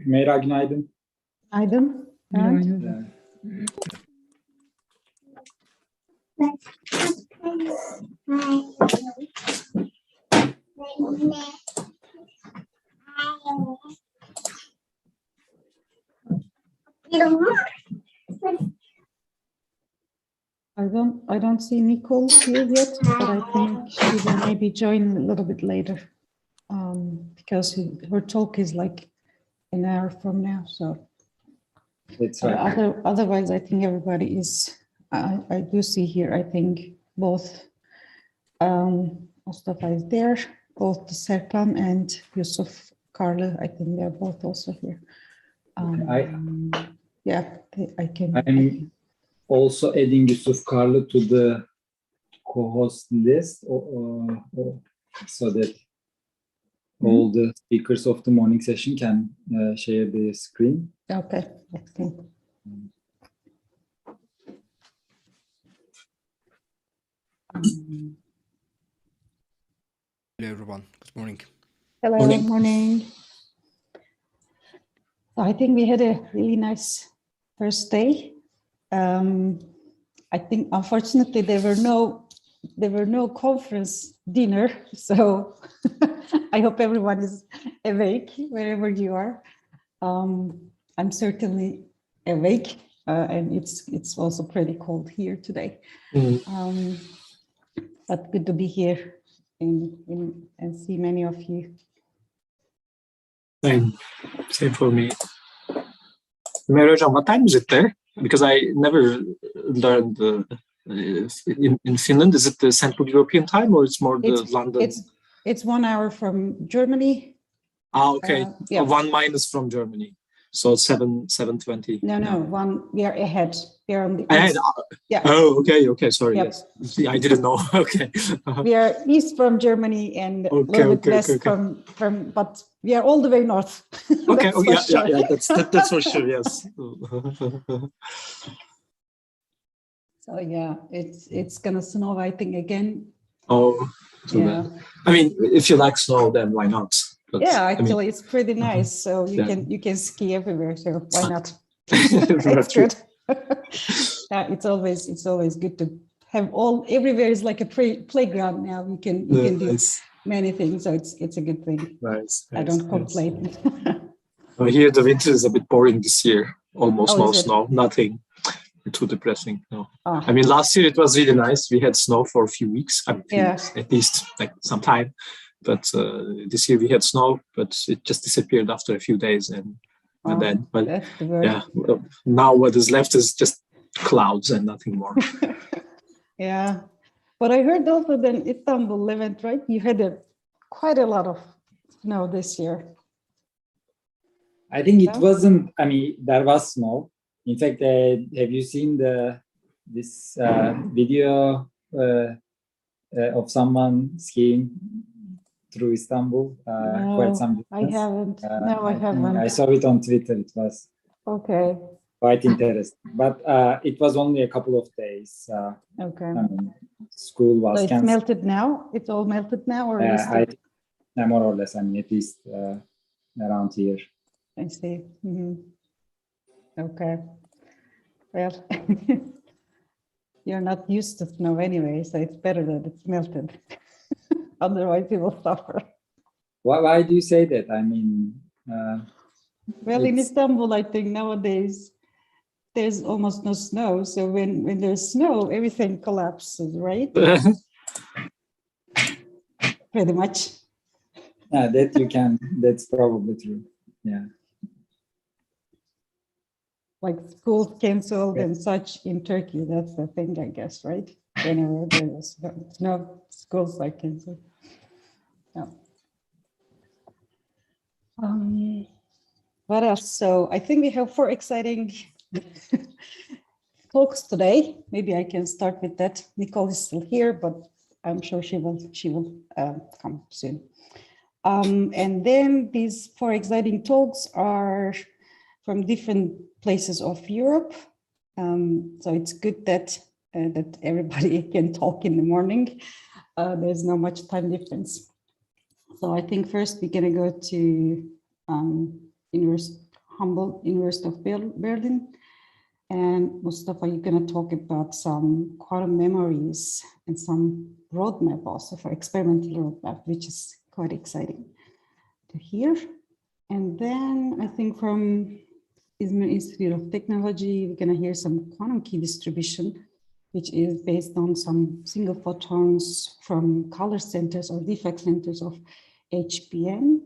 Meyra günaydın. Günaydın. Günaydın. I don't see Nicole here yet, but I think she will maybe join a little bit later, because her talk is like an hour from now. So That's right. otherwise, I think everybody is. I do see here. I think both Mustafa is there, both Serkan and Yusuf Karlı. I think they're both also here. Yeah, I can. I'm also adding Yusuf Karlı to the co-host list, so that all the speakers of the morning session can share the screen. Okay, excellent. Hello, everyone. Good morning. Hello, morning. So I think we had a really nice first day. I think unfortunately there were no conference dinner, so I hope everyone is awake wherever you are. I'm certainly awake, and it's also pretty cold here today. But good to be here and see many of you. Same for me. Mary Hocam, what time is it there? Because I never learned in Finland. Is it the Central European time or it's more the London? It's 1 hour from Germany. Okay. Yeah. 1 minus from Germany. So 7:20. No. We are ahead. We are on the ahead. east. Yeah. Oh, okay. Sorry. Yep. Yes. See, I didn't know. Okay. We are east from Germany and a little bit west from, but we are all the way north. Okay. Yeah. That's for sure. Yes. So yeah, it's gonna snow, I think, again. Oh, yeah. Bad. I mean, if you like snow, then why not? But, yeah, actually, it's pretty nice. So you can ski everywhere. So why not? It's good. Yeah, it's always good to have everywhere is like a playground now. You can do many things. So it's a good thing. Nice. I don't complain. Here the winter is a bit boring this year. Almost no snow, nothing. Too depressing. No. Oh. I mean, last year it was really nice. We had snow for a few weeks, at least like some time. But this year we had snow, but it just disappeared after a few days, and then. But yeah, now what is left is just clouds and nothing more. Yeah, but I heard also then Istanbul event, right? You had quite a lot of snow this year. I think it wasn't. I mean, there was snow. In fact, have you seen this video of someone skiing through Istanbul? No, quite some distance? I haven't. No, I haven't. I saw it on Twitter. It was quite interesting, but it was only a couple of days. Okay. I mean, school was so it's canceled. Melted now? It's all melted now, or more or less. I mean, at least around here. I see. Mm-hmm. Okay. Well, you're not used to snow anyway, so it's better that it's melted. Otherwise, you will suffer. Why do you say that? I mean, well, in Istanbul, I think nowadays there's almost no snow. So when there's snow, everything collapses, right? Pretty much. Yeah, that's probably true. Yeah. Like schools canceled and such in Turkey. That's the thing, I guess, right? Whenever there is no schools are canceled. No. What else? So I think we have 4 exciting talks today. Maybe I can start with that. Nicole is still here, but I'm sure she will come soon. And then these 4 exciting talks are from different places of Europe. So it's good that everybody can talk in the morning. There's not much time difference. So I think first we're going to go to Humboldt University of Berlin. And Mustafa, you're going to talk about some quantum memories and some roadmap also for experimental roadmap, which is quite exciting to hear. And then I think from Izmir Institute of Technology, we're going to hear some quantum key distribution, which is based on some single photons from color centers or defect centers of HBM.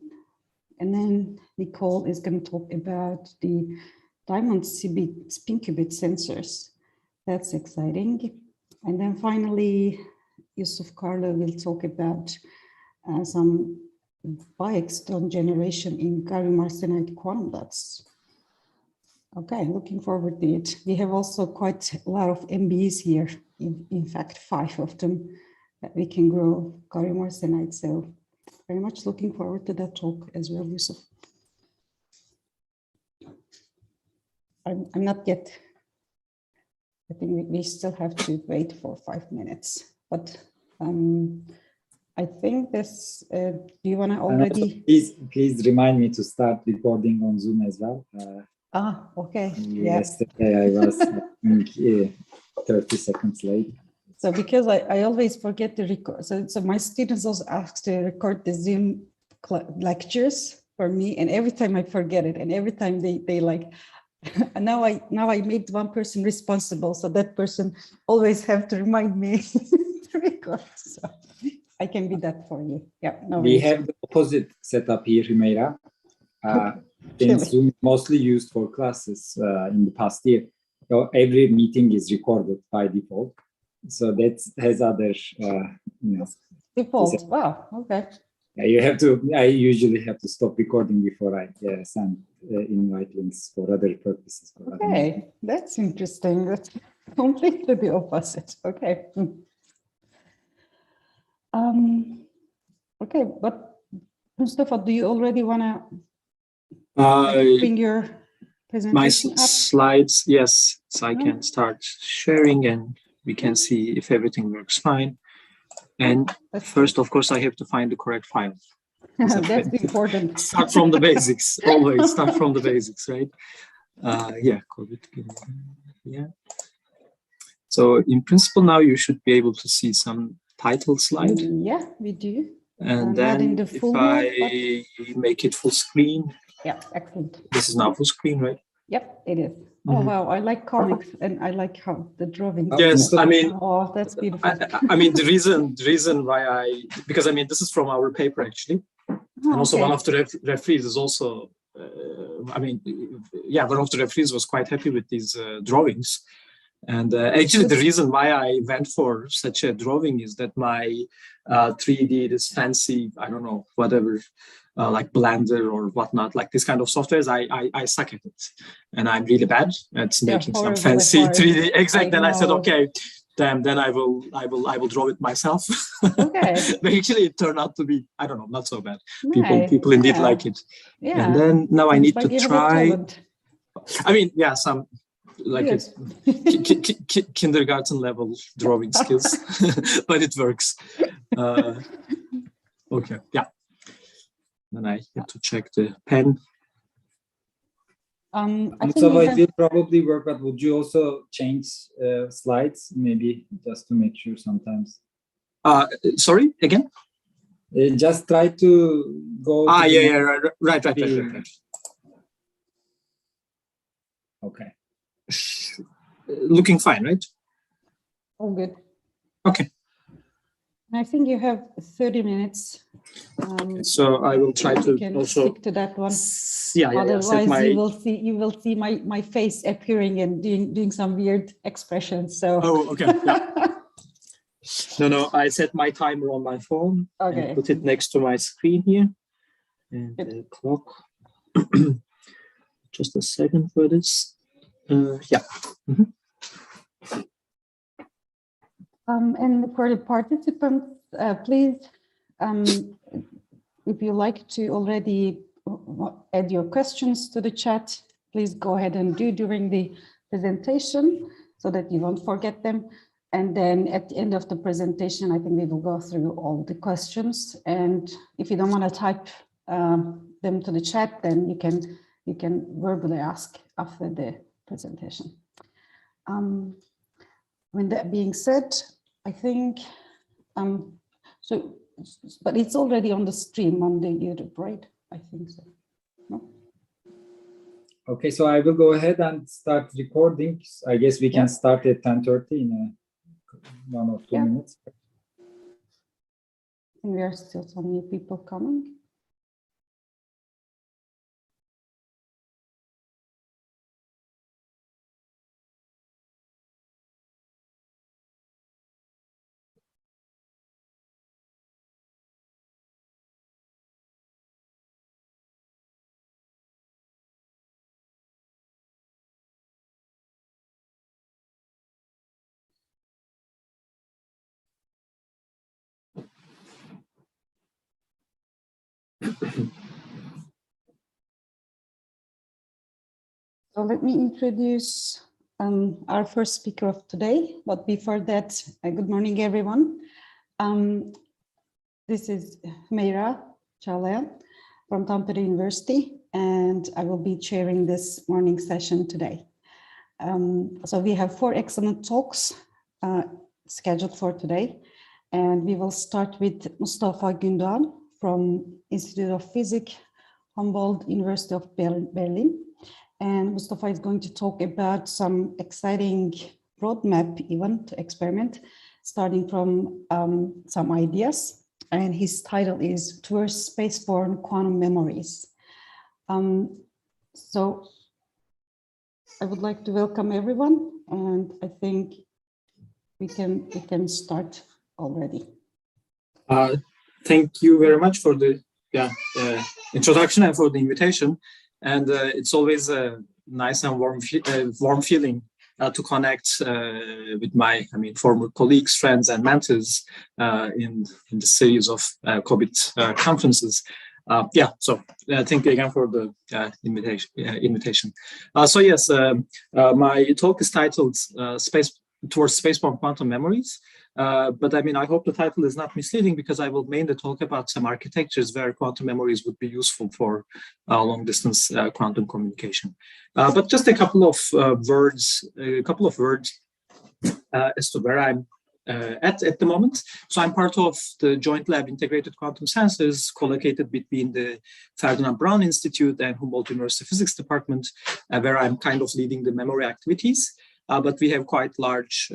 And then Nicole is going to talk about the diamond spin qubit sensors. That's exciting. And then finally, Yusuf Carlo will talk about some bi-exton generation in gallium arsenide quantum dots. Okay, looking forward to it. We have also quite a lot of MBEs here. In fact, 5 of them that we can grow gallium arsenide. So very much looking forward to that talk as well, Yusuf. I'm not yet. I think we still have to wait for 5 minutes, but I think this, do you want to already? Please remind me to start recording on Zoom as well. Okay. Yesterday I was 30 seconds late. So because I always forget to record, so my students also ask to record the Zoom lectures for me, and every time I forget it, and every time they like, now I made one person responsible, so that person always have to remind me to record. So I can be that for you. Yeah. No we worries. have the opposite setup here, Humeira. Since Zoom is mostly used for classes in the past year, so every meeting is recorded by default. So that has other, default. Wow. Okay. You have to. I usually have to stop recording before I send invite links for other purposes. Okay, that's interesting. That's completely the opposite. Okay. Okay, but Mustafa, do you already want to bring your presentation up? Slides, yes. So I can start sharing and we can see if everything works fine. And first, of course, I have to find the correct file. That's important. Start from the basics, always start from the basics, right? Yeah, yeah. So in principle, now you should be able to see some title slide. Yeah, we do. And then if I make it full screen. Yeah, excellent. This is now full screen, right? Yep, it is. Oh, wow. I like comics and I like how the drawing. Yes, I mean, oh, that's beautiful. I mean, the reason why because I mean, this is from our paper actually. And also one of the referees is also, I mean, yeah, one of the referees was quite happy with these drawings. And actually the reason why I went for such a drawing is that my 3D, this fancy, I don't know, whatever, like Blender or whatnot, like this kind of softwares, I suck at it. And I'm really bad at making some fancy 3D. Exactly. Then I said, okay, then I will draw it myself. Okay. But actually it turned out to be, I don't know, not so bad. People indeed like it. Yeah. And then now I need to try. I mean, yeah, some like kindergarten level drawing skills, but it works. Okay, yeah. Then I have to check the pen. So it will probably work, but would you also change slides, maybe just to make sure sometimes? Sorry, again? Just try to go. Right. Okay. Looking fine, right? All good. Okay. I think you have 30 minutes. So I will try to also stick to that one. Yeah. Otherwise, you will see my face appearing and doing some weird expressions. So. Oh, okay. Yeah. No. I set my timer on my phone. Okay. And put it next to my screen here. And the clock. Just a second for this. Yeah. Mm-hmm. And for the participants, please, if you like to already add your questions to the chat, please go ahead and do during the presentation so that you won't forget them. And then at the end of the presentation, I think we will go through all the questions. And if you don't want to type them to the chat, then you can you can verbally ask after the presentation. When that being said, I think, but it's already on the stream on the YouTube, right? I think so. No? Okay, so I will go ahead and start recording. I guess we can start at 10:30 in 1 or 2 minutes. And there are still so many people coming. So let me introduce our first speaker of today. But before that, good morning, everyone. This is Meira Çağlayan from Tampere University, and I will be chairing this morning session today. So we have 4 excellent talks scheduled for today, and we will start with Mustafa Gündoğan from Institute of Physics, Humboldt University of Berlin. And Mustafa is going to talk about some exciting roadmap event experiment, starting from some ideas. And his title is Towards Spaceborne Quantum Memories. So I would like to welcome everyone, and I think we can start already. Thank you very much for the introduction and for the invitation. And it's always a nice and warm feeling to connect with my, former colleagues, friends, and mentors in the series of KOBİT conferences. So thank you again for the invitation. So yes, my talk is titled Towards Spaceborne Quantum Memories. But I hope the title is not misleading, because I will mainly talk about some architectures where quantum memories would be useful for long distance quantum communication. But just a couple of words as to where I'm at the moment. So I'm part of the Joint Lab Integrated Quantum Sciences, co-located between the Ferdinand Braun Institute and Humboldt University Physics Department, where I'm kind of leading the memory activities. But we have quite large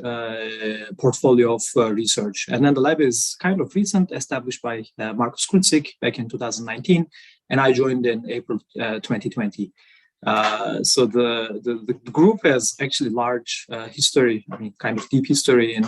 portfolio of research. And then the lab is kind of recent, established by Markus Krutzig back in 2019, and I joined in April 2020. So the group has actually large history, kind of deep history in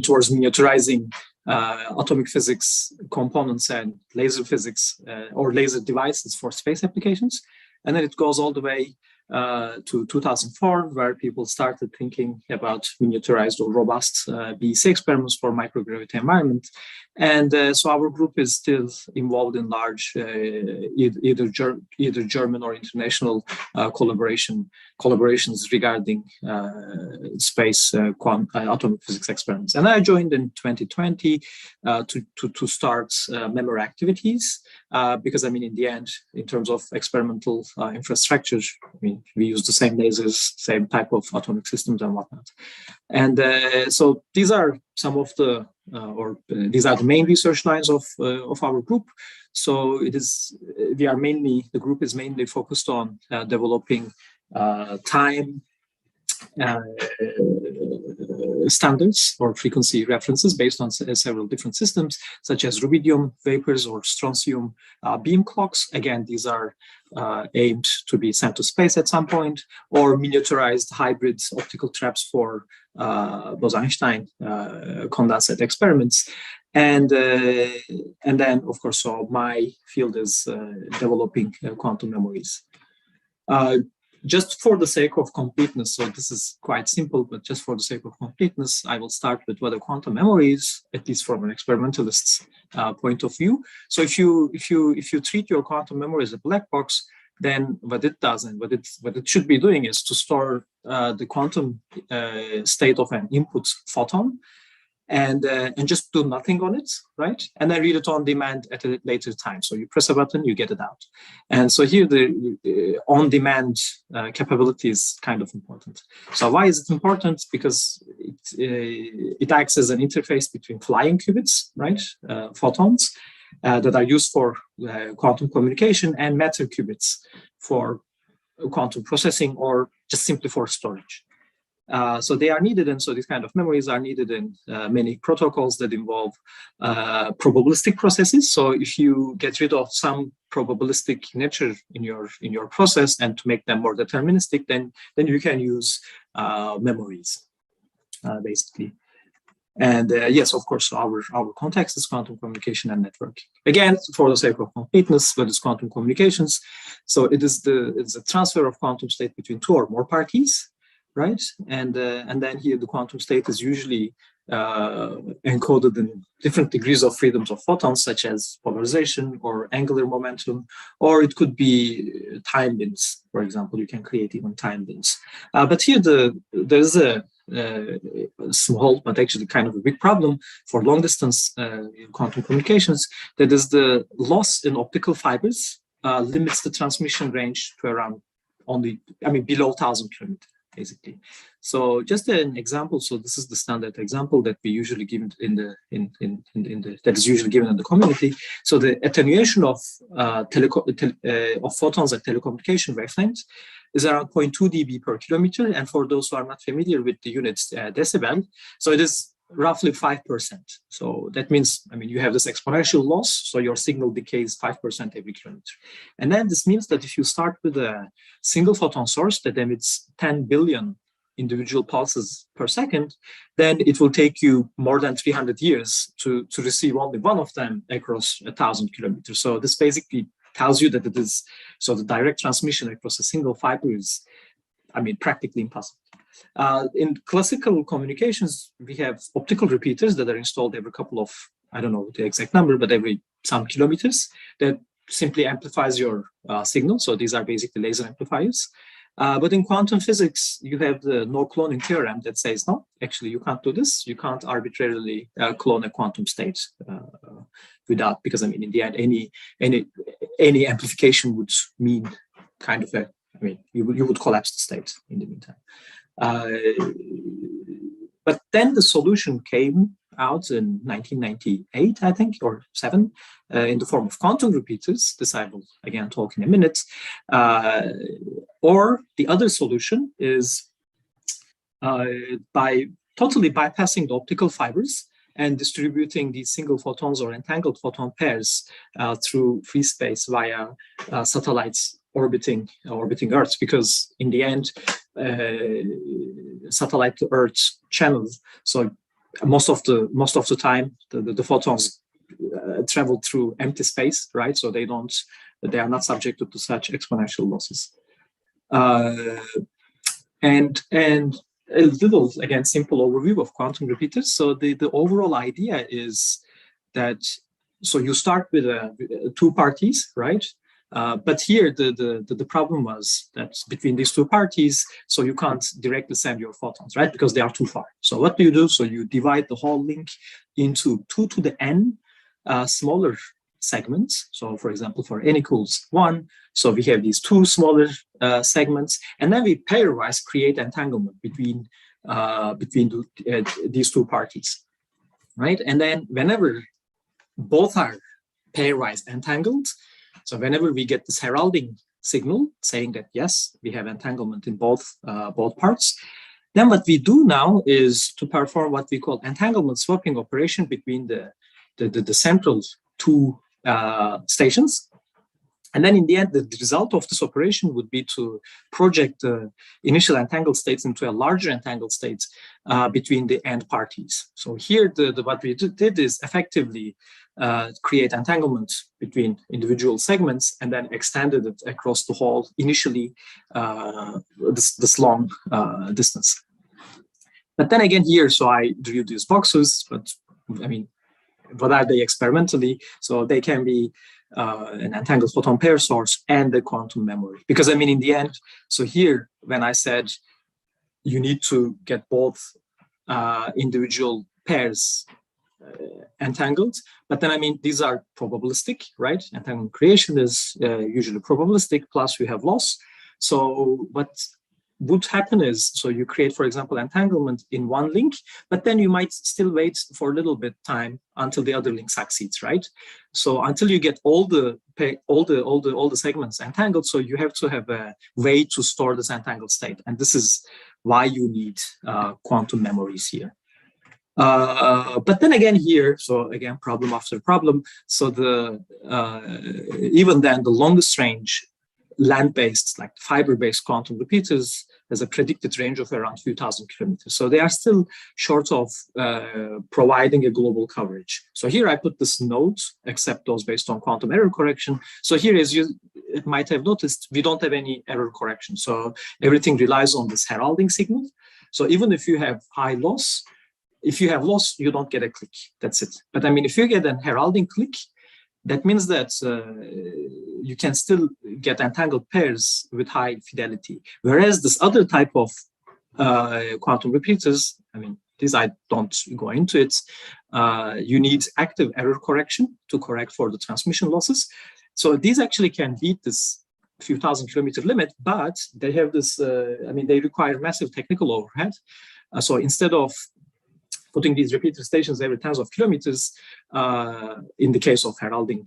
towards miniaturizing atomic physics components and laser physics or laser devices for space applications. And then it goes all the way to 2004, where people started thinking about miniaturized or robust BEC experiments for microgravity environment. And so our group is still involved in large either German or international collaborations regarding space atomic physics experiments. And I joined in 2020 to start memory activities, because in the end, in terms of experimental infrastructure, we use the same lasers, same type of atomic systems and whatnot. And so these are some of the these are the main research lines of our group. So the group is mainly focused on developing time standards or frequency references based on several different systems, such as rubidium vapors or strontium beam clocks. Again, these are aimed to be sent to space at some point, or miniaturized hybrid optical traps for Bose-Einstein condensate experiments. And then, of course, so my field is developing quantum memories. Just for the sake of completeness, so this is quite simple, but just for the sake of completeness, I will start with what a quantum memory is, at least from an experimentalist's point of view. So if you treat your quantum memory as a black box, then what it does and what it should be doing is to store the quantum state of an input photon. and just do nothing on it, right? And then read it on demand at a later time. So you press a button, you get it out. And so here the on-demand capability is kind of important. So why is it important? Because it acts as an interface between flying qubits, right? Photons that are used for quantum communication, and matter qubits for quantum processing, or just simply for storage. So they are needed, and so these kind of memories are needed in many protocols that involve probabilistic processes. So if you get rid of some probabilistic nature in your process, and to make them more deterministic, then you can use memories, basically. And yes, of course, our context is quantum communication and networking. Again, for the sake of completeness, what is quantum communications? So it's a transfer of quantum state between two or more parties, right? And then here the quantum state is usually encoded in different degrees of freedoms of photons, such as polarization or angular momentum, or it could be time bins. For example, you can create even time bins. But here there's a small, but actually kind of a big problem for long distance quantum communications. That is, the loss in optical fibers limits the transmission range to around below 1,000 kilometers, basically. So just an example. So this is the standard example that we usually give that is usually given in the community. So the attenuation of photons at telecommunication wavelength is around 0.2 dB per kilometer. And for those who are not familiar with the units decibel, so it is roughly 5%. So that means, you have this exponential loss, so your signal decays 5% every kilometer. And then this means that if you start with a single photon source that emits 10 billion individual pulses per second, then it will take you more than 300 years to receive only one of them across 1,000 kilometers. So this basically tells you that it is, so the direct transmission across a single fiber is, practically impossible. In classical communications, we have optical repeaters that are installed every couple of, I don't know the exact number, but every some kilometers, that simply amplifies your signal. So these are basically laser amplifiers. But in quantum physics, you have the no cloning theorem that says, no, actually you can't do this. You can't arbitrarily clone a quantum state without, because in the end, any amplification would mean kind of you would collapse the state in the meantime. But then the solution came out in 1998, I think, or 7, in the form of quantum repeaters. This I will again talk in a minute. Or the other solution is by totally bypassing the optical fibers and distributing these single photons or entangled photon pairs through free space via satellites orbiting Earth, because in the end, satellite to Earth channels. So most of the time, the photons travel through empty space, right? So they are not subjected to such exponential losses. And a little, again, simple overview of quantum repeaters. So the overall idea is that, so you start with two parties, right? But here the problem was that between these two parties, so you can't directly send your photons, right? Because they are too far. So what do you do? So you divide the whole link into 2 to the n smaller segments. So for example, for n equals 1, so we have these 2 smaller segments, and then we pairwise create entanglement between these two parties, right? And then whenever both are pairwise entangled, so whenever we get this heralding signal saying that yes, we have entanglement in both parts, then what we do now is to perform what we call entanglement swapping operation between the central two stations. And then in the end, the result of this operation would be to project the initial entangled states into a larger entangled state between the end parties. So here, what we did is effectively create entanglement between individual segments and then extended it across the whole, initially this long distance. But then again here, so I drew these boxes, but what are they experimentally? So they can be an entangled photon pair source and the quantum memory. Because in the end, so here, when I said you need to get both individual pairs entangled. But then, I mean, these are probabilistic, right? Entanglement creation is usually probabilistic, plus we have loss. So what would happen is, so you create, for example, entanglement in one link, but then you might still wait for a little bit time until the other link succeeds, right? So until you get all the segments entangled, so you have to have a way to store this entangled state, and this is why you need quantum memories here. But then again here, so again, problem after problem. So even then, the longest range land-based, like fiber-based quantum repeaters has a predicted range of around 2,000 kilometers. So they are still short of providing a global coverage. So here I put this node, except those based on quantum error correction. So here, as you might have noticed, we don't have any error correction. So everything relies on this heralding signal. So even if you have high loss, if you have loss, you don't get a click. That's it. But I mean, if you get an heralding click, that means that you can still get entangled pairs with high fidelity. Whereas this other type of quantum repeaters, I mean, this I don't go into it, you need active error correction to correct for the transmission losses. So these actually can beat this few thousand kilometer limit, but they have this, I mean, they require massive technical overhead. So instead of putting these repeater stations every tens of kilometers in the case of heralding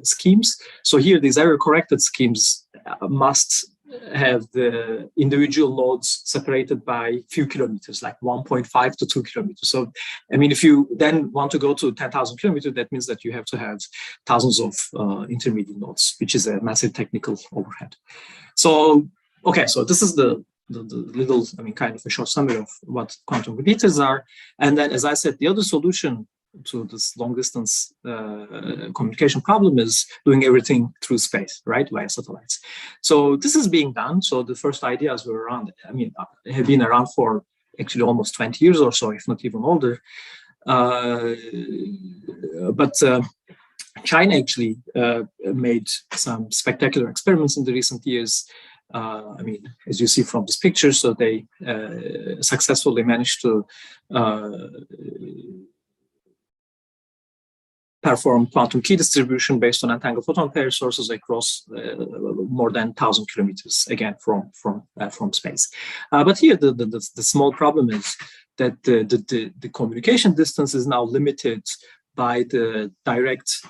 schemes. So here, these error-corrected schemes must have the individual nodes separated by few kilometers, like 1.5 to 2 kilometers. So, I mean, if you then want to go to 10,000 kilometers, that means that you have to have thousands of intermediate nodes, which is a massive technical overhead. So, okay, so this is the little, I mean, kind of a short summary of what quantum repeaters are. And then, as I said, the other solution to this long distance communication problem is doing everything through space, right, via satellites. So this is being done. So the first ideas were around, I mean, have been around for actually almost 20 years or so, if not even older. But China actually made some spectacular experiments in the recent years. I mean, as you see from this picture, so they successfully managed to perform quantum key distribution based on entangled photon pair sources across more than 1,000 kilometers, again, from space. But here, the small problem is that the communication distance is now limited by the direct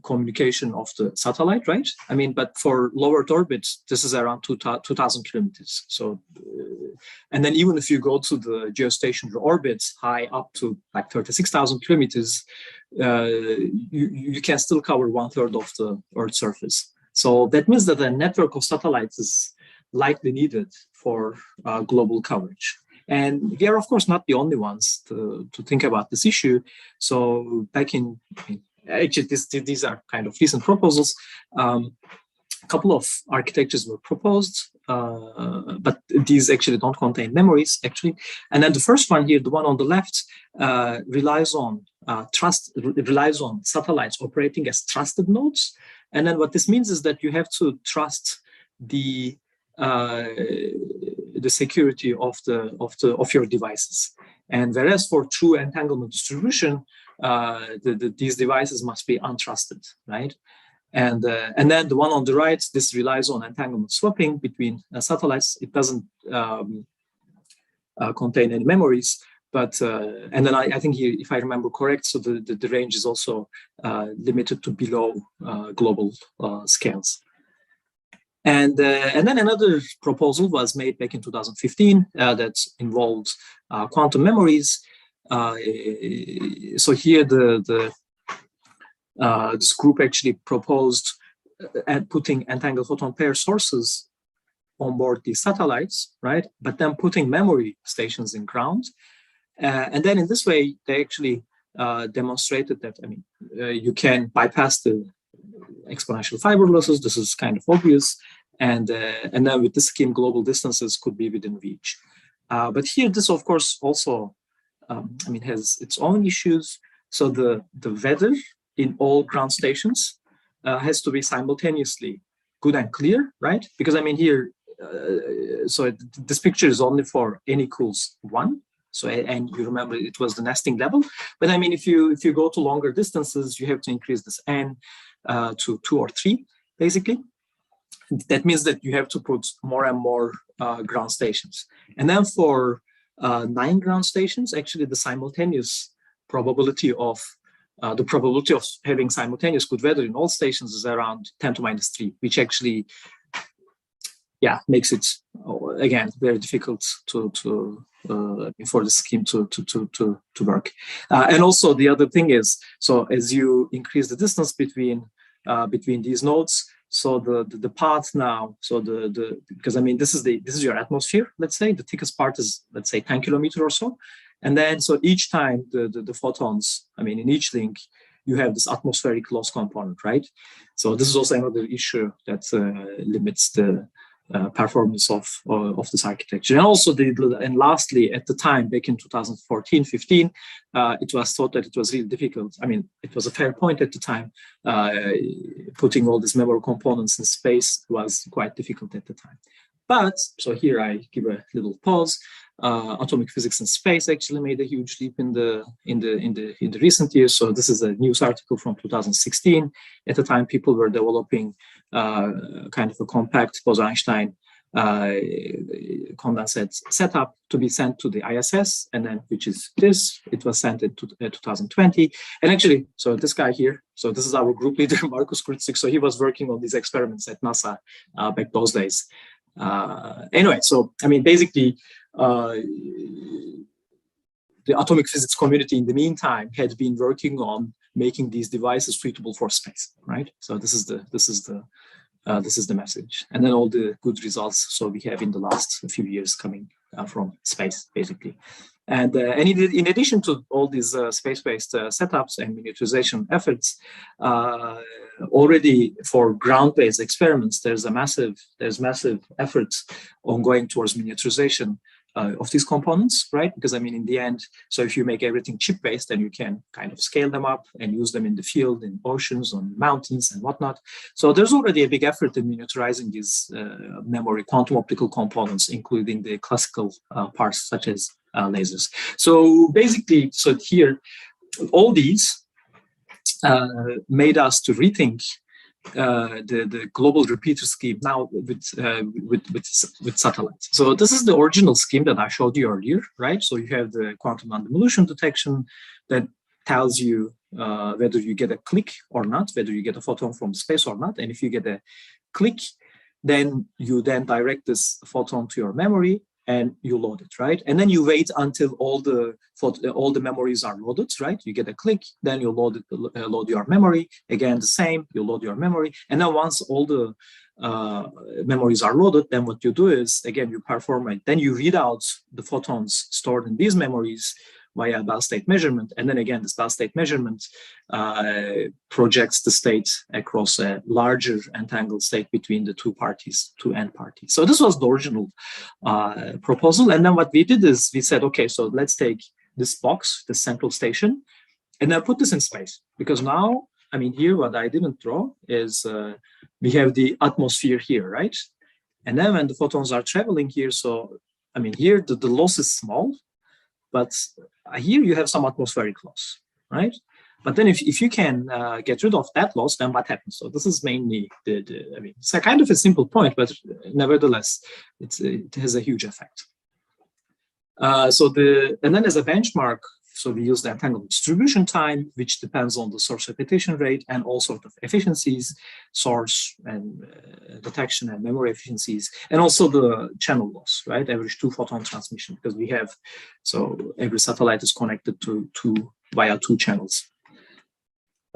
communication of the satellite, right? I mean, but for low Earth orbit, this is around 2,000 kilometers. So, and then even if you go to the geostationary orbits, high up to like 36,000 kilometers, you can still cover 1/3 of the Earth's surface. So that means that a network of satellites is likely needed for global coverage. And we are, of course, not the only ones to think about this issue. So back in actually, these are kind of recent proposals. A couple of architectures were proposed, but these actually don't contain memories, actually. And then the first one here, the one on the left, relies on satellites operating as trusted nodes. And then what this means is that you have to trust the security of your devices. And whereas for true entanglement distribution, these devices must be untrusted, right? And then the one on the right, this relies on entanglement swapping between satellites. It doesn't contain any memories, but and then I think here, if I remember correct, so the range is also limited to below global scales. And then another proposal was made back in 2015 that involved quantum memories. So here this group actually proposed putting entangled photon pair sources on board these satellites, right? But then putting memory stations in ground. And then in this way, they actually demonstrated that, I mean, you can bypass the exponential fiber losses. This is kind of obvious. And then with this scheme, global distances could be within reach. But here, this, of course, also I mean, has its own issues. So the weather in all ground stations has to be simultaneously good and clear, right? Because I mean here, so this picture is only for n equals 1. So, and you remember it was the nesting level. But I mean, if you go to longer distances, you have to increase this n to 2 or 3, basically. That means that you have to put more and more ground stations. And then for 9 ground stations, actually the simultaneous probability of having simultaneous good weather in all stations is around 10 to minus 3, which actually, yeah, makes it again very difficult for the scheme to work. And also the other thing is, so as you increase the distance between these nodes, so the path now, so because I mean this is your atmosphere. Let's say the thickest part is, let's say, 10 kilometers or so, and then so each time the photons, I mean in each link, you have this atmospheric loss component, right? So this is also another issue that limits the performance of this architecture. And also and lastly, at the time, back in 2014-15, it was thought that it was really difficult. I mean, it was a fair point at the time. Putting all these memory components in space was quite difficult at the time. But so here I give a little pause. Atomic physics in space actually made a huge leap in the recent years. So this is a news article from 2016. At the time, people were developing kind of a compact Bose-Einstein condensate setup to be sent to the ISS, and then which is this. It was sent in 2020. And actually, so this guy here, so this is our group leader, Markus Krutzig. So he was working on these experiments at NASA back those days. Anyway, so I mean, basically, the atomic physics community in the meantime had been working on making these devices suitable for space, right? So this is the message, and then all the good results. So we have in the last few years coming from space, basically. And in addition to all these space-based setups and miniaturization efforts, already for ground-based experiments, there's massive efforts ongoing towards miniaturization of these components, right? Because I mean, in the end, so if you make everything chip-based, then you can kind of scale them up and use them in the field, in oceans, on mountains, and whatnot. So there's already a big effort in miniaturizing these memory quantum optical components, including the classical parts such as lasers. So basically, so here, all these made us to rethink the global repeater scheme now with satellites. So this is the original scheme that I showed you earlier, right? So you have the quantum non-dilution detection that tells you whether you get a click or not, whether you get a photon from space or not. And if you get a click, then you direct this photon to your memory and you load it, right? And then you wait until all the memories are loaded, right? You get a click, then you load your memory. Again, the same, you load your memory. And then once all the memories are loaded, then what you do is, again, you perform it. Then you read out the photons stored in these memories via Bell state measurement. And then again, this Bell state measurement projects the state across a larger entangled state between the two end parties. So this was the original proposal. And then what we did is we said, okay, so let's take this box, the central station, and then put this in space. Because now, I mean, here what I didn't draw is we have the atmosphere here, right? And then when the photons are traveling here, so, I mean, here the loss is small, but here you have some atmospheric loss, right? But then if you can get rid of that loss, then what happens? So this is mainly I mean, it's a kind of a simple point, but nevertheless, it has a huge effect. And then as a benchmark, so we use the entanglement distribution time, which depends on the source repetition rate and all sorts of efficiencies, source and detection and memory efficiencies, and also the channel loss, right? Average 2 photon transmission, because we have, so every satellite is connected via 2 channels.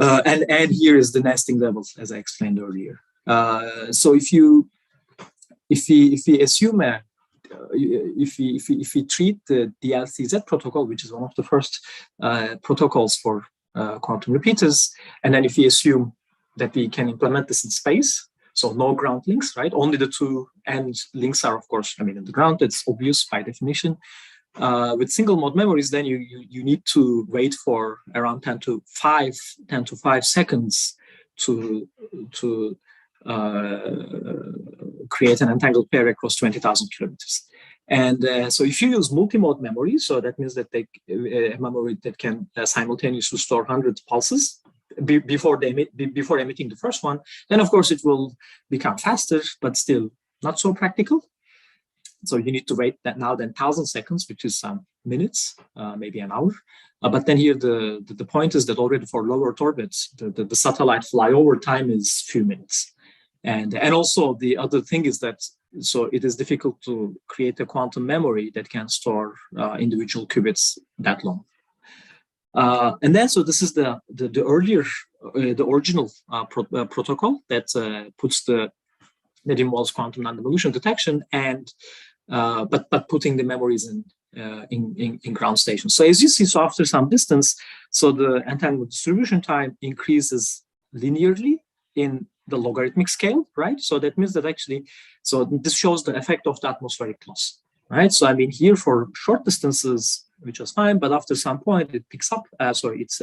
And here is the nesting levels, as I explained earlier. So if we assume if we treat the LCZ protocol, which is one of the first protocols for quantum repeaters, and then if we assume that we can implement this in space, so no ground links, right? Only the 2 end links are, of course, I mean, in the ground, it's obvious by definition. With single mode memories, then you need to wait for around 10 to 5 seconds to create an entangled pair across 20,000 kilometers. And so if you use multi-mode memory, so that means that a memory that can simultaneously store 100 pulses before emitting the first one, then of course it will become faster, but still not so practical. So you need to wait that now then 1,000 seconds, which is some minutes, maybe an hour. But then here the point is that already for low Earth orbits, the satellite flyover time is few minutes. And also the other thing is that so it is difficult to create a quantum memory that can store individual qubits that long. And then so this is the earlier the original protocol that that involves quantum non-devolution detection and but putting the memories in ground station. So as you see, so after some distance, so the entanglement distribution time increases linearly in the logarithmic scale, right? So that means that actually, so this shows the effect of the atmospheric loss, right? So I mean here for short distances, which was fine, but after some point it picks up, it's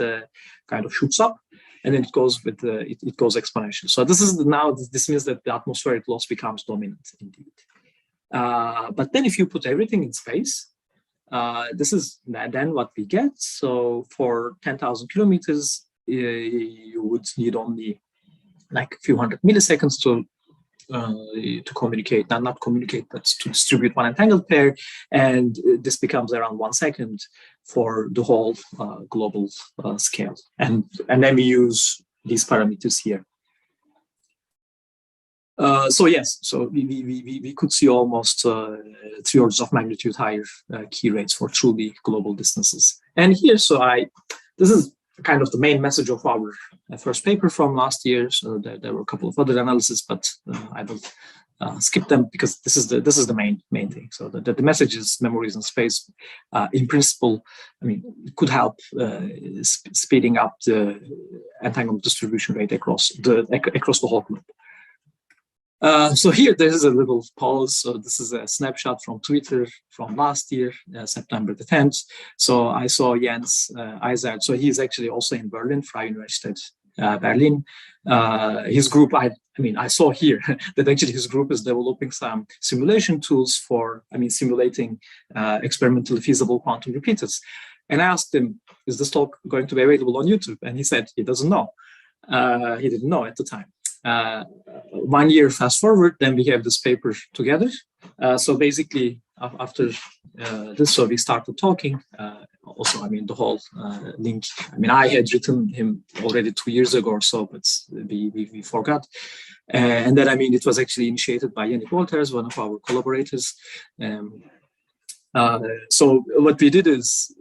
kind of shoots up, and then it goes with it goes exponential. So this is this means that the atmospheric loss becomes dominant indeed. But then if you put everything in space, this is then what we get. So for 10,000 kilometers, you would need only like a few hundred milliseconds to communicate, not communicate, but to distribute one entangled pair, and this becomes around 1 second for the whole global scale. And then we use these parameters here. So yes, so we could see almost 3 orders of magnitude higher key rates for truly global distances. And here, so this is kind of the main message of our first paper from last year. So there were a couple of other analyses, but I will skip them because this is the main thing. So the message is memories in space, in principle, I mean, it could help speeding up the entanglement distribution rate across the whole globe. So here there is a little pause. So this is a snapshot from Twitter from last year, September the 10th. So I saw Jens Eisert. So he's actually also in Berlin, Freie Universität Berlin. His group, I saw here that actually his group is developing some simulation tools for, simulating experimentally feasible quantum repeaters. And I asked him, is this talk going to be available on YouTube? And he said he doesn't know. He didn't know at the time. 1 year fast forward, then we have this paper together. So basically, after this, so we started talking. Also, the whole link. I had written him already 2 years ago or so, but we forgot. And then, it was actually initiated by Yannick Wolters, one of our collaborators. So what we did is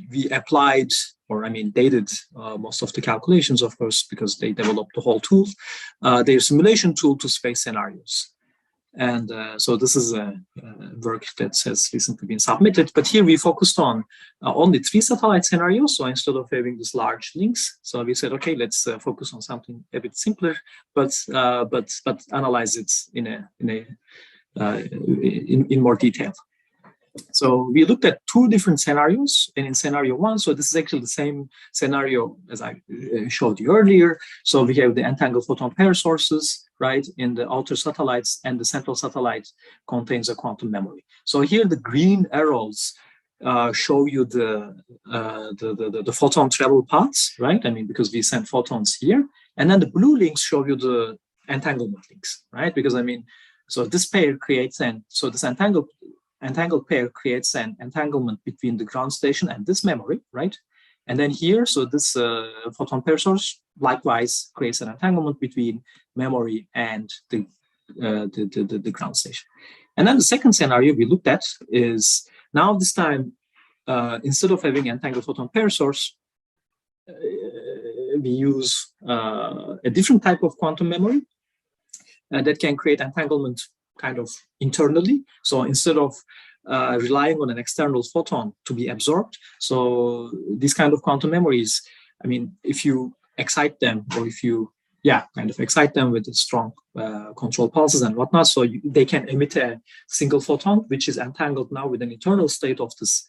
we applied, or they did most of the calculations, of course, because they developed the whole tool, their simulation tool to space scenarios. And so this is a work that has recently been submitted. But here we focused on only 3 satellite scenarios. So instead of having these large links, so we said, okay, let's focus on something a bit simpler, but analyze it in more detail. So we looked at 2 different scenarios, and in scenario 1, so this is actually the same scenario as I showed you earlier. So we have the entangled photon pair sources, right, in the outer satellites, and the central satellite contains a quantum memory. So here the green arrows show you the photon travel paths, right? Because we send photons here, and then the blue links show you the entanglement links, right? Because so this pair creates this entangled pair creates an entanglement between the ground station and this memory, right? And then here, so this photon pair source likewise creates an entanglement between memory and the ground station. And then the second scenario we looked at is now this time, instead of having entangled photon pair source, we use a different type of quantum memory that can create entanglement kind of internally. So instead of relying on an external photon to be absorbed, so these kind of quantum memories, if you excite them, or if you excite them with strong control pulses and whatnot, so they can emit a single photon which is entangled now with an internal state of this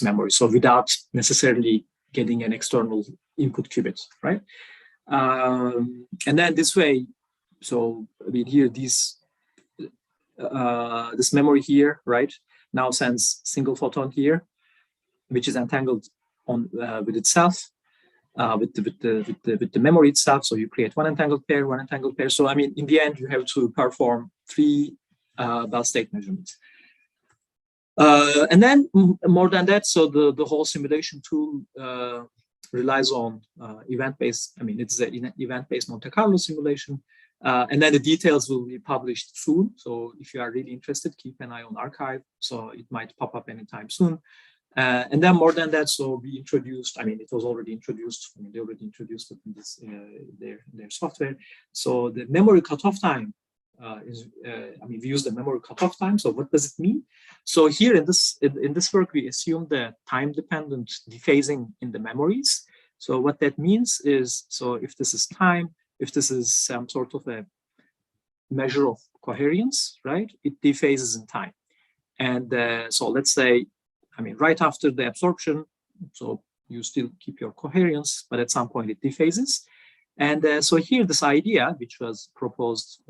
memory, so without necessarily getting an external input qubit, right? And then this way, so here these this memory here, right, now sends single photon here, which is entangled on with itself, with the memory itself. So you create one entangled pair, one entangled pair. So I mean, in the end, you have to perform 3 Bell state measurements. And then more than that, so the whole simulation tool relies on event-based. I mean, it's an event-based Monte Carlo simulation. And then the details will be published soon. So if you are really interested, keep an eye on arXiv. So it might pop up anytime soon. And then more than that, so we introduced, I mean, it was already introduced, I mean, they already introduced it in this, their software. So the memory cutoff time is, I mean, we use the memory cutoff time. So what does it mean? So here in this work, we assume the time-dependent dephasing in the memories. So what that means is, so if this is time, if this is some sort of a measure of coherence, right, it dephases in time. And so let's say, I mean, right after the absorption, so you still keep your coherence, but at some point it dephases. And so here, this idea, which was proposed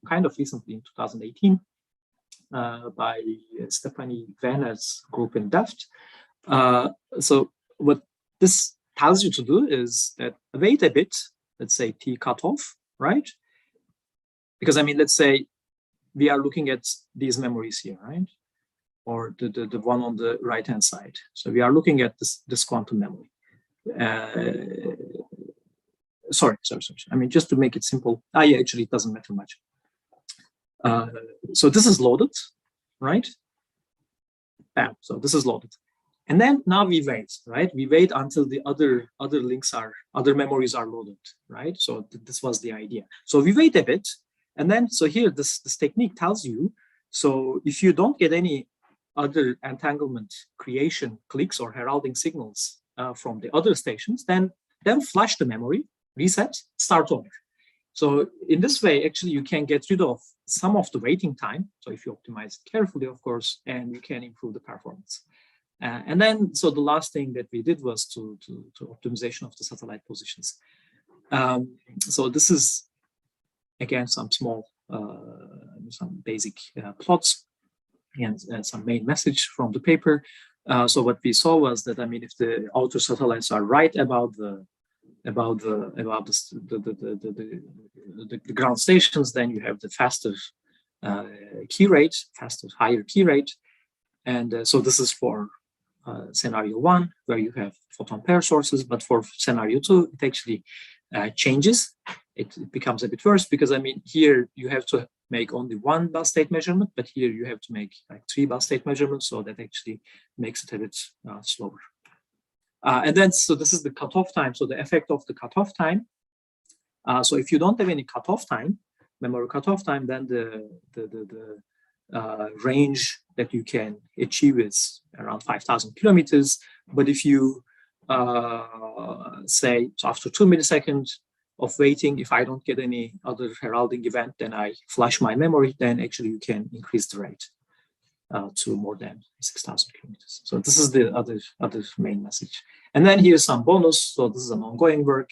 kind of recently in 2018 by Stephanie Werner's group in Delft. So what this tells you to do is that wait a bit, let's say T cutoff, right? Because I mean, let's say we are looking at these memories here, right? Or the one on the right-hand side. So we are looking at this quantum memory. Sorry. I mean, just to make it simple. Yeah, actually, it doesn't matter much. So this is loaded, right? Bam. So this is loaded. And then now we wait, right? We wait until the other memories are loaded, right? So this was the idea. So we wait a bit. And then, so here, this technique tells you, so if you don't get any other entanglement creation clicks or heralding signals from the other stations, then flush the memory, reset, start over. So in this way, actually, you can get rid of some of the waiting time. So if you optimize it carefully, of course, and you can improve the performance. And then, so the last thing that we did was to optimization of the satellite positions. So this is, again, some small, some basic plots and some main message from the paper. So what we saw was that, I mean, if the outer satellites are right about the ground stations, then you have the faster key rate, higher key rate. And so this is for scenario 1, where you have photon pair sources, but for scenario 2, it actually changes. It becomes a bit worse because, I mean, here you have to make only 1 Bell state measurement, but here you have to make like 3 Bell state measurements, so that actually makes it a bit slower. And then, so this is the cutoff time. So the effect of the cutoff time. So if you don't have any cutoff time, memory cutoff time, then the range that you can achieve is around 5,000 kilometers. But if you say, so after 2 milliseconds of waiting, if I don't get any other heralding event, then I flush my memory, then actually you can increase the rate to more than 6,000 kilometers. So this is the other main message. And then here's some bonus. So this is an ongoing work,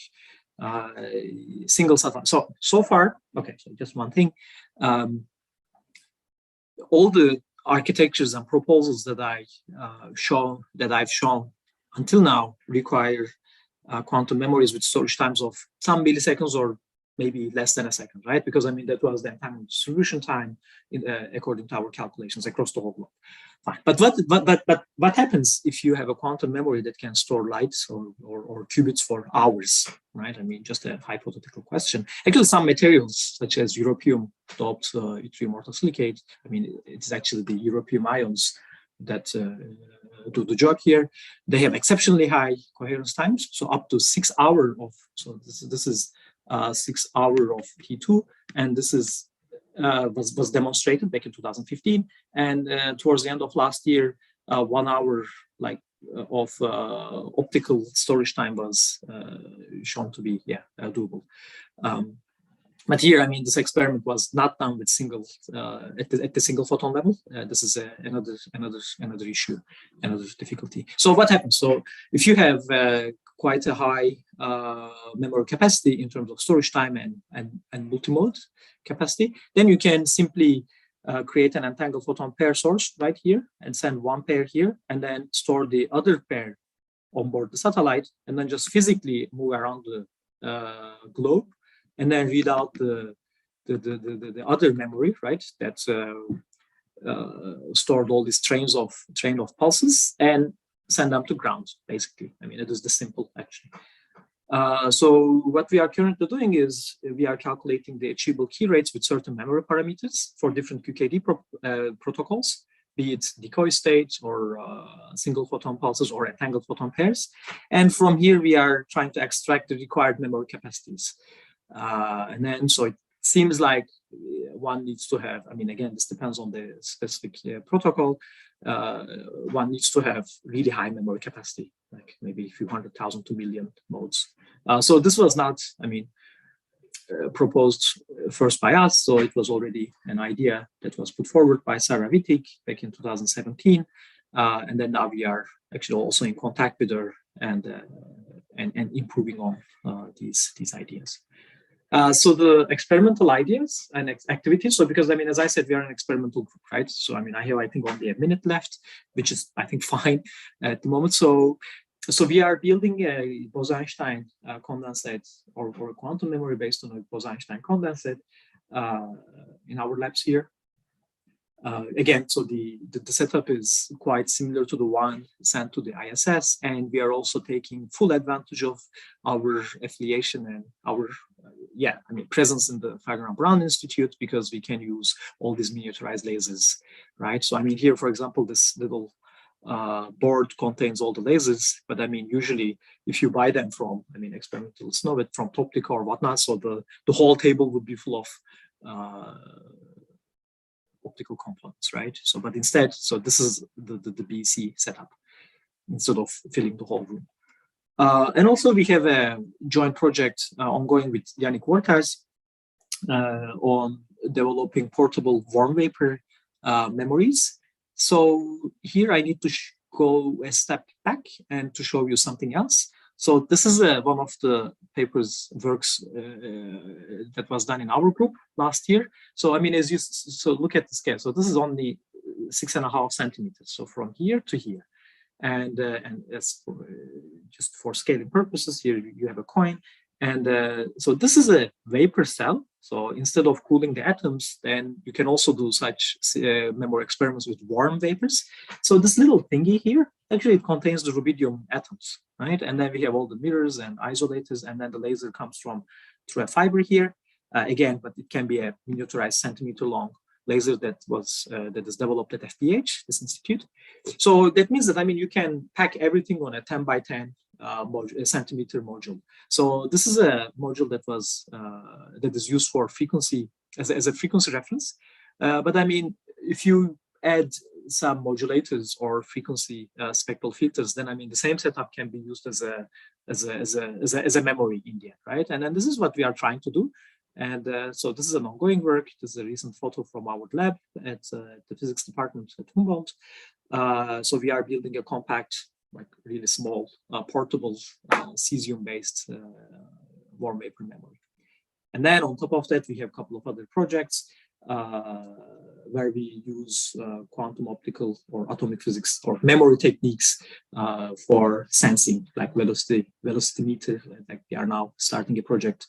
single satellite. So far, okay, so just one thing. All the architectures and proposals that I've shown until now require quantum memories with storage times of some milliseconds or maybe less than a second, right? Because I mean, that was the entanglement distribution time according to our calculations across the whole globe. Fine. But what happens if you have a quantum memory that can store lights or qubits for hours, right? I mean, just a hypothetical question. Actually, some materials such as europium doped yttrium orthosilicate, I mean, it's actually the europium ions that do the job here. They have exceptionally high coherence times, so up to 6 hours of. So this is 6 hours of T2, and this is was demonstrated back in 2015. And towards the end of last year, 1 hour of optical storage time was shown to be doable. But here, I mean, this experiment was not done with single at the single photon level. This is another issue, another difficulty. So what happens? So if you have quite a high memory capacity in terms of storage time and multimode capacity, then you can simply create an entangled photon pair source right here and send one pair here, and then store the other pair on board the satellite, and then just physically move around the globe, and then read out the other memory, right? That's stored all these train of pulses and send them to ground, basically. I mean, it is this simple, actually. So what we are currently doing is we are calculating the achievable key rates with certain memory parameters for different QKD protocols, be it decoy state or single photon pulses or entangled photon pairs. And from here, we are trying to extract the required memory capacities. And then, so it seems like one needs to have, I mean, again, this depends on the specific protocol. One needs to have really high memory capacity, like maybe a few 100,000 to million modes. So this was not, I mean, proposed first by us. So it was already an idea that was put forward by Adiabatic back in 2017. And then now we are actually also in contact with her and improving on these ideas. So the experimental ideas and activities. So because, I mean, as I said, we are an experimental group, right? So, I mean, I have, I think, only a minute left, which is, I think, fine at the moment. So we are building a Bose-Einstein condensate or quantum memory based on a Bose-Einstein condensate in our labs here. Again, so the setup is quite similar to the one sent to the ISS, and we are also taking full advantage of our affiliation and our presence in the Ferdinand Braun Institute, because we can use all these miniaturized lasers, right? So I mean, here, for example, this little board contains all the lasers, but I mean, usually if you buy them from, I mean, Experimental Snowbit, from Toptica or whatnot, so the whole table would be full of optical components, right? So, but instead, so this is the BC setup instead of filling the whole room. And also we have a joint project ongoing with Yannick Worters on developing portable warm vapor memories. So here I need to go a step back and to show you something else. So this is one of the works that was done in our group last year. So I mean, so look at the scale. So this is only 6.5 centimeters. So from here to here, and as just for scaling purposes, here you have a coin, and so this is a vapor cell. So instead of cooling the atoms, then you can also do such memory experiments with warm vapors. So this little thingy here, actually it contains the rubidium atoms, right? And then we have all the mirrors and isolators, and then the laser comes through a fiber here. Again, but it can be a miniaturized centimeter long laser that is developed at FBH, this institute. So that means that, I mean, you can pack everything on a 10 by 10 centimeter module. So this is a module that is used for frequency as a frequency reference. But I mean, if you add some modulators or frequency spectral filters, then I mean the same setup can be used as a memory in the end, right? And then this is what we are trying to do. And so this is an ongoing work. This is a recent photo from our lab at the physics department at Humboldt. So we are building a compact, like really small, portable, cesium-based warm vapor memory. And then on top of that, we have a couple of other projects where we use quantum optical or atomic physics or memory techniques for sensing, like velocimeter. Like we are now starting a project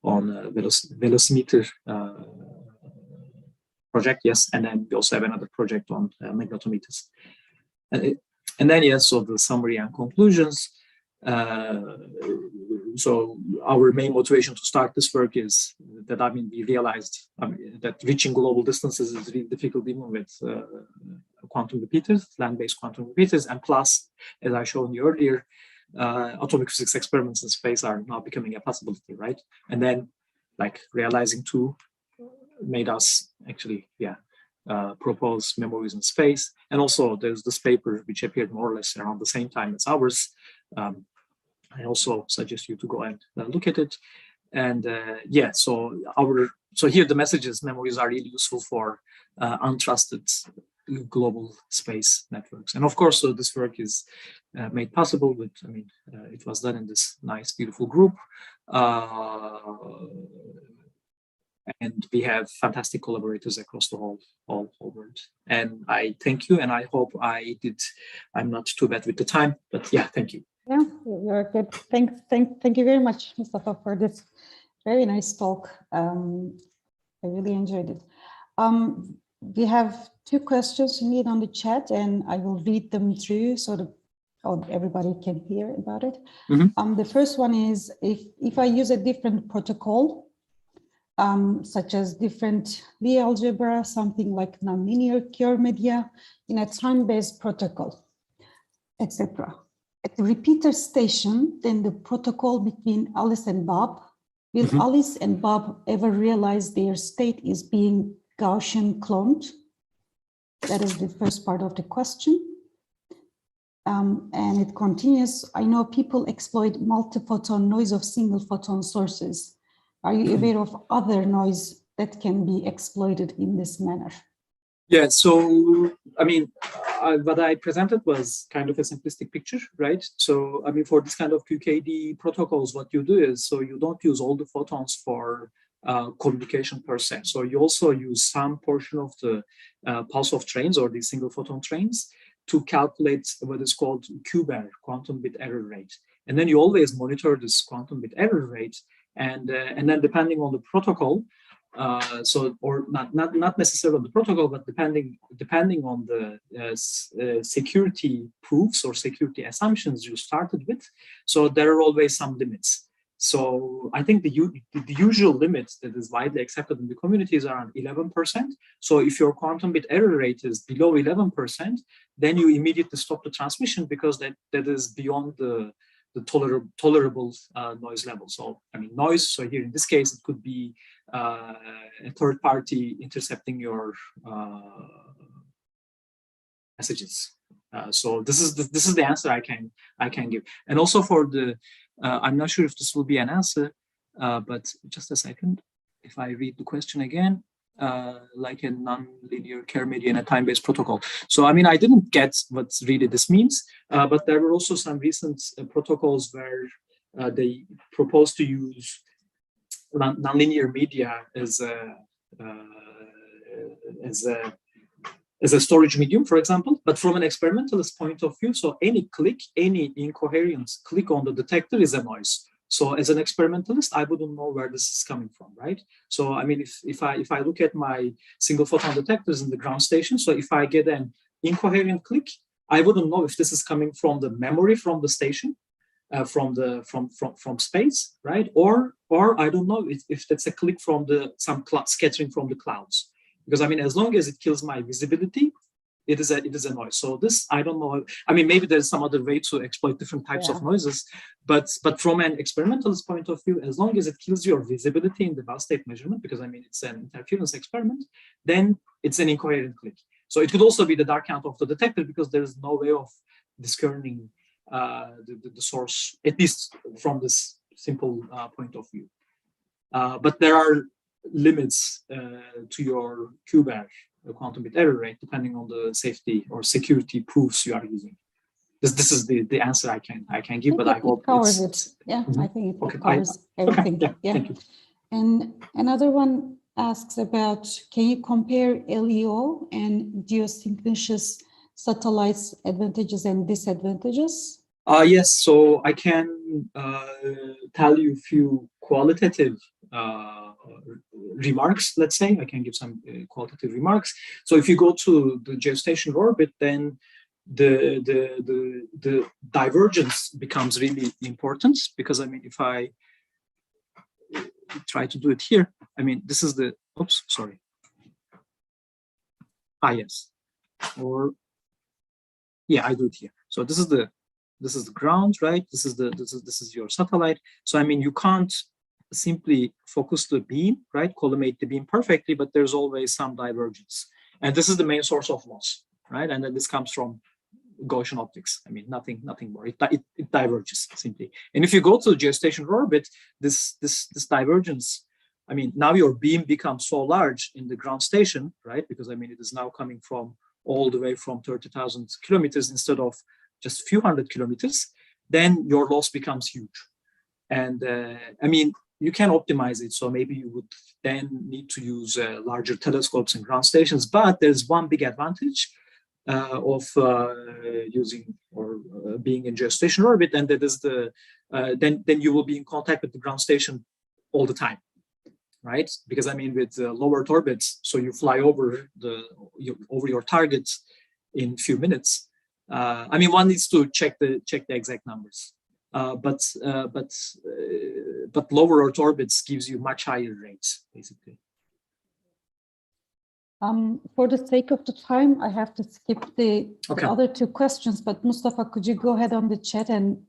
on velocimeter project, yes. And then we also have another project on magnetometers. And then, yes, so the summary and conclusions. So our main motivation to start this work is that, I mean, we realized that reaching global distances is really difficult even with quantum repeaters, land-based quantum repeaters. And plus, as I showed you earlier, atomic physics experiments in space are now becoming a possibility, right? And then, like, realizing two made us actually, propose memories in space. And also there's this paper which appeared more or less around the same time as ours. I also suggest you to go and look at it. And so here the message is memories are really useful for untrusted global space networks. And of course, so this work is made possible with, I mean, it was done in this nice, beautiful group. and we have fantastic collaborators across the whole world. And I thank you, and I hope I'm not too bad with the time, but yeah, thank you. Yeah, you're good. Thank you very much, Mustafa, for this very nice talk. I really enjoyed it. We have 2 questions indeed on the chat, and I will read them through so that everybody can hear about it. The first one is, if I use a different protocol, such as different Lie algebra, something like nonlinear Kerr media in a time-based protocol, etc. At the repeater station, then the protocol between Alice and Bob, will Alice and Bob ever realize their state is being Gaussian cloned? That is the first part of the question. And it continues, I know people exploit multi-photon noise of single photon sources. Are you aware of other noise that can be exploited in this manner? Yeah, so, I mean, what I presented was kind of a simplistic picture, right? So, I mean, for this kind of QKD protocols, what you do is, so you don't use all the photons for communication per se. So you also use some portion of the pulse of trains or these single photon trains to calculate what is called QBER, quantum bit error rate. And then you always monitor this quantum bit error rate. And then depending on the protocol, or not necessarily on the protocol, but depending on the security proofs or security assumptions you started with, so there are always some limits. So I think the usual limit that is widely accepted in the community is around 11%. So if your quantum bit error rate is below 11%, then you immediately stop the transmission because that is beyond the tolerable noise level. So I mean noise. So here in this case, it could be a third party intercepting your messages. So this is the answer I can give. And also for the I'm not sure if this will be an answer, but just a second. If I read the question again, like a non-linear Kerr media in a time-based protocol. So I mean, I didn't get what really this means, but there were also some recent protocols where they proposed to use nonlinear media as a storage medium, for example, but from an experimentalist point of view, so any incoherent click on the detector is a noise. So as an experimentalist, I wouldn't know where this is coming from, right? So I mean, if I look at my single photon detectors in the ground station, so if I get an incoherent click, I wouldn't know if this is coming from the memory from the station, from space, right? Or I don't know if that's a click from some scattering from the clouds. Because I mean, as long as it kills my visibility, it is a noise. So this, I don't know. I mean, maybe there's some other way to exploit different types of noises, but from an experimentalist point of view, as long as it kills your visibility in the bell state measurement, because I mean, it's an interference experiment, then it's an incoherent click. So it could also be the dark count of the detector because there is no way of discerning the source, at least from this simple point of view. But there are limits to your QBER, the quantum bit error rate, depending on the safety or security proofs you are using. This is the answer I can give, but I hope it covers it. Yeah, I think it covers everything. Okay, yeah, thank you. And another one asks about, can you compare LEO and geosynchronous satellites advantages and disadvantages? Yes, so I can tell you a few qualitative remarks, let's say. I can give some qualitative remarks. So if you go to the geostationary orbit, then the divergence becomes really important, because I mean, if I try to do it here, I mean, this is the, oops, sorry. Yes, or yeah, I do it here. So this is the ground, right? This is your satellite. So I mean, you can't simply focus the beam, right? Collimate the beam perfectly, but there's always some divergence, and this is the main source of loss, right? And then this comes from Gaussian optics. I mean, nothing more. It diverges simply. And if you go to the geostationary orbit, this divergence, I mean, now your beam becomes so large in the ground station, right? Because I mean, it is now coming from all the way from 30,000 kilometers instead of just a few hundred kilometers. Then your loss becomes huge. And I mean, you can optimize it. So maybe you would then need to use larger telescopes and ground stations. But there's one big advantage of using or being in geostationary orbit, and that is the then you will be in contact with the ground station all the time, right? Because I mean, with low Earth orbits, so you fly over your targets in a few minutes. I mean, one needs to check the exact numbers, but lower Earth orbits gives you much higher rates, basically. For the sake of the time, I have to skip the other two questions. But Mustafa, could you go ahead on the chat and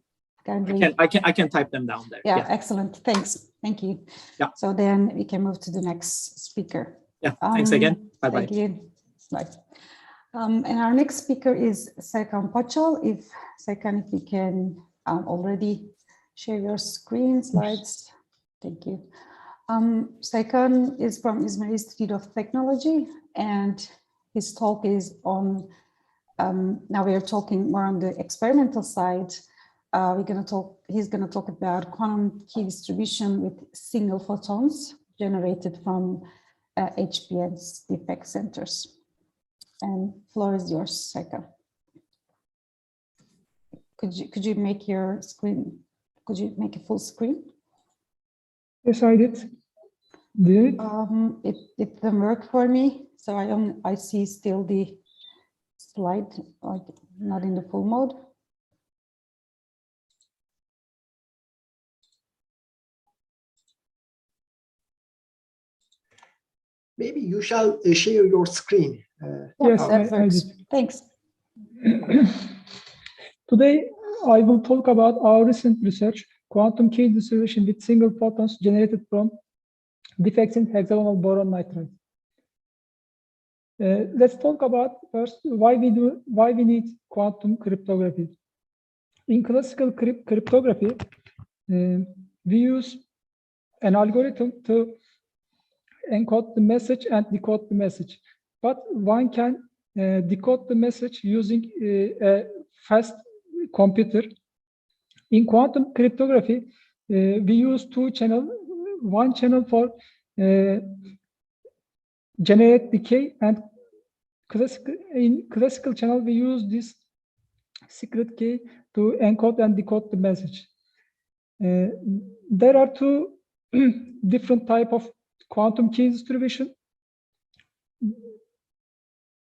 kindly? I can type them down there. Yeah, excellent. Thanks. Thank you. Yeah. So then we can move to the next speaker. Yeah. Thanks again. Bye bye. Thank you. Bye. And our next speaker is Serkan Paçal. If Serkan, if you can already share your screen slides. Thank you. Serkan is from Izmir Institute of Technology, and his talk is on, now we are talking more on the experimental side. He's gonna talk about quantum key distribution with single photons generated from HBN's defect centers. And floor is yours, Serkan. Could you make your screen, could you make a full screen? Yes, I did. Did it? It didn't work for me, so I see still the slide, like not in the full mode. Maybe you shall share your screen. Yes, that I works. did. Thanks. Today, I will talk about our recent research, quantum key distribution with single photons generated from defects in hexagonal boron nitride. Let's talk about first why we need quantum cryptography. In classical cryptography, we use an algorithm to encode the message and decode the message, but one can decode the message using a fast computer. In quantum cryptography, we use two channels, one channel for generate decay, and in classical channel we use this secret key to encode and decode the message. There are two different type of quantum key distribution.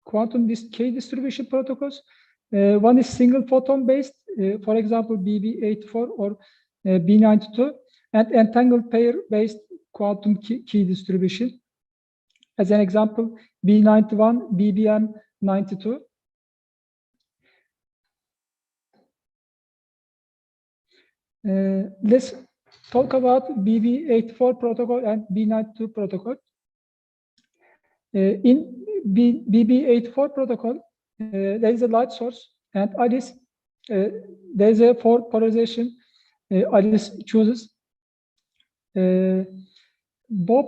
Quantum key distribution protocols. One is single photon based, for example, BB84 or B92, and entangled pair based quantum key distribution. As an example, B91, BBM92. Let's talk about BB84 protocol and B92 protocol. In BB84 protocol, there is a light source, and Alice, there is a four polarization Alice chooses. Bob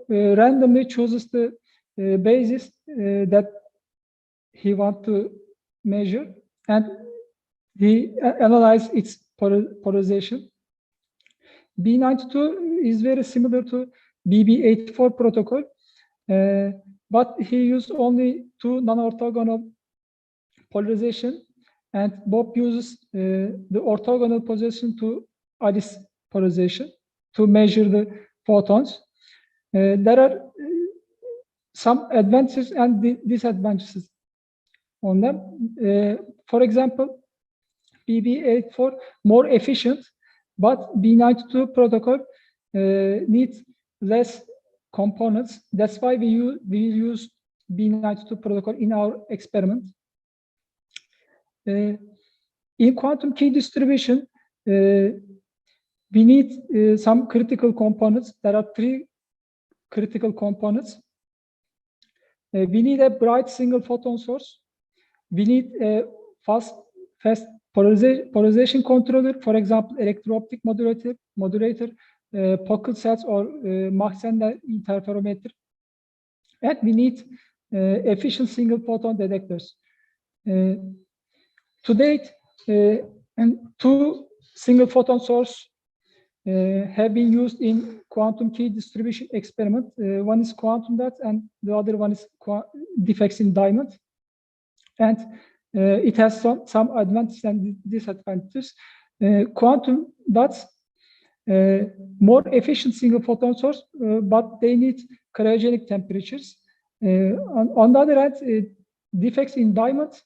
randomly chooses the basis that he wants to measure, and he analyzes its polarization. B92 is very similar to BB84 protocol, but he used only two non-orthogonal polarization, and Bob uses the orthogonal position to Alice polarization to measure the photons. There are some advantages and disadvantages on them. For example, BB84 more efficient, but B92 protocol needs less components. That's why we use B92 protocol in our experiment. In quantum key distribution, we need some critical components. There are three critical components. We need a bright single photon source. We need a fast polarization controller, for example, electro-optic modulator, Pockels cells, or Mach-Zehnder interferometer. And we need efficient single photon detectors. To date, and two single photon source have been used in quantum key distribution experiment. One is quantum dots and the other one is defects in diamond. And it has some advantages and disadvantages. Quantum dots, more efficient single photon source, but they need cryogenic temperatures. On the other hand, defects in diamonds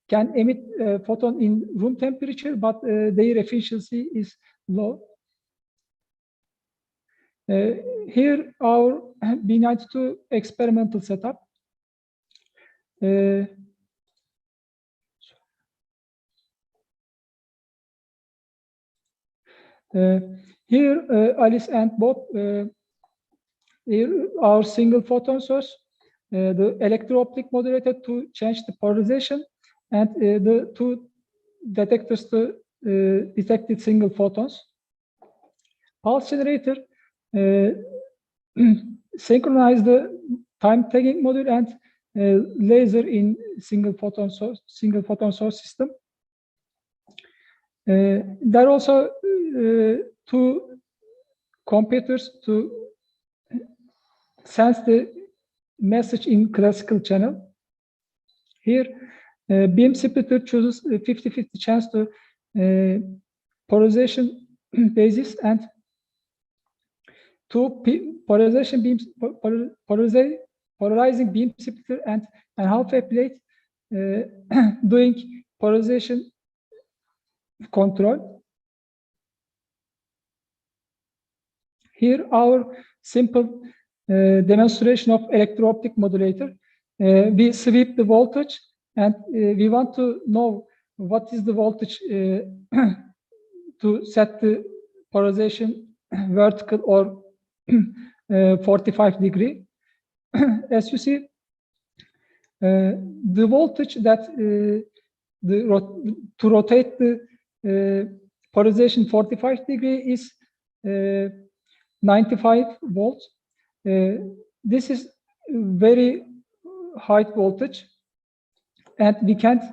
can emit photon in room temperature, but their efficiency is low. Here, our B92 experimental setup. Here, Alice and Bob, here our single photon source, the electro-optic modulator to change the polarization, and the two detectors to detect the single photons. Pulse generator synchronize the time tagging module and laser in single photon source system. There are also two computers to sense the message in classical channel. Here, beam splitter chooses a 50-50 chance to polarization basis, and two polarizing beam splitter and half-wave plate doing polarization control. Here, our simple demonstration of electro-optic modulator. We sweep the voltage, and we want to know what is the voltage to set the polarization vertical or 45 degree. As you see, the voltage that to rotate the polarization 45 degree is 95 volts. This is very high voltage, and we can't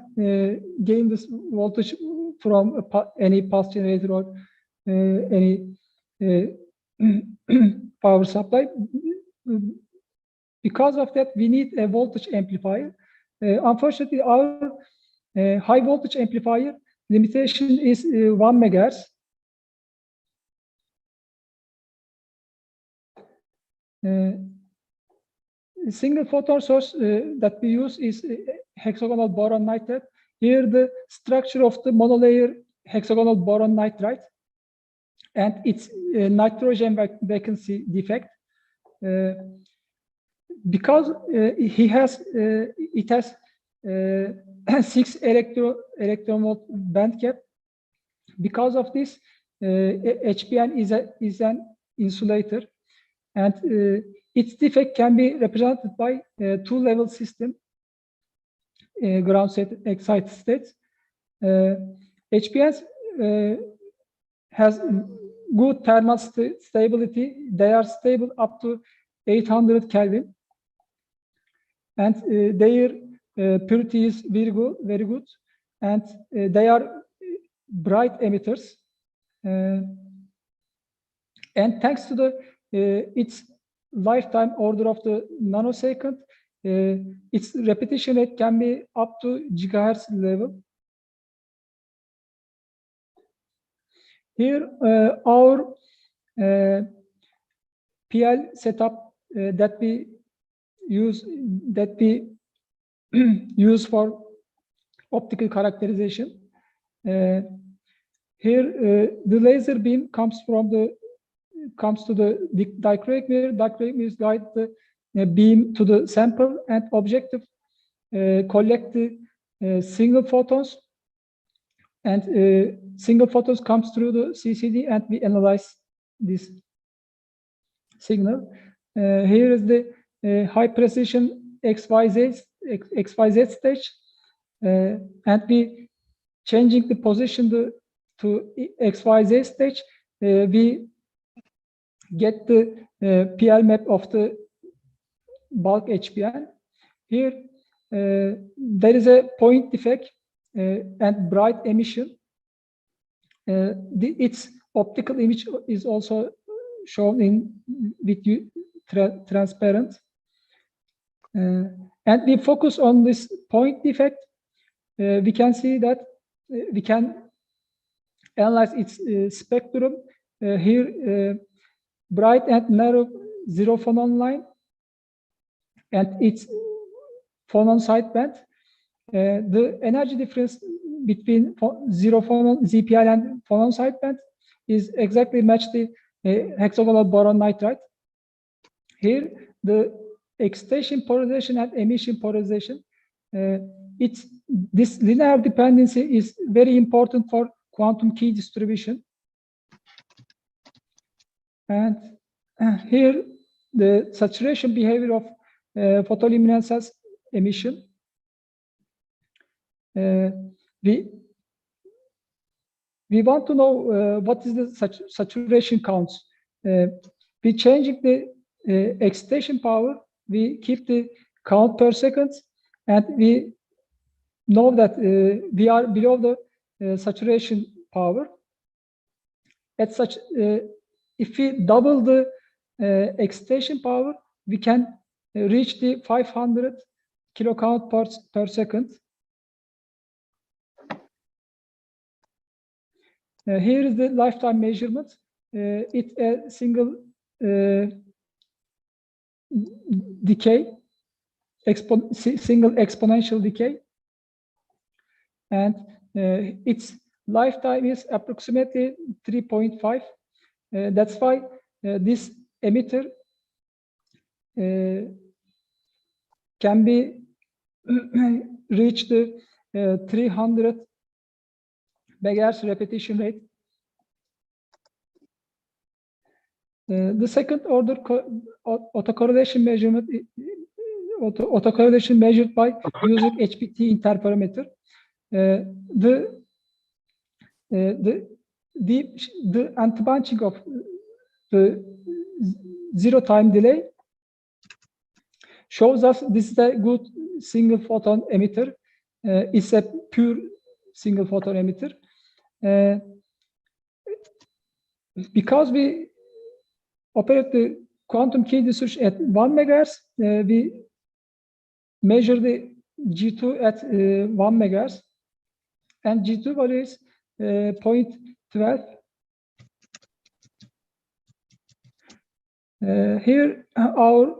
gain this voltage from any pulse generator or any power supply. Because of that, we need a voltage amplifier. Unfortunately, our high voltage amplifier limitation is 1 megahertz. Single photon source that we use is hexagonal boron nitride. Here, the structure of the monolayer hexagonal boron nitride and its nitrogen vacancy defect. Because it has 6 electron band gap. Because of this, HBN is an insulator, and its defect can be represented by a two-level system, ground state, excited states. HBNs has good thermal stability. They are stable up to 800 Kelvin, and their purity is very good, and they are bright emitters. And thanks to the its lifetime order of the nanosecond, its repetition rate can be up to gigahertz level. Here, our PL setup that we use for optical characterization. Here, the laser beam comes to the dichroic mirror. Dichroic mirrors guide the beam to the sample, and objective collect the single photons, and single photons comes through the CCD, and we analyze this signal. Here is the high precision XYZ stage, and we changing the position to XYZ stage. We get the PL map of the bulk HBN. Here, there is a point defect and bright emission. Its optical image is also shown in with you transparent. And we focus on this point defect. We can see that we can analyze its spectrum. Here, bright and narrow zero phonon line and its phonon sideband. The energy difference between zero phonon ZPL and phonon sideband is exactly matched the hexagonal boron nitride. Here, the excitation polarization and emission polarization. This linear dependency is very important for quantum key distribution. And here, the saturation behavior of photoluminescence emission. We want to know what is the saturation counts. We changing the excitation power. We keep the count per second, and we know that we are below the saturation power. At such, if we double the excitation power, we can reach the 500 kilocount per second. Here is the lifetime measurement. It's a single decay, single exponential decay, and its lifetime is approximately 3.5. That's why this emitter can be reached the 300 megahertz repetition rate. The second order autocorrelation measurement, autocorrelation measured by using HPT interferometer. The anti-bunching of the zero time delay shows us this is a good single photon emitter. It's a pure single photon emitter. Because we operate the quantum key distribution at 1 megahertz, we measure the G2 at 1 megahertz, and G2 value is 0.12. Here our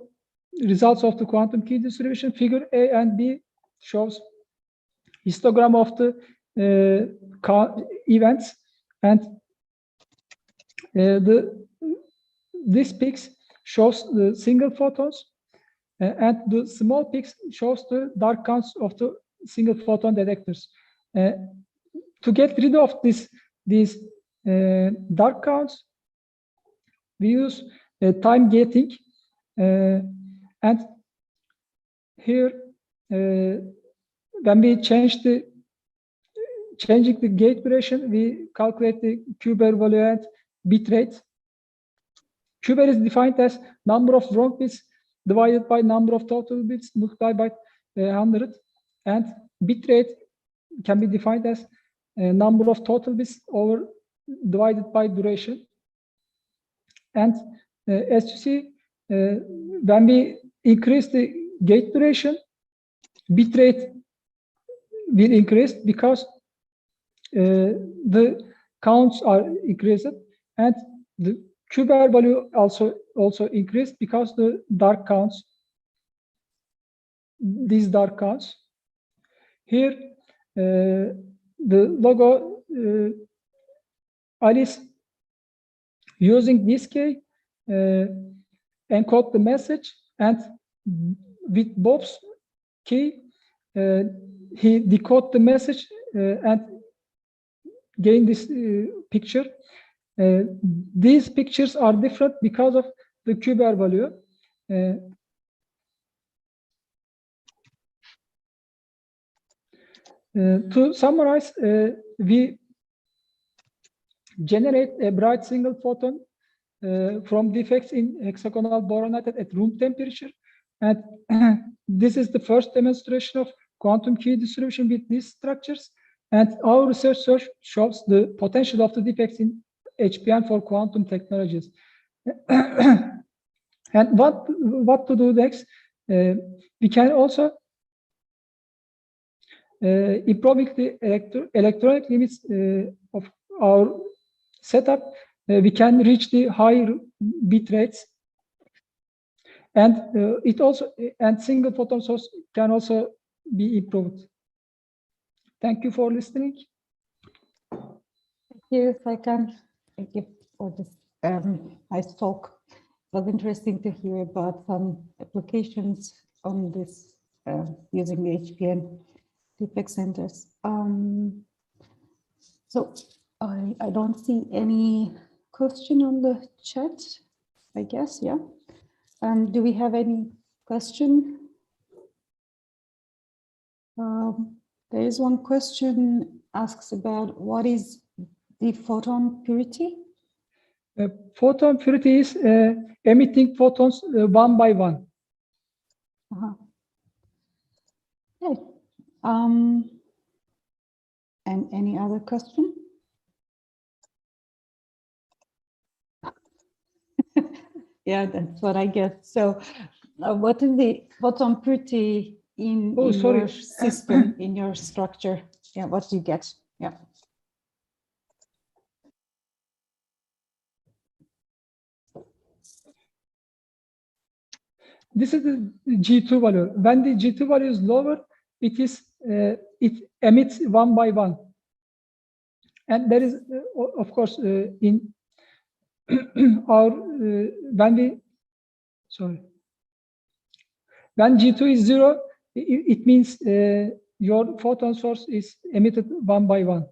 results of the quantum key distribution. Figure A and B shows histogram of the events, and this peaks shows the single photons, and the small peaks shows the dark counts of the single photon detectors. To get rid of these dark counts, we use time gating, and here when we changing the gate duration, we calculate the Q-bar value and bit rate. Q-bar is defined as number of wrong bits divided by number of total bits multiplied by 100, and bit rate can be defined as number of total bits over divided by duration. And as you see, when we increase the gate duration, bit rate will increase because the counts are increased, and the Q-bar value also increased because the dark counts, these dark counts. Here, the logo Alice using this key encode the message, and with Bob's key he decode the message and gain this picture. These pictures are different because of the Q-bar value. To summarize, we generate a bright single photon from defects in hexagonal boron atom at room temperature, and this is the first demonstration of quantum key distribution with these structures. And our research shows the potential of the defects in HPN for quantum technologies. And what to do next? We can also improving the electronic limits of our setup. We can reach the higher bit rates, and single photon source can also be improved. Thank you for listening. Thank you, Serkan. Thank you for this nice talk. It was interesting to hear about some applications on this using the HPN defect centers. So I don't see any question on the chat, I guess, yeah. Do we have any question? There is one question asks about what is the photon purity? Photon purity is emitting photons one by one. Okay. And any other question? Yeah, that's what I get. So what is the photon purity in your system, in your structure? Yeah, what do you get? Yeah. This is the G2 value. When the G2 value is lower, it emits one by one. And there is, of course, in our when G2 is 0, it means your photon source is emitted one by one,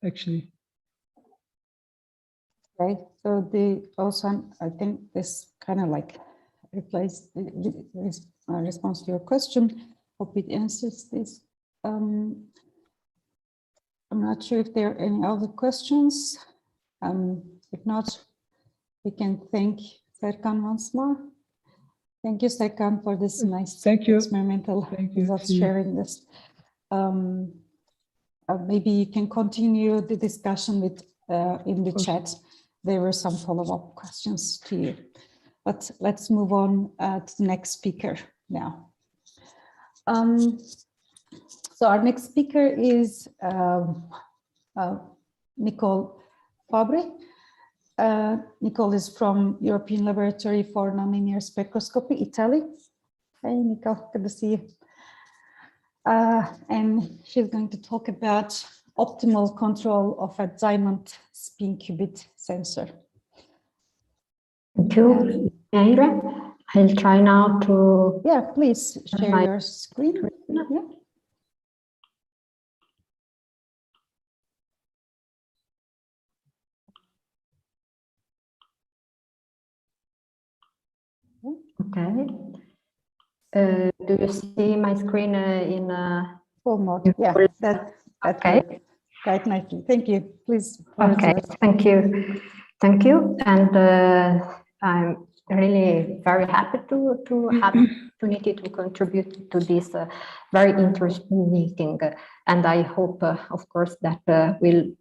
actually. Right. So I think this kind of like replace the response to your question. Hope it answers this. I'm not sure if there are any other questions. If not, we can thank Serkan once more. Thank you, Serkan, for this nice experimental results, sharing this. Maybe you can continue the discussion with in the chat. There were some follow-up questions to you. But let's move on to the next speaker now. So our next speaker is Nicole Fabri. Nicole is from European Laboratory for Nonlinear Spectroscopy, Italy. Hey, Nicole, good to see you. And she's going to talk about optimal control of a diamond spin qubit sensor. Thank you, Indra. I'll try now to... Yeah, please share your screen. Yeah. Okay. Do you see my screen in full mode? Yeah, that's okay. Quite nicely. Thank you. Please. Okay, thank you. Thank you. And I'm really very happy to have the opportunity to contribute to this very interesting meeting. And I hope, of course, that we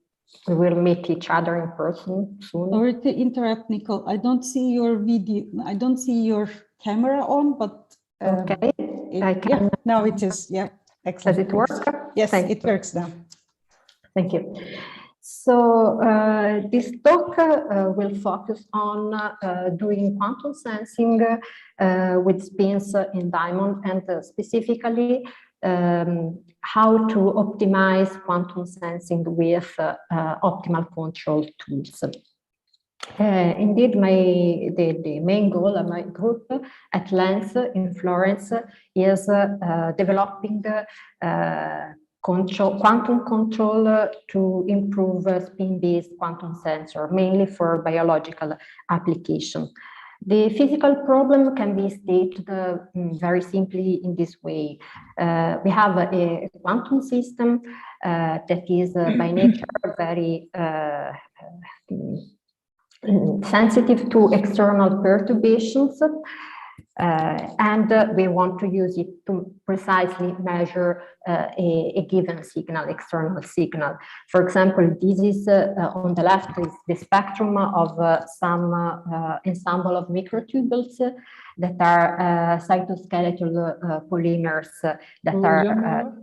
will meet each other in person soon. Sorry to interrupt, Nicole. I don't see your video. I don't see your camera on, but okay, I can. Yeah, now it is. Yeah, excellent. Does it work? Yes, it works now. Thank you. So this talk will focus on doing quantum sensing with spins in diamond, and specifically how to optimize quantum sensing with optimal control tools. Indeed, the main goal of my group at Lens in Florence is developing quantum control to improve spin-based quantum sensor, mainly for biological application. The physical problem can be stated very simply in this way. We have a quantum system that is by nature very sensitive to external perturbations. And we want to use it to precisely measure a given signal, external signal. For example, this is on the left is the spectrum of some ensemble of microtubules that are cytoskeletal polymers that are.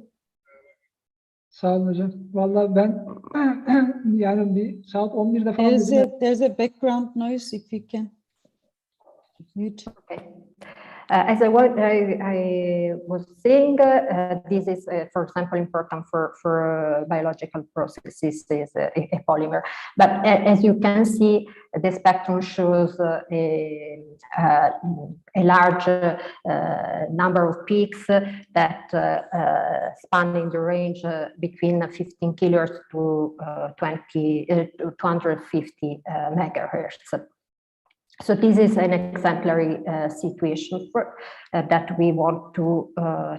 Sağ olun hocam. Vallahi ben yani bir saat 11'de falan There's a background noise if you can mute. Okay. As I was saying, this is, for example, important for biological processes, is a polymer. But as you can see, the spectrum shows a large number of peaks that span in the range between 15 kilohertz to 250 megahertz. So this is an exemplary situation that we want to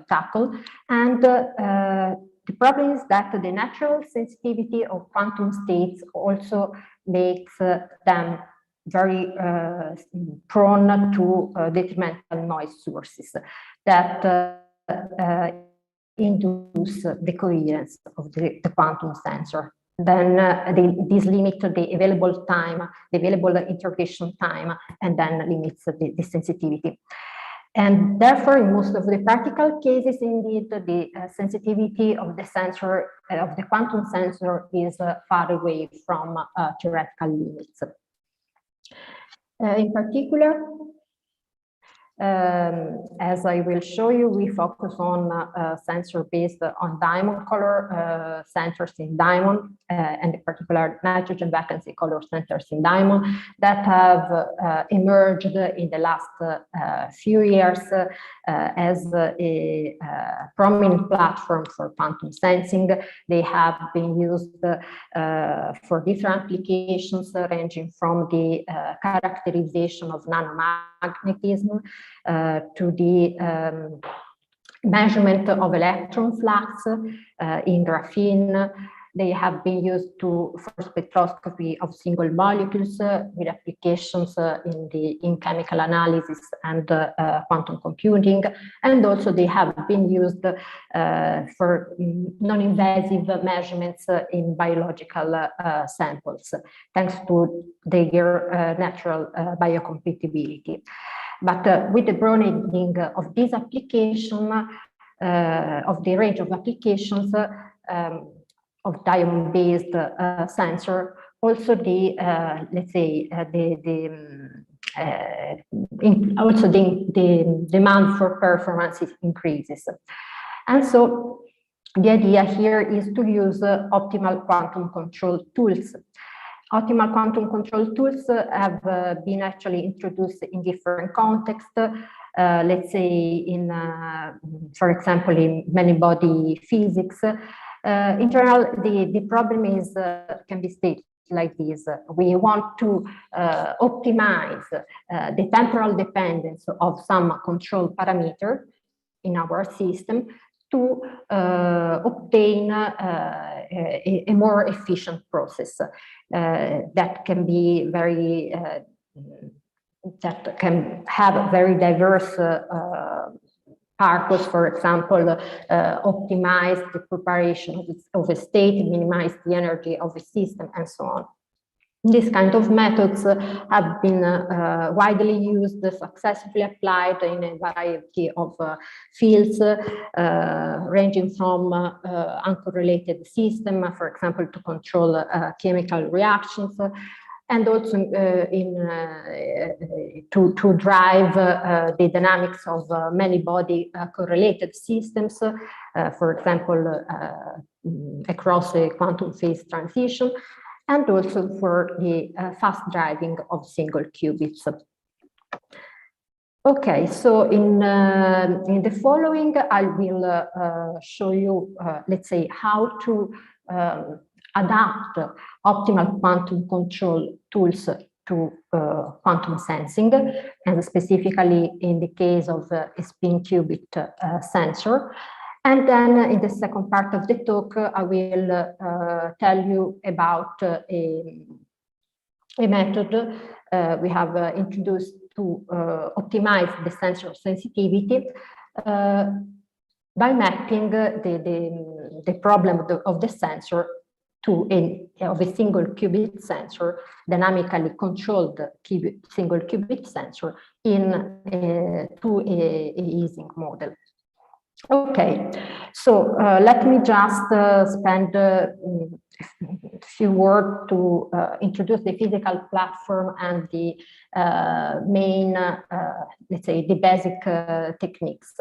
tackle. And the problem is that the natural sensitivity of quantum states also makes them very prone to detrimental noise sources that induce the coherence of the quantum sensor. Then this limits the available time, the available interrogation time, and then limits the sensitivity. And therefore, in most of the practical cases, indeed, the sensitivity of the sensor, of the quantum sensor, is far away from theoretical limits. In particular, as I will show you, we focus on sensor based on diamond color sensors in diamond, and in particular nitrogen vacancy color sensors in diamond that have emerged in the last few years as a prominent platform for quantum sensing. They have been used for different applications ranging from the characterization of nanomagnetism to the measurement of electron flux in graphene. They have been used for spectroscopy of single molecules with applications in chemical analysis and quantum computing. And also they have been used for non-invasive measurements in biological samples, thanks to their natural biocompatibility. But with the broadening of this application, of the range of applications of diamond-based sensor, also the let's say also the demand for performance increases, and so the idea here is to use optimal quantum control tools. Optimal quantum control tools have been actually introduced in different contexts. Let's say in, for example, in many-body physics. In general, the problem is can be stated like this: we want to optimize the temporal dependence of some control parameter in our system to obtain a more efficient process that can be very that can have very diverse purpose. For example, optimize the preparation of a state, minimize the energy of a system, and so on. These kind of methods have been widely used, successfully applied in a variety of fields, ranging from uncorrelated system, for example, to control chemical reactions, and also to drive the dynamics of many-body correlated systems, for example, across a quantum phase transition, and also for the fast driving of single qubits. Okay, so in the following, I will show you, let's say, how to adapt optimal quantum control tools to quantum sensing, and specifically in the case of a spin qubit sensor. And then in the second part of the talk, I will tell you about a method we have introduced to optimize the sensor sensitivity by mapping the problem of the sensor to a single qubit sensor, dynamically controlled single qubit sensor to a Ising model. Okay, so let me just spend a few words to introduce the physical platform and the main, let's say, the basic techniques.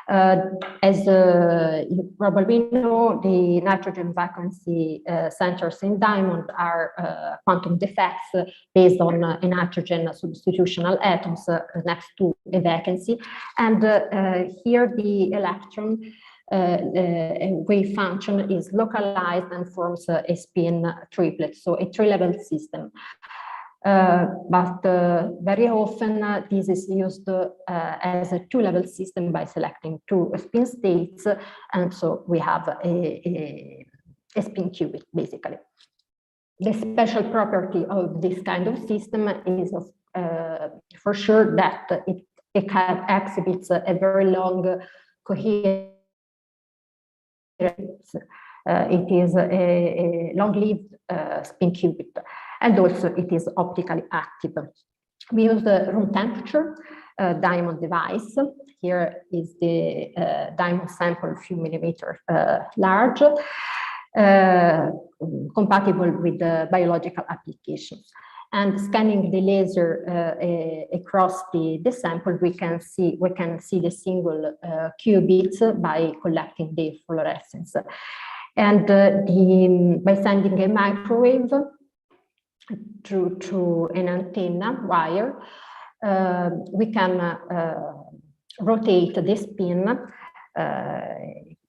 As you probably know, the nitrogen vacancy centers in diamond are quantum defects based on a nitrogen substitutional atoms next to a vacancy. And here the electron wave function is localized and forms a spin triplet, so a three-level system. But very often this is used as a two-level system by selecting two spin states, and so we have a spin qubit, basically. The special property of this kind of system is for sure that it exhibits a very long coherence. It is a long-lived spin qubit, and also it is optically active. We use the room temperature diamond device. Here is the diamond sample, a few millimeters large, compatible with the biological applications. And scanning the laser across the sample, we can see the single qubits by collecting the fluorescence. And by sending a microwave through an antenna wire, we can rotate the spin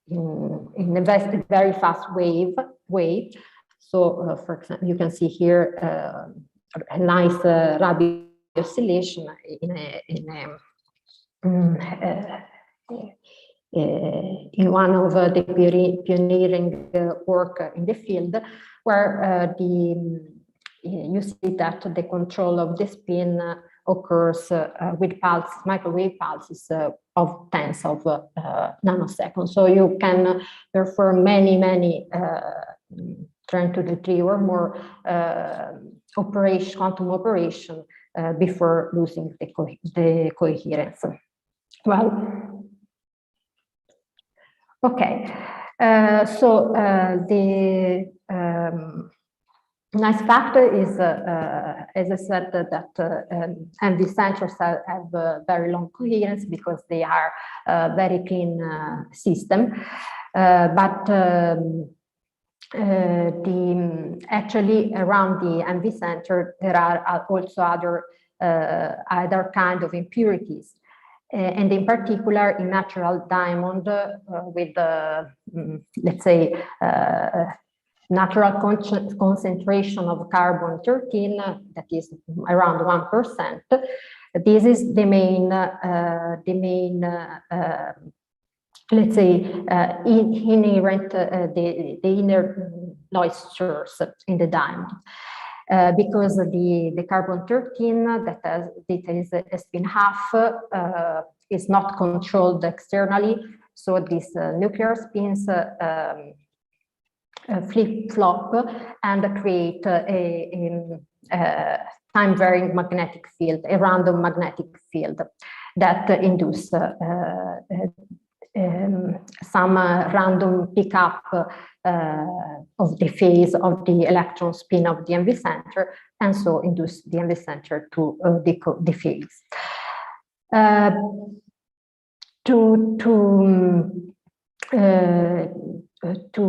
in a very fast wave. So, for example, you can see here a nice radio oscillation in one of the pioneering work in the field, where you see that the control of the spin occurs with pulses, microwave pulses of tens of nanoseconds. So you can perform many 10 to the 3 or more quantum operation before losing the coherence. Well, okay. So the nice factor is, as I said, that and the sensors have very long coherence because they are a very clean system. But actually around the MV center, there are also other kind of impurities. And in particular, in natural diamond with, let's say, natural concentration of carbon-13 that is around 1%. This is the main let's say, inherent, the inner noise source in the diamond. Because the carbon-13 that is a spin half is not controlled externally, so these nuclear spins flip-flop and create a time-varying magnetic field, a random magnetic field that induce some random pickup of the phase of the electron spin of the MV center, and so induce the MV center to dephase. To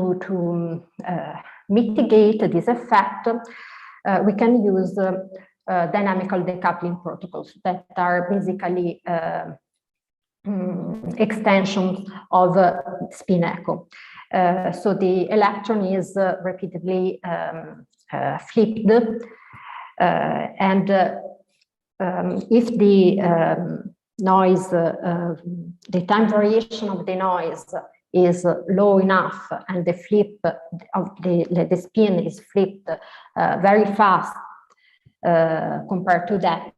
mitigate this effect, we can use dynamical decoupling protocols that are basically extensions of spin echo. So the electron is repeatedly flipped, and if the noise, the time variation of the noise is low enough, and the flip of the spin is flipped very fast compared to that,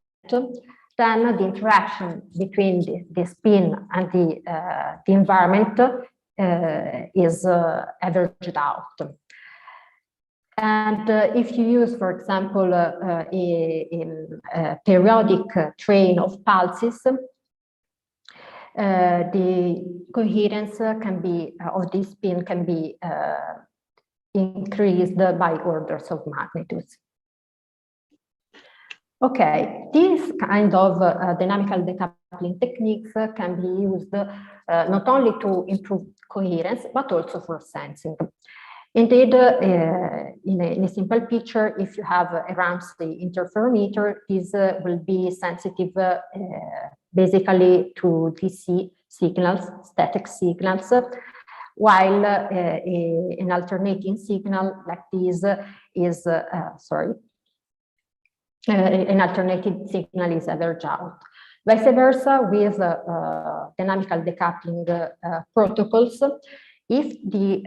then the interaction between the spin and the environment is averaged out. And if you use, for example, a periodic train of pulses, the coherence can be of this spin can be increased by orders of magnitudes. Okay, these kind of dynamical decoupling techniques can be used not only to improve coherence, but also for sensing. Indeed, in a simple picture, if you have a Ramsey interferometer, this will be sensitive basically to DC signals, static signals, while an alternating signal like this is, an alternating signal is averaged out. Vice versa with dynamical decoupling protocols, if the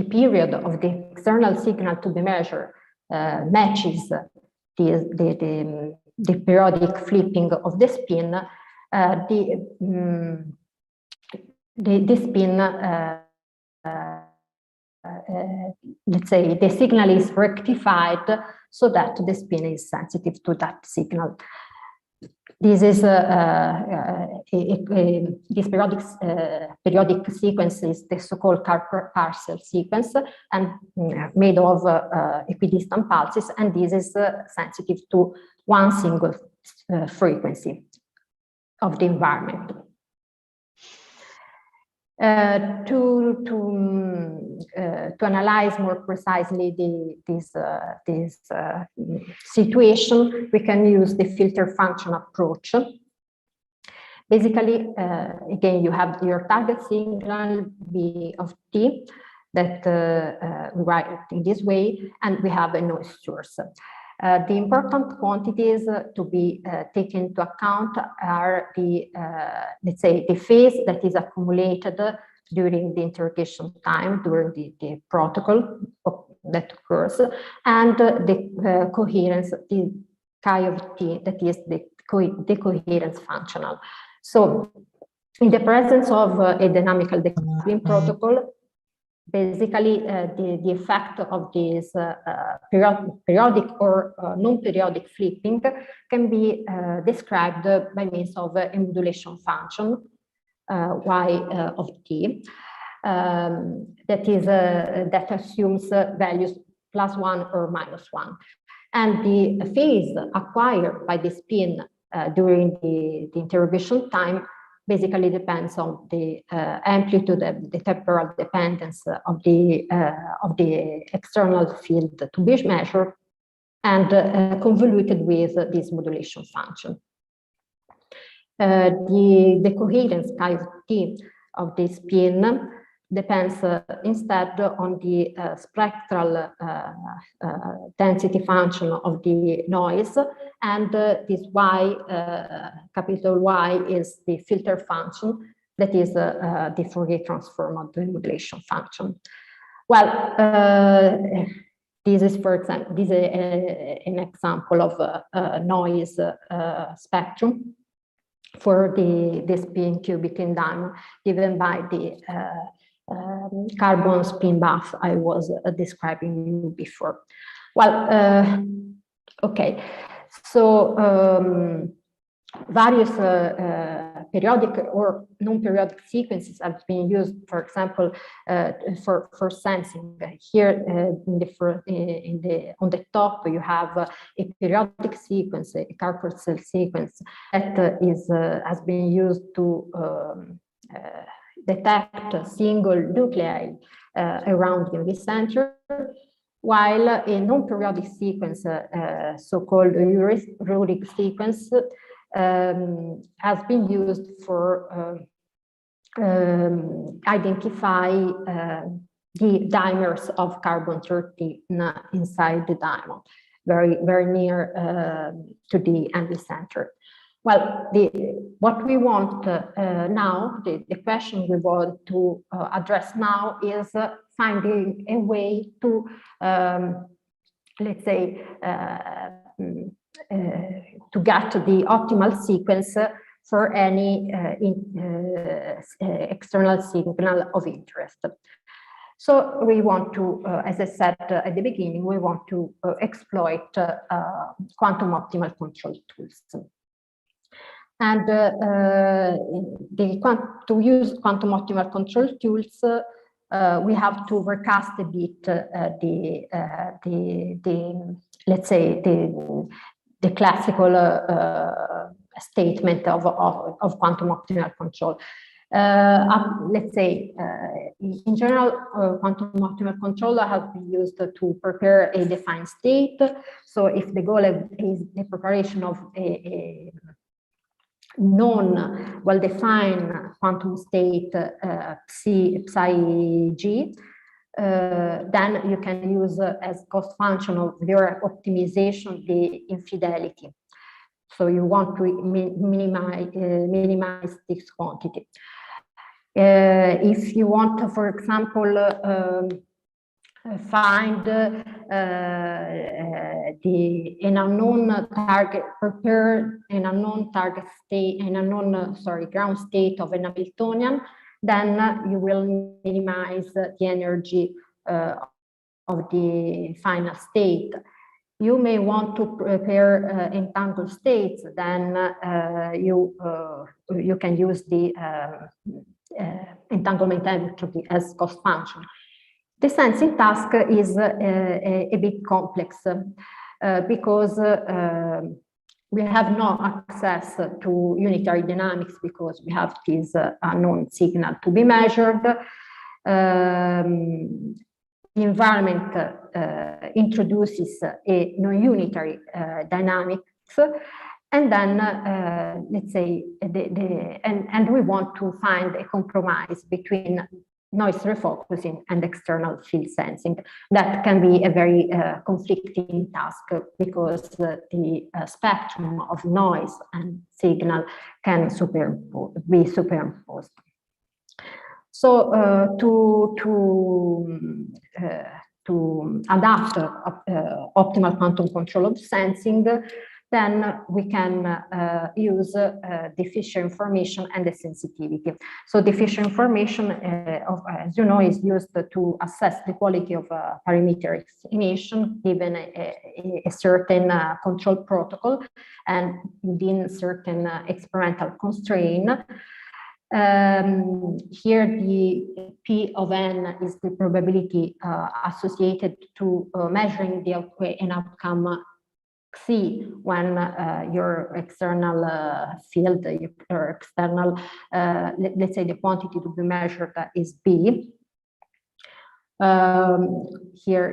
period of the external signal to be measured matches the periodic flipping of the spin, the spin, let's say, the signal is rectified so that the spin is sensitive to that signal. This is this periodic sequence is the so-called parcel sequence and made of equidistant pulses, and this is sensitive to one single frequency of the environment. To analyze more precisely this situation, we can use the filter function approach. Basically, again, you have your target signal B of t that we write in this way, and we have a noise source. The important quantities to be taken into account are the, let's say, the phase that is accumulated during the interrogation time, during the protocol that occurs, and the coherence, the chi of t, that is the coherence functional. So, in the presence of a dynamical decoupling protocol, basically, the effect of this periodic or non-periodic flipping can be described by means of a modulation function, y of t, that assumes values +1 or -1. And the phase acquired by the spin during the interrogation time basically depends on the amplitude and the temporal dependence of the external field to be measured and convoluted with this modulation function. The coherence chi of t of the spin depends instead on the spectral density function of the noise, and this y, capital Y, is the filter function that is the Fourier transform of the modulation function. Well, this is, for example, this is an example of a noise spectrum for the spin qubit in diamond given by the carbon spin buff I was describing you before. Well, okay, so various periodic or non-periodic sequences have been used, for example, for sensing. Here, on the top, you have a periodic sequence, a Kuiper sequence that has been used to detect single nuclei around the UV center, while a non-periodic sequence, so-called Rurik sequence, has been used for identify the dimers of carbon-13 inside the diamond, very near to the UV center. Well, what we want now, the question we want to address now is finding a way to, let's say, get the optimal sequence for any external signal of interest. So we want to, as I said at the beginning, we want to exploit quantum optimal control tools. And to use quantum optimal control tools, we have to recast a bit let's say the classical statement of quantum optimal control. Let's say, in general, quantum optimal control has been used to prepare a defined state. So if the goal is the preparation of a known, well-defined quantum state, psi g, then you can use as cost function of your optimization the infidelity. So you want to minimize this quantity. If you want to, for example, find an unknown target, prepare an unknown target state, an unknown, ground state of an Hamiltonian, then you will minimize the energy of the final state. You may want to prepare entangled states, then you can use the entanglement entropy as cost function. The sensing task is a bit complex because we have no access to unitary dynamics because we have this unknown signal to be measured. The environment introduces a non-unitary dynamics, and then let's say and we want to find a compromise between noise refocusing and external field sensing. That can be a very conflicting task because the spectrum of noise and signal can be superimposed. So to adapt optimal quantum control of sensing, then we can use the Fisher information and the sensitivity. So the Fisher information, as you know, is used to assess the quality of parameter estimation given a certain control protocol and within certain experimental constraint. Here the P of n is the probability associated to measuring an outcome C when your external field, your external, let's say the quantity to be measured is B. Here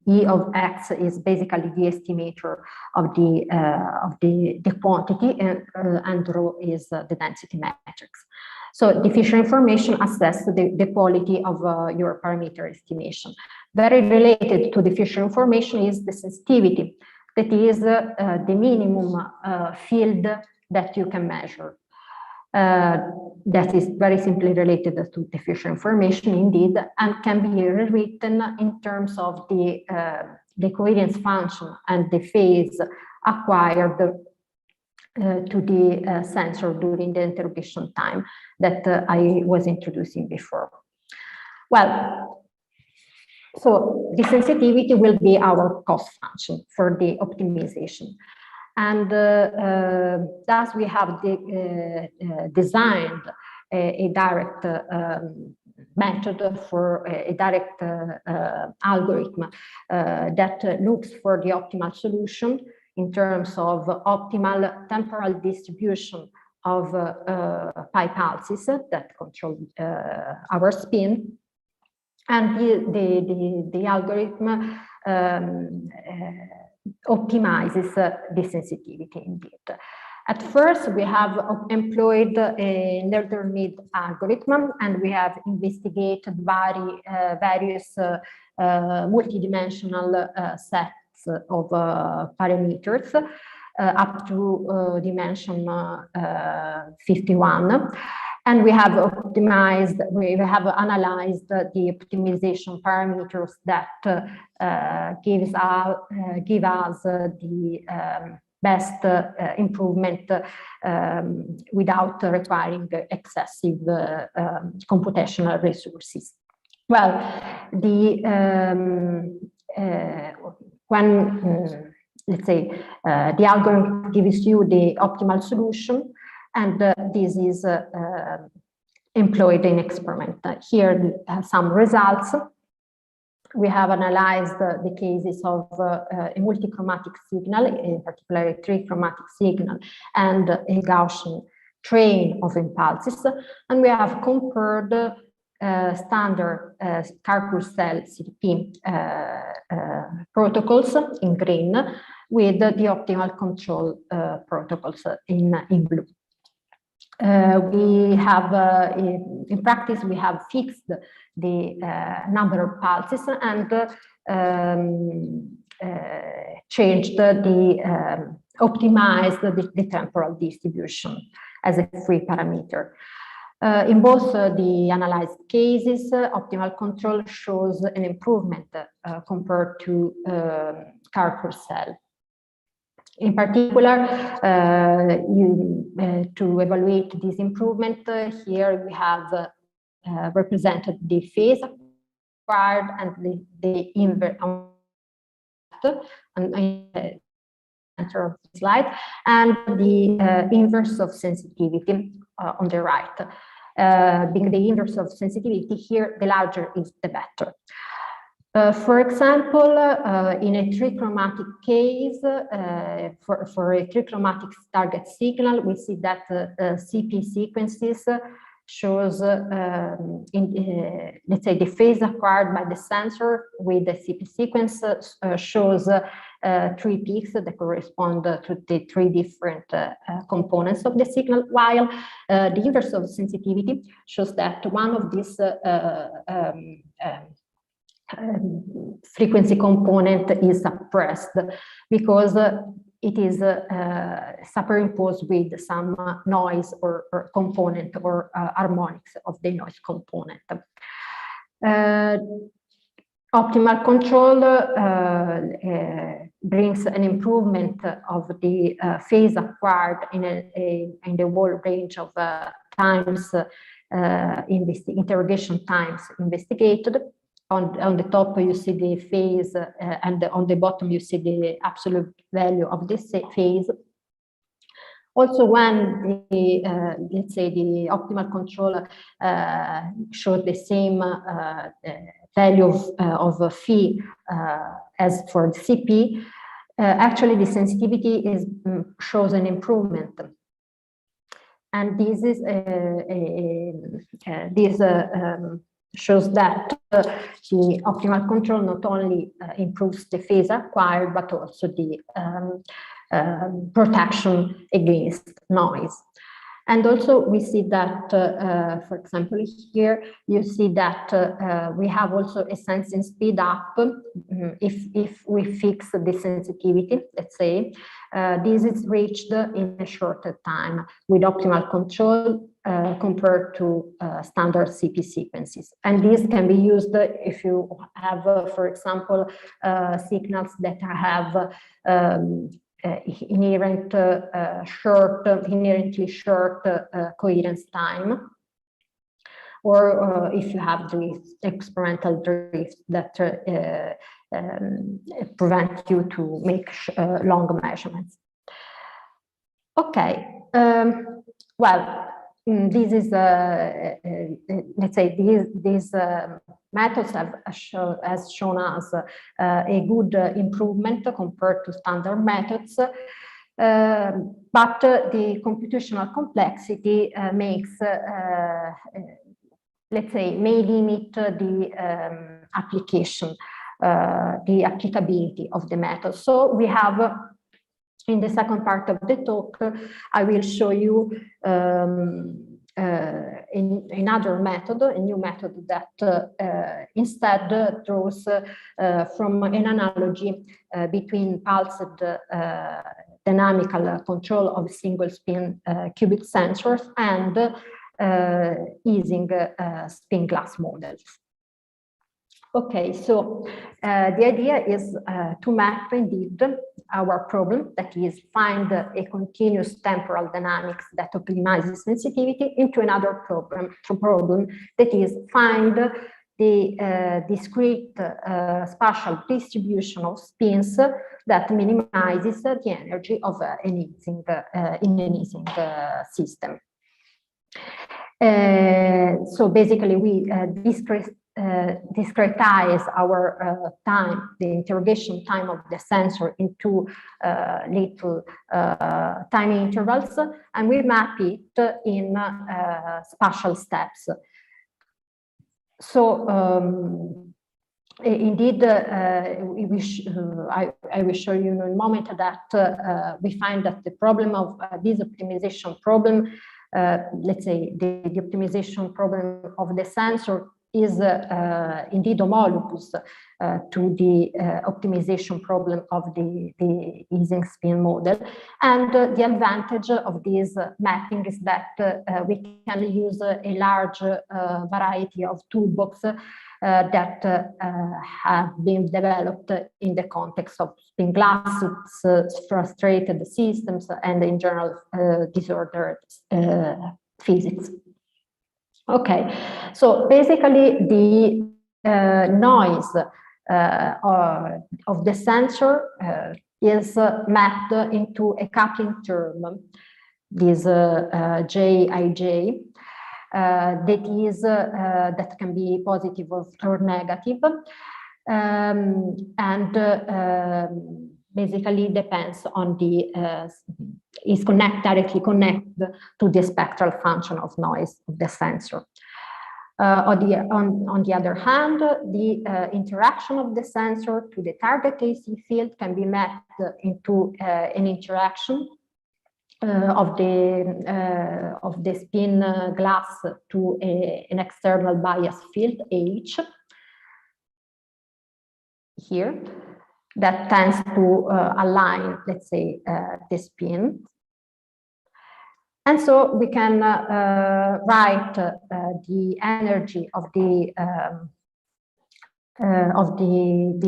E of X is basically the estimator of the quantity, and rho is the density matrix. So the Fisher information assesses the quality of your parameter estimation. Very related to the Fisher information is the sensitivity, that is the minimum field that you can measure. That is very simply related to the Fisher information indeed, and can be rewritten in terms of the covariance function and the phase acquired to the sensor during the interrogation time that I was introducing before. Well, so the sensitivity will be our cost function for the optimization. And thus we have designed a direct method for a direct algorithm that looks for the optimal solution in terms of optimal temporal distribution of pi pulses that control our spin. And the algorithm optimizes the sensitivity indeed. At first, we have employed a Lerder-Mead algorithm, and we have investigated various multidimensional sets of parameters up to dimension 51. And we have optimized, we have analyzed the optimization parameters that give us the best improvement without requiring excessive computational resources. Well, when let's say the algorithm gives you the optimal solution, and this is employed in experiment. Here are some results. We have analyzed the cases of a multichromatic signal, in particular a trichromatic signal, and a Gaussian train of impulses, and we have compared standard car-cell CDP protocols in green with the optimal control protocols in blue. We have, in practice, we have fixed the number of pulses and changed optimized the temporal distribution as a free parameter. In both the analyzed cases, optimal control shows an improvement compared to car-cell. In particular, to evaluate this improvement, here we have represented the phase acquired and the inverse center of the slide, and the inverse of sensitivity on the right. Being the inverse of sensitivity here, the larger is the better. For example, in a trichromatic case, for a trichromatic target signal, we see that CP sequences shows, let's say, the phase acquired by the sensor with the CP sequence shows 3 peaks that correspond to the 3 different components of the signal, while the inverse of sensitivity shows that one of these frequency component is suppressed because it is superimposed with some noise or component or harmonics of the noise component. Optimal control brings an improvement of the phase acquired in the whole range of times, interrogation times investigated. On the top, you see the phase, and on the bottom, you see the absolute value of this phase. Also, when the, let's say, the optimal control shows the same value of phi as for the CP, actually the sensitivity shows an improvement. And this is shows that the optimal control not only improves the phase acquired, but also the protection against noise. And also we see that, for example, here you see that we have also a sensing speed up if we fix the sensitivity, let's say. This is reached in a shorter time with optimal control compared to standard CP sequences. And this can be used if you have, for example, signals that have inherently short coherence time, or if you have the experimental drift that prevent you to make long measurements. Okay, well, this is, let's say, these methods have shown us a good improvement compared to standard methods, but the computational complexity makes, let's say, may limit the application, the applicability of the method. So we have, in the second part of the talk, I will show you another method, a new method that instead draws from an analogy between pulsed dynamical control of single spin qubit sensors and using spin glass models. Okay, so the idea is to map indeed our problem, that is find a continuous temporal dynamics that optimizes sensitivity, into another problem that is find the discrete spatial distribution of spins that minimizes the energy of an Ising system. So basically we discretize our time, the interrogation time of the sensor, into little time intervals, and we map it in spatial steps. So indeed, I will show you in a moment that we find that the problem of this optimization problem, let's say the optimization problem of the sensor, is indeed homologous to the optimization problem of the Ising spin model. And the advantage of this mapping is that we can use a large variety of toolboxes that have been developed in the context of spin glass, frustrated systems, and in general disordered physics. Okay, so basically the noise of the sensor is mapped into a coupling term, this Jij, that can be positive or negative, and basically depends on the is directly connected to the spectral function of noise of the sensor. On the other hand, the interaction of the sensor to the target AC field can be mapped into an interaction of the spin glass to an external bias field H here, that tends to align, let's say, the spin. And so we can write the energy of the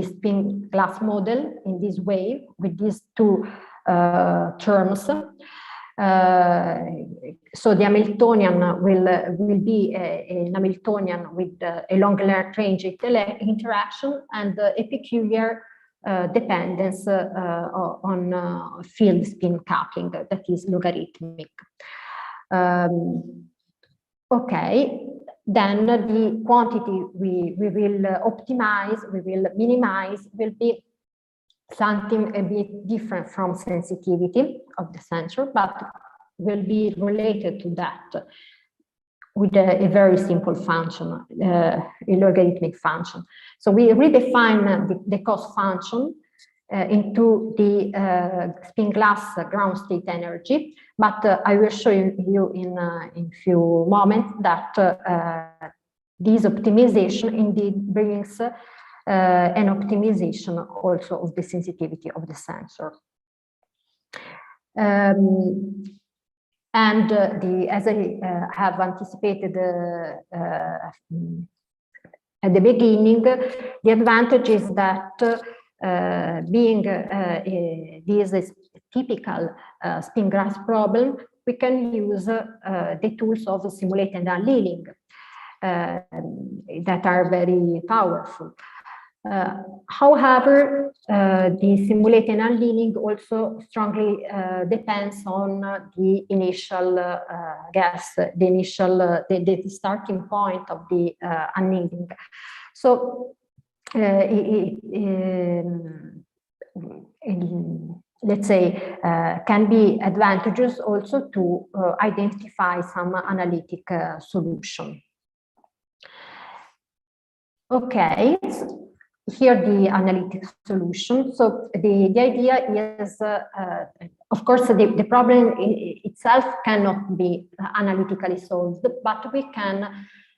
spin glass model in this way, with these two terms. So the Hamiltonian will be an Hamiltonian with a long range interaction and a peculiar dependence on field spin coupling that is logarithmic. Okay, then the quantity we will optimize, we will minimize, will be something a bit different from sensitivity of the sensor, but will be related to that with a very simple function, a logarithmic function. So we redefine the cost function into the spin glass ground state energy, but I will show you in a few moments that this optimization indeed brings an optimization also of the sensitivity of the sensor. And as I have anticipated at the beginning, the advantage is that being this is typical spin glass problem, we can use the tools of simulated annealing that are very powerful. However, the simulated annealing also strongly depends on the initial gas, the starting point of the annealing. So, let's say, can be advantageous also to identify some analytic solution. Okay. Here the analytic solution. So the idea is, of course, the problem itself cannot be analytically solved, but we can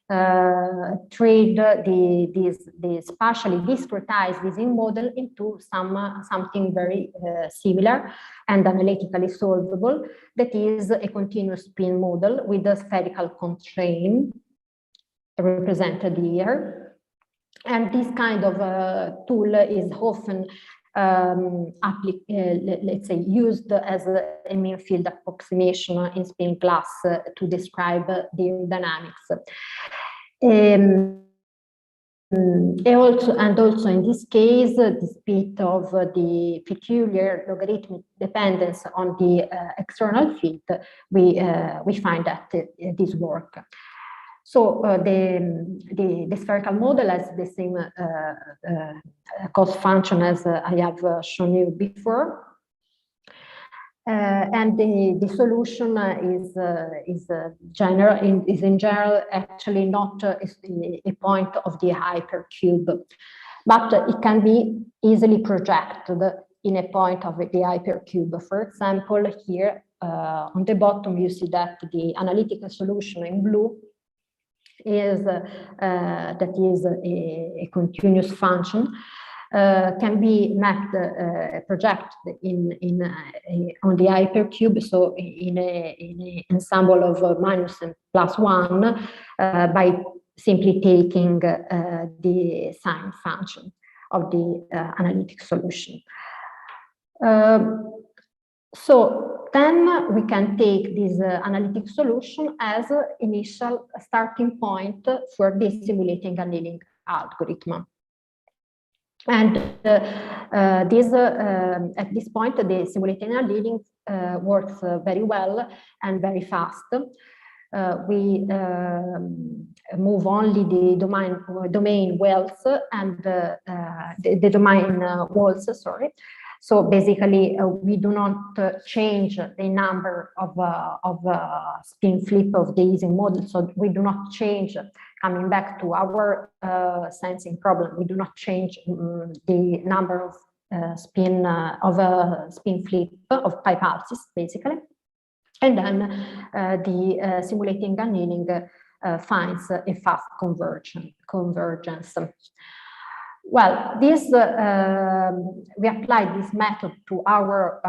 trade the spatially discretized Ising model into something very similar and analytically solvable, that is a continuous spin model with a spherical constraint represented here. And this kind of tool is often let's say used as a mean field approximation in spin class to describe the dynamics. Also in this case, despite of the peculiar logarithmic dependence on the external field, we find that this works. So the spherical model has the same cost function as I have shown you before, and the solution is in general actually not a point of the hypercube, but it can be easily projected in a point of the hypercube. For example, here on the bottom you see that the analytical solution in blue is that is a continuous function, can be mapped, projected on the hypercube, so in an ensemble of minus and plus 1 by simply taking the sign function of the analytic solution. So then we can take this analytic solution as initial starting point for the simulating annealing algorithm. And at this point, the simulating annealing works very well and very fast. We move only the domain wells and the domain walls, sorry. So basically, we do not change the number of spin flip of the Ising model. So we do not change, coming back to our sensing problem, we do not change the number of spin flip of pi pulses, basically. And then the simulating annealing finds a fast convergence. Well, this we applied this method to our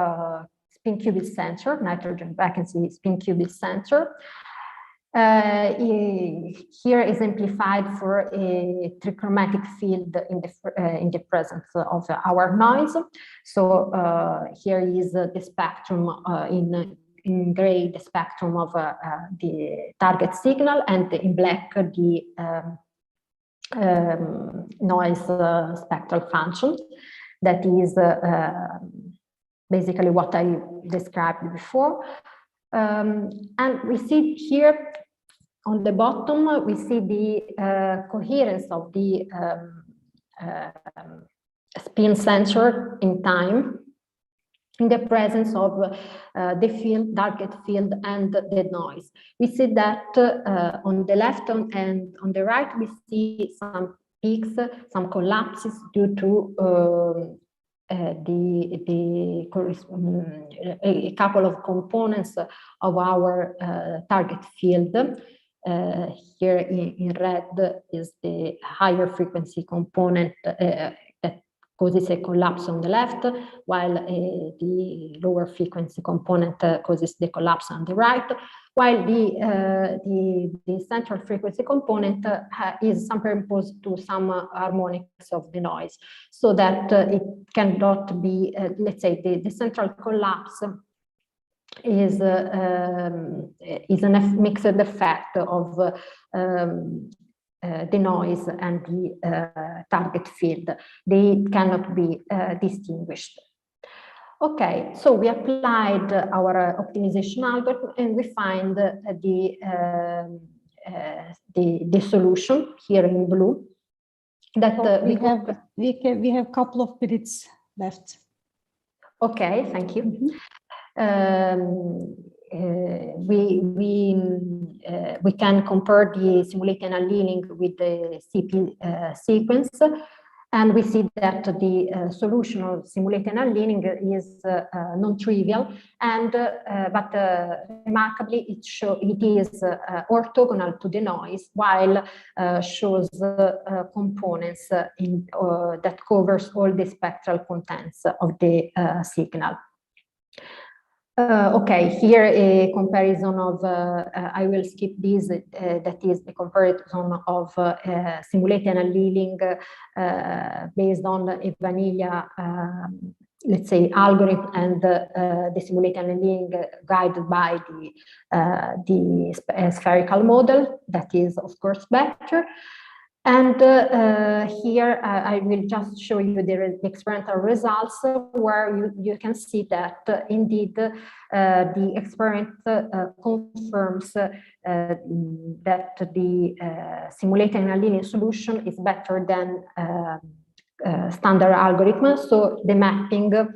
spin qubit sensor, nitrogen vacancy spin qubit sensor. Here is amplified for a trichromatic field in the presence of our noise. So here is the spectrum in gray, the spectrum of the target signal, and in black the noise spectral function. That is basically what I described before. And we see here on the bottom, we see the coherence of the spin sensor in time in the presence of the field, target field, and the noise. We see that on the left and on the right, we see some peaks, some collapses due to a couple of components of our target field. Here in red is the higher frequency component that causes a collapse on the left, while the lower frequency component causes the collapse on the right, while the central frequency component is superimposed to some harmonics of the noise, so that it cannot be, let's say, the central collapse is a mixed effect of the noise and the target field. They cannot be distinguished. Okay, so we applied our optimization algorithm and we find the solution here in blue. That we have a couple of minutes left. Okay, thank you. We can compare the simulated annealing with the CP sequence, And we see that the solution of simulated annealing is non-trivial, and but remarkably, it is orthogonal to the noise, while shows components that covers all the spectral contents of the signal. Okay, here a comparison of, I will skip this, that is the comparison of simulated annealing based on a vanilla, let's say, algorithm, and the simulated annealing guided by the spherical model. That is, of course, better. And here I will just show you the experimental results, where you can see that indeed the experiment confirms that the simulated annealing solution is better than standard algorithm. So the mapping, this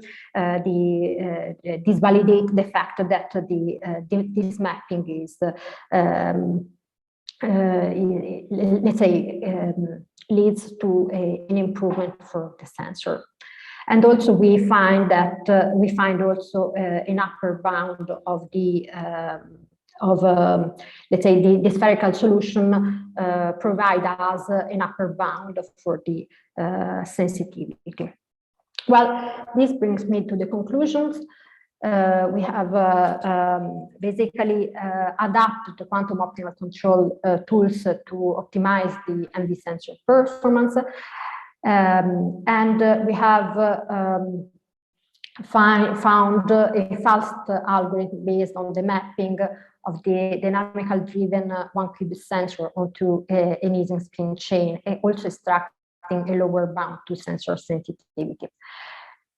validates the fact that this mapping is let's say, leads to an improvement for the sensor. And also we find that also an upper bound of the let's say the spherical solution provide us an upper bound for the sensitivity. Well, this brings me to the conclusions. We have basically adapted the quantum optimal control tools to optimize the MV sensor performance. And we have found a fast algorithm based on the mapping of the dynamical driven 1-qubit sensor onto an Ising spin chain, and also extracting a lower bound to sensor sensitivity.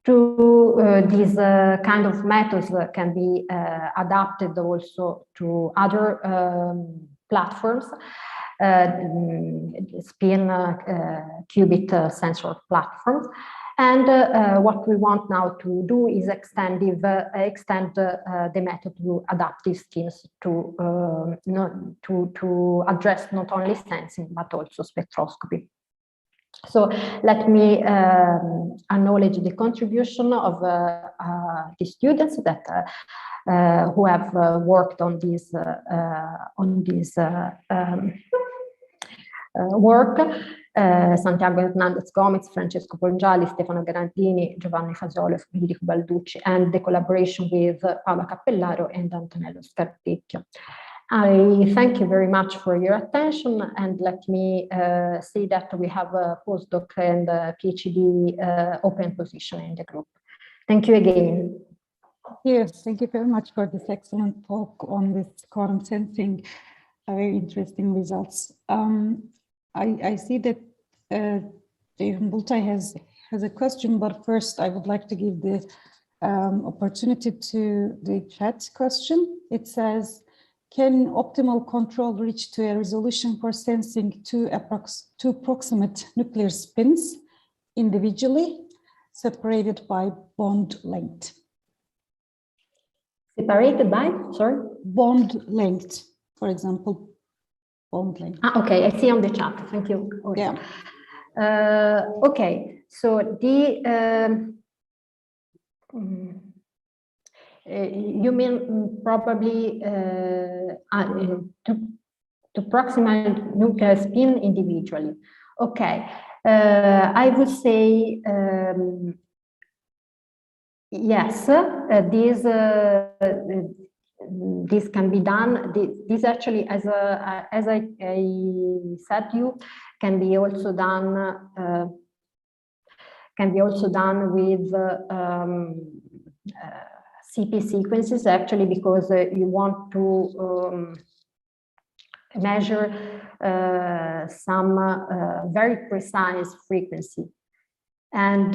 These kind of methods can be adapted also to other platforms, spin qubit sensor platforms. And what we want now to do is extend the method to adaptive schemes to address not only sensing but also spectroscopy. So let me acknowledge the contribution of the students that who have worked on this work. Santiago Hernandez Gomez, Francesco Pongiali, Stefano Garantini, Giovanni Fasiolo, Federico Balducci, and the collaboration with Paola Cappellaro and Antonello Scarpecchio. I thank you very much for your attention, and let me say that we have a postdoc and a PhD open position in the group. Thank you again. Yes, thank you very much for this excellent talk on this quantum sensing. Very interesting results. I see that David Bultai has a question, but first I would like to give the opportunity to the chat question. It says, can optimal control reach to a resolution for sensing two proximate nuclear spins individually, separated by bond length? Separated by, sorry? Bond length, for example, bond length. Okay, I see on the chat, thank you. Yeah. Okay, so the you mean probably to proximal nuclear spin individually. Okay, I would say yes, this can be done. This actually, as I said, can be also done with CP sequences, actually, because you want to measure some very precise frequency. And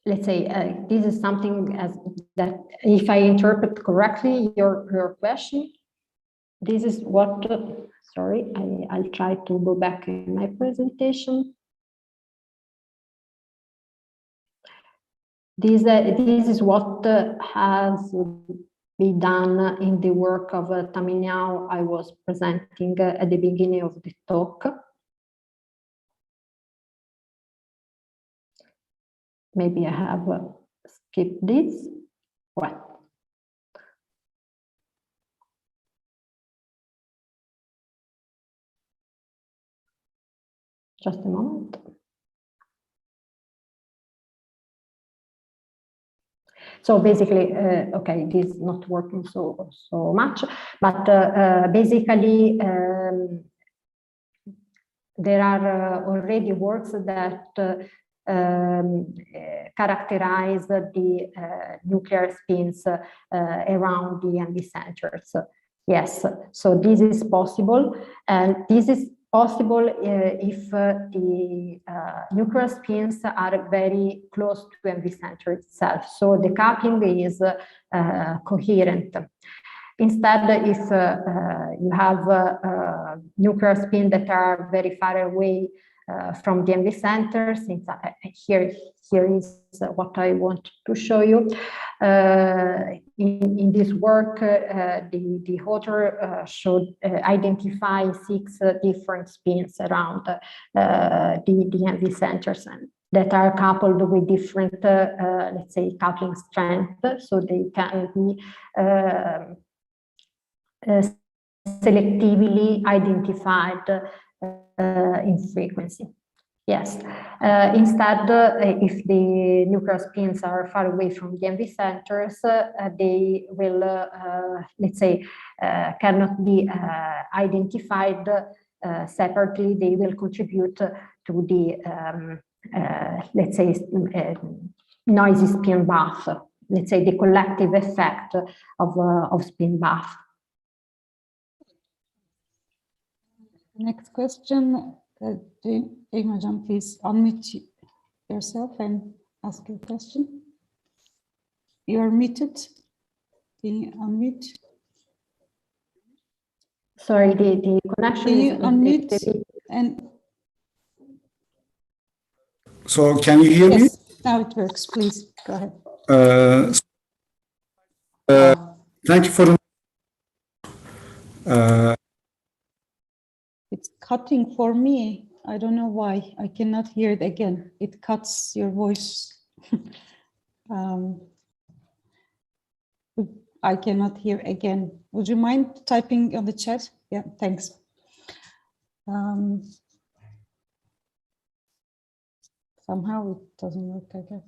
let's say this is something as that, if I interpret correctly your question, this is what, sorry, I'll try to go back in my presentation. This is what has been done in the work of Tamil Miao I was presenting at the beginning of the talk. maybe I have skipped this. What? Just a moment. So basically, okay, this is not working so much, but basically there are already works that characterize the nuclear spins around the MV centers. Yes, so this is possible, and this is possible if the nuclear spins are very close to MV center itself. So the coupling is coherent. Instead, if you have nuclear spins that are very far away from the MV center, since here is what I want to show you. In this work, the author should identify 6 different spins around the MV centers and that are coupled with different, let's say, coupling strength, so they can be selectively identified in frequency. Yes. Instead, if the nuclear spins are far away from the MV centers, they will, let's say, cannot be identified separately. They will contribute to the, let's say, noisy spin bath. Let's say the collective effect of spin bath. Next question. Imogen, please unmute yourself and ask your question. You are muted. Can you unmute? Sorry, the connection. Can you unmute and? So can you hear me? Now it works. Please go ahead. Thank you for the. It's cutting for me. I don't know why. I cannot hear it again. It cuts your voice. I cannot hear again. Would you mind typing on the chat? Yeah, thanks. Somehow it doesn't work, I guess.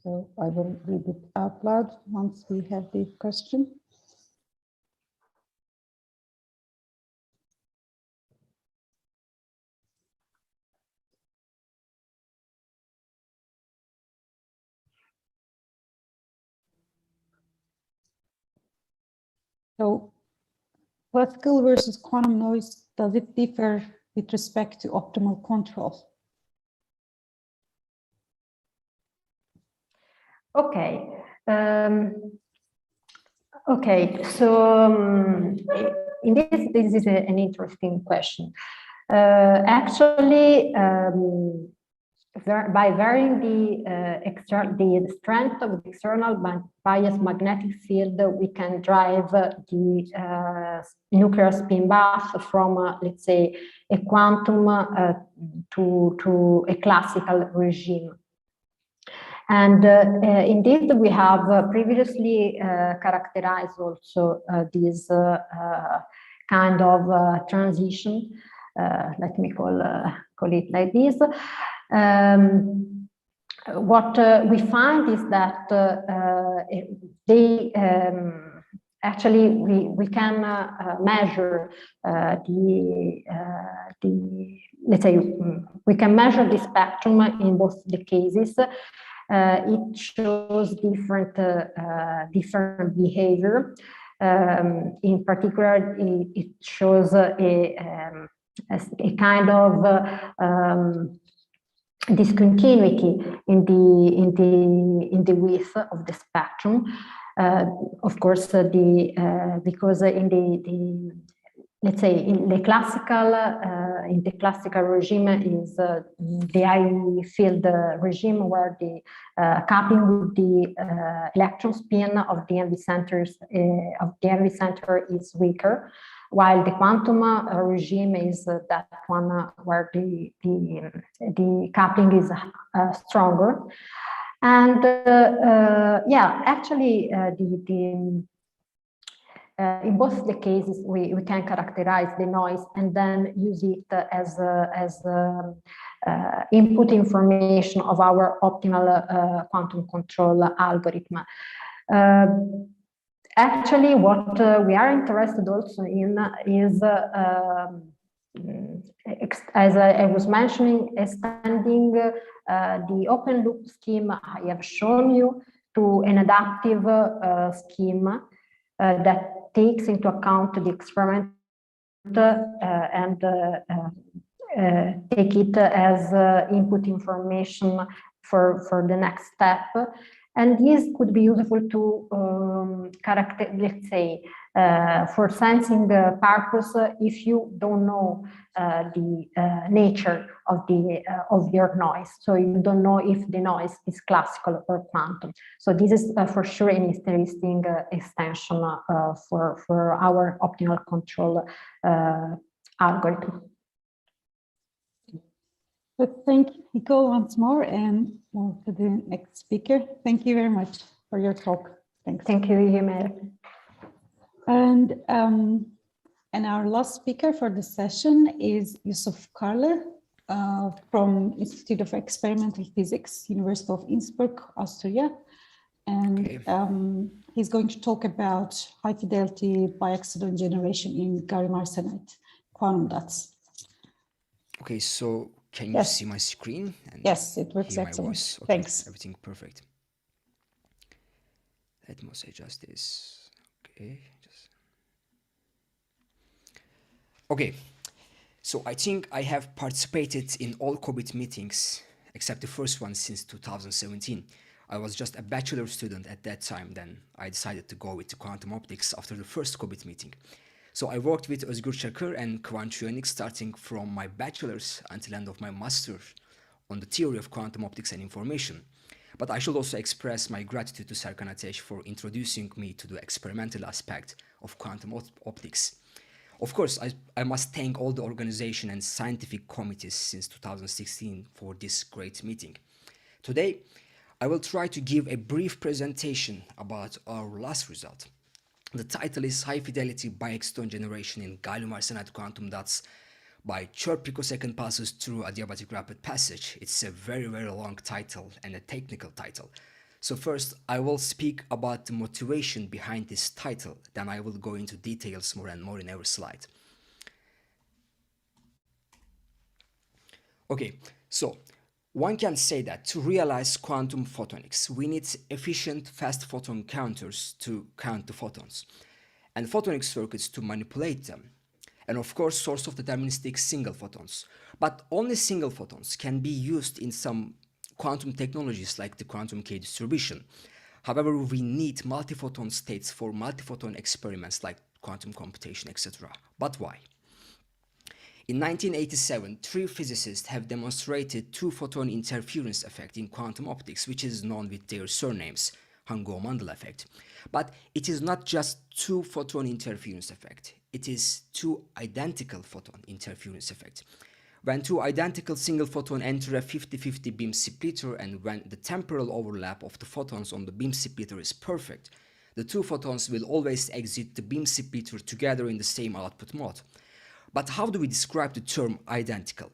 So I will read it out loud once we have the question. So classical versus quantum noise, does it differ with respect to optimal control? Okay. Okay, so in this is an interesting question. Actually, by varying the strength of the external bias magnetic field, we can drive the nuclear spin bath from, let's say, a quantum to a classical regime. And indeed, we have previously characterized also this kind of transition. Let me call it like this. What we find is that they actually we can measure let's say we can measure the spectrum in both the cases. It shows different behavior. In particular, it shows a kind of discontinuity in the width of the spectrum. Of course, because in the let's say in the classical regime is the high field regime, where the coupling with the electron spin of the MV centers of the MV center is weaker. while the quantum regime is that one where the coupling is stronger. And yeah, actually, in both the cases, we can characterize the noise and then use it as input information of our optimal quantum control algorithm. Actually, what we are interested also in is, as I was mentioning, extending the open loop scheme I have shown you to an adaptive scheme that takes into account the experiment and take it as input information for the next step. And this could be useful to let's say, for sensing purpose, if you don't know the nature of your noise. So you don't know if the noise is classical or quantum. So this is for sure an interesting extension for our optimal control algorithm. But thank you, Nico, once more, and move to the next speaker. Thank you very much for your talk. Thanks. Thank you, Ymer. And our last speaker for the session is Yusuf Karler from Institute of Experimental Physics, University of Innsbruck, Austria. And he's going to talk about high fidelity bi-exciton generation in gallium arsenide quantum dots. Okay, so can you see my screen? And yes, it works hear my excellent. voice? Okay, thanks. Everything perfect. Let me also adjust this. Okay, okay. So I think I have participated in all KOBİT meetings except the first one since 2017. I was just a bachelor student at that time. Then I decided to go with quantum optics after the first KOBİT meeting. So I worked with Özgür Çakır and Kıvanç starting from my bachelor's until end of my master on the theory of quantum optics and information. But I should also express my gratitude to Serkan Ateş for introducing me to the experimental aspect of quantum optics. Of course, I must thank all the organization and scientific committees since 2016 for this great meeting. Today, I will try to give a brief presentation about our last result. The title is High Fidelity Bi-exciton Generation in Gallium Arsenide Quantum Dots by chirp picosecond pulses through Adiabatic Rapid Passage. It's a very, very long title and a technical title. So first, I will speak about the motivation behind this title, then I will go into details more and more in every slide. Okay, so one can say that to realize quantum photonics, we need efficient fast photon counters to count the photons, and photonic circuits to manipulate them, and of course source of deterministic single photons. But only single photons can be used in some quantum technologies like the quantum K distribution. However, we need multi-photon states for multi-photon experiments like quantum computation, etc. But why? In 1987, 3 physicists have demonstrated two-photon interference effect in quantum optics, which is known with their surnames, Hango-Mandel effect. But it is not just two-photon interference effect. It is two identical photon interference effect. When two identical single photons enter a 50-50 beam splitter, and when the temporal overlap of the photons on the beam splitter is perfect, the two photons will always exit the beam splitter together in the same output mode. But how do we describe the term identical?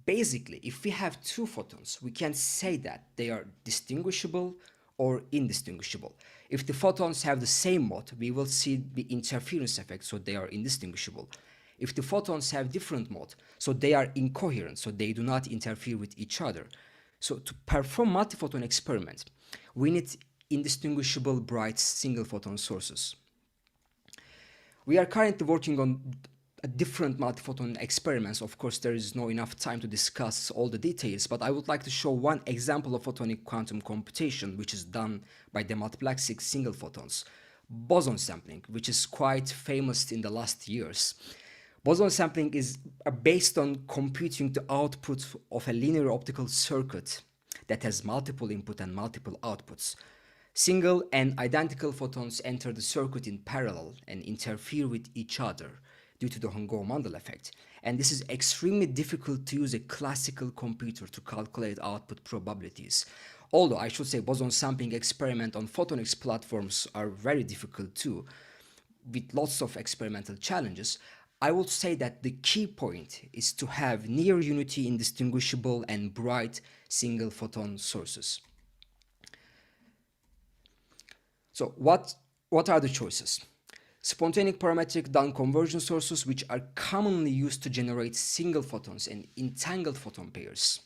Basically, if we have two photons, we can say that they are distinguishable or indistinguishable. If the photons have the same mode, we will see the interference effect, so they are indistinguishable. If the photons have different mode, so they are incoherent, so they do not interfere with each other. So to perform multi-photon experiments, we need indistinguishable bright single photon sources. We are currently working on different multi-photon experiments. Of course, there is no enough time to discuss all the details, but I would like to show one example of photonic quantum computation, which is done by demultiplexing single photons. Boson sampling, which is quite famous in the last years. Boson sampling is based on computing the output of a linear optical circuit that has multiple input and multiple outputs. Single and identical photons enter the circuit in parallel and interfere with each other due to the Hongou-Mandel effect. And this is extremely difficult to use a classical computer to calculate output probabilities. Although I should say boson sampling experiment on photonics platforms are very difficult too, with lots of experimental challenges. I would say that the key point is to have near unity indistinguishable and bright single photon sources. So what are the choices? Spontaneous parametric down conversion sources, which are commonly used to generate single photons and entangled photon pairs.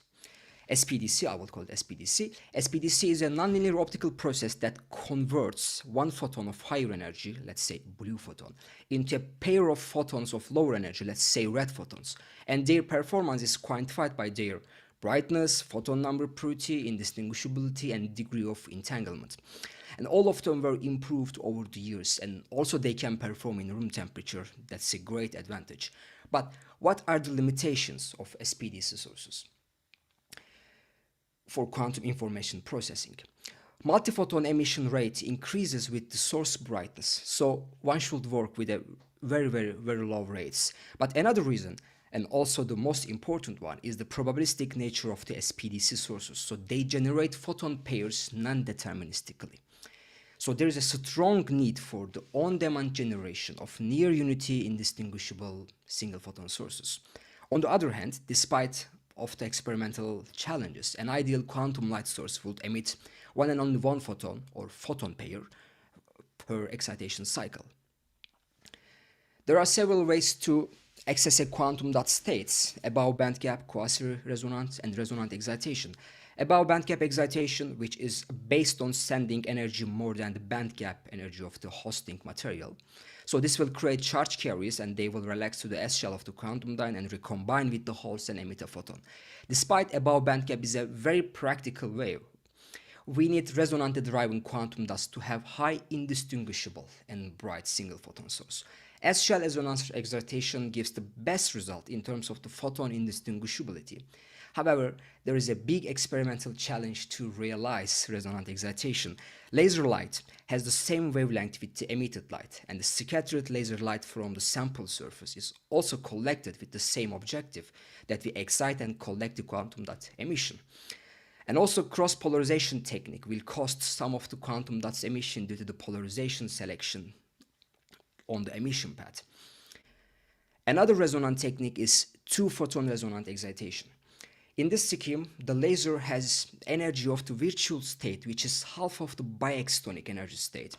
SPDC, I would call it SPDC. SPDC is a nonlinear optical process that converts one photon of higher energy, let's say blue photon, into a pair of photons of lower energy, let's say red photons. And their performance is quantified by their brightness, photon number purity, indistinguishability, and degree of entanglement. And all of them were improved over the years, and also they can perform in room temperature. That's a great advantage. But what are the limitations of SPDC sources for quantum information processing? Multiphoton emission rate increases with the source brightness, so one should work with a very low rates. But another reason, and also the most important one, is the probabilistic nature of the SPDC sources. So they generate photon pairs non-deterministically. So there is a strong need for the on-demand generation of near unity indistinguishable single photon sources. On the other hand, despite of the experimental challenges, an ideal quantum light source would emit one and only one photon or photon pair per excitation cycle. There are several ways to access a quantum dot states: above bandgap, quasi-resonant, and resonant excitation. Above bandgap excitation, which is based on sending energy more than the bandgap energy of the hosting material. So this will create charge carriers, and they will relax to the S shell of the quantum dot and recombine with the holes and emit a photon. Despite above bandgap is a very practical way, we need resonantly driving quantum dots to have high indistinguishable and bright single photon source. S-shell resonance excitation gives the best result in terms of the photon indistinguishability. However, there is a big experimental challenge to realize resonant excitation. Laser light has the same wavelength with the emitted light, and the scattered laser light from the sample surface is also collected with the same objective, that we excite and collect the quantum dot emission. And also cross-polarization technique will cost some of the quantum dots emission due to the polarization selection on the emission path. Another resonant technique is two-photon resonant excitation. In this scheme, the laser has energy of the virtual state, which is half of the biextonic energy state.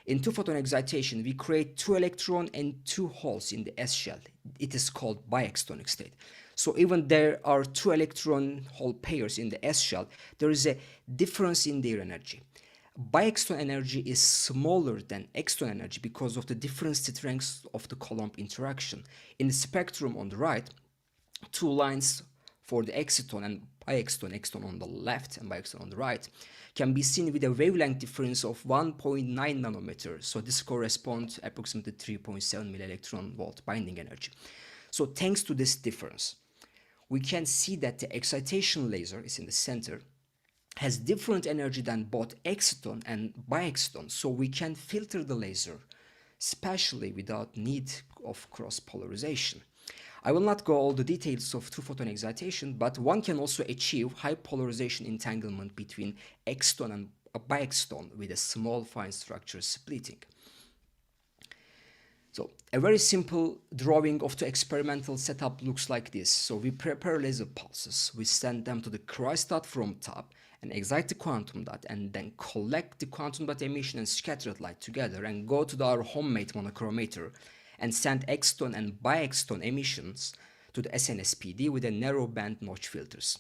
In two-photon excitation, we create two electrons and two holes in the S shell. It is called biextonic state. So even there are two electron hole pairs in the S shell, there is a difference in their energy. Biexton energy is smaller than exton energy because of the different strengths of the Coulomb interaction. In the spectrum on the right, two lines for the exciton and biexton, exton on the left and biexton on the right, can be seen with a wavelength difference of 1.9 nanometers. So this corresponds to approximately 3.7 milli-electron volt binding energy. So thanks to this difference, we can see that the excitation laser is in the center, has different energy than both exciton and biexton. So we can filter the laser spatially without need of cross-polarization. I will not go all the details of two-photon excitation, but one can also achieve high polarization entanglement between exton and biexton with a small fine structure splitting. So a very simple drawing of the experimental setup looks like this. So we prepare laser pulses, we send them to the cryostat from top and excite the quantum dot, and then collect the quantum dot emission and scattered light together and go to our homemade monochromator and send exton and biexton emissions to the SNSPD with a narrow band notch filters.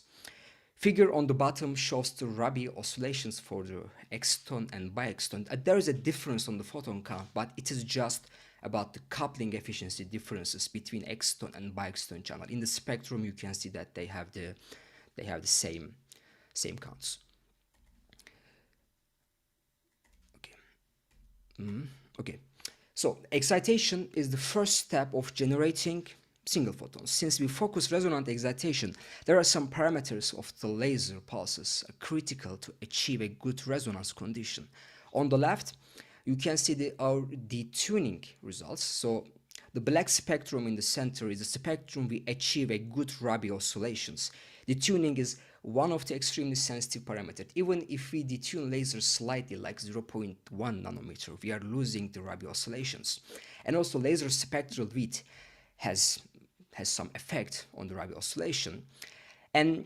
Figure on the bottom shows the Rabi oscillations for the exton and biexton. There is a difference on the photon count, but it is just about the coupling efficiency differences between exton and biexton channel. In the spectrum, you can see that they have the same counts. Okay. So excitation is the first step of generating single photons. Since we focus resonant excitation, there are some parameters of the laser pulses critical to achieve a good resonance condition. On the left, you can see our detuning results. So The black spectrum in the center is the spectrum we achieve a good Rabi oscillations. Detuning is one of the extremely sensitive parameters. Even if we detune lasers slightly, like 0.1 nanometer, we are losing the Rabi oscillations. And also laser spectral width has some effect on the Rabi oscillation. And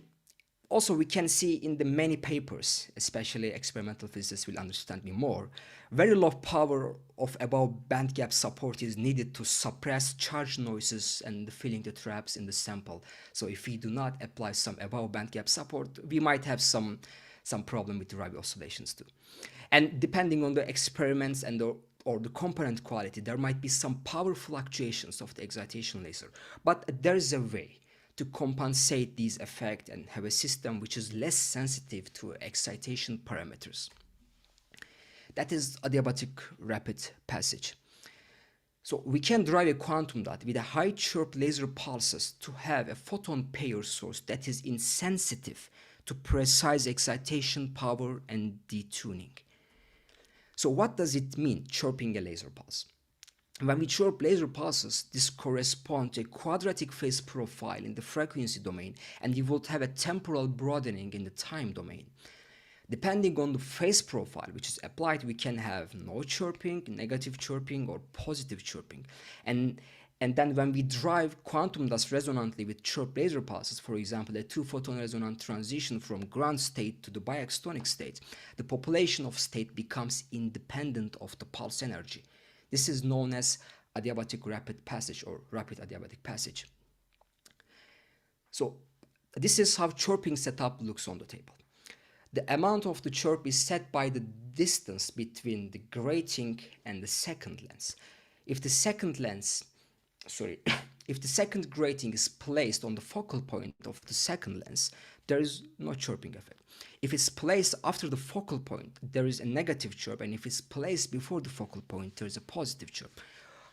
also, we can see in the many papers, especially experimental physicists will understand me more, very low power of above band gap support is needed to suppress charge noises and filling the traps in the sample. So if we do not apply some above band gap support, we might have some problem with the Rabi oscillations too. And depending on the experiments and or the component quality, there might be some power fluctuations of the excitation laser. But there is a way to compensate these effects and have a system which is less sensitive to excitation parameters. That is adiabatic rapid passage. So we can drive a quantum dot with a high chirp laser pulses to have a photon pair source that is insensitive to precise excitation power and detuning. So what does it mean, chirping a laser pulse? When we chirp laser pulses, this corresponds to a quadratic phase profile in the frequency domain, and we would have a temporal broadening in the time domain. Depending on the phase profile which is applied, we can have no chirping, negative chirping, or positive chirping. And then when we drive quantum dots resonantly with chirp laser pulses, for example, a two-photon resonant transition from ground state to the biextonic state, the population of state becomes independent of the pulse energy. This is known as adiabatic rapid passage or rapid adiabatic passage. So this is how chirping setup looks on the table. The amount of the chirp is set by the distance between the grating and the second lens. If the second grating is placed on the focal point of the second lens, there is no chirping effect. If it's placed after the focal point, there is a negative chirp, and if it's placed before the focal point, there is a positive chirp.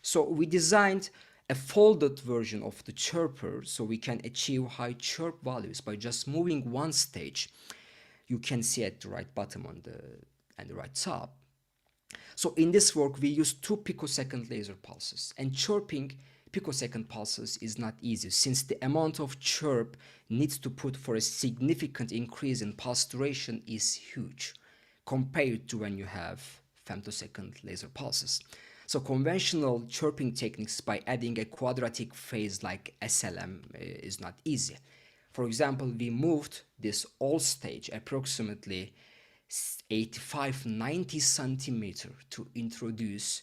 So we designed a folded version of the chirper so we can achieve high chirp values by just moving one stage. You can see at the right bottom and the right top. So in this work, we use 2 picosecond laser pulses, and chirping picosecond pulses is not easy since the amount of chirp needs to put for a significant increase in pulse duration is huge compared to when you have femtosecond laser pulses. So conventional chirping techniques by adding a quadratic phase like SLM is not easy. For example, we moved this all stage approximately 85-90 centimeter to introduce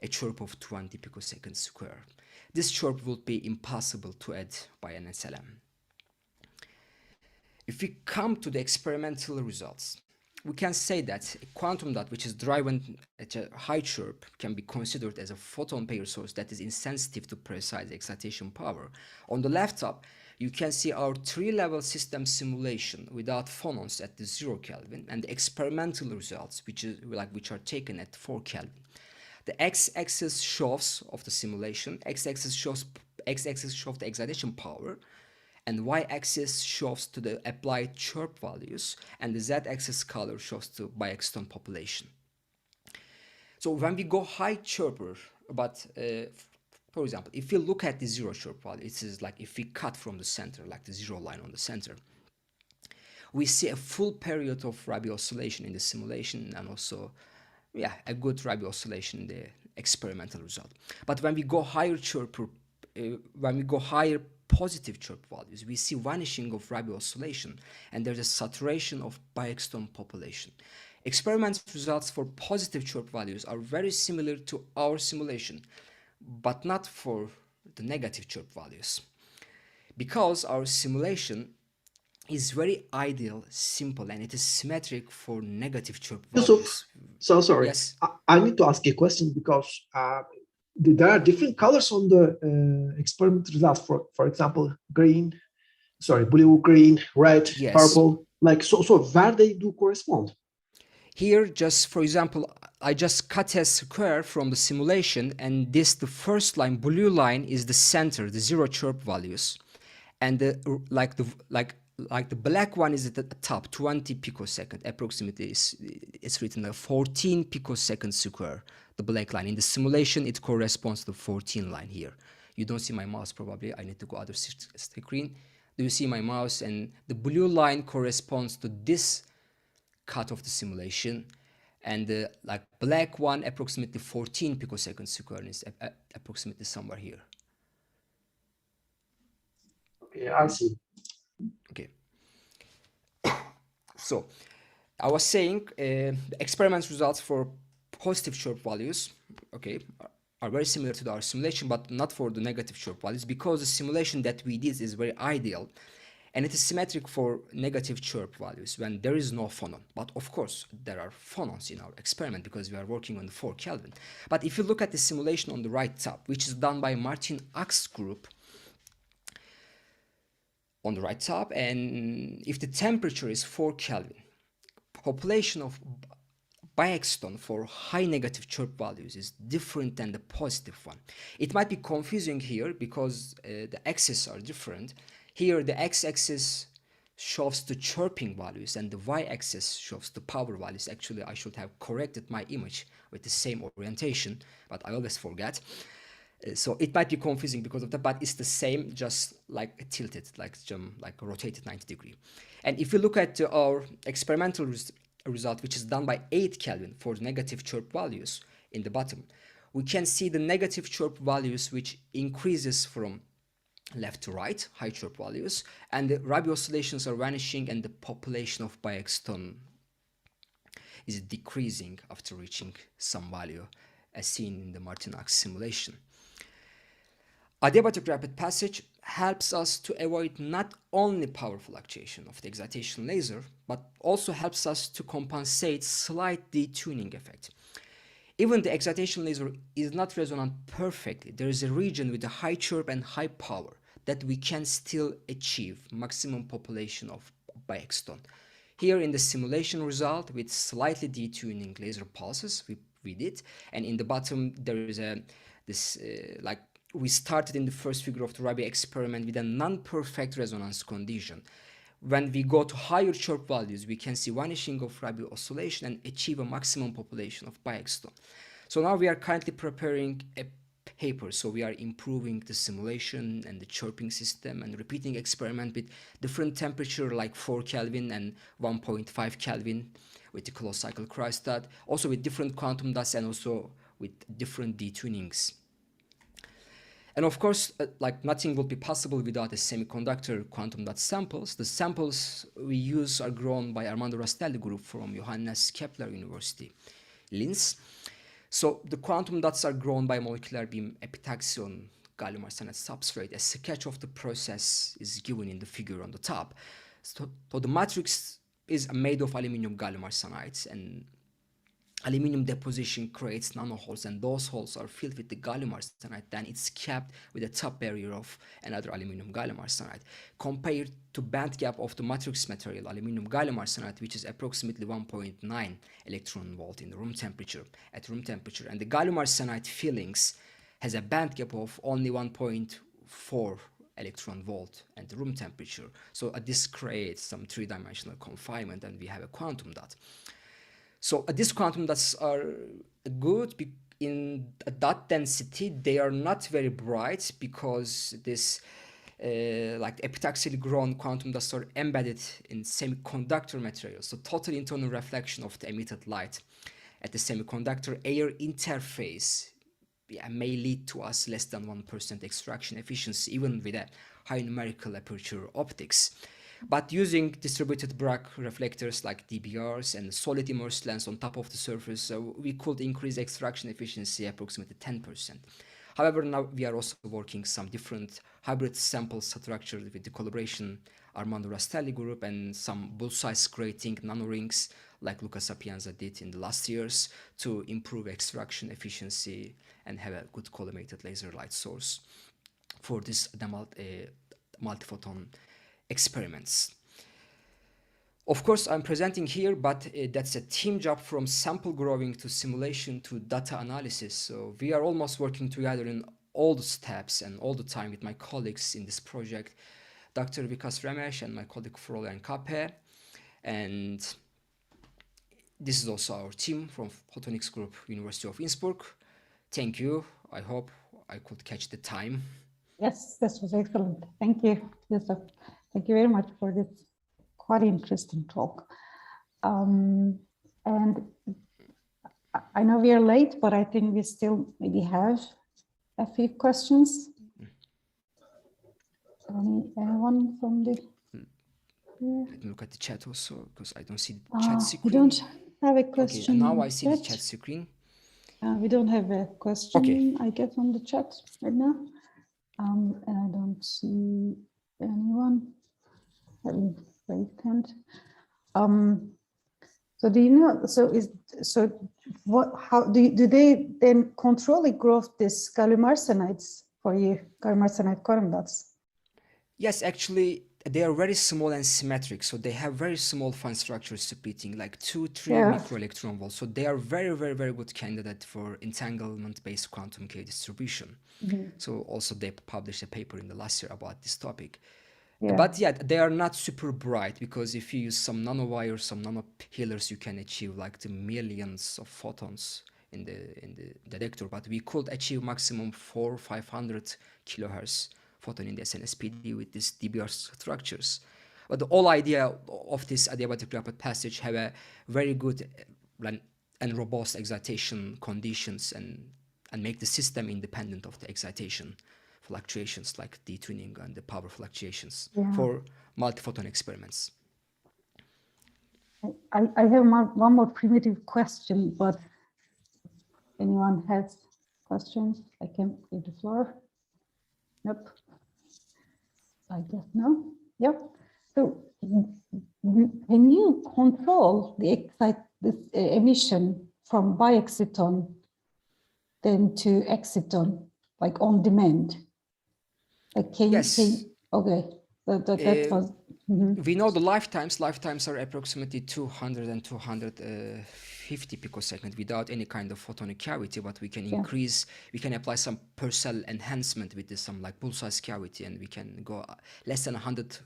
a chirp of 20 picoseconds square. This chirp would be impossible to add by an SLM. If we come to the experimental results, we can say that a quantum dot which is driven at a high chirp can be considered as a photon pair source that is insensitive to precise excitation power. On the left top, you can see our 3-level system simulation without phonons at the 0 Kelvin and the experimental results which are taken at 4 Kelvin. The x-axis shows of the simulation, x-axis shows the excitation power, and y-axis shows to the applied chirp values, and the z-axis color shows the biexton population. So when we go high chirper, but for example, if you look at the 0 chirp value, it is like if we cut from the center, like the 0 line on the center, we see a full period of Rabi oscillation in the simulation, and also a good Rabi oscillation in the experimental result. But when we go higher positive chirp values, we see vanishing of Rabi oscillation, and there's a saturation of biexton population. Experimental results for positive chirp values are very similar to our simulation, but not for the negative chirp values, because our simulation is very ideal, simple, and it is symmetric for negative chirp values. So sorry. Yes. I need to ask a question because there are different colors on the experiment results. For example, blue, green, red, Yes. purple. So where they do correspond? Here, just for example, I just cut a square from the simulation, and the first line, blue line, is the center, the 0 chirp values, and like the black one is at the top, 20 picosecond, approximately it's written 14 picosecond square, the black line. In the simulation, it corresponds to the 14 line here. You don't see my mouse probably, I need to go other screen. Do you see my mouse? And the blue line corresponds to this cut of the simulation. And the like black one, approximately 14 picosecond square, is approximately somewhere here. Okay, I see. Okay. So I was saying the experiment results for positive chirp values, okay, are very similar to our simulation, but not for the negative chirp values, because the simulation that we did is very ideal and it is symmetric for negative chirp values when there is no phonon. But of course, there are phonons in our experiment because we are working on the 4 Kelvin. But if you look at the simulation on the right top, which is done by Martin Ach's group, on the right top, and if the temperature is 4 Kelvin, population of biexton for high negative chirp values is different than the positive one. It might be confusing here because the axes are different. Here the x-axis shows the chirping values and the y-axis shows the power values. Actually, I should have corrected my image with the same orientation, but I always forget. So it might be confusing because of that, but it's the same, just like tilted, like rotated 90 degree. And if you look at our experimental result, which is done by 8 Kelvin for the negative chirp values in the bottom, we can see the negative chirp values which increases from left to right, high chirp values, and the Rabi oscillations are vanishing and the population of biexton is decreasing after reaching some value as seen in the Martin Ach simulation. Adiabatic rapid passage helps us to avoid not only power fluctuation of the excitation laser, but also helps us to compensate slight detuning effect. Even the excitation laser is not resonant perfectly. There is a region with a high chirp and high power that we can still achieve maximum population of biexton. Here in the simulation result with slightly detuning laser pulses, we did, and in the bottom there is we started in the first figure of the Rabi experiment with a non-perfect resonance condition. When we go to higher chirp values, we can see vanishing of Rabi oscillation and achieve a maximum population of biexton. So now we are currently preparing a paper, so we are improving the simulation and the chirping system and repeating experiment with different temperature like 4 Kelvin and 1.5 Kelvin with the closed cycle cryostat, also with different quantum dots and also with different detunings. And of course, like nothing would be possible without a semiconductor quantum dot samples. The samples we use are grown by Armando Rastelli group from Johannes Kepler University, Linz. So the quantum dots are grown by molecular beam epitaxy on gallium arsenide substrate. A sketch of the process is given in the figure on the top. So the matrix is made of aluminum gallium arsenides, and aluminum deposition creates nanoholes, and those holes are filled with the gallium arsenide. Then it's capped with a top barrier of another aluminum gallium arsenide. Compared to band gap of the matrix material, aluminum gallium arsenide, which is approximately 1.9 electron volt in the room temperature, and the gallium arsenide fillings has a band gap of only 1.4 electron volt at the room temperature. So this creates some three-dimensional confinement, and we have a quantum dot. So these quantum dots are good in dot density. They are not very bright because this like epitaxially grown quantum dots are embedded in semiconductor material. So total internal reflection of the emitted light at the semiconductor air interface may lead to us less than 1% extraction efficiency, even with a high numerical aperture optics. But using distributed Bragg reflectors like DBRs and solid immersed lens on top of the surface, we could increase extraction efficiency approximately 10%. However, now we are also working some different hybrid sample structures with the collaboration Armando Rastelli group and some bull-size grating nanorings like Luca Sapienza did in the last years to improve extraction efficiency and have a good collimated laser light source for this multiphoton experiments. Of course, I'm presenting here, but that's a team job from sample growing to simulation to data analysis. So we are almost working together in all the steps and all the time with my colleagues in this project. Dr. Vikas Ramesh and my colleague Florian Kappe. And this is also our team from Photonics Group, University of Innsbruck. Thank you. I hope I could catch the time. Yes, this was excellent. Thank you, Yusuf. Thank you very much for this quite interesting talk. And I know we are late, but I think we still maybe have a few questions. Anyone from the... Let me look at the chat also, because I don't see the chat screen. We don't have a question. Okay, now I see the chat screen. We don't have a question, okay. I guess, on the chat right now. And I don't see anyone having raised hand. So do you know, how do they then control the growth this gallium arsenides for you, gallium arsenide quantum dots? Yes, actually, they are very small and symmetric. So they have very small fine structure splitting, like 2-3 microelectron volts. So they are very, very, very good candidate for entanglement-based quantum K distribution. So also they published a paper in the last year about this topic. But yeah, they are not super bright, because if you use some nanowires, some nanopeelers, you can achieve like the millions of photons in the detector. But we could achieve maximum 400-500 kilohertz photon in the SNSPD with these DBR structures. But the whole idea of this adiabatic rapid passage have a very good and robust excitation conditions and make the system independent of the excitation fluctuations like detuning and the power fluctuations for multi-photon experiments. I have one more primitive question, but anyone has questions? I can give the floor. Nope. I guess no. Yep. So can you control the emission from biexciton then to exciton, like on demand? Like yes. Okay. That was. We know the lifetimes are approximately 200 and 250 picosecond without any kind of photonic cavity, but we can increase, we can apply some per cell enhancement with this, some like bull-size cavity, and we can go less than 100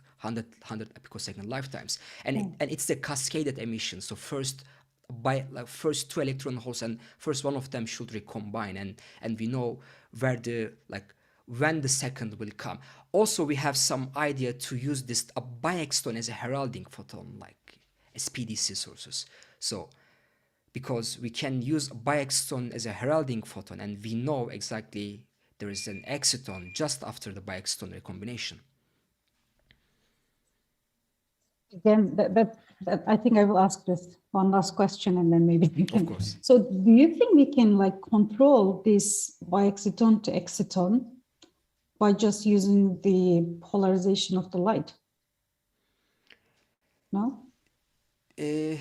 picosecond lifetimes. And it's the cascaded emission. So first two electron holes, and first one of them should recombine, and we know where when the second will come. Also, we have some idea to use this biexciton as a heralding photon, like SPDC sources. So, because we can use biexciton as a heralding photon, and we know exactly there is an exciton just after the biexciton recombination. Again, that I think I will ask this one last question, and then maybe we can. Of course. So, do you think we can control this biexciton to exciton by just using the polarization of the light? No? In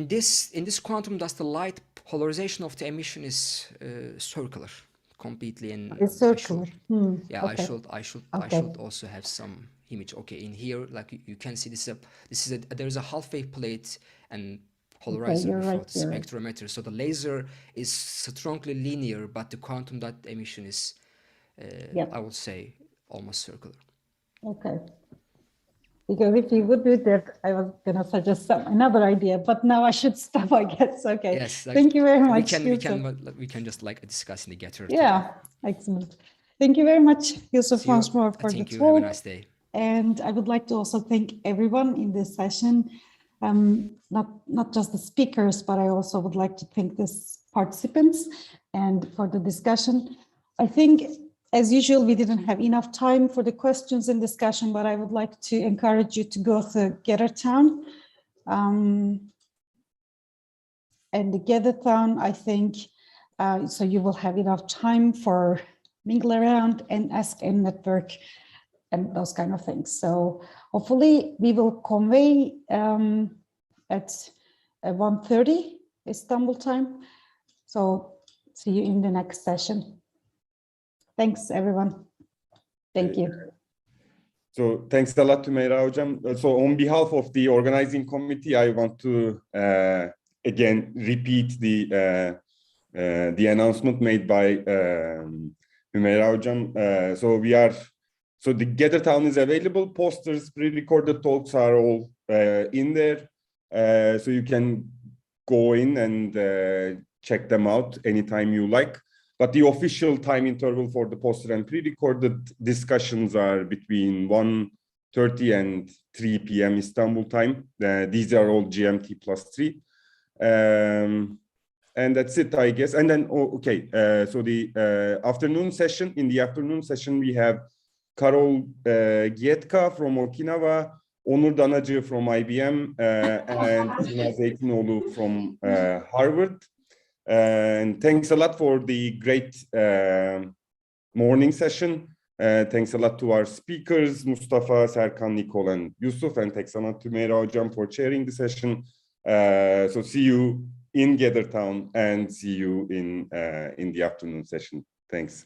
this quantum dust, the light polarization of the emission is circular, completely. And it's circular. Yeah, okay. I should also have some image. Okay, in here, like you can see, there is a half-wave plate and polarizer for the spectrometer. Right. So the laser is strongly linear, but the quantum dot emission is, I would say, almost circular. Okay. Because if you would do that, I was going to suggest another idea, but now I should stop, I guess. Okay. Yes. Thank you very much. We can just discuss in the getter. Yeah, excellent. Thank you very much, Yusuf, once more for the talk. Thank you. Have a nice day. And I would like to also thank everyone in this session, not just the speakers, but I also would like to thank the participants and for the discussion. I think, as usual, we didn't have enough time for the questions and discussion, but I would like to encourage you to go to Gathertown. And the Gathertown, I think, so you will have enough time for mingle around and ask and network and those kind of things. So hopefully we will convey at 1:30 Istanbul time. So see you in the next session. Thanks, everyone. Thank you. So thanks a lot to Meyra Hocam. So on behalf of the organizing committee, I want to again repeat the announcement made by Hümeyra Hocam. So we are So the Gather Town is available. Posters, pre-recorded talks are all in there. So you can go in and check them out anytime you like. But the official time interval for the poster and pre-recorded discussions are between 1:30 and 3 p.m. Istanbul time. These are all GMT +3. And that's it, I guess. And then, so the afternoon session, in the afternoon session, we have Karol Gietka from Okinawa, Onur Danacı from IBM, and Sina Zeytinoğlu from Harvard. And thanks a lot for the great morning session. Thanks a lot to our speakers, Mustafa, Serkan, Nicole, and Yusuf, and thanks a lot to Meyra Hocam for chairing the session. So see you in Gather Town and see you in the afternoon session. Thanks.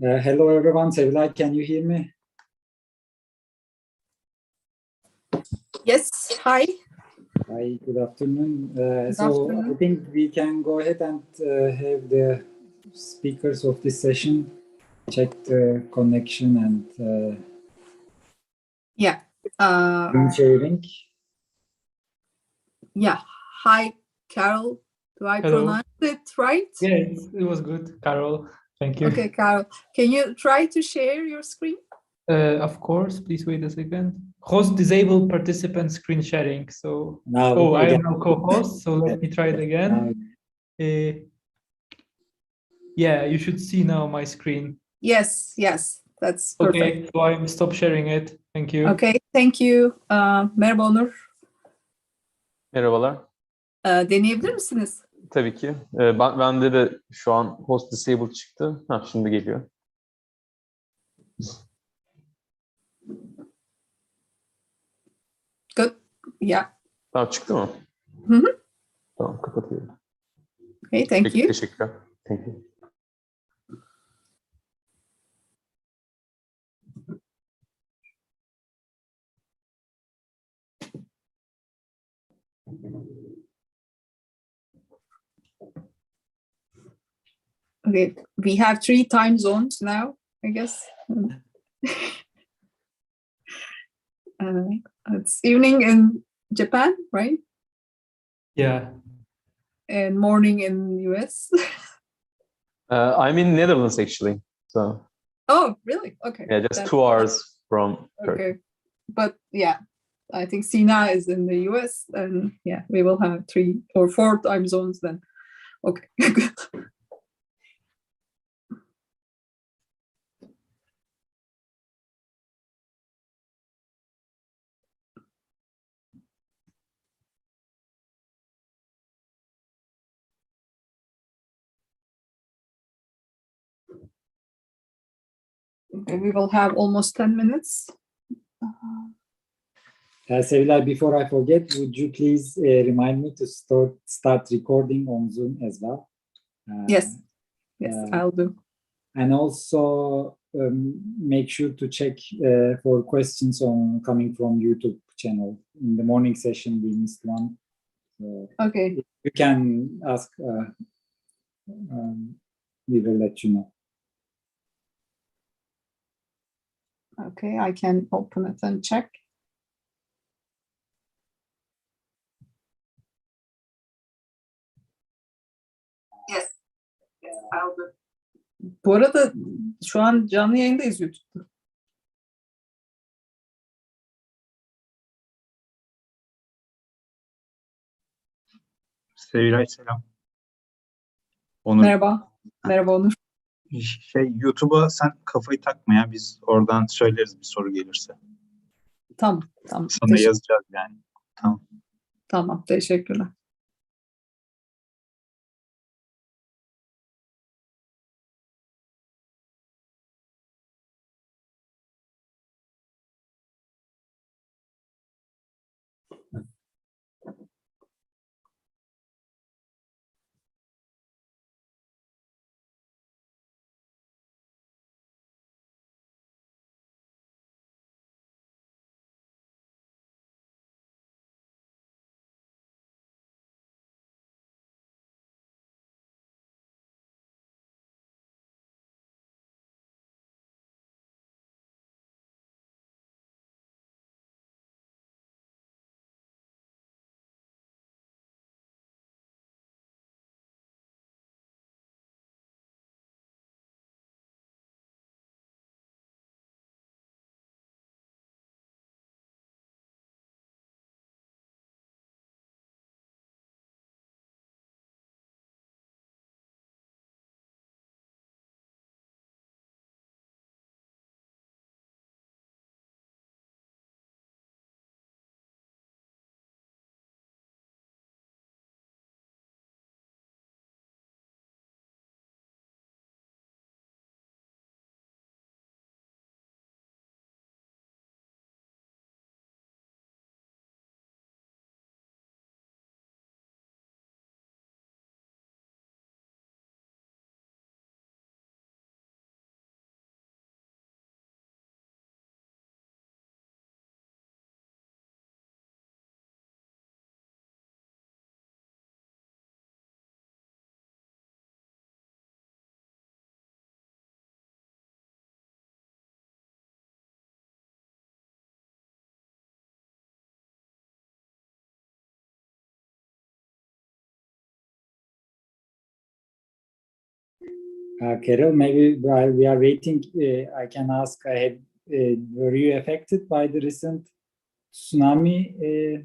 Hello everyone, Sevilay, can you hear me? Yes, hi. Hi, good afternoon. So afternoon. I think we can go ahead and have the speakers of this session check the connection and Yeah. screen sharing. Yeah. Hi, Carol. Do I Hello. pronounce it right? Yeah, it was good, Carol. Thank you. Okay, Carol. Can you try to share your screen? Of course, please wait a second. Host disable participant screen sharing. So, Now, I again. am now co-host, so let me try it again. Yeah, you should see now my screen. Yes, that's perfect. Okay, so I will stop sharing it. Thank you. Okay, thank you. Merhaba Onur. Merhabalar. Deneyebilir misiniz? Tabii ki. Bende de şu an host disabled çıktı. Şimdi geliyor. Good. Yeah. Tamam, çıktı mı? Hı hı. Tamam, kapatıyorum. Okay, thank Peki, you. teşekkürler. Thank you. Okay, we have 3 time zones now, I guess. It's evening in Japan, right? Yeah. And morning in US. I'm in Netherlands actually. So. Oh, really? Okay. Yeah, just 2 hours from Turkey. Okay. But yeah, I think Sina is in the US, and yeah, we will have 3 or 4 time zones then. Okay, good. Okay, we will have almost 10 minutes. Sevilay, before I forget, would you please remind me to start recording on Zoom as well? Yes, I'll do. And also make sure to check for questions coming from YouTube channel. In the morning session, we missed one. So okay. You can ask. We will let you know. Okay, I can open it and check. Yes, I'll do. Bu arada şu an canlı yayındayız YouTube'da. Sevilay selam. Onur. Merhaba. Merhaba Onur. YouTube'a sen kafayı takma ya. Biz oradan söyleriz bir soru gelirse. Tamam. Sana yazacağız yani. Tamam, teşekkürler. Carol, maybe while we are waiting, I can ask, were you affected by the recent tsunami?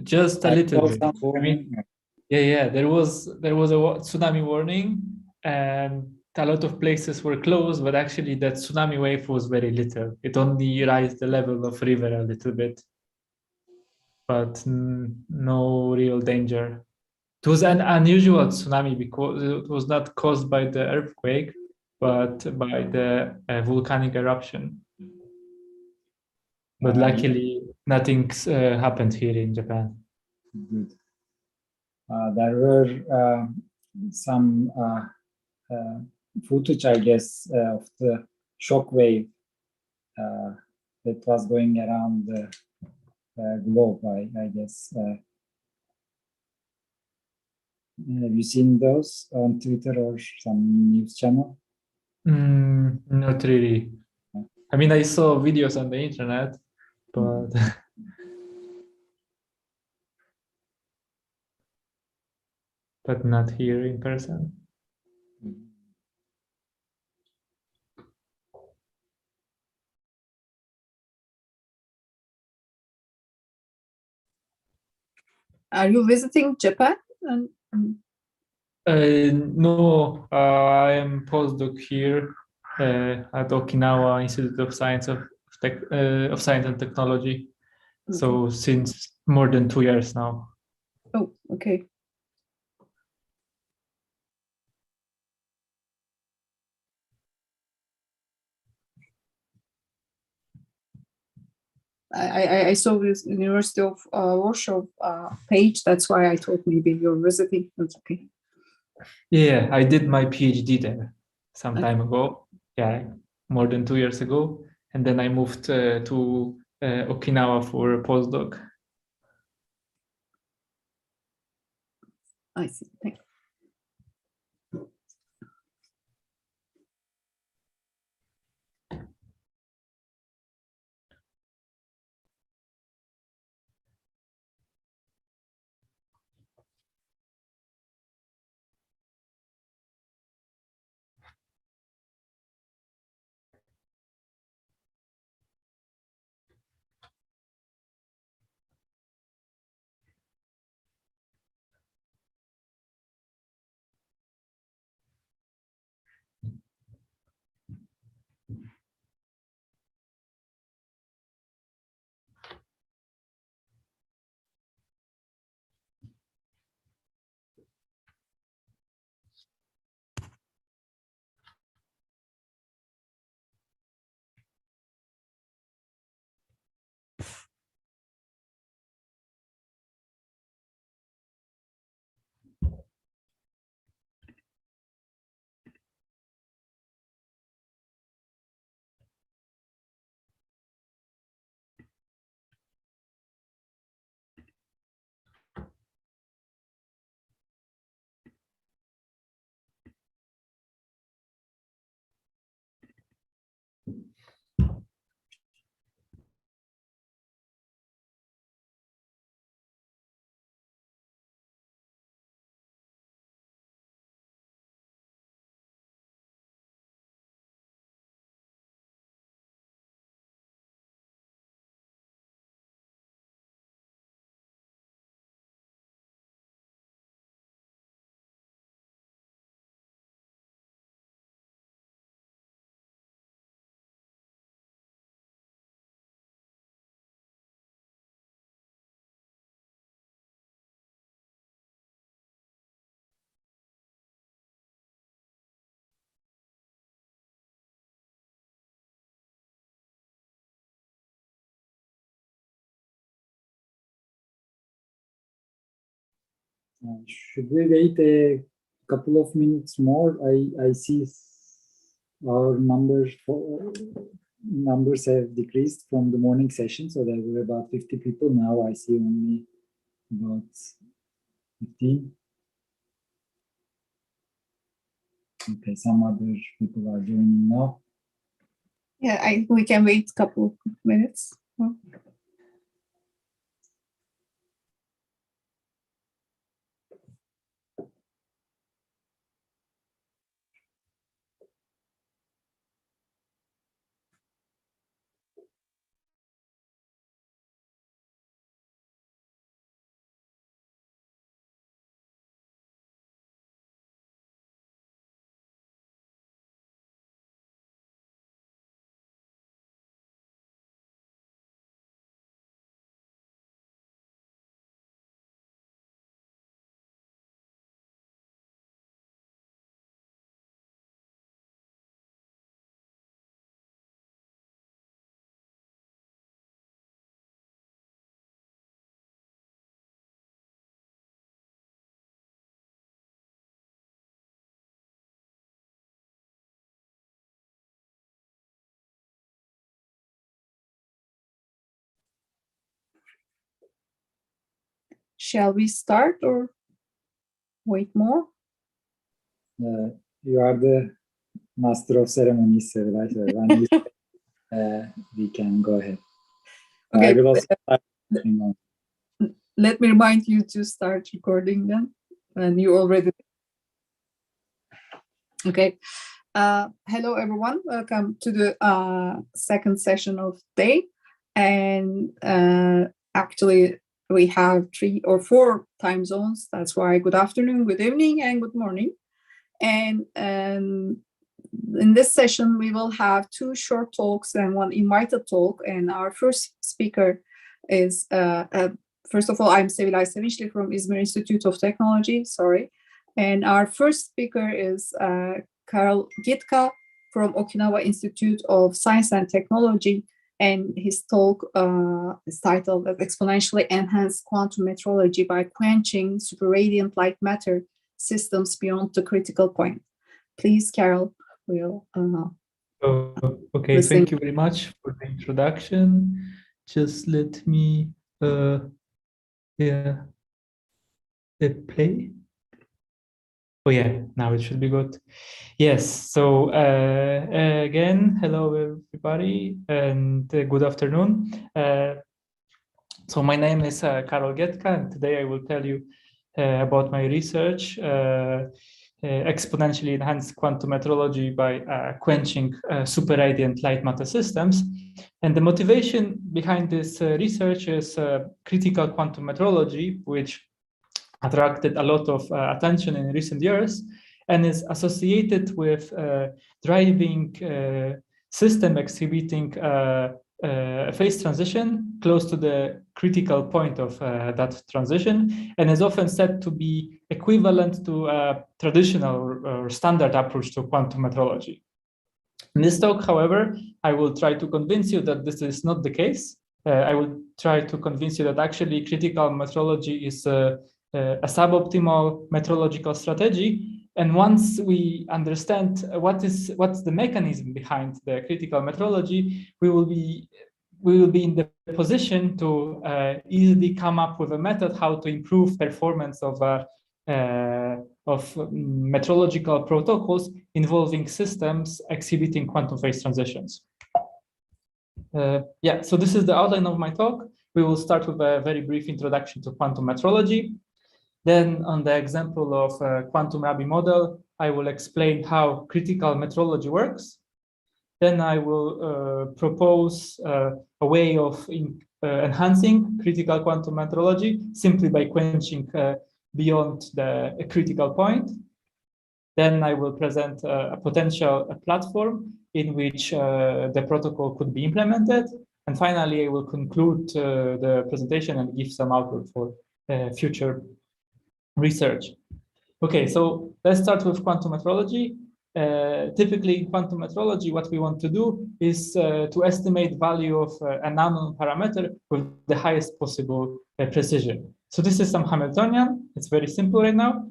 Just a little bit. I mean, yeah, there was a tsunami warning, and a lot of places were closed, but actually that tsunami wave was very little. It only raised the level of river a little bit, but no real danger. It was an unusual tsunami because it was not caused by the earthquake, but by the volcanic eruption. But luckily, nothing happened here in Japan. Good. There were some footage, I guess, of the shock wave that was going around the globe, I guess. Have you seen those on Twitter or some news channel? Not really. I mean, I saw videos on the internet, but but not here in person. Are you visiting Japan? No, I am postdoc here at Okinawa Institute of Science Science and Technology. Okay. So since more than 2 years now. Oh, okay. I saw this University of Warsaw page. That's why I thought maybe you're visiting. That's okay. Yeah, I did my PhD there some time ago. Yeah, more than 2 years ago. And then I moved to Okinawa for a postdoc. I see. Thank you. Should we wait a couple of minutes more? I see our numbers have decreased from the morning session, so there were about 50 people. Now I see only about 15. Okay, some other people are joining now. Yeah, we can wait a couple of minutes. shall we start or wait more? You are the master of ceremonies, Sevilay. So when we can go ahead. Okay. I will also start. Let me remind you to start recording then. And you already. Okay. Hello, everyone. Welcome to the second session of the day. And actually, we have 3 or 4 time zones. That's why good afternoon, good evening, and good morning. And in this session, we will have 2 short talks and 1 invited talk. And our first speaker is, first of all, I'm Sevilay Sevinçli from İzmir Institute of Technology. Sorry. And our first speaker is Karol Gitka from Okinawa Institute of Science and Technology. And his talk is titled Exponentially Enhanced Quantum Metrology by Quenching Superradiant Light Matter Systems Beyond the Critical Point. Please, Karol, we'll okay, listen. Thank you very much for the introduction. Just let me play. Oh yeah, now it should be good. Yes, so again, hello everybody, and good afternoon. So my name is Karol Gitka, and today I will tell you about my research, exponentially enhanced quantum metrology by quenching superradiant light matter systems. And the motivation behind this research is critical quantum metrology, which attracted a lot of attention in recent years and is associated with driving system exhibiting phase transition close to the critical point of that transition, and is often said to be equivalent to a traditional or standard approach to quantum metrology. In this talk, however, I will try to convince you that this is not the case. I will try to convince you that actually critical metrology is a suboptimal metrological strategy. And once we understand what's the mechanism behind the critical metrology, we will be in the position to easily come up with a method how to improve performance of metrological protocols involving systems exhibiting quantum phase transitions. So this is the outline of my talk. We will start with a very brief introduction to quantum metrology. Then, on the example of a quantum Rabi model, I will explain how critical metrology works. Then I will propose a way of enhancing critical quantum metrology simply by quenching beyond the critical point. Then I will present a potential platform in which the protocol could be implemented. And finally, I will conclude the presentation and give some outlook for future research. Okay, so let's start with quantum metrology. Typically in quantum metrology, what we want to do is to estimate value of an unknown parameter with the highest possible precision. So this is some Hamiltonian. It's very simple right now.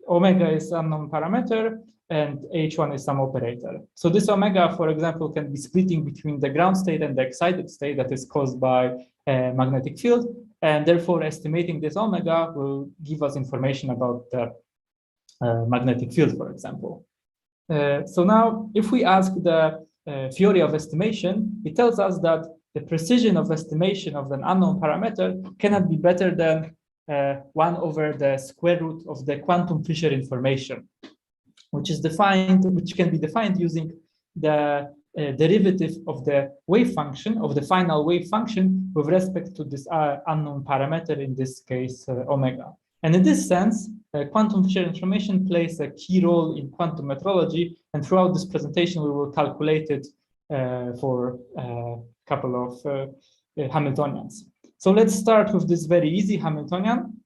Omega is unknown parameter and H1 is some operator. So this omega, for example, can be splitting between the ground state and the excited state that is caused by a magnetic field. And therefore, estimating this omega will give us information about the magnetic field, for example. So now, if we ask the theory of estimation, it tells us that the precision of estimation of an unknown parameter cannot be better than 1 over the square root of the quantum Fisher information, which can be defined using the derivative of the wave function, of the final wave function with respect to this unknown parameter, in this case, omega. And in this sense, quantum Fisher information plays a key role in quantum metrology. And throughout this presentation, we will calculate it for a couple of Hamiltonians. So let's start with this very easy Hamiltonian.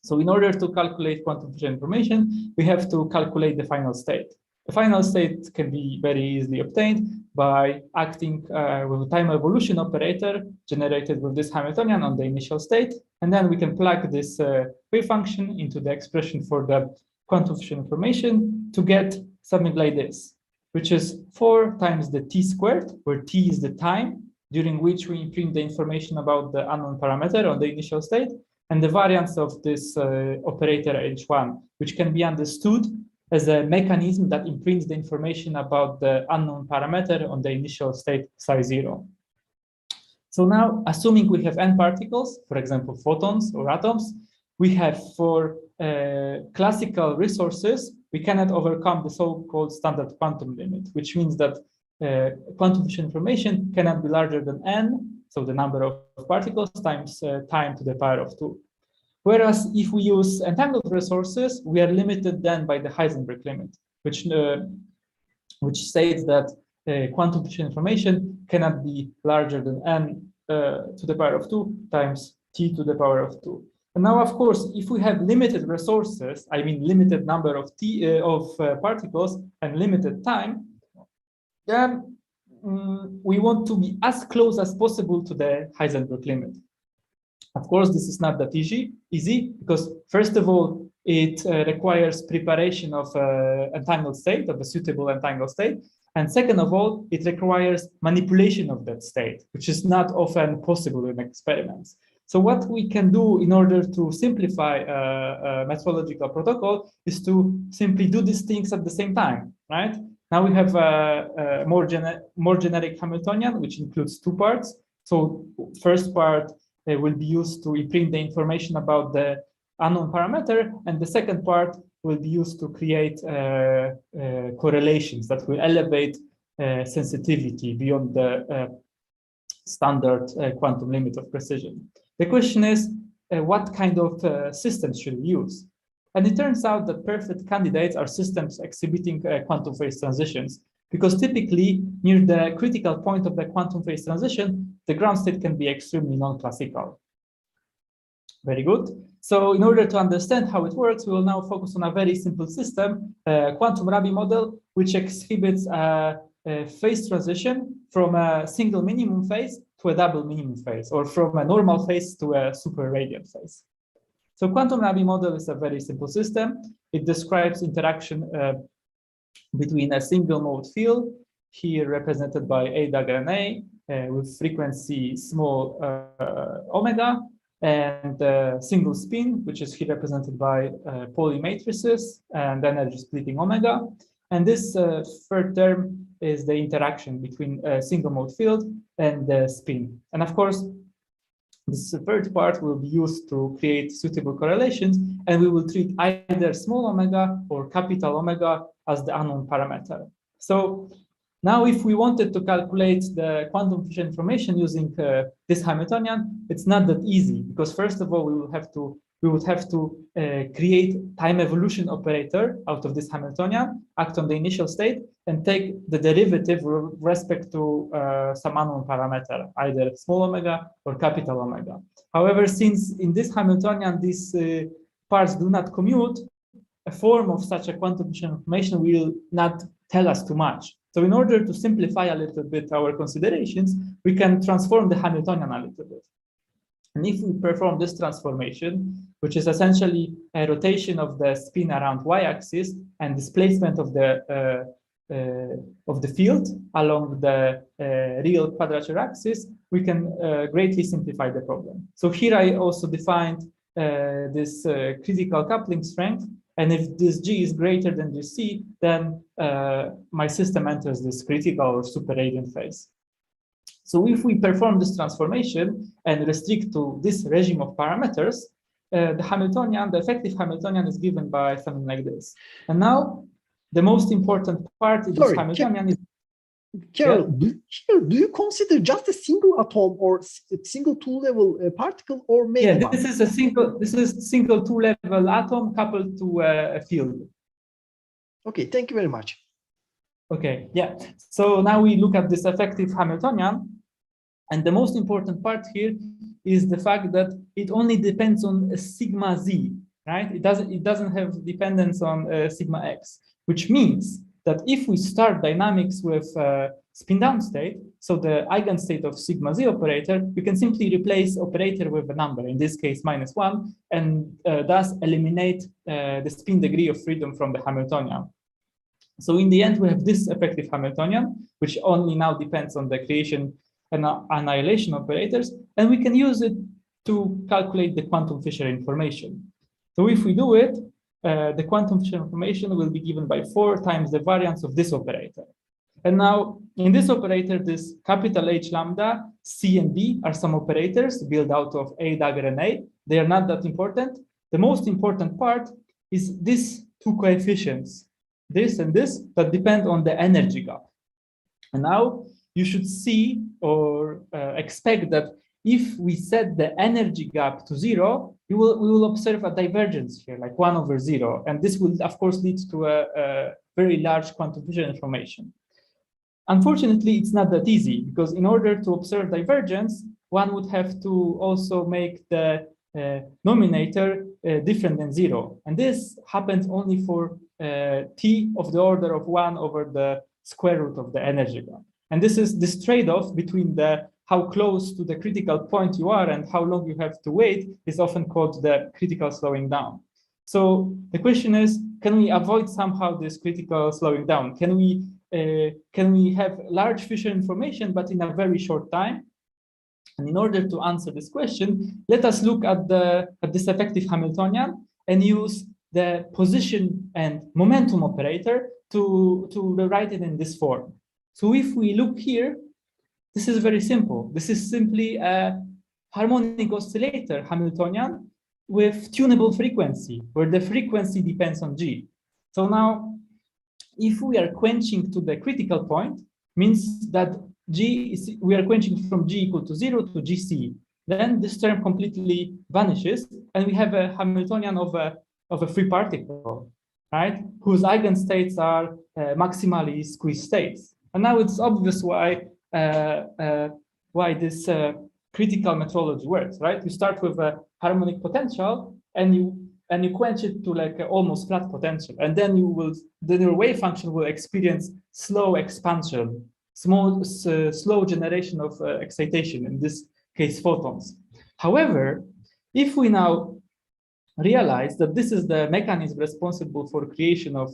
So in order to calculate quantum Fisher information, we have to calculate the final state. The final state can be very easily obtained by acting with a time evolution operator generated with this Hamiltonian on the initial state. And then we can plug this wave function into the expression for the quantum Fisher information to get something like this, which is 4 times the t squared, where t is the time during which we imprint the information about the unknown parameter on the initial state. and the variance of this operator H1, which can be understood as a mechanism that imprints the information about the unknown parameter on the initial state psi 0. So now, assuming we have n particles, for example, photons or atoms, we have for classical resources, we cannot overcome the so-called standard quantum limit, which means that quantum efficient information cannot be larger than n, so the number of particles times time to the power of 2. Whereas if we use entangled resources, we are limited then by the Heisenberg limit, which states that quantum efficient information cannot be larger than n to the power of 2 times t to the power of 2. And now, of course, if we have limited resources, I mean limited number of particles and limited time, then we want to be as close as possible to the Heisenberg limit. Of course, this is not that easy because, first of all, it requires preparation of entangled state, of a suitable entangled state. And second of all, it requires manipulation of that state, which is not often possible in experiments. So what we can do in order to simplify a metrological protocol is to simply do these things at the same time, right? Now we have a more generic Hamiltonian, which includes two parts. So first part will be used to imprint the information about the unknown parameter, and the second part will be used to create correlations that will elevate sensitivity beyond the standard quantum limit of precision. The question is, what kind of systems should we use? And it turns out that perfect candidates are systems exhibiting quantum phase transitions, because typically near the critical point of the quantum phase transition, the ground state can be extremely non-classical. Very good. So in order to understand how it works, we will now focus on a very simple system, quantum Rabi model, which exhibits a phase transition from a single minimum phase to a double minimum phase, or from a normal phase to a super radial phase. So quantum Rabi model is a very simple system. It describes interaction between a single mode field, here represented by A dagger and A, with frequency small omega, and single spin, which is here represented by Pauli matrices and energy splitting omega. And this third term is the interaction between a single mode field and the spin. And of course, this third part will be used to create suitable correlations, and we will treat either small omega or capital omega as the unknown parameter. So now if we wanted to calculate the quantum efficient information using this Hamiltonian, it's not that easy, because first of all, we would have to create time evolution operator out of this Hamiltonian, act on the initial state, and take the derivative with respect to some unknown parameter, either small omega or capital omega. However, since in this Hamiltonian these parts do not commute, a form of such a quantum efficient information will not tell us too much. So in order to simplify a little bit our considerations, we can transform the Hamiltonian a little bit. And if we perform this transformation, which is essentially a rotation of the spin around y-axis and displacement of the field along the real quadrature axis, we can greatly simplify the problem. So here I also defined this critical coupling strength. And if this G is greater than this C, then my system enters this critical or super radiant phase. So if we perform this transformation and restrict to this regime of parameters, the Hamiltonian, the effective Hamiltonian, is given by something like this. And now the most important part in this Hamiltonian is... Carol, do you consider just a single atom or a single two-level particle, or maybe? Yeah, this is a single two-level atom coupled to a field. Okay, thank you very much. Okay, yeah. So now we look at this effective Hamiltonian, and the most important part here is the fact that it only depends on sigma z, right? It doesn't have dependence on sigma x, which means that if we start dynamics with spin down state, so the eigenstate of sigma z operator, we can simply replace operator with a number, in this case -1, and thus eliminate the spin degree of freedom from the Hamiltonian. So in the end, we have this effective Hamiltonian, which only now depends on the creation and annihilation operators, and we can use it to calculate the quantum Fisher information. So if we do it, the quantum Fisher information will be given by 4 times the variance of this operator. And now in this operator, this capital H lambda, C and D are some operators built out of A, dagger, and A. They are not that important. The most important part is these 2 coefficients, this and this, that depend on the energy gap. And now you should see or expect that if we set the energy gap to 0, we will observe a divergence here, like 1/0. And this will, of course, lead to a very large quantum Fisher information. Unfortunately, it's not that easy, because in order to observe divergence, one would have to also make the nominator different than 0. And this happens only for t of the order of 1 over the square root of the energy gap. And this trade-off between how close to the critical point you are and how long you have to wait is often called the critical slowing down. So the question is, can we avoid somehow this critical slowing down? Can we have large Fisher information, but in a very short time? And in order to answer this question, let us look at this effective Hamiltonian and use the position and momentum operator to write it in this form. So if we look here, this is very simple. This is simply a harmonic oscillator Hamiltonian with tunable frequency, where the frequency depends on G. So now, if we are quenching to the critical point, means that we are quenching from G equal to 0 to GC. Then this term completely vanishes, and we have a Hamiltonian of a free particle, right? Whose eigenstates are maximally squeezed states. And now it's obvious why this critical metrology works, right? You start with a harmonic potential, and you quench it to like an almost flat potential, and then your wave function will experience slow expansion, slow generation of excitation, in this case photons. However, if we now realize that this is the mechanism responsible for creation of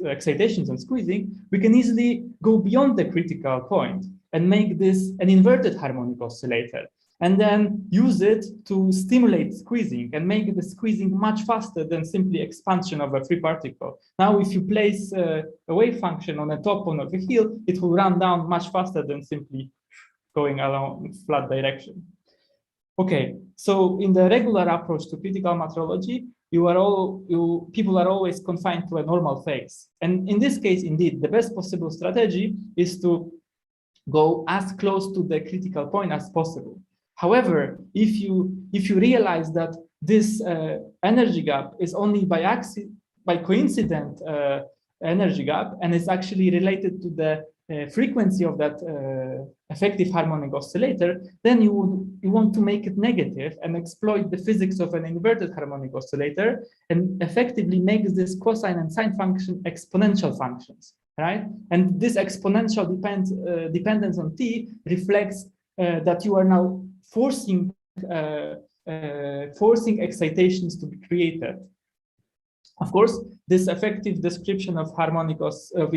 excitations and squeezing, we can easily go beyond the critical point and make this an inverted harmonic oscillator, and then use it to stimulate squeezing and make the squeezing much faster than simply expansion of a free particle. Now, if you place a wave function on the top of a hill, it will run down much faster than simply going along flat direction. Okay, so in the regular approach to critical metrology, people are always confined to a normal phase. And in this case, indeed, the best possible strategy is to go as close to the critical point as possible. However, if you realize that this energy gap is only by coincident energy gap, and it's actually related to the frequency of that effective harmonic oscillator, then you want to make it negative and exploit the physics of an inverted harmonic oscillator and effectively make this cosine and sine function exponential functions, right? And this exponential dependence on t reflects that you are now forcing excitations to be created. Of course, this effective description of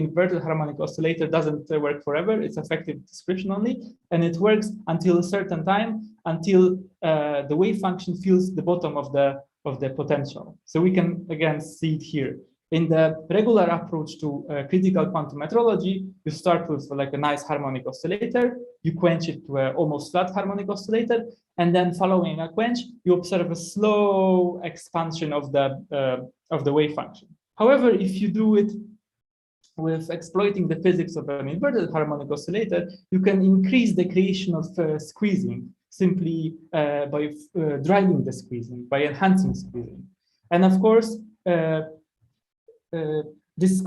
inverted harmonic oscillator doesn't work forever. It's effective description only, and it works until a certain time, until the wave function fills the bottom of the potential. So we can again see it here. In the regular approach to critical quantum metrology, you start with like a nice harmonic oscillator, you quench it to an almost flat harmonic oscillator, and then following a quench, you observe a slow expansion of the wave function. However, if you do it with exploiting the physics of an inverted harmonic oscillator, you can increase the creation of squeezing simply by driving the squeezing, by enhancing squeezing. And of course, this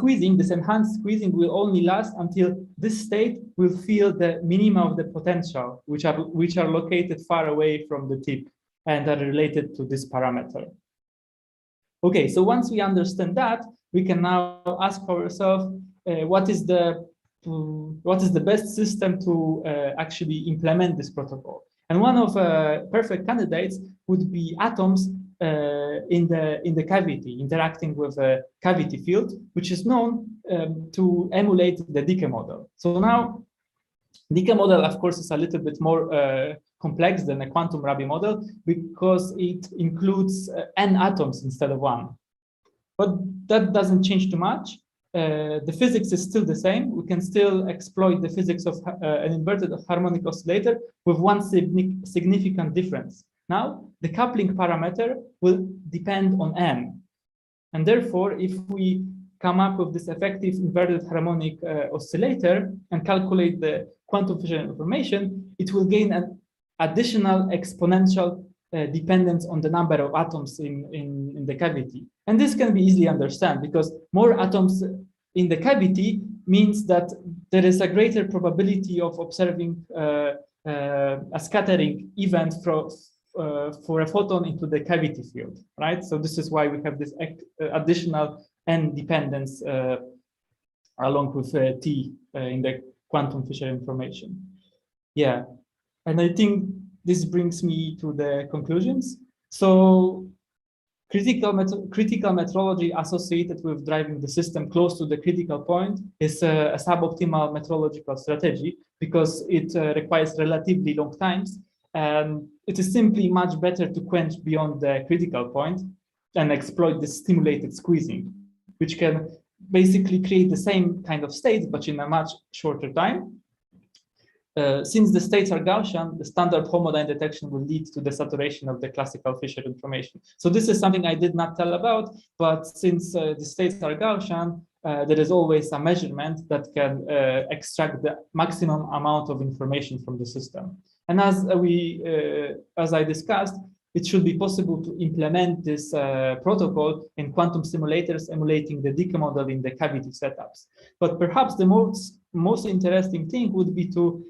enhanced squeezing will only last until this state will feel the minima of the potential, which are located far away from the tip and are related to this parameter. Okay, so once we understand that, we can now ask ourselves what is the best system to actually implement this protocol. And one of perfect candidates would be atoms in the cavity, interacting with a cavity field, which is known to emulate the decay model. So now Decay model, of course, is a little bit more complex than a quantum Rabi model because it includes n atoms instead of one. But that doesn't change too much. The physics is still the same. We can still exploit the physics of an inverted harmonic oscillator with one significant difference. Now, the coupling parameter will depend on n. And therefore, if we come up with this effective inverted harmonic oscillator and calculate the quantum Fisher information, it will gain an additional exponential dependence on the number of atoms in the cavity. And this can be easily understood because more atoms in the cavity means that there is a greater probability of observing a scattering event for a photon into the cavity field, right? So this is why we have this additional n dependence along with t in the quantum Fisher information. Yeah, and I think this brings me to the conclusions. So critical metrology associated with driving the system close to the critical point is a suboptimal metrological strategy because it requires relatively long times, and it is simply much better to quench beyond the critical point and exploit the stimulated squeezing, which can basically create the same kind of states, but in a much shorter time. Since the states are Gaussian, the standard homodyne detection will lead to the saturation of the classical Fisher information. So this is something I did not tell about, but since the states are Gaussian, there is always a measurement that can extract the maximum amount of information from the system. And as I discussed, it should be possible to implement this protocol in quantum simulators emulating the decay model in the cavity setups. But perhaps the most interesting thing would be to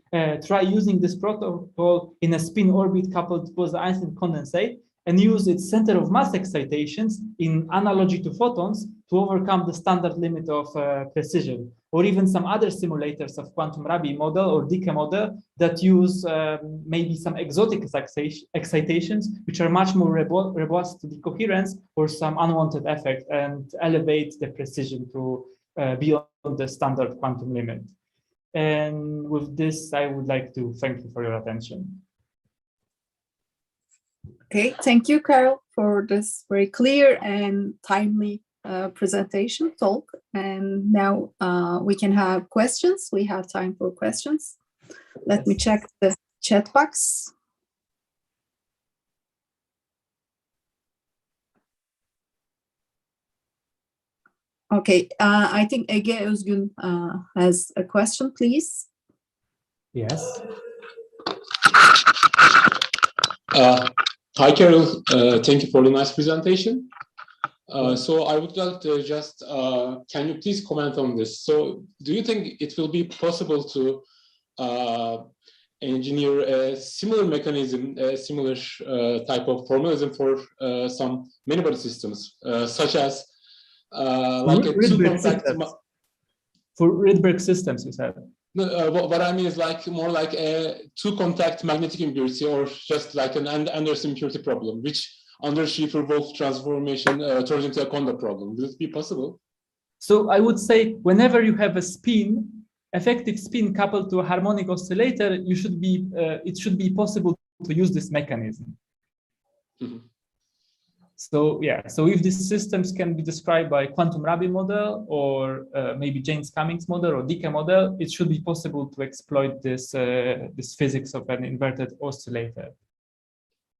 try using this protocol in a spin orbit coupled Bose-Einstein condensate and use its center of mass excitations in analogy to photons to overcome the standard limit of precision, or even some other simulators of quantum Rabi model or decay model that use maybe some exotic excitations, which are much more robust to the coherence or some unwanted effect and elevate the precision to beyond the standard quantum limit. And with this, I would like to thank you for your attention. Okay, thank you, Carol, for this very clear and timely presentation talk. And now we can have questions. We have time for questions. Let me check the chat box. Okay, I think Ege Özgün has a question, please. Yes. Hi, Carol. Thank you for the nice presentation. So I would like to just, can you please comment on this? So do you think it will be possible to engineer a similar mechanism, a similar type of formalism for some many-body systems, such as like a two-contact... For Rydberg systems, you said? No, what I mean is like more like a two-contact magnetic impurity, or just like an Anderson impurity problem, which under Schrieffer-Wolff transformation turns into a Kondo problem. Will it be possible? So I would say whenever you have a spin, effective spin coupled to a harmonic oscillator, you should be it should be possible to use this mechanism. Mm-hmm. So yeah, so if these systems can be described by quantum Rabi model or maybe Jaynes-Cummings model or decay model, it should be possible to exploit this this physics of an inverted oscillator.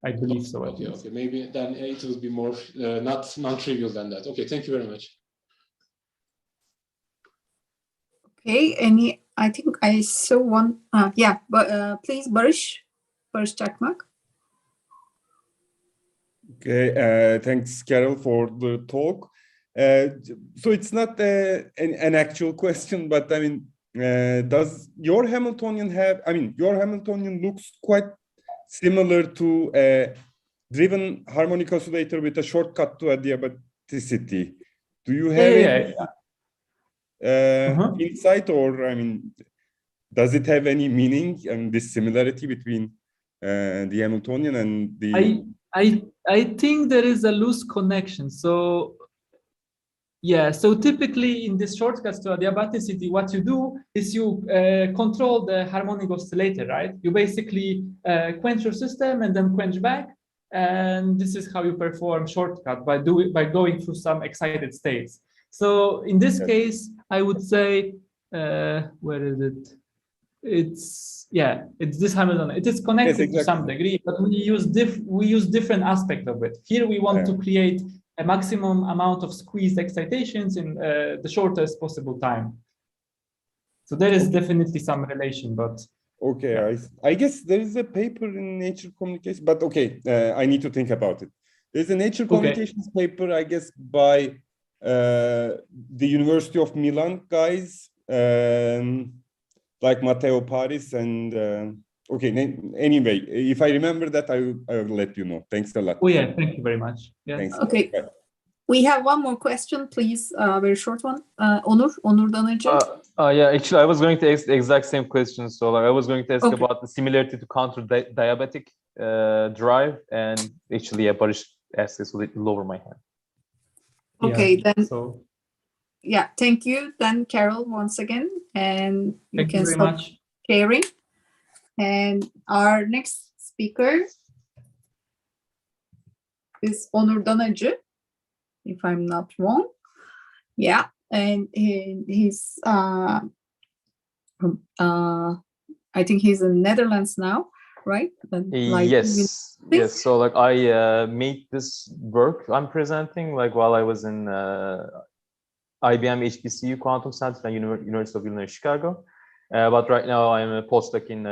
I believe so. Okay, okay. Maybe then it will be more not non-trivial than that. Okay, thank you very much. Okay, I think I saw one. Yeah, but please, Barış Çakmak. Okay, thanks, Carol, for the talk. So it's not an actual question, but I mean, does your Hamiltonian have, I mean, your Hamiltonian looks quite similar to a driven harmonic oscillator with a shortcut to adiabaticity. Do you have any insight, or I mean, does it have any meaning and this similarity between the Hamiltonian and the... I think there is a loose connection. So Yeah, so typically in this shortcuts to adiabaticity, what you do is you control the harmonic oscillator, right? You basically quench your system and then quench back. And this is how you perform shortcut by going through some excited states. So in this case, I would say, where is it? It's this Hamilton. It is connected to some degree, but we use different aspects of it. Here we want to create a maximum amount of squeezed excitations in the shortest possible time. So there is definitely some relation, but okay, I guess there is a paper in Nature Communications, but okay, I need to think about it. There's a Nature Communications paper, I guess, by the University of Milan guys, like Matteo Paris and okay. Anyway, if I remember that, I will let you know. Thanks a lot. Oh yeah, thank you very much. Yeah. Thanks. Okay. We have one more question, please. Very short one. Onur Danacı. Yeah, actually, I was going to ask the exact same question. So, like, I was going to ask about the similarity to counter diabetic drive, and actually, yeah, Barış asked this, so let me lower my hand. Okay, then. So, yeah, thank you. Then Carol once again, and you can stop sharing. And our next speaker is Onur Danacı, if I'm not wrong. Yeah, and he's I think he's in Netherlands now, right? Like, yes. So like I made this work I'm presenting like while I was in IBM HBCU Quantum Center at University of Illinois Chicago. But right now I'm a postdoc in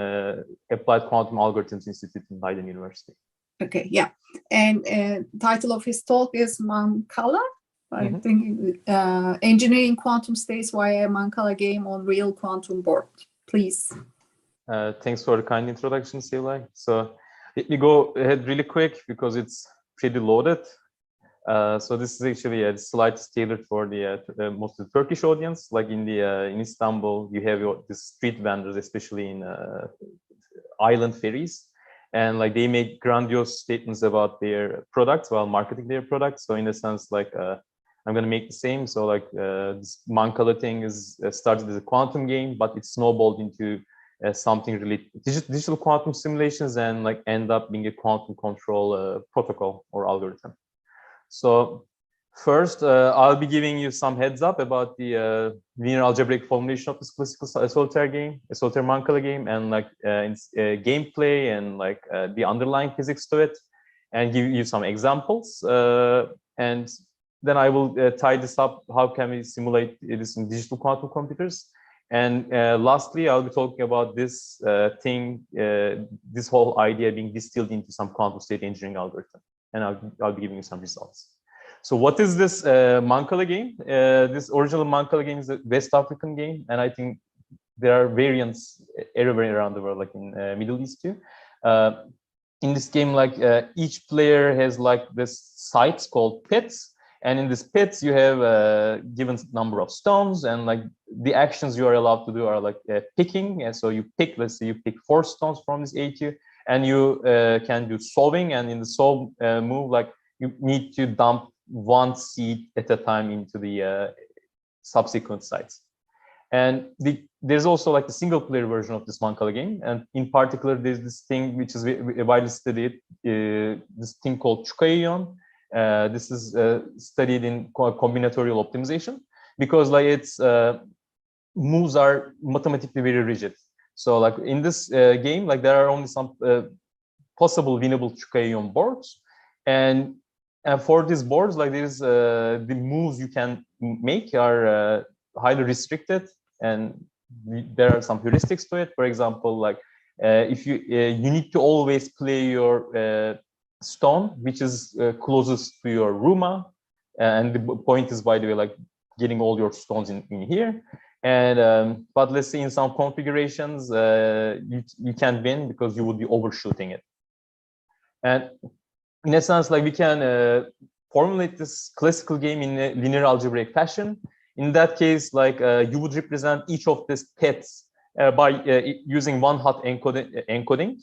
Applied Quantum Algorithms Institute in Leiden University. Okay, yeah. And title of his talk is Mancala. I think engineering quantum states via Mancala game on real quantum board. Please. Thanks for the kind introduction, Silay. So let me go ahead really quick because it's pretty loaded. So this is actually a slide tailored for the most of the Turkish audience. Like in Istanbul, you have the street vendors, especially in island ferries, and like they make grandiose statements about their products while marketing their products. So in a sense, like I'm going to make the same. So like this Mancala thing is started as a quantum game, but it snowballed into something really digital quantum simulations and like end up being a quantum control protocol or algorithm. So first, I'll be giving you some heads up about the linear algebraic formulation of this classical solitaire game, a solitaire Mancala game, and like its gameplay and like the underlying physics to it, and give you some examples. And then I will tie this up. How can we simulate this in digital quantum computers? And lastly, I'll be talking about this this whole idea being distilled into some quantum state engineering algorithm. And I'll be giving you some results. So what is this Mancala game? This original Mancala game is a West African game. And I think there are variants everywhere around the world, like in Middle East too. In this game, like each player has like this sites called pits. And in these pits, you have a given number of stones, and like the actions you are allowed to do are like picking. And so you pick, let's say you pick 4 stones from this AQ, and you can do solving. And in the solve move, like you need to dump 1 seed at a time into the subsequent sites. And there's also like the single player version of this Mancala game. And in particular, there's this thing which is widely studied, this thing called excitation. This is studied in combinatorial optimization because like its moves are mathematically very rigid. So like in this game, like there are only some possible winnable excitation boards, and for these boards, like there's the moves you can make are highly restricted, and there are some heuristics to it. For example, like if you need to always play your stone which is closest to your Ruma, and the point is, by the way, like getting all your stones in here. And but let's say in some configurations you can't win because you would be overshooting it. And in a sense, like we can formulate this classical game in a linear algebraic fashion. In that case, like you would represent each of these pits by using one hot encoding.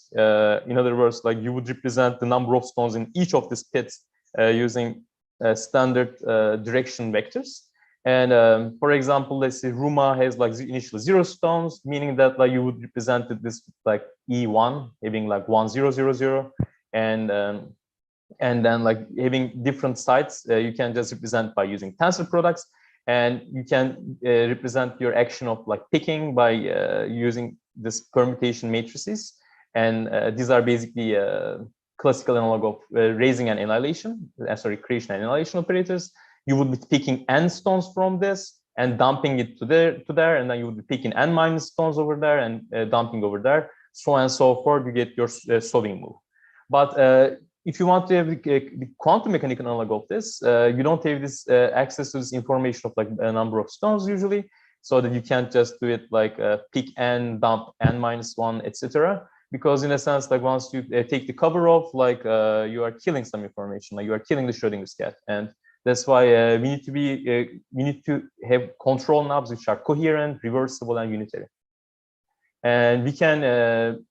In other words, like you would represent the number of stones in each of these pits using standard direction vectors. And for example, let's say Ruma has like initially 0 stones, meaning that like you would represent this like E1 having like 1 0 0 0, and then like having different sites, you can just represent by using tensor products, and you can represent your action of like picking by using this permutation matrices, and these are basically classical analog of raising and annihilation, creation and annihilation operators. You would be picking n stones from this and dumping it to there, and then you would be picking n minus stones over there and dumping over there, so on and so forth. You get your solving move. But if you want to have the quantum mechanical analog of this, you don't have this access to this information of like a number of stones usually, so that you can't just do it like pick n, dump n minus 1, etc. Because in a sense, like once you take the cover off, like you are killing some information, like you are killing the Schrödinger's cat. And that's why we need to have control knobs which are coherent, reversible, and unitary. And we can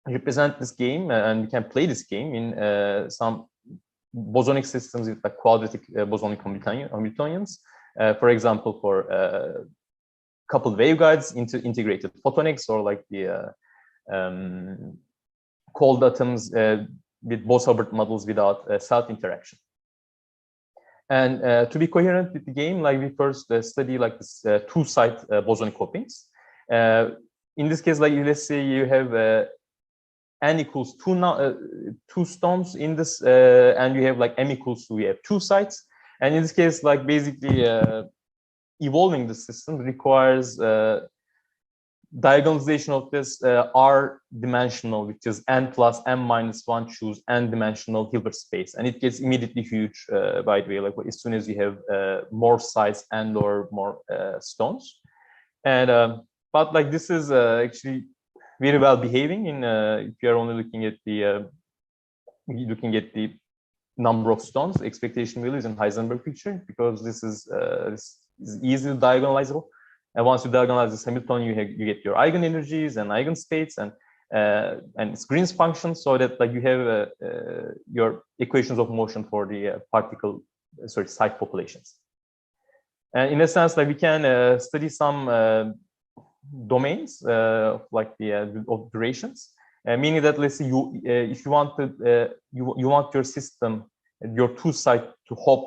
represent this game and we can play this game in some bosonic systems with like quadratic bosonic Hamiltonians. For example, for coupled waveguides into integrated photonics, or like the cold atoms with Bose-Hubbard models without self-interaction. And to be coherent with the game, like we first study like this two-site bosonic copings. In this case, like let's say you have n equals 2 stones in this, and you have like m equals 2, you have 2 sites. And in this case, like basically evolving the system requires diagonalization of this R dimensional, which is n plus m minus 1 choose n dimensional Hilbert space, and it gets immediately huge. By the way, like as soon as you have more sites and or more stones. And but like this is actually very well behaving in if you are only looking at the number of stones, expectation values in Heisenberg picture, because this is easily diagonalizable. And once you diagonalize this Hamiltonian, you get your eigenenergies and eigenstates and it's Green's function, so that like you have your equations of motion for the site populations. And in a sense, like we can study some domains like the of durations, meaning that let's say you if you want to you want your system, your two-site to hop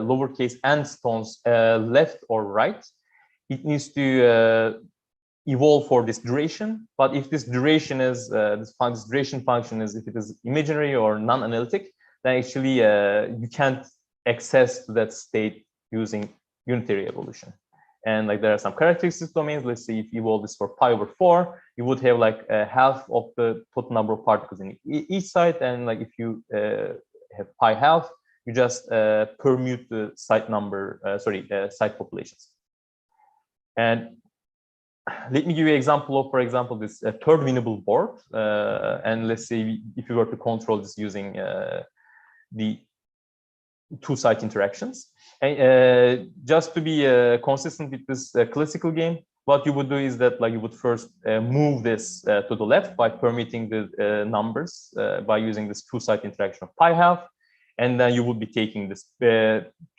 lowercase n stones left or right, it needs to evolve for this duration. But if this duration is this duration function is if it is imaginary or non-analytic, then actually you can't access to that state using unitary evolution. And like there are some characteristic domains. Let's say if you evolve this for pi over 4, you would have like half of the total number of particles in each site. And like if you have pi half, you just permute the site number, site populations. And let me give you an example of, for example, this third winnable board. And let's say if you were to control this using the two-site interactions. And just to be consistent with this classical game, what you would do is that like you would first move this to the left by permitting the numbers by using this two-site interaction of pi half, and then you would be taking this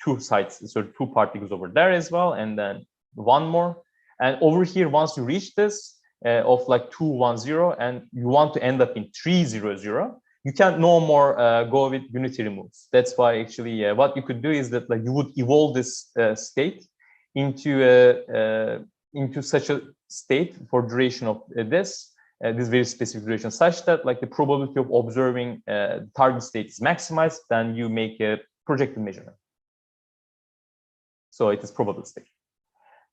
two sites, so 2 particles over there as well, and then 1 more. And over here, once you reach this of like 2 1 0, and you want to end up in 3 0 0, you can't no more go with unitary moves. That's why actually what you could do is that like you would evolve this state into such a state for duration of this very specific duration, such that like the probability of observing the target state is maximized. Then you make a projected measurement. So it is probabilistic.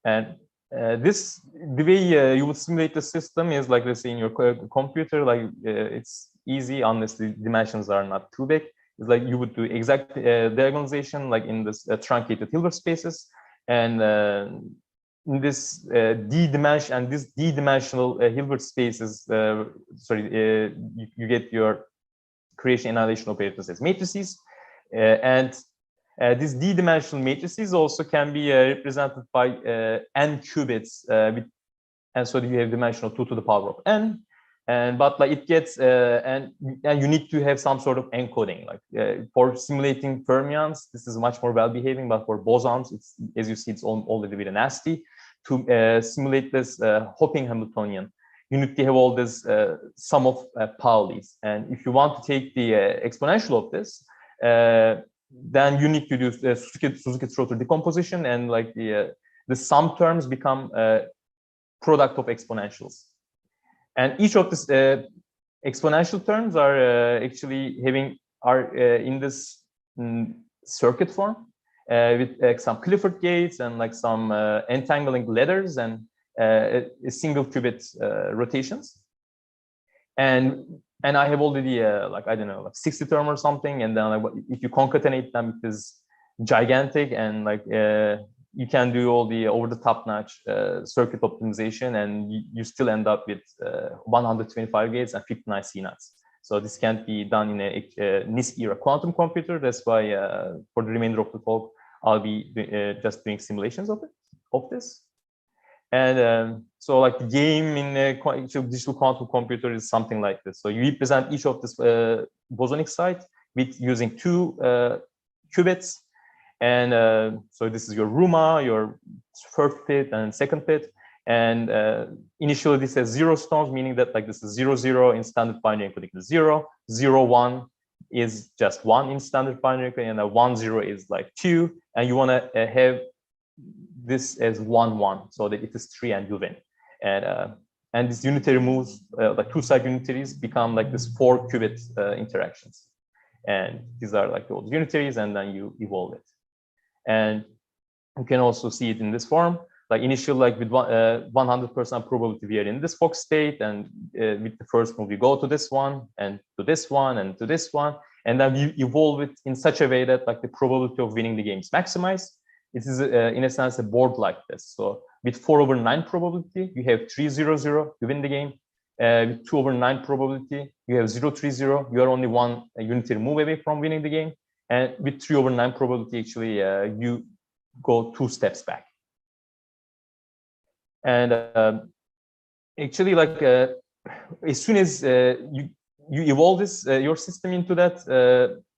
And the way you would simulate the system is like, let's say in your computer, like it's easy unless the dimensions are not too big. It's like you would do exact diagonalization like in this truncated Hilbert spaces, and in this d-dimensional Hilbert spaces, you get your creation annihilation operators as matrices, and these d-dimensional matrices also can be represented by n qubits, and so you have dimensional 2 to the power of n. but like it gets and you need to have some sort of encoding. Like for simulating fermions, this is much more well behaving, but for bosons, it's, as you see, it's already very nasty. To simulate this hopping Hamiltonian, you need to have all this sum of Pauli's, and if you want to take the exponential of this, then you need to do Suzuki-Schroeder decomposition, and like the sum terms become product of exponentials. And each of these exponential terms are actually in this circuit form with some Clifford gates and like some entangling ladders and a single qubit rotations. And I have already like, I don't know, like 60 term or something. And then like, if you concatenate them, it is gigantic, and like you can do all the over-the-top notch circuit optimization, and you still end up with 125 gates and 59 CNOTs. So this can't be done in a NISQ era quantum computer. That's why for the remainder of the talk, I'll be just doing simulations of this. And so like the game in a digital quantum computer is something like this. So you represent each of this bosonic site with using 2 qubits. And so this is your RUMA, your first bit and second bit. And initially this has 0 stones, meaning that like this is 0, 0 in standard binary encoding is 0, 0, 1 is just 1 in standard binary encoding, and 1, 0 is like 2. And you want to have this as 1, 1, so that it is 3 and you win. And this unitary moves, like 2-side unitaries become like this 4 qubit interactions. And these are like the old unitaries, and then you evolve it. And you can also see it in this form, like initially, like with 100% probability we are in this Fock state, and with the first move we go to this one and to this one and to this one, and then you evolve it in such a way that like the probability of winning the game is maximized. It is in a sense a board like this. So with 4/9 probability, you have 3, 0, 0, you win the game. With 2/9 probability, you have 0, 3, 0. You are only 1 unitary move away from winning the game. And with 3/9 probability, actually, you go 2 steps back. And actually, like as soon as you evolve this your system into that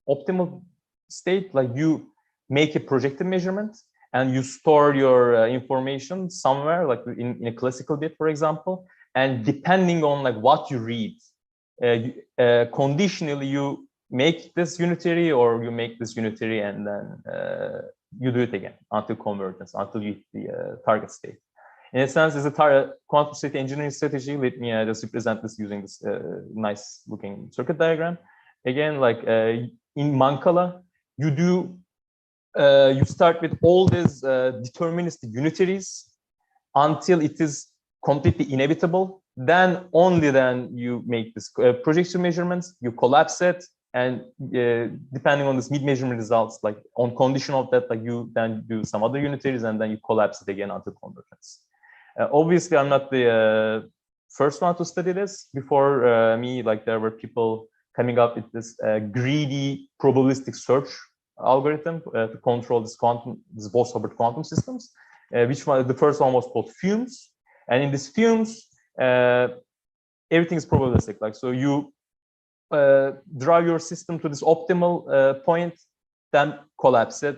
optimal state, like you make a projective measurement and you store your information somewhere, like in a classical bit, for example. And depending on like what you read, conditionally you make this unitary or you make this unitary, and then you do it again until convergence, until you hit the target state. In a sense, as a quantum state engineering strategy, let me just represent this using this nice looking circuit diagram. Again, like in Mancala, you start with all these deterministic unitaries until it is completely inevitable. Then only then you make this projection measurements, you collapse it, and depending on this mid-measurement results, like on condition of that, like you then do some other unitaries, and then you collapse it again until convergence. Obviously, I'm not the first one to study this. Before me, like there were people coming up with this greedy probabilistic search algorithm to control this Bose-Hubbard quantum systems. Which one? The first one was called fumes, and in these fumes, everything is probabilistic. Like so, you drive your system to this optimal point, then collapse it.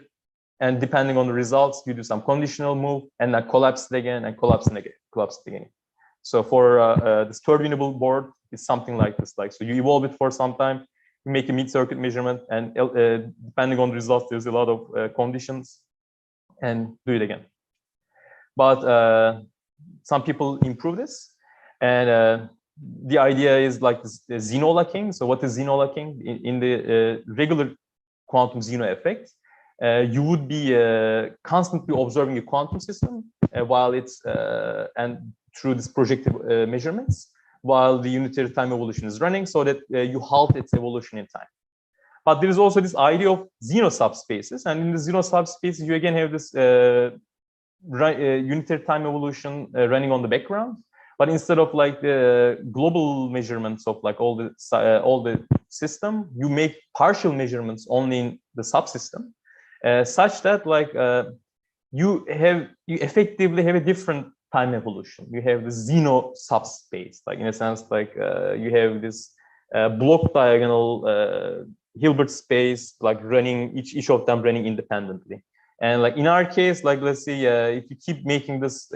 And depending on the results, you do some conditional move, and then collapse it again, and collapse it again. So for this turbinable board, it's something like this. Like so, you evolve it for some time, you make a mid-circuit measurement, and depending on the results, there's a lot of conditions, and do it again. But some people improve this, and the idea is like this xenolacking. So what is xenolacking? In the regular quantum xeno effect, you would be constantly observing a quantum system while it's and through this projective measurements while the unitary time evolution is running, so that you halt its evolution in time. But there is also this idea of xeno subspaces, and in the xeno subspaces you again have this unitary time evolution running on the background. But instead of like the global measurements of like all the system, you make partial measurements only in the subsystem. Such that like you effectively have a different time evolution. You have the Zeno subspace, like in a sense, like you have this block diagonal Hilbert space, like running each of them running independently. And like in our case, like let's say if you keep making this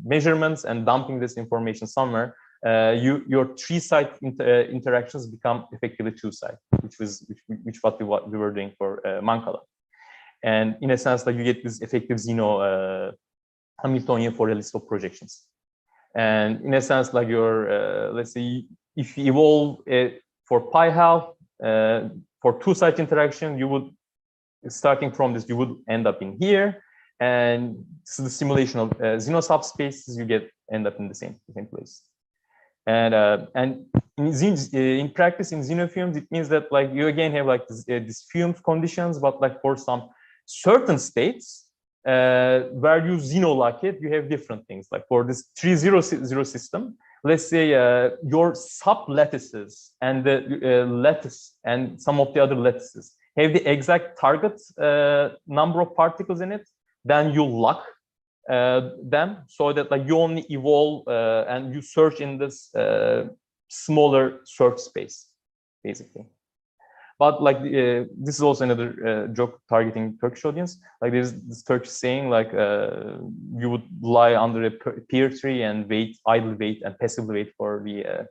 measurements and dumping this information somewhere, your three-side interactions become effectively two-side, which what we were doing for Mancala. And in a sense, like you get this effective Zeno Hamiltonian for a list of projections. And in a sense, like your let's say if you evolve for pi half for two-side interaction, you would, starting from this, you would end up in here. And this is the simulation of Zeno subspaces. You end up in the same place. And in practice in xenofumes, it means that like you again have like this fume conditions, but like for some certain states where you xenolock it, you have different things. Like for this 3-0-0 system, let's say your sub lattices and the lattice and some of the other lattices have the exact target number of particles in it, then you lock them so that like you only evolve and you search in this smaller search space, basically. But like this is also another joke targeting Turkish audience. Like there's this Turkish saying like you would lie under a pear tree and wait, idle wait, and passively wait for the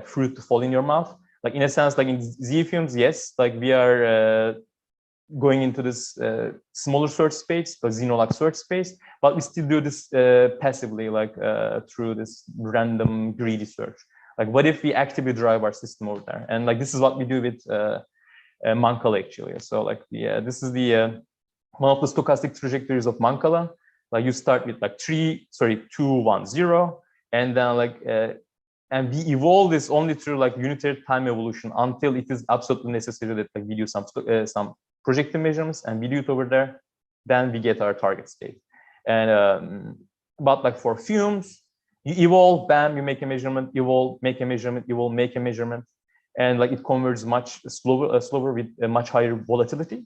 fruit to fall in your mouth. Like in a sense, like in Z-fumes, yes, like we are going into this smaller search space, the xenolock search space, but we still do this passively, like through this random greedy search. Like what if we actively drive our system over there? And like this is what we do with Mancala actually. So like this is the one of the stochastic trajectories of Mancala. Like you start with like 2, 1, 0, and then like and we evolve this only through like unitary time evolution until it is absolutely necessary that like we do some projective measurements and we do it over there. Then we get our target state. And but like for fumes, you evolve, bam, you make a measurement, evolve, make a measurement, evolve, make a measurement, and like it converges much slower with a much higher volatility.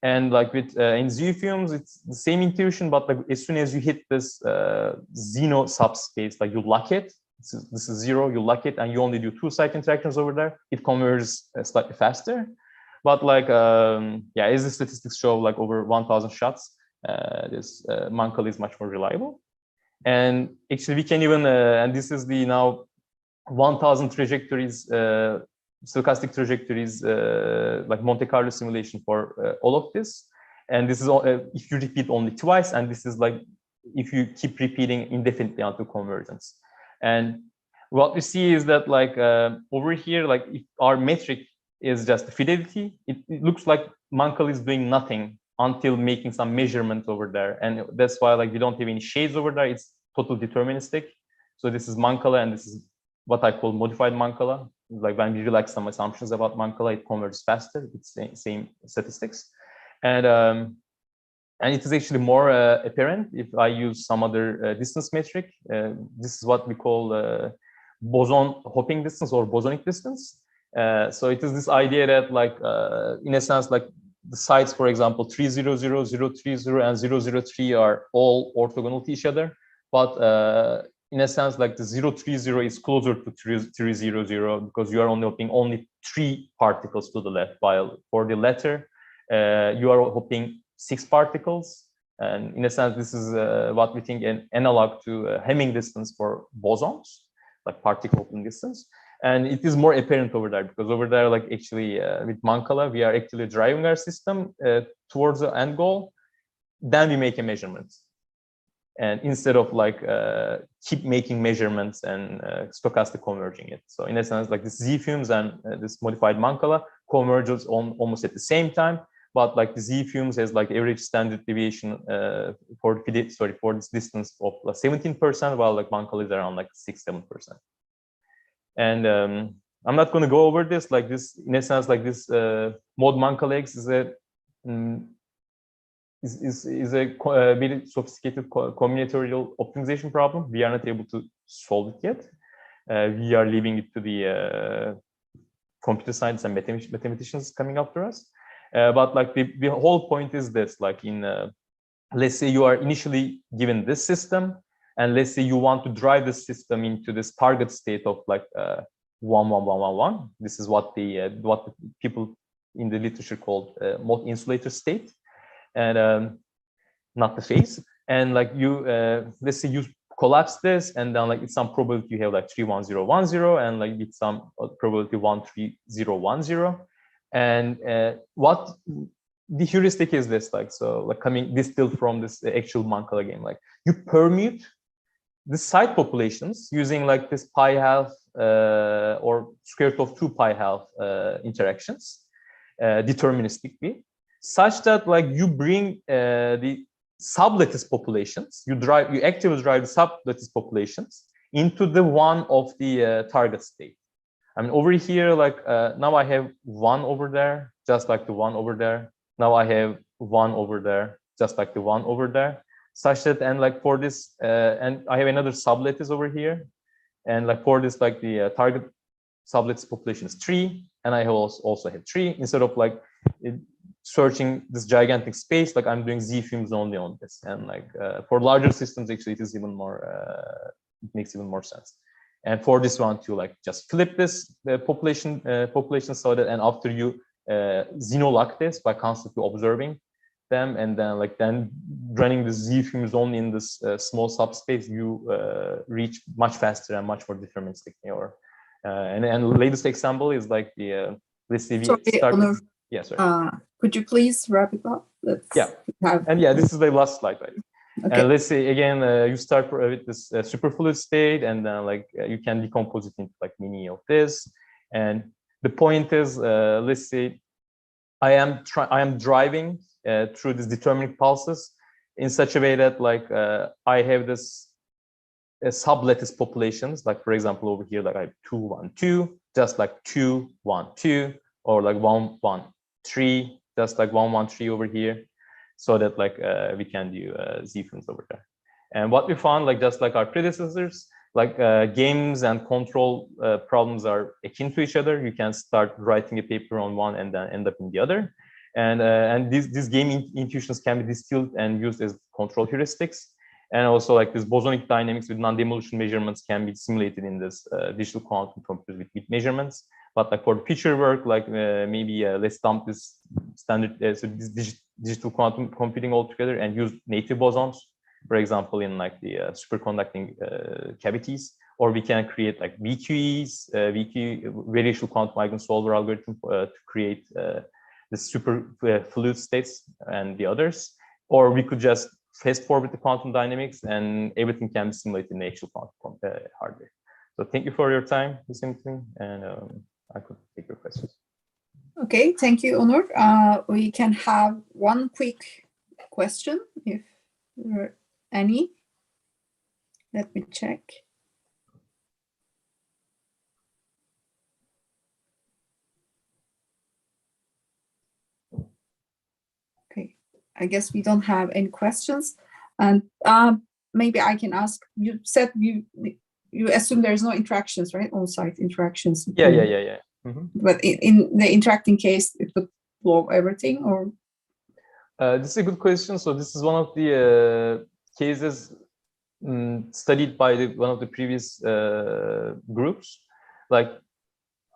And like with in Z-fumes, it's the same intuition, but like as soon as you hit this Zeno subspace, like you lock it. This is 0, you lock it, and you only do two-side interactions over there. It converges slightly faster. But like, yeah, as the statistics show, like over 1,000 shots, this Mancala is much more reliable. And actually, we can even, and this is the now 1,000 trajectories, stochastic trajectories, like Monte Carlo simulation for all of this. And this is all, if you repeat only twice, and this is like if you keep repeating indefinitely until convergence. And what we see is that like over here, like if our metric is just fidelity, it looks like Mancala is doing nothing until making some measurement over there. And that's why like we don't have any shades over there. It's totally deterministic. So this is Mancala, and this is what I call modified Mancala. Like when we relax some assumptions about Mancala, it converges faster. It's the same statistics. And it is actually more apparent if I use some other distance metric. This is what we call boson hopping distance or bosonic distance. So it is this idea that like, in a sense, like the sites, for example, 300, 030, and 003 are all orthogonal to each other. But in a sense, like the 030 is closer to 300 because you are only hopping only 3 particles to the left, while for the latter, you are hopping 6 particles. And in a sense, this is what we think an analog to Hamming distance for bosons, like particle hopping distance. And it is more apparent over there because over there, like actually with Mancala, we are actually driving our system towards the end goal. Then we make a measurement. And instead of like keep making measurements and stochastic converging it. So in a sense, like this Z-fumes and this modified Mancala converges on almost at the same time. But like the Z-fumes has like average standard deviation for this distance of 17%, while like Mancala is around like 6-7%. And I'm not going to go over this. Like this, in a sense, like this mod Mancala X is a very sophisticated combinatorial optimization problem. We are not able to solve it yet. We are leaving it to the computer science and mathematicians coming after us. But like the whole point is this, like in, let's say you are initially given this system, and let's say you want to drive the system into this target state of like 1, 1, 1, 1, 1. This is what the people in the literature called most insulator state, and not the phase. And like you, let's say you collapse this, and then like it's some probability you have like 3, 1, 0, 1, 0, and like it's some probability 1, 3, 0, 1, 0. And what the heuristic is this, like, so like coming distilled from this actual Mancala game, like you permute the site populations using like this pi half or square root of 2 pi half interactions deterministically, such that like you bring the sublattice populations, you actively drive the sublattice populations into the one of the target state. I mean, over here, like now I have 1 over there, just like the 1 over there. Now I have 1 over there, just like the 1 over there, such that, and like for this, and I have another sublattice over here, and like for this, like the target sublattice population is 3, and I have also have 3. Instead of like searching this gigantic space, like I'm doing z-fumes only on this, and like for larger systems, actually, it is even more, it makes even more sense. And for this one to like just flip this population so that, and after you xenolock this by constantly observing them, and then running the z-fumes only in this small subspace, you reach much faster and much more deterministic. Or and the latest example is like the let's say we start. Yeah, sorry. Could you please wrap it up? And yeah, this is the last slide, right? Okay. And let's say again, you start with this superfluid state, and then like you can decompose it into like mini of this. And the point is, let's say I am driving through these determinate pulses in such a way that like I have this sublattice populations, like for example over here, like I have 2, 1, 2, just like 2, 1, 2, or like 1, 1, 3, just like 1, 1, 3 over here, so that like we can do z-fumes over there. And what we found, like just like our predecessors, like games and control problems are akin to each other. You can start writing a paper on one and then end up in the other. And these game intuitions can be distilled and used as control heuristics. And also like this bosonic dynamics with non-demolition measurements can be simulated in this digital quantum computers with measurements. But like for the future work, like maybe let's dump this standard, so this digital quantum computing altogether and use native bosons, for example, in like the superconducting cavities, or we can create like VQEs, variational quantum eigensolver algorithm to create the super fluid states and the others, or we could just fast forward the quantum dynamics and everything can be simulated in the actual quantum hardware. So thank you for your time listening to me, and I could take your questions. Okay, thank you, Onur. We can have one quick question, if there are any. Let me check. Okay, I guess we don't have any questions. And maybe I can ask, you said you assume there's no interactions, right? On-site interactions. Yeah. Mm-hmm. But in the interacting case, it would blow everything, or? This is a good question. So this is one of the cases studied by one of the previous groups. Like,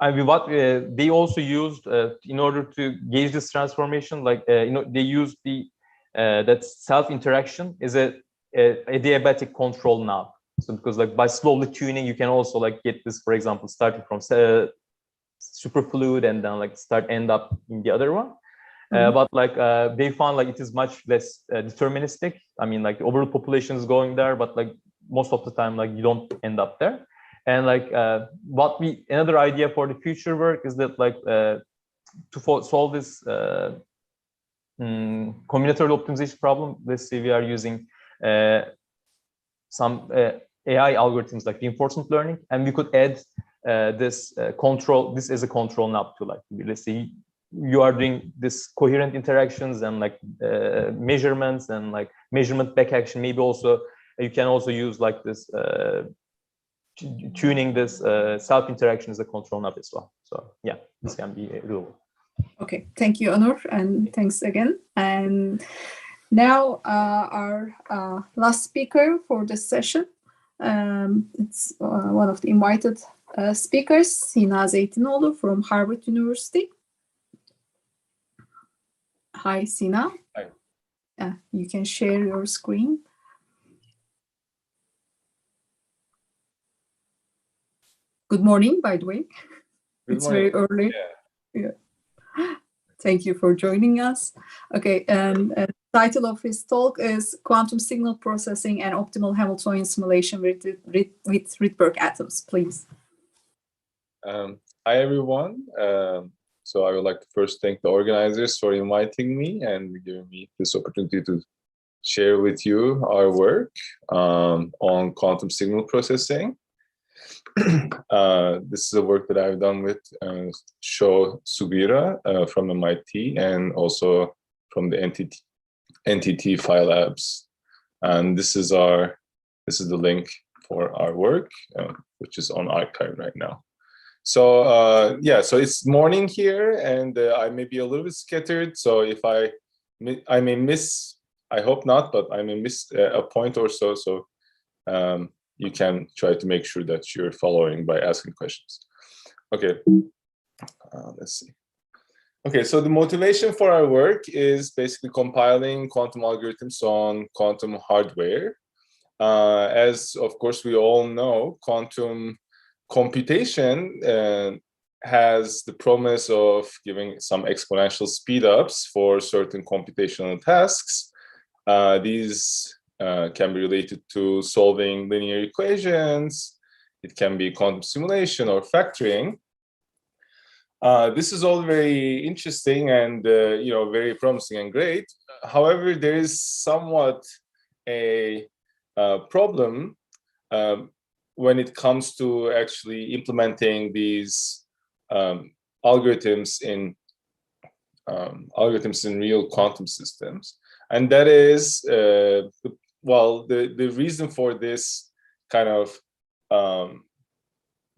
I mean, what they also used in order to gauge this transformation, like they used the that self-interaction is a adiabatic control knob. So because like by slowly tuning, you can also like get this, for example, starting from superfluid and then like end up in the other one. But like they found like it is much less deterministic. I mean, like the overall population is going there, but like most of the time, like you don't end up there. And like another idea for the future work is that like to solve this combinatorial optimization problem, let's say we are using some AI algorithms like reinforcement learning, and we could add this as a control knob to, like, let's say you are doing this coherent interactions and like measurements and like measurement back action. Maybe also you can also use like this tuning this self interaction as a control knob as well. So yeah, this can be doable. Okay, thank you, Onur, and thanks again. And Now, our last speaker for this session. It's one of the invited speakers, Sina Zeytinoğlu from Harvard University. Hi, Sina. Hi. You can share your screen. Good morning, by the way. Good it's morning. very early. Yeah. Thank you for joining us. Okay, and title of his talk is Quantum Signal Processing and Optimal Hamiltonian Simulation with Rydberg Atoms, please. Hi, everyone. So I would like to first thank the organizers for inviting me and giving me this opportunity to share with you our work on quantum signal processing. This is a work that I've done with Sho Sugira from MIT and also from the NTT Phi Labs. And this is the link for our work, which is on archive right now. So yeah, so it's morning here, and I may be a little bit scattered. So if I may miss, I hope not, but I may miss a point or so. So you can try to make sure that you're following by asking questions. Okay, let's see. Okay, so the motivation for our work is basically compiling quantum algorithms on quantum hardware. As of course we all know, quantum computation has the promise of giving some exponential speedups for certain computational tasks. These can be related to solving linear equations. It can be quantum simulation or factoring. This is all very interesting and very promising and great. However, there is somewhat a problem when it comes to actually implementing these algorithms in real quantum systems, and that is the reason for this kind of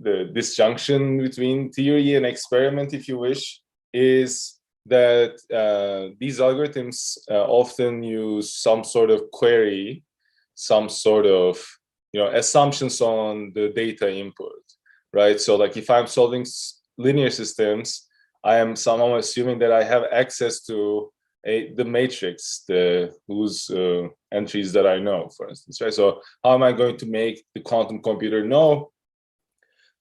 the disjunction between theory and experiment, if you wish, is that these algorithms often use some sort of query, some sort of assumptions on the data input, right? So like if I'm solving linear systems, I am somehow assuming that I have access to the matrix, whose entries that I know, for instance, right? So how am I going to make the quantum computer know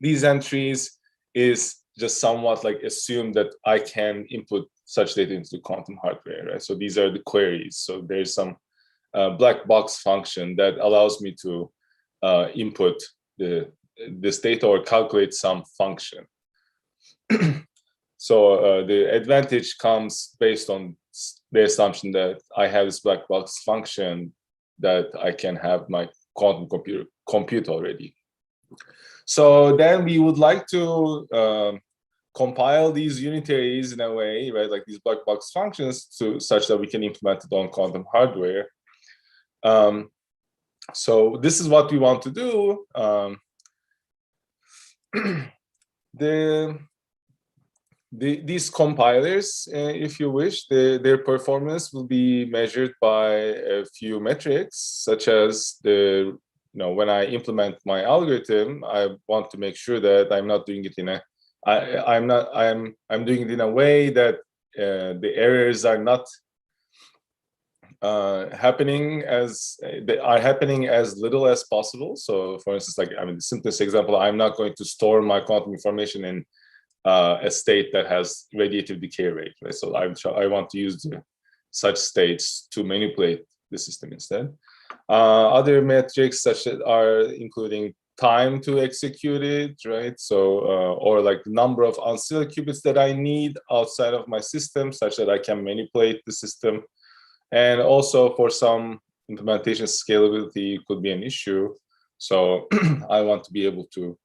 these entries is just somewhat like assume that I can input such data into the quantum hardware, right? So these are the queries. So there's some black box function that allows me to input this data or calculate some function. So the advantage comes based on the assumption that I have this black box function that I can have my quantum computer compute already. So then we would like to compile these unitaries in a way, right, like these black box functions, to such that we can implement it on quantum hardware. So this is what we want to do. These compilers, if you wish, their performance will be measured by a few metrics, such as when I implement my algorithm, I want to make sure that I'm not doing it in a I'm doing it in a way that the errors are not happening as little as possible. So for instance, like the simplest example, I'm not going to store my quantum information in a state that has radiative decay rate, right? So I want to use such states to manipulate the system instead. Other metrics such as are including time to execute it, right? So or like the number of ancillary qubits that I need outside of my system, such that I can manipulate the system. And also for some implementation, scalability could be an issue. So I want to be able to,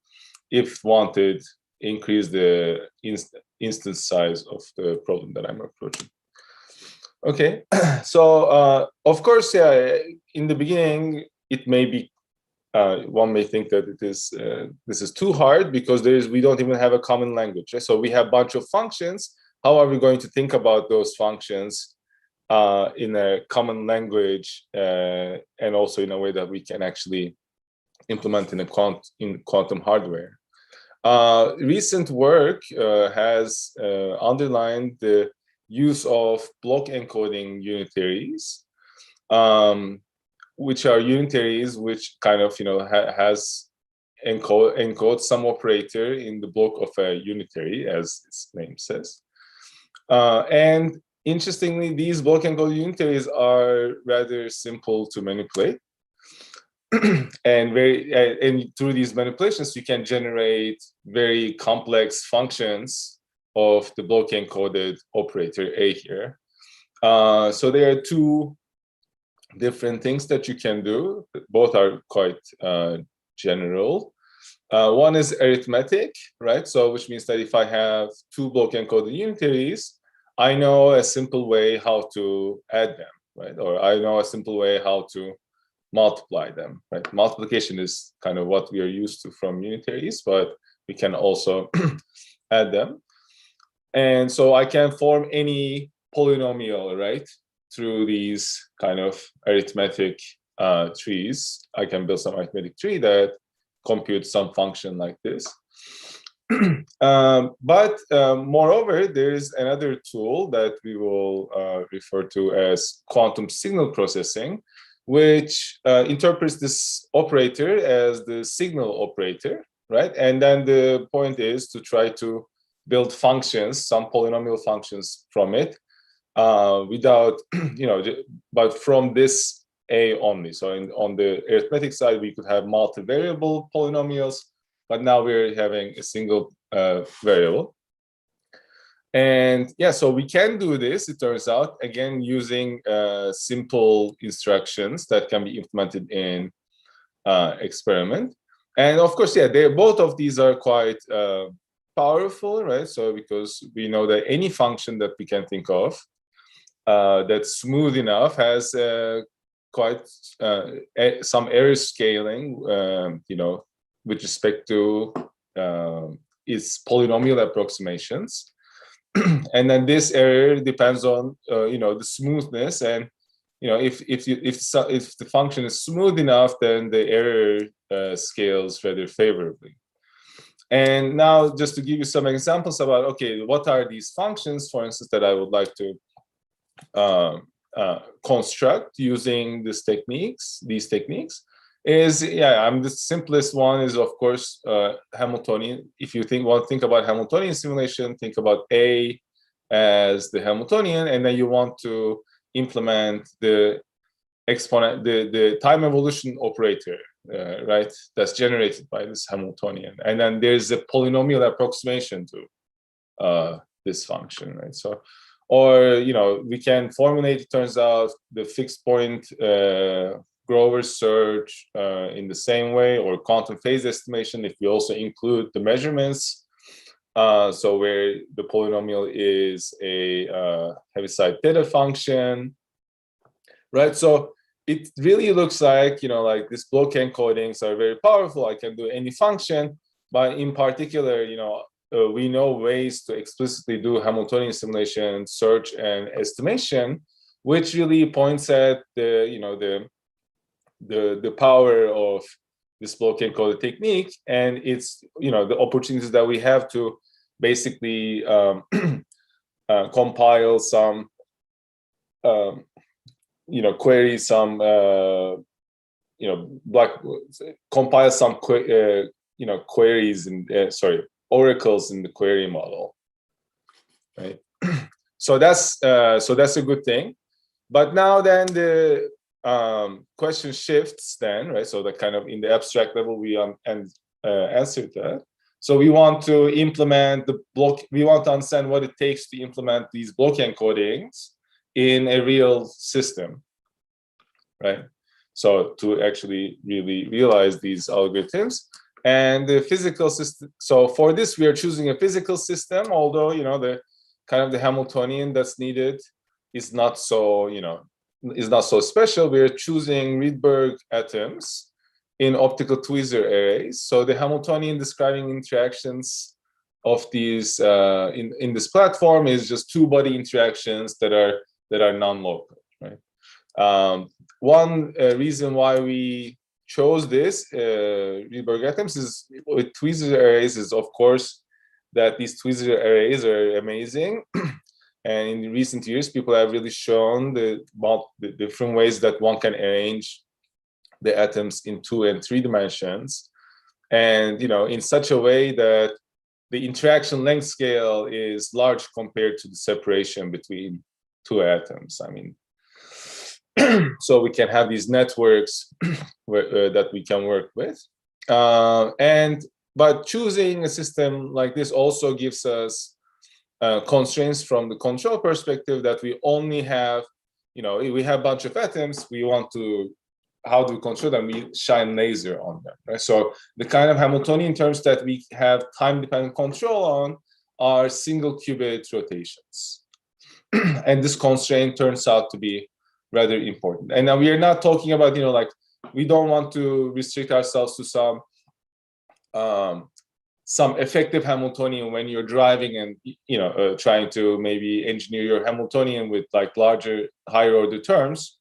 if wanted, increase the instance size of the problem that I'm approaching. Okay, so of course, yeah, in the beginning, it may be, one may think that this is too hard because we don't even have a common language. Right? So we have a bunch of functions. How are we going to think about those functions in a common language, and also in a way that we can actually implement in quantum hardware. Recent work has underlined the use of block encoding unitaries, which are unitaries which kind of has encode some operator in the block of a unitary, as its name says. And interestingly, these block encoded unitaries are rather simple to manipulate. And through these manipulations, you can generate very complex functions of the block encoded operator A here. So there are two different things that you can do. Both are quite general. One is arithmetic, right? So which means that if I have two block encoded unitaries, I know a simple way how to add them, right? Or I know a simple way how to multiply them, right? Multiplication is kind of what we are used to from unitaries, but we can also add them. And so I can form any polynomial, right? Through these kind of arithmetic trees. I can build some arithmetic tree that computes some function like this. But moreover, there is another tool that we will refer to as quantum signal processing, which interprets this operator as the signal operator, right? And then the point is to try to build functions, some polynomial functions from it, without, but from this A only. So on the arithmetic side, we could have multivariable polynomials, but now we're having a single variable. And yeah, so we can do this, it turns out, again, using simple instructions that can be implemented in experiment. And of course, yeah, both of these are quite powerful, right? So because we know that any function that we can think of that's smooth enough has quite some error scaling, with respect to its polynomial approximations. And then this error depends on the smoothness, and if the function is smooth enough, then the error scales rather favorably. And now, just to give you some examples about, okay, what are these functions, for instance, that I would like to construct using these techniques, the simplest one is, of course, Hamiltonian. If you want to think about Hamiltonian simulation, think about A as the Hamiltonian, and then you want to implement the exponent, the time evolution operator, right? That's generated by this Hamiltonian, and then there's a polynomial approximation to this function, right? So, or we can formulate, it turns out, the fixed point Grover search in the same way, or quantum phase estimation if we also include the measurements. So where the polynomial is a Heaviside theta function, right? So it really looks like, like these block encodings are very powerful. I can do any function, but in particular, we know ways to explicitly do Hamiltonian simulation, search, and estimation, which really points at the power of this block encoded technique, and it's the opportunities that we have to basically compile some query some compile some queries and oracles in the query model, right? So that's a good thing. But now then the question shifts then, right? So that kind of in the abstract level we answered that. So we want to implement the block, we want to understand what it takes to implement these block encodings in a real system, right? So to actually really realize these algorithms. And the physical system, so for this we are choosing a physical system, although the kind of the Hamiltonian that's needed is not so special. We're choosing Rydberg atoms in optical tweezer arrays. So the Hamiltonian describing interactions of these in this platform is just two body interactions that are that are non-local, right? One reason why we chose this Rydberg atoms is with tweezer arrays is, of course, that these tweezer arrays are amazing. And in recent years, people have really shown the different ways that one can arrange the atoms in 2 and 3 dimensions. And, in such a way that the interaction length scale is large compared to the separation between 2 atoms. I mean, so we can have these networks that we can work with. But choosing a system like this also gives us constraints from the control perspective, that we only have, we have a bunch of atoms, we want to, how do we control them? We shine laser on them, right? So the kind of Hamiltonian terms that we have time-dependent control on are single qubit rotations. And this constraint turns out to be rather important. And now we are not talking about, like, we don't want to restrict ourselves to some effective Hamiltonian when you're driving and, trying to maybe engineer your Hamiltonian with like larger, higher order terms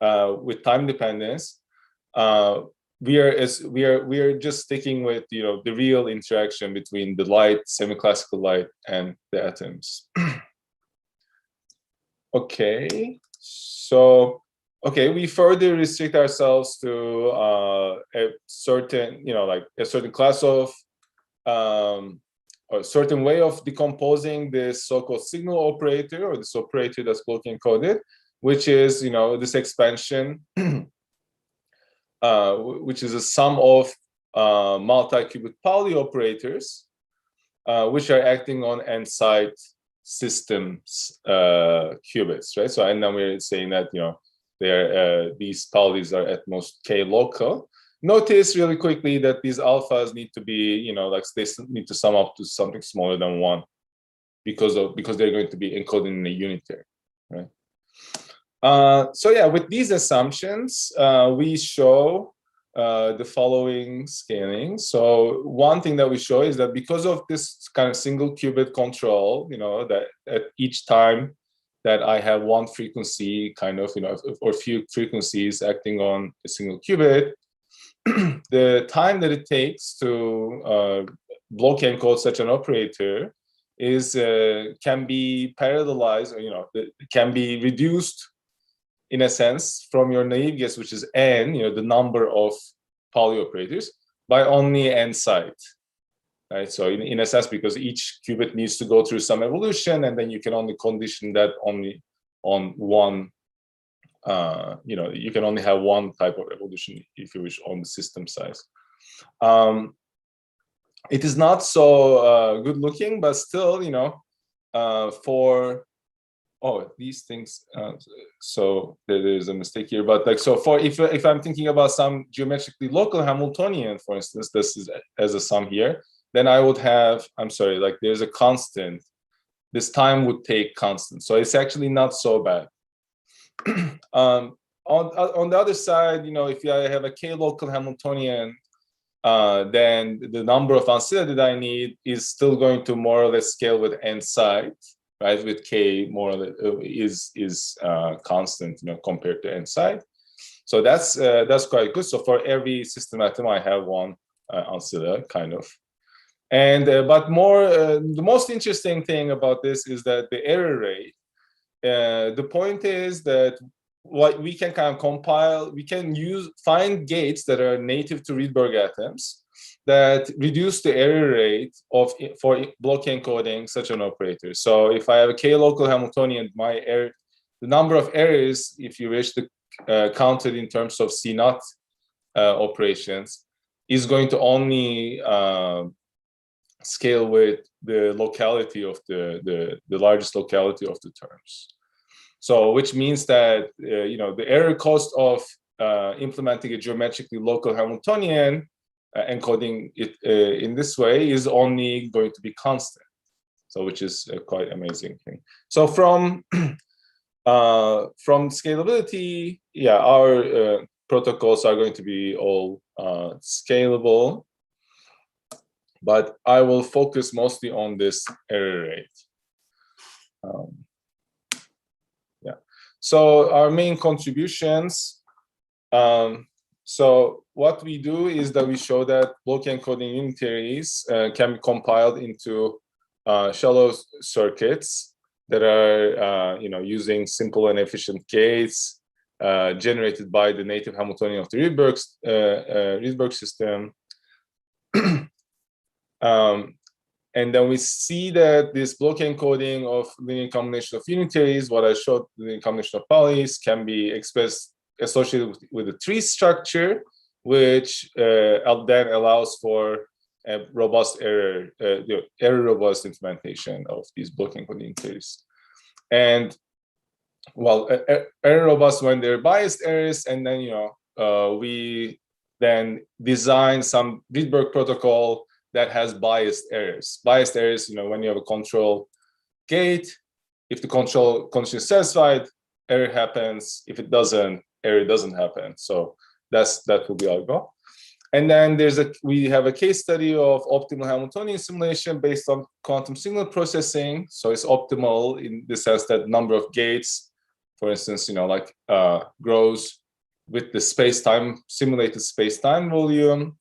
with time dependence. We are just sticking with, the real interaction between the light, semi-classical light, and the atoms. Okay, so we further restrict ourselves to a certain, like a certain class of, a certain way of decomposing this so-called signal operator, or this operator that's block encoded, which is, this expansion, which is a sum of multi-qubit Pauli operators, which are acting on n-side systems qubits, right? So, and then we're saying that, these Paulis are at most k local. Notice really quickly that these alphas need to be, like they need to sum up to something smaller than 1 because they're going to be encoded in a unitary, right? So yeah, with these assumptions, we show the following scaling. So one thing that we show is that because of this kind of single qubit control, that at each time that I have one frequency kind of, or few frequencies acting on a single qubit, the time that it takes to block encode such an operator is can be parallelized, or can be reduced in a sense from your naive guess, which is n, the number of Pauli operators, by only n side, right? So in a sense, because each qubit needs to go through some evolution, and then you can only condition that only on one. You can only have one type of evolution, if you wish, on the system size. It is not so good looking, but still, for these things. So there is a mistake here, but like, so for if I'm thinking about some geometrically local Hamiltonian, for instance, this is as a sum here, then I would have, I'm sorry, like there's a constant. This time would take constant, so it's actually not so bad. On the other side, if I have a k local Hamiltonian, then the number of ancilla that I need is still going to more or less scale with n side, right? With k more or less is constant, compared to n side. So that's quite good. So for every system atom, I have one ancilla, kind of. And but the most interesting thing about this is that the error rate. The point is that what we can kind of compile, we can find gates that are native to Rydberg atoms that reduce the error rate for block encoding such an operator. So if I have a k local Hamiltonian, the number of errors, if you wish to count it in terms of C0 operations, is going to only scale with the locality of the largest locality of the terms. So, which means that the error cost of implementing a geometrically local Hamiltonian, encoding it in this way, is only going to be constant. So, which is a quite amazing thing. So, from scalability, yeah, our protocols are going to be all scalable, but I will focus mostly on this error rate. Yeah. So our main contributions. So what we do is that we show that block encoding unitaries can be compiled into shallow circuits that are, using simple and efficient gates generated by the native Hamiltonian of the Rydberg system. And then we see that this block encoding of linear combination of unitaries, what I showed, the linear combination of polys, can be expressed associated with a tree structure, which then allows for a robust error-robust implementation of these block encoding unitaries. And well, error-robust when they're biased errors, and then we then design some Rydberg protocol that has biased errors. Biased errors, when you have a control gate, if the control condition is satisfied, error happens. If it doesn't, error doesn't happen. So that will be our goal. And then we have a case study of optimal Hamiltonian simulation based on quantum signal processing. So it's optimal in the sense that number of gates, for instance, grows with the space-time, simulated space-time volume.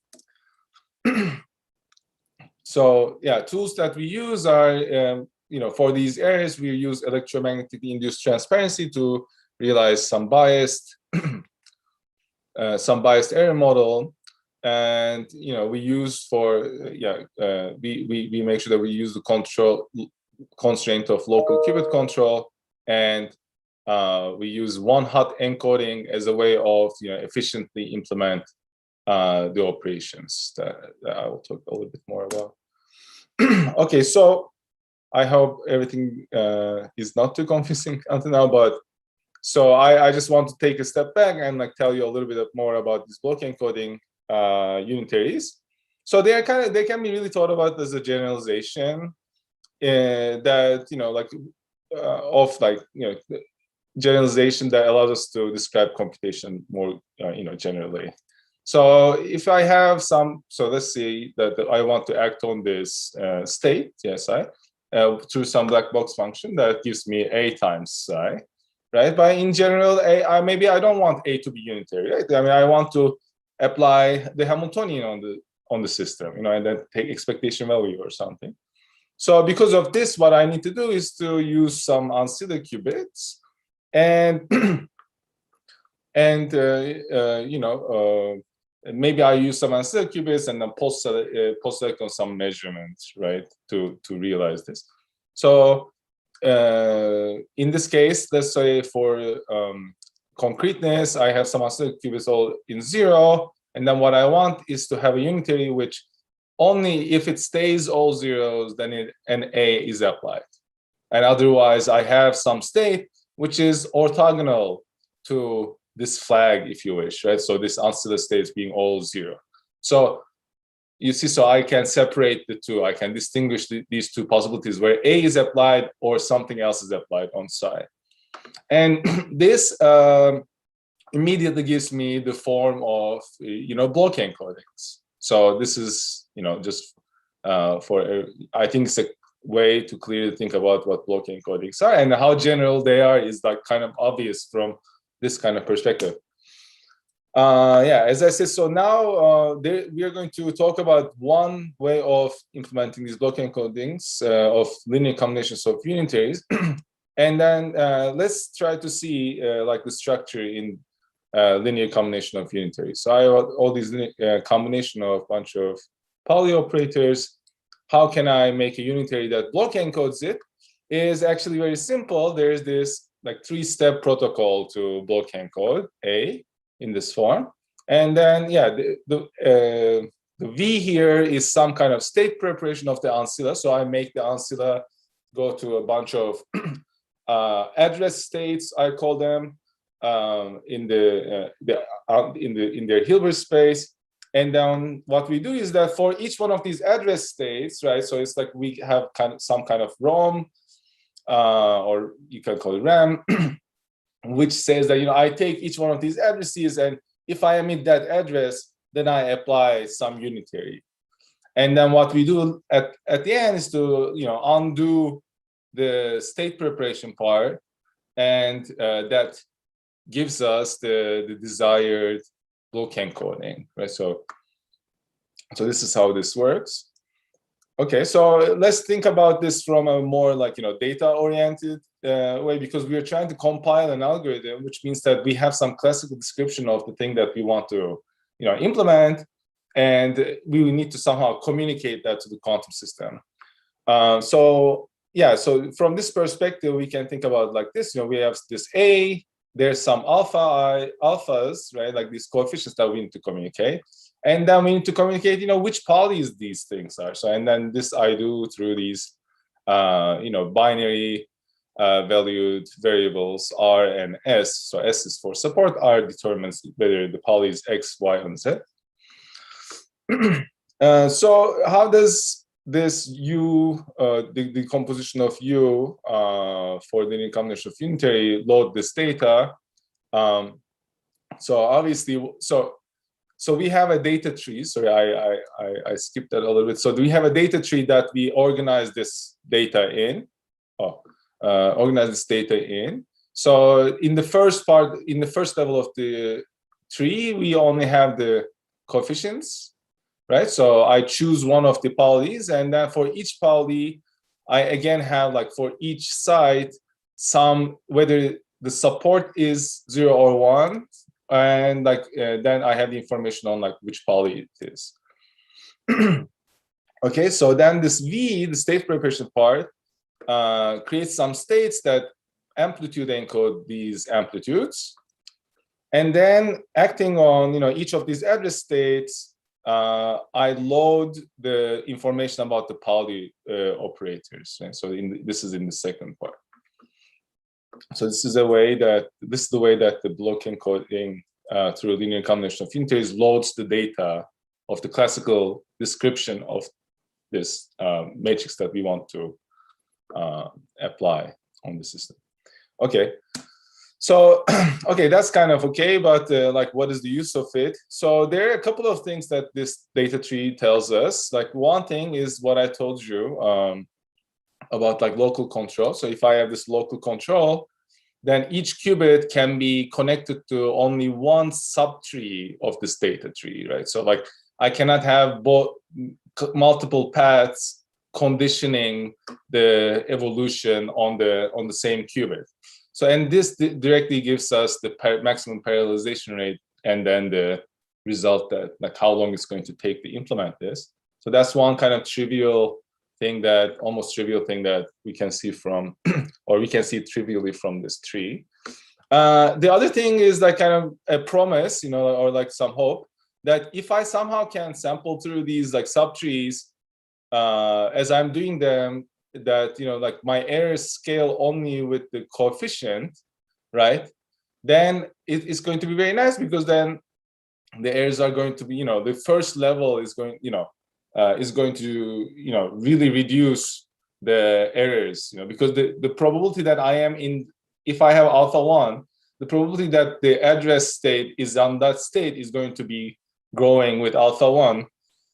So yeah, tools that we use are, for these errors, we use electromagnetically induced transparency to realize some biased error model. And we use we make sure that we use the constraint of local qubit control, and we use one-hot encoding as a way of efficiently implement the operations that I will talk a little bit more about. Okay, so I hope everything is not too confusing until now, but so I just want to take a step back and tell you a little bit more about this block encoding unitaries. So they can be really thought about as a generalization that generalization that allows us to describe computation more generally. So if I have so let's say that I want to act on this state, psi, through some black box function that gives me A times psi, right? But in general, maybe I don't want A to be unitary, right? I mean, I want to apply the Hamiltonian on the system, and then take expectation value or something. So because of this, what I need to do is to use some ancillary qubits, and maybe I use some ancillary qubits and then post-select on some measurements, right, to realize this. So in this case, let's say for concreteness, I have some ancillary qubits all in 0, and then what I want is to have a unitary which only if it stays all zeros, then an A is applied, and otherwise I have some state which is orthogonal to this flag, if you wish, right? So this ancillary states being all 0. So you see, so I can separate the two. I can distinguish these two possibilities where A is applied or something else is applied on psi. And this immediately gives me the form of, block encodings. So this is, just I think it's a way to clearly think about what block encodings are, and how general they are is kind of obvious from this kind of perspective. As I said, so now we are going to talk about one way of implementing these block encodings of linear combinations of unitaries. And then let's try to see the structure in linear combination of unitaries. So I have all these combination of bunch of Pauli operators. How can I make a unitary that block encodes it? Is actually very simple. There's this 3-step protocol to block encode A in this form, and then the V here is some kind of state preparation of the ancilla. So I make the ancilla go to a bunch of address states, I call them, in their Hilbert space. And then what we do is that for each one of these address states, right? So it's we have some kind of ROM, or you can call it RAM, which says that I take each one of these addresses, and if I emit that address, then I apply some unitary. And then what we do at the end is to undo the state preparation part and that gives us the desired block encoding, right? So this is how this works. Okay, so let's think about this from a more like, data-oriented way, because we are trying to compile an algorithm, which means that we have some classical description of the thing that we want to, implement, and we will need to somehow communicate that to the quantum system. So from this perspective, we can think about like this. We have this A. There's some alphas, right? Like these coefficients that we need to communicate. And then we need to communicate, which polys these things are. So, and then this I do through these, binary valued variables R and S. So S is for support, R determines whether the poly is X, Y, and Z. So how does this U, the composition of U for the linear combination of unitary load this data? So obviously, so we have a data tree. Sorry, I skipped that a little bit. So do we have a data tree that we organize this data in? Organize this data in. So in the first part, in the first level of the tree, we only have the coefficients, right? So I choose one of the polys, and then for each poly, I again have like for each side, whether the support is 0 or 1. And like then I have the information on like which poly it is. Okay, so then this V, the state preparation part, creates some states that amplitude encode these amplitudes, and then acting on each of these address states, I load the information about the poly operators. Right? So this is in the second part. So this is the way that the block encoding through a linear combination of unitaries loads the data of the classical description of this matrix that we want to apply on the system. Okay, so okay, that's kind of okay, but like, what is the use of it? So there are a couple of things that this data tree tells us. Like one thing is what I told you about like local control. So if I have this local control, then each qubit can be connected to only one subtree of this data tree, right? So like I cannot have both multiple paths conditioning the evolution on the same qubit. So, and this directly gives us the maximum parallelization rate, and then the result that like how long it's going to take to implement this. So that's one kind of almost trivial thing that we can see from, or we can see trivially from this tree. The other thing is like kind of a promise, or like some hope that if I somehow can sample through these like subtrees as I'm doing them, that like my errors scale only with the coefficient, right? Then it's going to be very nice, because then the errors are going to be, the first level is going, to really reduce the errors, because the probability that I am in, if I have alpha 1, the probability that the address state is on that state is going to be growing with alpha 1.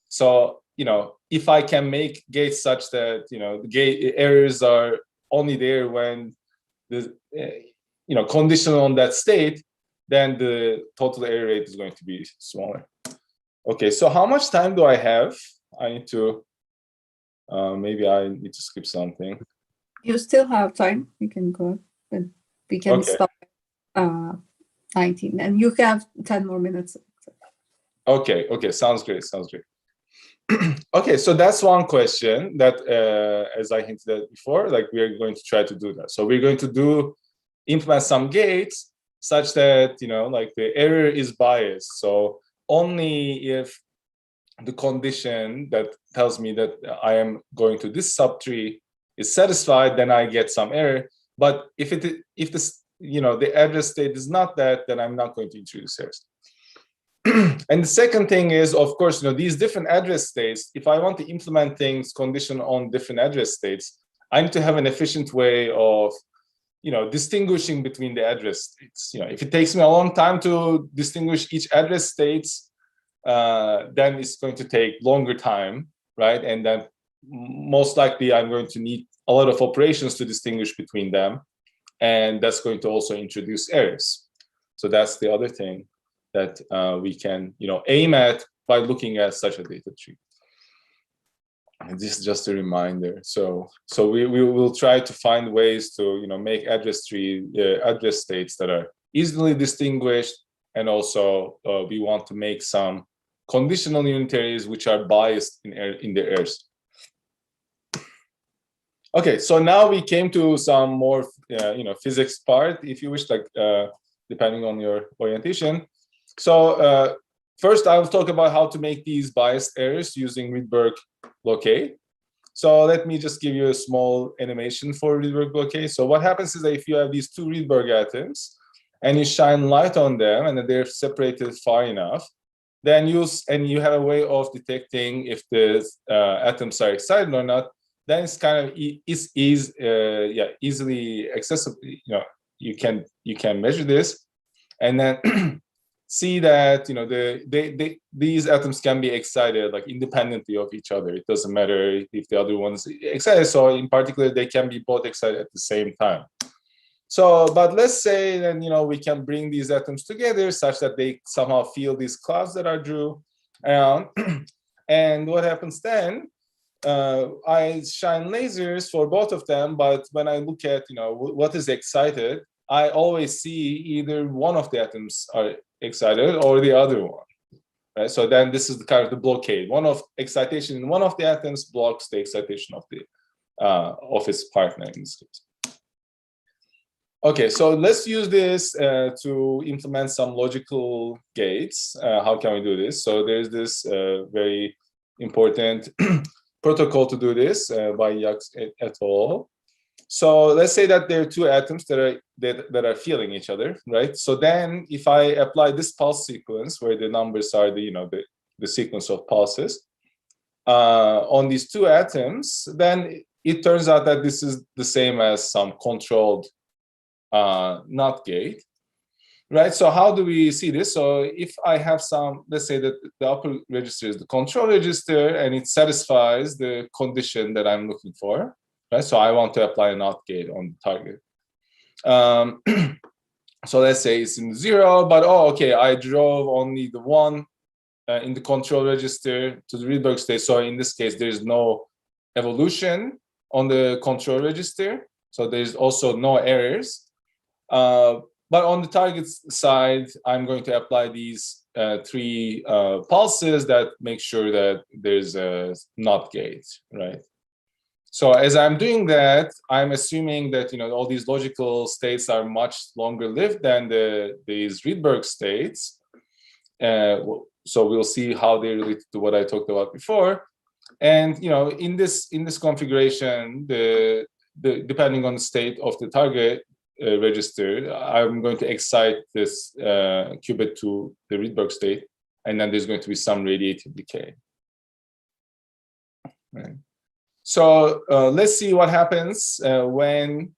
So if I can make gates such that the gate errors are only there when the conditional on that state, then the total error rate is going to be smaller. Okay, so how much time do I have? I need to, maybe I need to skip something. You still have time. You can go, but we can stop 19, and you have 10 more minutes. Okay, sounds great. Okay, so that's one question that, as I hinted at before, like we are going to try to do that. So we're going to implement some gates such that, like the error is biased. So only if the condition that tells me that I am going to this subtree is satisfied, then I get some error. But if the address state is not that, then I'm not going to introduce errors. And the second thing is, of course, these different address states, if I want to implement things conditioned on different address states, I need to have an efficient way of, distinguishing between the address states. If it takes me a long time to distinguish each address states, then it's going to take longer time, right? And then most likely I'm going to need a lot of operations to distinguish between them. and that's going to also introduce errors. So that's the other thing that we can, aim at by looking at such a data tree. And this is just a reminder. So we will try to find ways to, make address states that are easily distinguished, and also we want to make some conditional unitaries which are biased in the errors. Okay, so now we came to some more, physics part, if you wish, like depending on your orientation. So first, I will talk about how to make these biased errors using Rydberg blockade. So let me just give you a small animation for Rydberg blockade. So what happens is that if you have these two Rydberg atoms and you shine light on them and they're separated far enough, then you have a way of detecting if the atoms are excited or not. Then it's kind of easily accessible. You can measure this, and then see that these atoms can be excited like independently of each other. It doesn't matter if the other one's excited. So in particular, they can be both excited at the same time. So, but let's say then we can bring these atoms together such that they somehow feel these clouds that are drew around. And what happens then? I shine lasers for both of them, but when I look at what is excited, I always see either one of the atoms are excited or the other one. Right? So then this is the kind of the blockade. One of excitation in one of the atoms blocks the excitation of the of its partner in this case. Okay, so let's use this to implement some logical gates. How can we do this? So there's this very important protocol to do this by Yaks et al. So let's say that there are two atoms that are feeling each other, right? So then if I apply this pulse sequence where the numbers are the sequence of pulses on these two atoms, then it turns out that this is the same as some controlled NOT gate, right? So how do we see this? So if I have some, let's say that the upper register is the control register and it satisfies the condition that I'm looking for, right? So I want to apply a NOT gate on the target. So let's say it's in 0, but okay, I drove only the one in the control register to the Rydberg state. So in this case, there's no evolution on the control register. So there's also no errors. But on the target side, I'm going to apply these 3 pulses that make sure that there's a NOT gate, right? So as I'm doing that, I'm assuming that all these logical states are much longer lived than these Rydberg states. So we'll see how they relate to what I talked about before. And in this configuration, depending on the state of the target register, I'm going to excite this qubit to the Rydberg state, and then there's going to be some radiative decay. Right. So let's see what happens when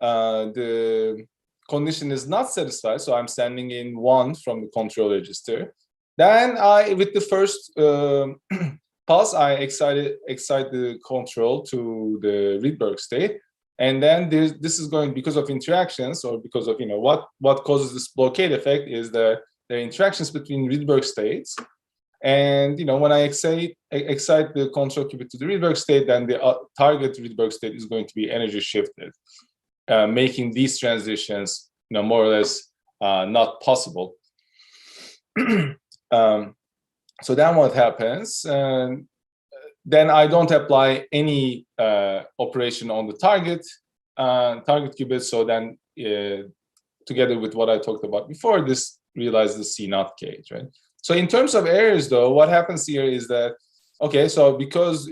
the condition is not satisfied. So I'm sending in 1 from the control register. Then with the first pulse, I excite the control to the Rydberg state. And then this is going, because of interactions, or because of what causes this blockade effect is that there are interactions between Rydberg states. And when I excite the control qubit to the Rydberg state, then the target Rydberg state is going to be energy shifted, making these transitions more or less not possible. So then what happens? Then I don't apply any operation on the target qubit. So then together with what I talked about before, this realizes the C-NOT gate, right? So in terms of errors, though, what happens here is that, okay, so because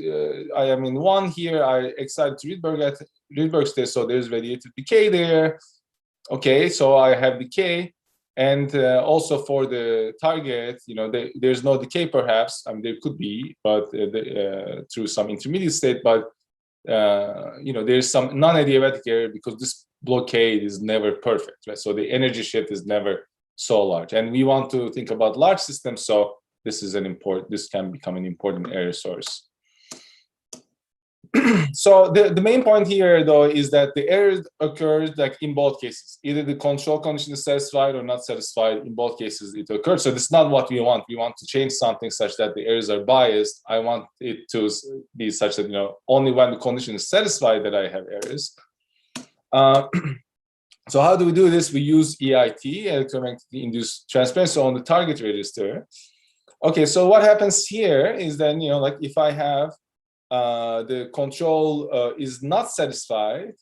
I am in 1 here, I excite Rydberg state, so there's radiative decay there. Okay, so I have decay. And also for the target, there's no decay perhaps. I mean, there could be, but through some intermediate state, but there's some non-adiabatic error because this blockade is never perfect, right? So the energy shift is never so large, and we want to think about large systems. So this can become an important error source. So the main point here, though, is that the error occurs like in both cases. Either the control condition is satisfied or not satisfied. In both cases, it occurs. So this is not what we want. We want to change something such that the errors are biased. I want it to be such that, you know, only when the condition is satisfied that I have errors. So how do we do this? We use EIT, electromagnetically induced transparency, on the target register. Okay, so what happens here is then, you know, like if I have the control is not satisfied,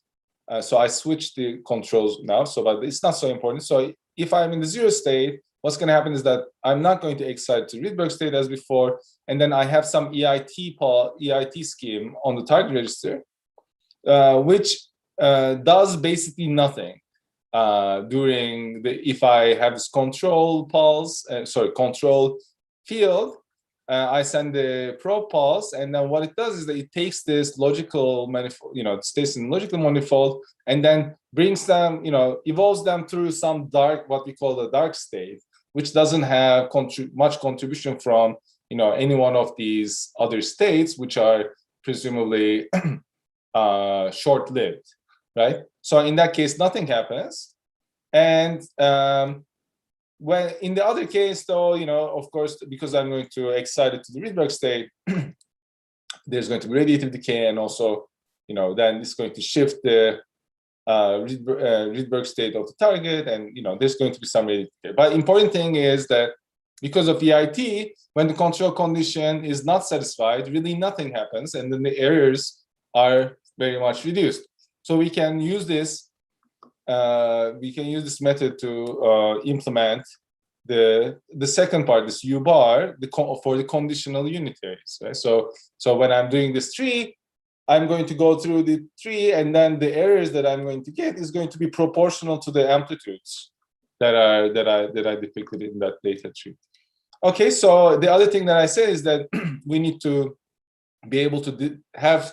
so I switch the controls now, so but it's not so important. So if I'm in the zero state, what's going to happen is that I'm not going to excite to Rydberg state as before, and then I have some EIT scheme on the target register, which does basically nothing during if I have this control pulse, control field. I send the probe pulse, and then what it does is that it takes this logical manifold, you know, it stays in logical manifold, and then brings them, you know, evolves them through some dark, what we call the dark state, which doesn't have much contribution from, you know, any one of these other states, which are presumably short-lived, right? So in that case, nothing happens, and when in the other case, though, you know, of course, because I'm going to excite it to the Rydberg state, there's going to be radiative decay, and also, you know, then it's going to shift the Rydberg state of the target, and, you know, there's going to be some radiative decay. But important thing is that because of EIT, when the control condition is not satisfied, really nothing happens, and then the errors are very much reduced. So we can use this. We can use this method to implement the second part, this U bar, for the conditional unitaries. Right? So when I'm doing this tree, I'm going to go through the tree, and then the errors that I'm going to get is going to be proportional to the amplitudes that I depicted in that data tree. Okay, so the other thing that I said is that we need to be able to have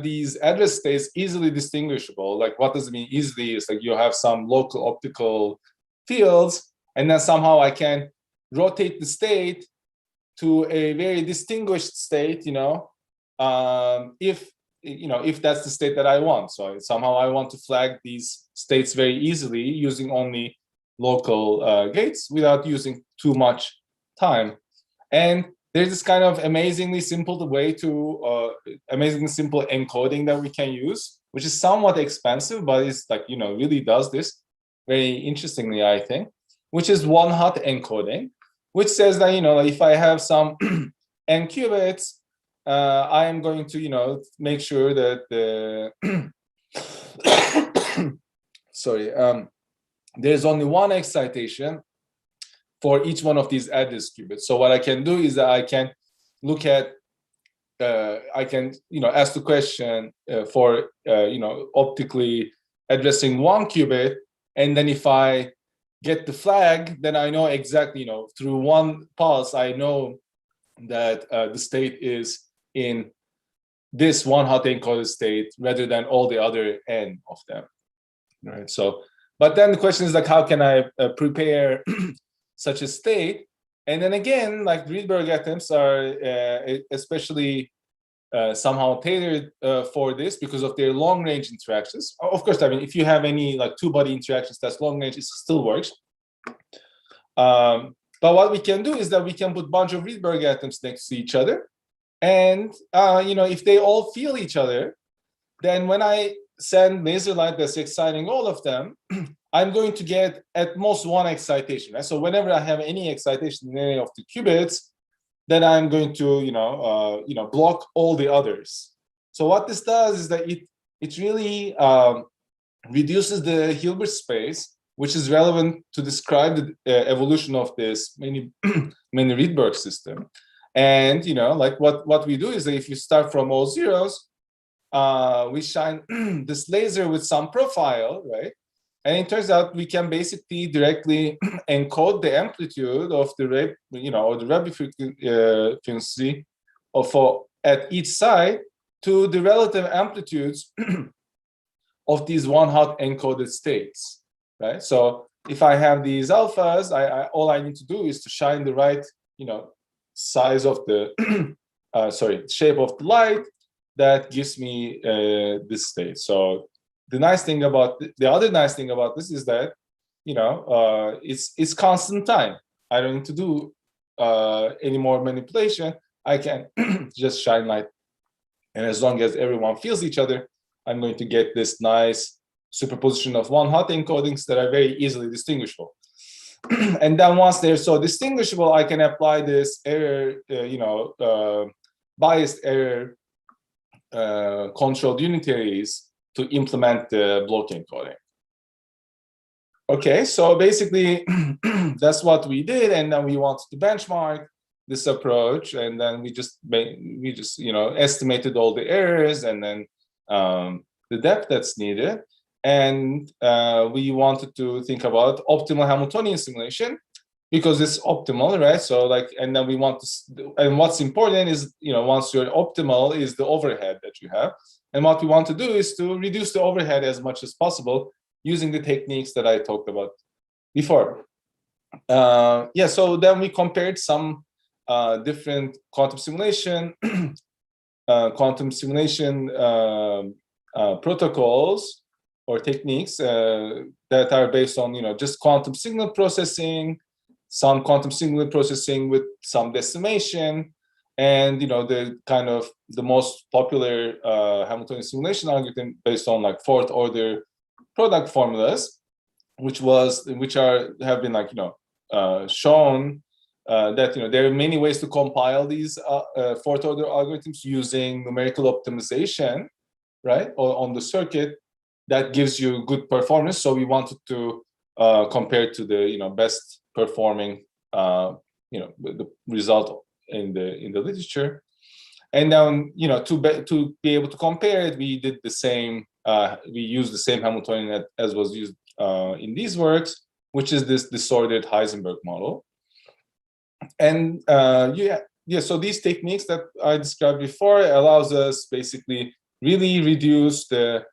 these address states easily distinguishable. Like, what does it mean easily? It's like you have some local optical fields, and then somehow I can rotate the state to a very distinguished state, you know, if that's the state that I want. So somehow I want to flag these states very easily using only local gates without using too much time. And there's this kind of amazingly simple amazingly simple encoding that we can use, which is somewhat expensive, but it's like, you know, really does this very interestingly, I think, which is one-hot encoding, which says that, you know, if I have some n qubits, I am going to, you know, make sure that the there's only one excitation for each one of these address qubits. So what I can do is that I can look at, I can, you know, ask the question for, you know, optically addressing one qubit, and then if I get the flag, then I know exactly, you know, through one pulse, I know that the state is in this one hot encoded state rather than all the other n of them, right? So, but then the question is like, how can I prepare such a state? And then again, like Rydberg atoms are especially somehow tailored for this because of their long range interactions. Of course, I mean, if you have any like two-body interactions that's long range, it still works. But what we can do is that we can put a bunch of Rydberg atoms next to each other, and you know, if they all feel each other, then when I send laser light that's exciting all of them, I'm going to get at most one excitation. Right? So whenever I have any excitation in any of the qubits, then I'm going to, you know, block all the others. So what this does is that it really reduces the Hilbert space, which is relevant to describe the evolution of this many Rydberg system. And, you know, like what we do is that if you start from all zeros, we shine this laser with some profile, right? And it turns out we can basically directly encode the amplitude of the Rabi frequency at each side to the relative amplitudes of these one-hot encoded states, right? So if I have these alphas, all I need to do is to shine the right, you know, size of the shape of the light. that gives me this state. So the other nice thing about this is that, you know, it's constant time. I don't need to do any more manipulation. I can just shine light, and as long as everyone feels each other, I'm going to get this nice superposition of one-hot encodings that are very easily distinguishable. And then once they're so distinguishable, I can apply this error, biased error controlled unitaries to implement the block encoding. Okay, so basically that's what we did, and then we wanted to benchmark this approach, and then we just estimated all the errors and then the depth that's needed, and we wanted to think about optimal Hamiltonian simulation because it's optimal, right? So like, and then we want to, and what's important is, you know, once you're optimal is the overhead that you have, and what we want to do is to reduce the overhead as much as possible using the techniques that I talked about before. Yeah, so then we compared some different quantum simulation protocols or techniques that are based on, you know, just quantum signal processing, some quantum signal processing with some decimation, and, you know, the kind of the most popular Hamiltonian simulation algorithm based on like fourth order product formulas, which have been like, you know, shown that, you know, there are many ways to compile these fourth order algorithms using numerical optimization, right, or on the circuit that gives you good performance. So we wanted to compare to the, you know, best performing, you know, the result in the literature. And then, you know, to be able to compare it, we did the same. We used the same Hamiltonian as was used in these works, which is this disordered Heisenberg model. And so these techniques that I described before allows us basically really reduce the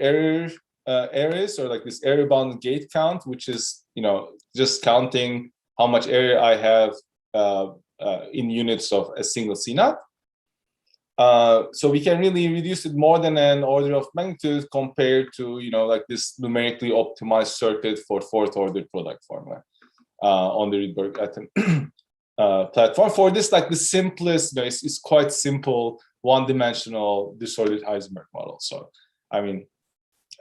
errors, or like this error bound gate count, which is, you know, just counting how much error I have in units of a single CNOT. So we can really reduce it more than an order of magnitude compared to, you know, like this numerically optimized circuit for fourth order product formula on the Rydberg atom platform. For this, like the simplest, it's quite simple, one-dimensional disordered Heisenberg model. So, I mean,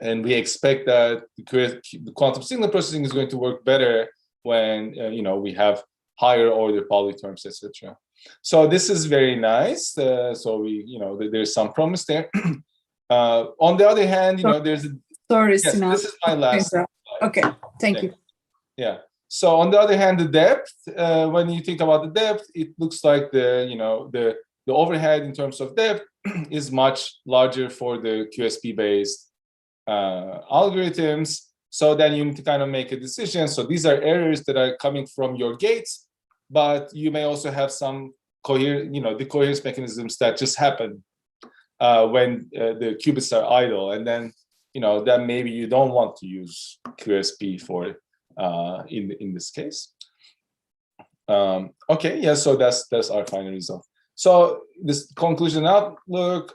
and we expect that the quantum signal processing is going to work better when, you know, we have higher order Pauli terms, etc. So this is very nice. So we, you know, there's some promise there. On the other hand, you know, there's this is my last slide. Okay, thank you. Yeah. So on the other hand, the depth, when you think about the depth, it looks like the overhead in terms of depth is much larger for the QSP based algorithms. So then you need to kind of make a decision. So these are errors that are coming from your gates, but you may also have some decoherence mechanisms that just happen when the qubits are idle, and then, you know, then maybe you don't want to use QSP for in this case. Okay, yeah, so that's our final result. So this conclusion outlook.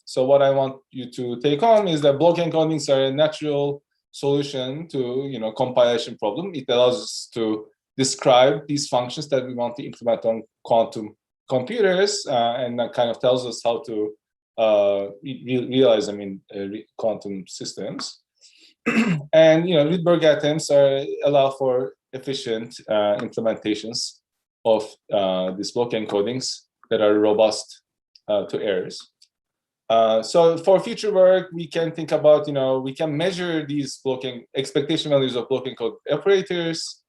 So what I want you to take home is that block encodings are a natural solution to, you know, compilation problem. It allows us to describe these functions that we want to implement on quantum computers, and that kind of tells us how to realize them in quantum systems. And, you know, Rydberg atoms allow for efficient implementations of these block encodings that are robust to errors. So for future work, we can think about, you know, we can measure these expectation values of block encode operators,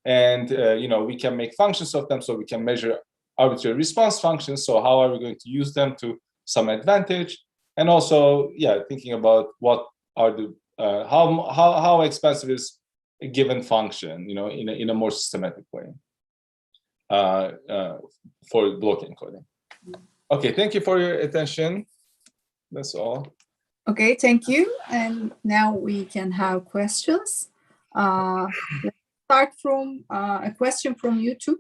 and, you know, we can make functions of them, so we can measure arbitrary response functions. So how are we going to use them to some advantage? And also, yeah, thinking about what are the how expensive is a given function, you know, in a more systematic way for block encoding. Okay, thank you for your attention. That's all. Okay, thank you. And now we can have questions. Let's start from a question from YouTube.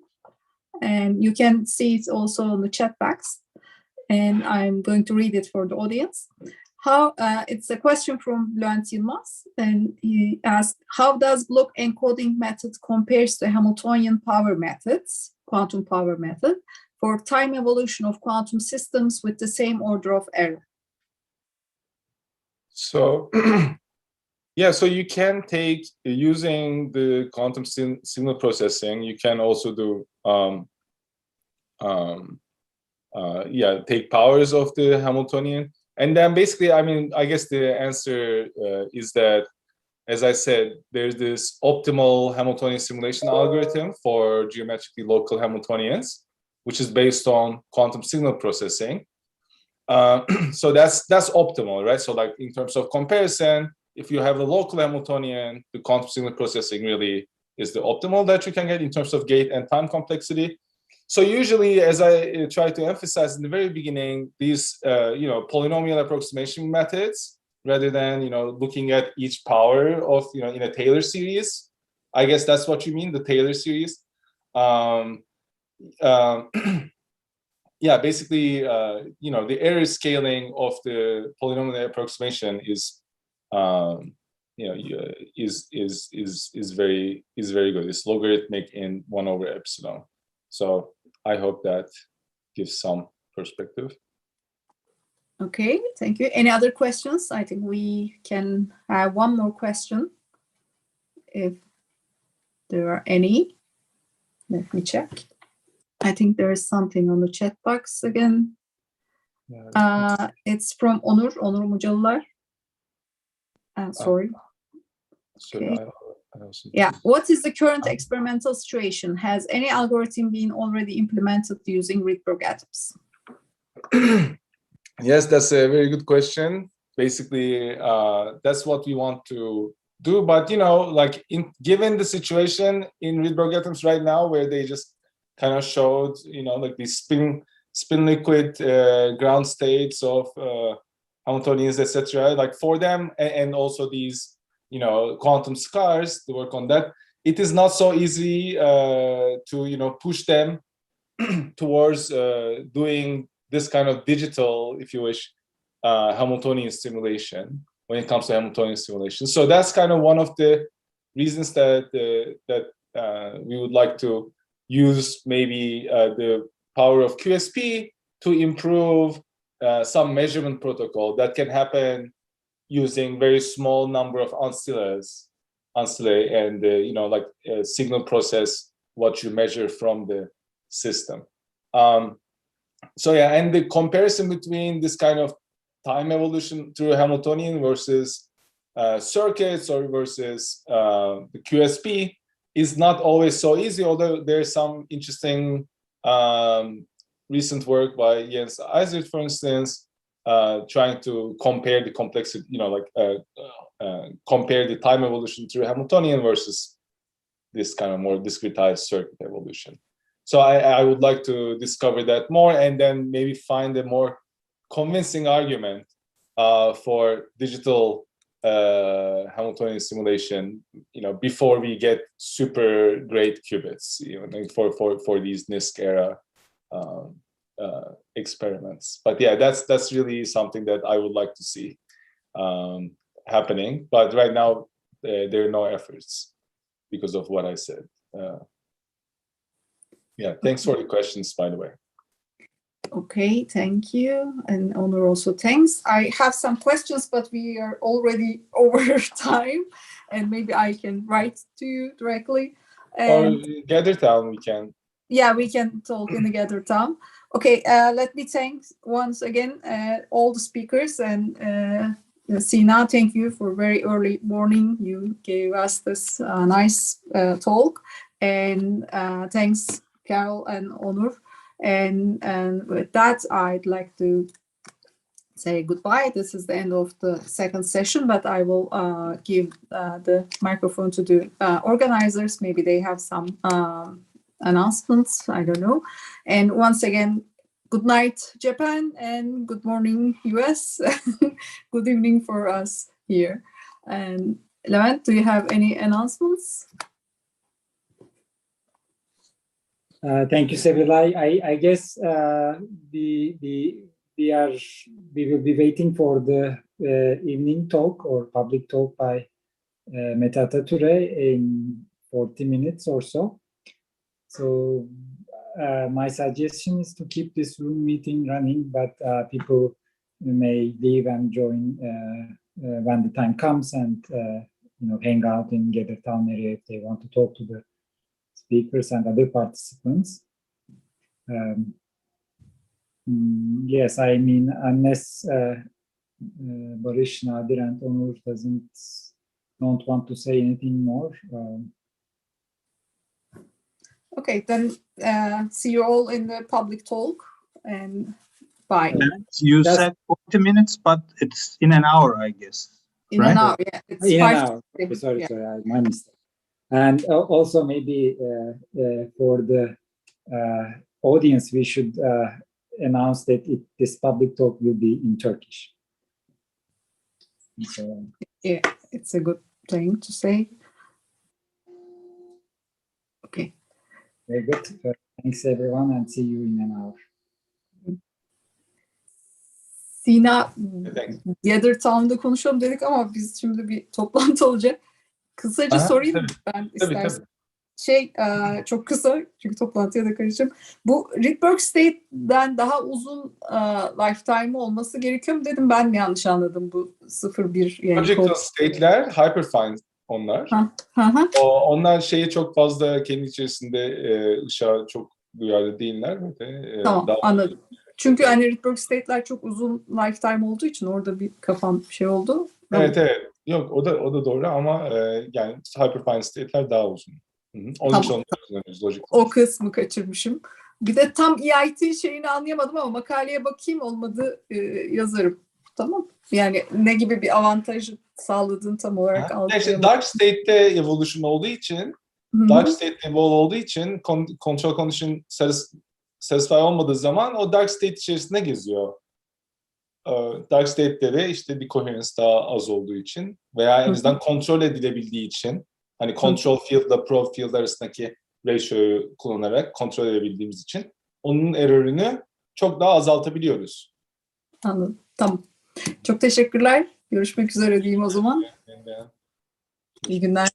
and you can see it also on the chat box. And I'm going to read it for the audience. It's a question from Bülent Yılmaz, and he asked, how does block encoding method compares to Hamiltonian power methods, quantum power method, for time evolution of quantum systems with the same order of error? So, yeah, so you can take, using the quantum signal processing, you can also do, take powers of the Hamiltonian. And then basically, I mean, I guess the answer is that, as I said, there's this optimal Hamiltonian simulation algorithm for geometrically local Hamiltonians, which is based on quantum signal processing. So that's optimal, right? So like in terms of comparison, if you have a local Hamiltonian, the quantum signal processing really is the optimal that you can get in terms of gate and time complexity. So usually, as I try to emphasize in the very beginning, these polynomial approximation methods, rather than looking at each power of in a Taylor series, I guess that's what you mean, the Taylor series. Basically, the error scaling of the polynomial approximation is very good. It's logarithmic in 1/epsilon. So I hope that gives some perspective. Okay, thank you. Any other questions? I think we can have one more question, if there are any. Let me check. I think there is something on the chat box again. It's from Onur Mucalılar. Sorry. Okay. Yeah, what is the current experimental situation? Has any algorithm been already implemented using Rydberg atoms? Yes, that's a very good question. Basically, that's what we want to do. But given the situation in Rydberg atoms right now, where they just kind of showed, like these spin liquid ground states of Hamiltonians, etc. Like for them, and also these quantum scars to work on that, it is not so easy to push them towards doing this kind of digital, if you wish, Hamiltonian simulation when it comes to Hamiltonian simulation. So that's kind of one of the reasons that we would like to use maybe the power of QSP to improve some measurement protocol that can happen using very small number of ancillae and signal process what you measure from the system. So yeah, and the comparison between this kind of time evolution through Hamiltonian versus circuits or versus the QSP is not always so easy, although there's some interesting recent work by Jens Eisert, for instance, trying to compare the complexity, compare the time evolution through Hamiltonian versus this kind of more discretized circuit evolution. So I would like to discover that more and then maybe find a more convincing argument for digital Hamiltonian simulation, before we get super great qubits, for these NISQ era experiments. But yeah, that's really something that I would like to see happening. But right now, there are no efforts because of what I said. Yeah, thanks for the questions, by the way. Okay, thank you. And Onur also thanks. I have some questions, but we are already over time, and maybe I can write to you directly. Or Gather Town, we can. Yeah, we can talk in the Gather Town. Okay, let me thank once again all the speakers, and Sina, thank you for very early morning. You gave us this nice talk, and thanks Carol and Onur. And with that, I'd like to say goodbye. This is the end of the second session, but I will give the microphone to the organizers. Maybe they have some announcements, I don't know. And once again, good night, Japan, and good morning, US. Good evening for us here. And Levent, do you have any announcements? Thank you, Sevilay. I guess we will be waiting for the evening talk or public talk by Mete Atature in 40 minutes or so. So my suggestion is to keep this Zoom meeting running, but people may leave and join when the time comes, and hang out in Gather Town area if they want to talk to the speakers and other participants. Yes, I mean, unless Barış, Nadir, and Onur don't want to say anything more. Okay, then see you all in the public talk, and bye. You said 40 minutes, but it's in an hour, I guess. In right? an hour, yeah. It's In 5 an hour. to- Sorry, yeah. sorry, my mistake. And also maybe for the audience, we should announce that this public talk will be in Turkish. So, Yeah, it's a good thing to say. Okay. very good. Thanks everyone, and see you in an hour. Sina, Thanks. Gather Town'da konuşalım dedik ama biz şimdi bir toplantı olacak. Kısaca Aha, sorayım tabii. ben Tabii, istersen. Çok kısa çünkü toplantıya da karışacağım. Bu Rydberg State'den daha uzun lifetime olması gerekiyor mu dedim, ben mi yanlış anladım bu 0-1 yani Projectile state'ler hyperfine onlar. Onlar şeyi çok fazla kendi içerisinde ışığa çok duyarlı değiller. Tamam, daha anladım. Çünkü hani Rydberg State'ler çok uzun lifetime olduğu için orada bir kafam şey oldu. Evet, evet. Yok, o da doğru ama yani hyperfine state'ler daha uzun. Onun için onları kullanıyoruz logic. O kısmı kaçırmışım. Bir de tam EIT şeyini anlayamadım ama makaleye bakayım, olmadı yazarım. Tamam. Yani ne gibi bir avantaj sağladığını tam olarak İşte dark state'te evolution olduğu için, dark state'te evolve olduğu için control condition satisfy olmadığı zaman o dark state içerisinde geziyor. Dark state'leri işte bir coherence daha az olduğu için veya en azından kontrol edilebildiği için, hani control field ile probe field arasındaki ratio'yu kullanarak kontrol edebildiğimiz için onun error'ünü çok daha azaltabiliyoruz. Anladım. Tamam. Çok teşekkürler. Görüşmek üzere diyeyim o zaman. İyi günler.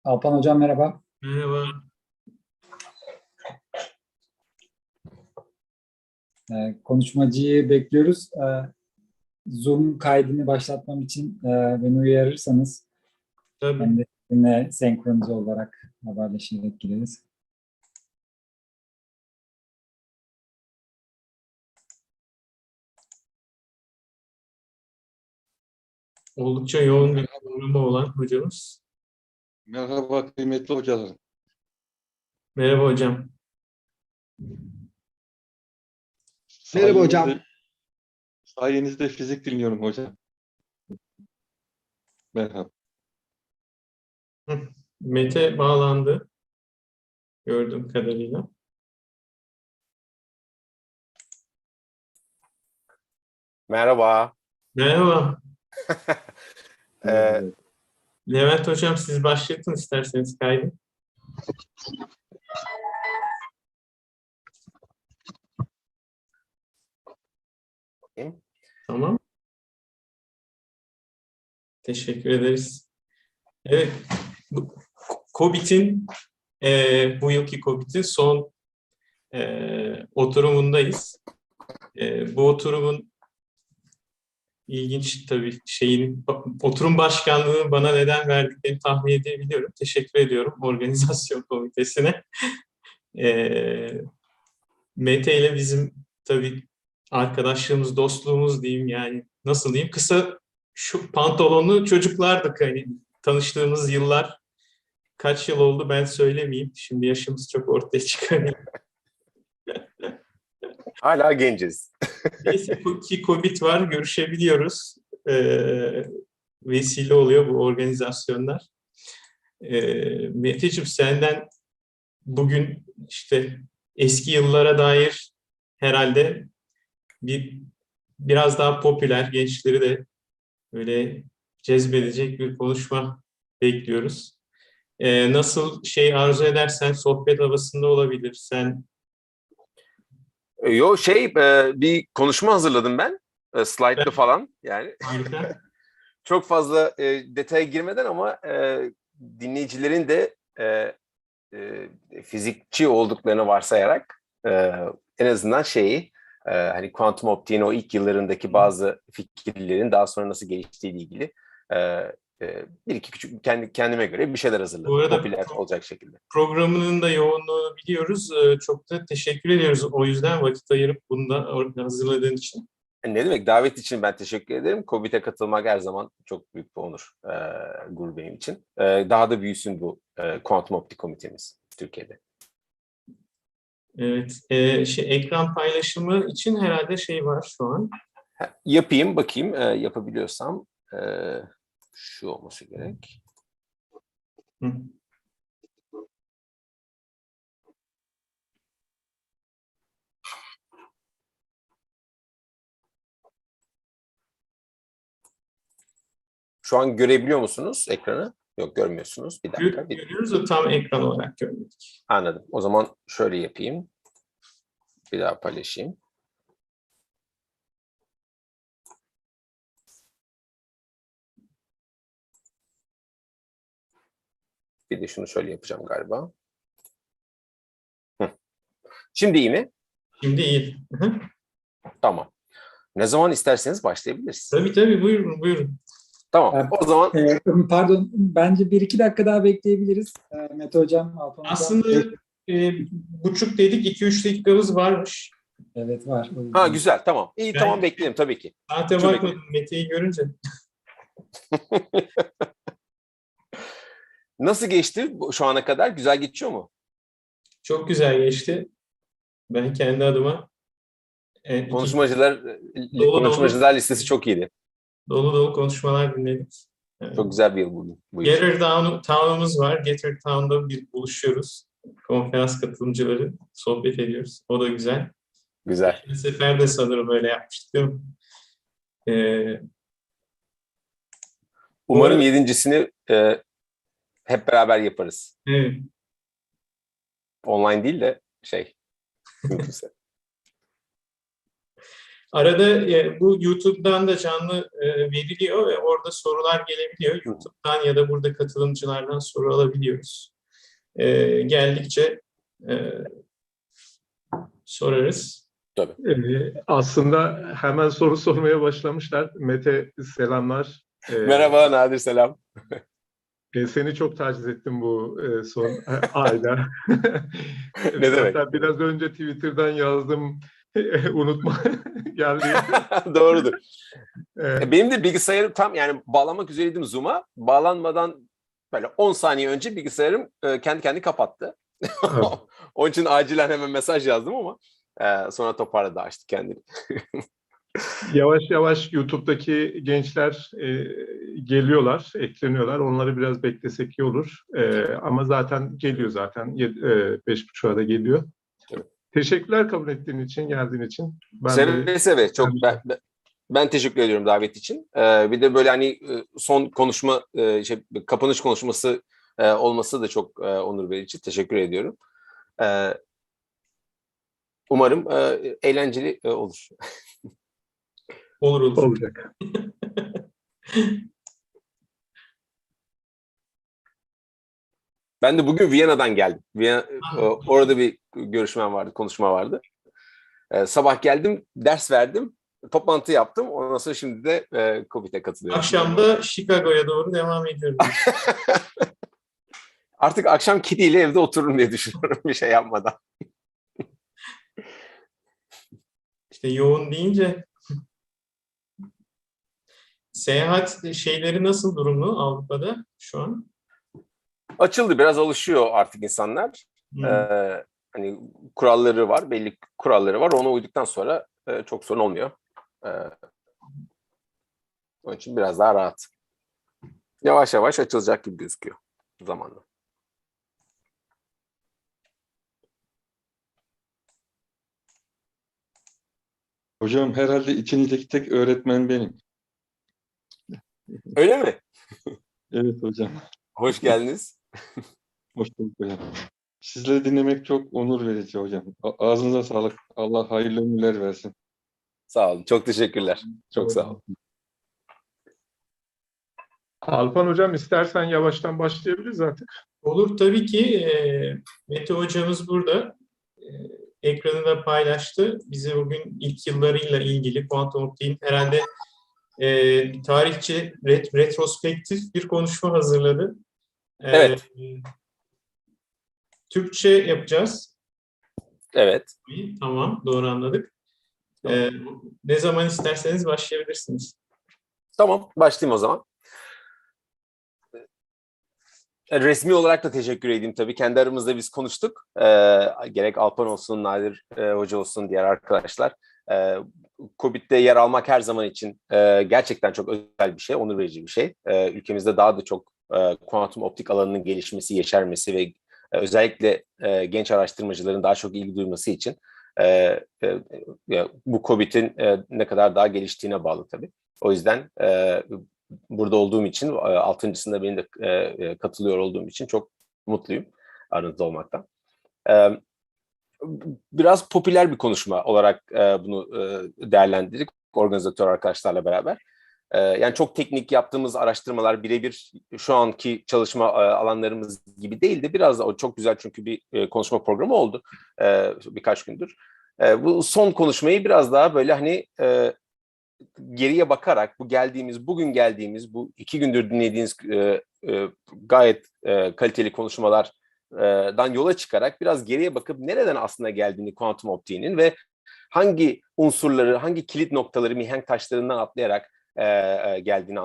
Alpan Hocam merhaba. Merhaba. Konuşmacıyı bekliyoruz. Zoom kaydını başlatmam için beni uyarırsanız Tabii. hem de sizinle senkronize olarak haberleşerek gireriz. Oldukça yoğun bir programı olan hocamız. Merhaba kıymetli hocalarım. Merhaba hocam. Merhaba hocam. Sayenizde fizik dinliyorum hocam. Merhaba. Mete bağlandı. Gördüğüm kadarıyla. Merhaba. Merhaba. Levent hocam siz başlatın isterseniz kaydı. Tamam. Teşekkür ederiz. Evet. KOBİT'in bu yılki KOBİT'in son oturumundayız. Bu oturumun ilginç tabii oturum başkanlığını bana neden verdiklerini tahmin edebiliyorum. Teşekkür ediyorum organizasyon komitesine. Mete ile bizim tabii arkadaşlığımız, dostluğumuz diyeyim yani nasıl diyeyim kısa şu pantolonlu çocuklardık hani tanıştığımız yıllar kaç yıl oldu ben söylemeyeyim. Şimdi yaşımız çok ortaya çıkıyor. Hala genciz. Neyse ki KOBİT var, görüşebiliyoruz. Vesile oluyor bu organizasyonlar. Meteciğim senden bugün işte eski yıllara dair herhalde biraz daha popüler, gençleri de böyle cezbedecek bir konuşma bekliyoruz. Nasıl arzu edersen sohbet havasında olabilir. Sen Bir konuşma hazırladım ben. Slide'lı falan yani. Harika. Çok fazla detaya girmeden ama dinleyicilerin de fizikçi olduklarını varsayarak en azından hani kuantum optiğin o ilk yıllarındaki bazı fikirlerin daha sonra nasıl geliştiğiyle ilgili bir iki küçük kendime göre bir şeyler hazırladım. Bu arada Popüler olacak şekilde. programının da yoğunluğunu biliyoruz. Çok da teşekkür ediyoruz. O yüzden vakit ayırıp bunu da hazırladığın için. Ne demek? Davet için ben teşekkür ederim. KOBİT'e katılmak her zaman çok büyük bir onur gurur benim için. Daha da büyüsün bu kuantum optik komitemiz Türkiye'de. Evet. Ekran paylaşımı için herhalde var şu an. Yapayım, bakayım yapabiliyorsam. Şu olması gerek. Hı. Şu an görebiliyor musunuz ekranı? Yok, görmüyorsunuz. Bir dakika. Görüyoruz da tam ekran olarak görmedik. Anladım. O zaman şöyle yapayım. Bir daha paylaşayım. Bir de şunu şöyle yapacağım galiba. Şimdi iyi mi? Şimdi iyi. Tamam. Ne zaman isterseniz başlayabiliriz. Tabii buyurun. Tamam. O zaman pardon, bence 1-2 dakika daha bekleyebiliriz. Mete Hocam, Alpan Hocam. Aslında buçuk dedik, 2-3 dakikamız varmış. Evet, var. Güzel, tamam. İyi, tamam, bekleyelim tabii ki. Saate bakmadım Mete'yi görünce. Nasıl geçti şu ana kadar? Güzel geçiyor mu? Çok güzel geçti. Ben kendi adıma konuşmacılar listesi çok iyiydi. Dolu konuşmalar dinledik. Çok güzel bir yıl bugün. Gather Town'umuz var. Gather Town'da buluşuyoruz. Konferans katılımcıları sohbet ediyoruz. O da güzel. Güzel. Bir sefer de sanırım öyle yapmıştık değil mi? Umarım 7.'sini hep beraber yaparız. Evet. Online değil de mümkünse. Arada bu YouTube'dan da canlı veriliyor ve orada sorular gelebiliyor. YouTube'dan ya da burada katılımcılardan soru alabiliyoruz. Geldikçe sorarız. Aslında hemen soru sormaya başlamışlar. Mete selamlar. Merhaba Nadir, selam. Seni çok taciz ettim bu son ayda. Ne demek? Hatta biraz önce Twitter'dan yazdım. Unutma geldi. Doğrudur. Benim de bilgisayarım tam yani bağlanmak üzereydim Zoom'a. Bağlanmadan böyle 10 saniye önce bilgisayarım kendi kendini kapattı. Onun için acilen hemen mesaj yazdım ama sonra toparladı, açtı kendini. Yavaş yavaş YouTube'daki gençler geliyorlar, ekleniyorlar. Onları biraz beklesek iyi olur. Ama zaten geliyor zaten. 5.30'a da geliyor. Evet. Teşekkürler kabul ettiğin için, geldiğin için. Seve. Çok ben teşekkür ediyorum davet için. Bir de böyle hani son konuşma, kapanış konuşması olması da çok onur verici. Teşekkür ediyorum. Umarım eğlenceli olur. Olur. Olacak. Ben de bugün Viyana'dan geldim. Orada bir görüşmem vardı, konuşma vardı. Sabah geldim, ders verdim, toplantı yaptım. Ondan sonra şimdi de KOBİT-'e katılıyorum. Akşam da Chicago'ya doğru devam ediyorum. Artık akşam kediyle evde otururum diye düşünüyorum bir şey yapmadan. İşte yoğun deyince seyahat şeyleri nasıl, durumlu Avrupa'da şu an? Açıldı, biraz alışıyor artık insanlar. Hani kuralları var, belli kuralları var. Ona uyduktan sonra çok sorun olmuyor. Onun için biraz daha rahat. Yavaş yavaş açılacak gibi gözüküyor zamanla. Hocam herhalde içinizdeki tek öğretmen benim. Öyle mi? Evet hocam. Hoş geldiniz. Hoş bulduk hocam. Sizleri dinlemek çok onur verici hocam. Ağzınıza sağlık. Allah hayırlı ömürler versin. Sağ olun. Çok teşekkürler. Çok sağ olun. Alpan Hocam, istersen yavaştan başlayabiliriz artık. Olur tabii ki. Mete hocamız burada. Ekranı da paylaştı. Bize bugün ilk yıllarıyla ilgili kuantum optiğin herhalde tarihçi retrospektif bir konuşma hazırladı. Evet. Türkçe yapacağız. Evet. Tamam, doğru anladık. Ne zaman isterseniz başlayabilirsiniz. Tamam, başlayayım o zaman. Resmi olarak da teşekkür edeyim tabii. Kendi aramızda biz konuştuk. Gerek Alpan olsun, Nadir Hoca olsun, diğer arkadaşlar. KOBİT'te yer almak her zaman için gerçekten çok özel bir şey, onur verici bir şey. Ülkemizde daha da çok kuantum optik alanının gelişmesi, yeşermesi ve özellikle genç araştırmacıların daha çok ilgi duyması için bu KOBİT'in ne kadar daha geliştiğine bağlı tabii. O yüzden burada olduğum için, 6.sında benim de katılıyor olduğum için çok mutluyum aranızda olmaktan. Biraz popüler bir konuşma olarak bunu değerlendirdik organizatör arkadaşlarla beraber. Yani çok teknik yaptığımız araştırmalar birebir şu anki çalışma alanlarımız gibi değildi. Biraz da o çok güzel çünkü bir konuşma programı oldu birkaç gündür. Bu son konuşmayı biraz daha böyle hani geriye bakarak bugün geldiğimiz bu 2 gündür dinlediğiniz gayet kaliteli konuşmalardan yola çıkarak biraz geriye bakıp nereden aslında geldiğini kuantum optiğinin ve hangi unsurları, hangi kilit noktaları mihenk taşlarından atlayarak geldiğini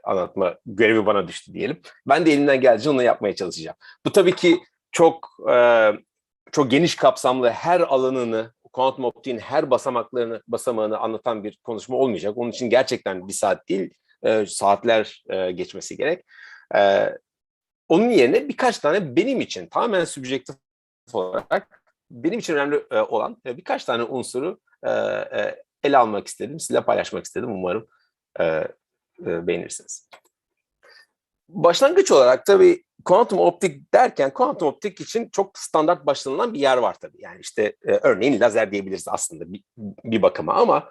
anlatma görevi bana düştü diyelim. Ben de elimden geldiğince onu yapmaya çalışacağım. Bu tabii ki çok geniş kapsamlı, her alanını, kuantum optiğin her basamağını anlatan bir konuşma olmayacak. Onun için gerçekten 1 saat değil, saatler geçmesi gerek. Onun yerine birkaç tane benim için tamamen subjektif olarak benim için önemli olan birkaç tane unsuru ele almak istedim. Sizinle paylaşmak istedim. Umarım beğenirsiniz. başlangıç olarak tabii kuantum optik derken kuantum optik için çok standart başlanılan bir yer var tabii. Yani işte örneğin lazer diyebiliriz aslında bir bakıma ama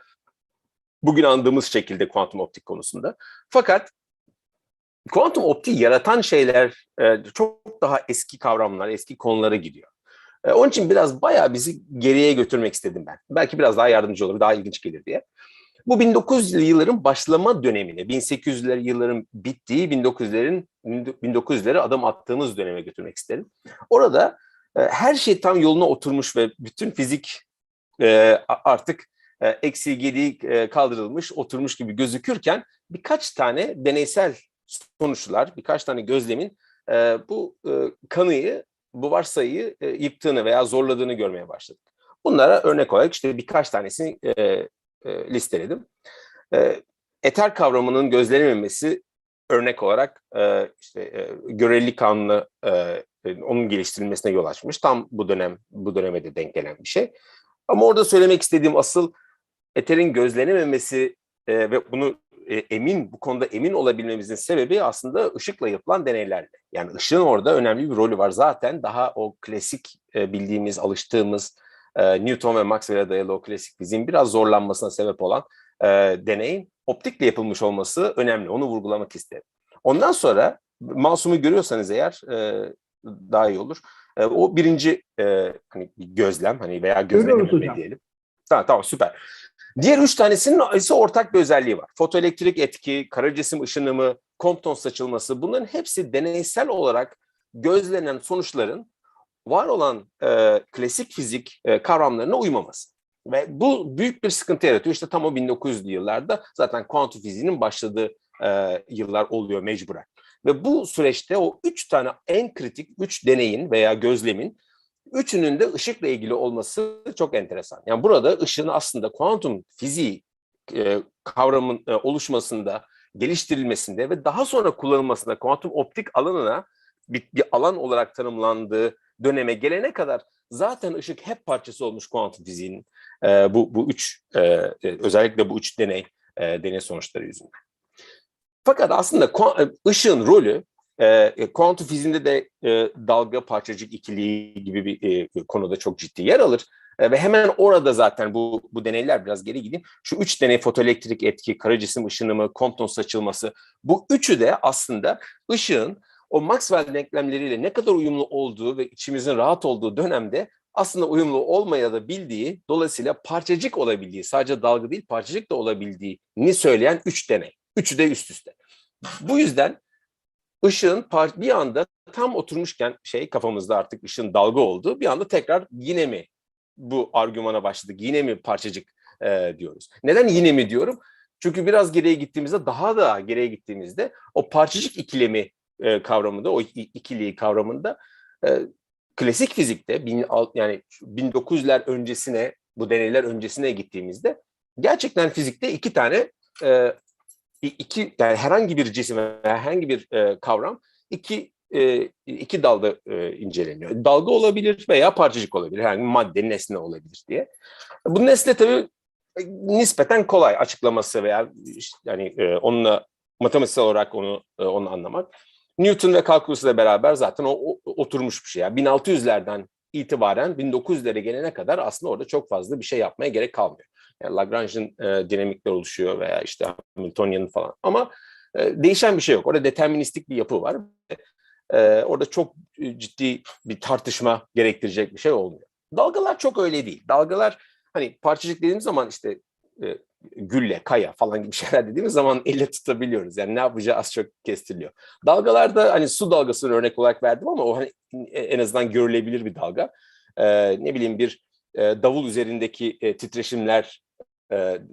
bugün andığımız şekilde kuantum optik konusunda. Fakat kuantum optiği yaratan şeyler çok daha eski kavramlar, eski konulara gidiyor. Onun için biraz bayağı bizi geriye götürmek istedim ben. Belki biraz daha yardımcı olur, daha ilginç gelir diye. Bu 1900'lü yılların başlama dönemine, 1800'lü yılların bittiği 1900'lere adım attığımız döneme götürmek isterim. Orada her şey tam yoluna oturmuş ve bütün fizik artık eksi gediği kaldırılmış, oturmuş gibi gözükürken birkaç tane deneysel sonuçlar, birkaç tane gözlemin bu kanıyı, bu varsayıyı yıktığını veya zorladığını görmeye başladık. Bunlara örnek olarak işte birkaç tanesini listeledim. Ether kavramının gözlenememesi örnek olarak görelilik kanunu onun geliştirilmesine yol açmış. Tam bu döneme de denk gelen bir şey. Ama orada söylemek istediğim asıl eterin gözlenememesi ve bunu bu konuda emin olabilmemizin sebebi aslında ışıkla yapılan deneylerle. Yani ışığın orada önemli bir rolü var. Zaten daha o klasik bildiğimiz, alıştığımız Newton ve Maxwell'e dayalı o klasik fiziğin biraz zorlanmasına sebep olan deneyin optikle yapılmış olması önemli. Onu vurgulamak isterim. Ondan sonra mouse'umu görüyorsanız eğer daha iyi olur. O birinci hani gözlem hani veya gözlemleme diyelim. Tamam süper. Diğer 3 tanesinin ise ortak bir özelliği var. Fotoelektrik etki, kara cisim ışınımı, Compton saçılması, bunların hepsi deneysel olarak gözlenen sonuçların var olan klasik fizik kavramlarına uymaması. Ve bu büyük bir sıkıntı yaratıyor. İşte tam o 1900'lü yıllarda zaten kuantum fiziğinin başladığı yıllar oluyor mecburen. Ve bu süreçte o 3 tane en kritik 3 deneyin veya gözlemin üçünün de ışıkla ilgili olması çok enteresan. Yani burada ışığın aslında kuantum fiziği kavramın oluşmasında, geliştirilmesinde ve daha sonra kullanılmasında kuantum optik alanına bir alan olarak tanımlandığı döneme gelene kadar zaten ışık hep parçası olmuş kuantum fiziğinin bu üç özellikle bu üç deney sonuçları yüzünden. Fakat aslında ışığın rolü kuantum fiziğinde de dalga parçacık ikiliği gibi bir konuda çok ciddi yer alır. Ve hemen orada zaten bu deneyler biraz geri gideyim. Şu 3 deney fotoelektrik etki, kara cisim ışınımı, Compton saçılması, bu üçü de aslında ışığın o Maxwell denklemleriyle ne kadar uyumlu olduğu ve içimizin rahat olduğu dönemde aslında uyumlu olmaya da bildiği, dolayısıyla parçacık olabildiği, sadece dalga değil parçacık da olabildiğini söyleyen 3 deney. Üçü de üst üste. Bu yüzden ışığın bir anda tam oturmuşken kafamızda artık ışığın dalga oldu. Bir anda tekrar yine mi bu argümana başladık? Yine mi parçacık diyoruz? Neden yine mi diyorum? Çünkü biraz geriye gittiğimizde, daha da geriye gittiğimizde o parçacık ikilemi kavramında, o ikiliği kavramında klasik fizikte yani 1900'ler öncesine, bu deneyler öncesine gittiğimizde gerçekten fizikte iki tane yani herhangi bir cisim veya herhangi bir kavram iki dalda inceleniyor. Dalga olabilir veya parçacık olabilir. Herhangi bir madde, nesne olabilir diye. Bu nesne tabii nispeten kolay açıklaması veya yani onunla matematiksel olarak onu anlamak. Newton ve kalkülüsle beraber zaten o oturmuş bir şey. Yani 1600'lerden itibaren 1900'lere gelene kadar aslında orada çok fazla bir şey yapmaya gerek kalmıyor. Yani Lagrange'ın dinamikler oluşuyor veya işte Hamiltonian'ın falan. Ama değişen bir şey yok. Orada deterministik bir yapı var. Orada çok ciddi bir tartışma gerektirecek bir şey olmuyor. Dalgalar çok öyle değil. Dalgalar hani parçacık dediğimiz zaman işte gülle, kaya falan gibi şeyler dediğimiz zaman elle tutabiliyoruz. Yani ne yapacağı az çok kestiriliyor. Dalgalarda hani su dalgasını örnek olarak verdim ama o hani en azından görülebilir bir dalga. Ne bileyim bir davul üzerindeki titreşimler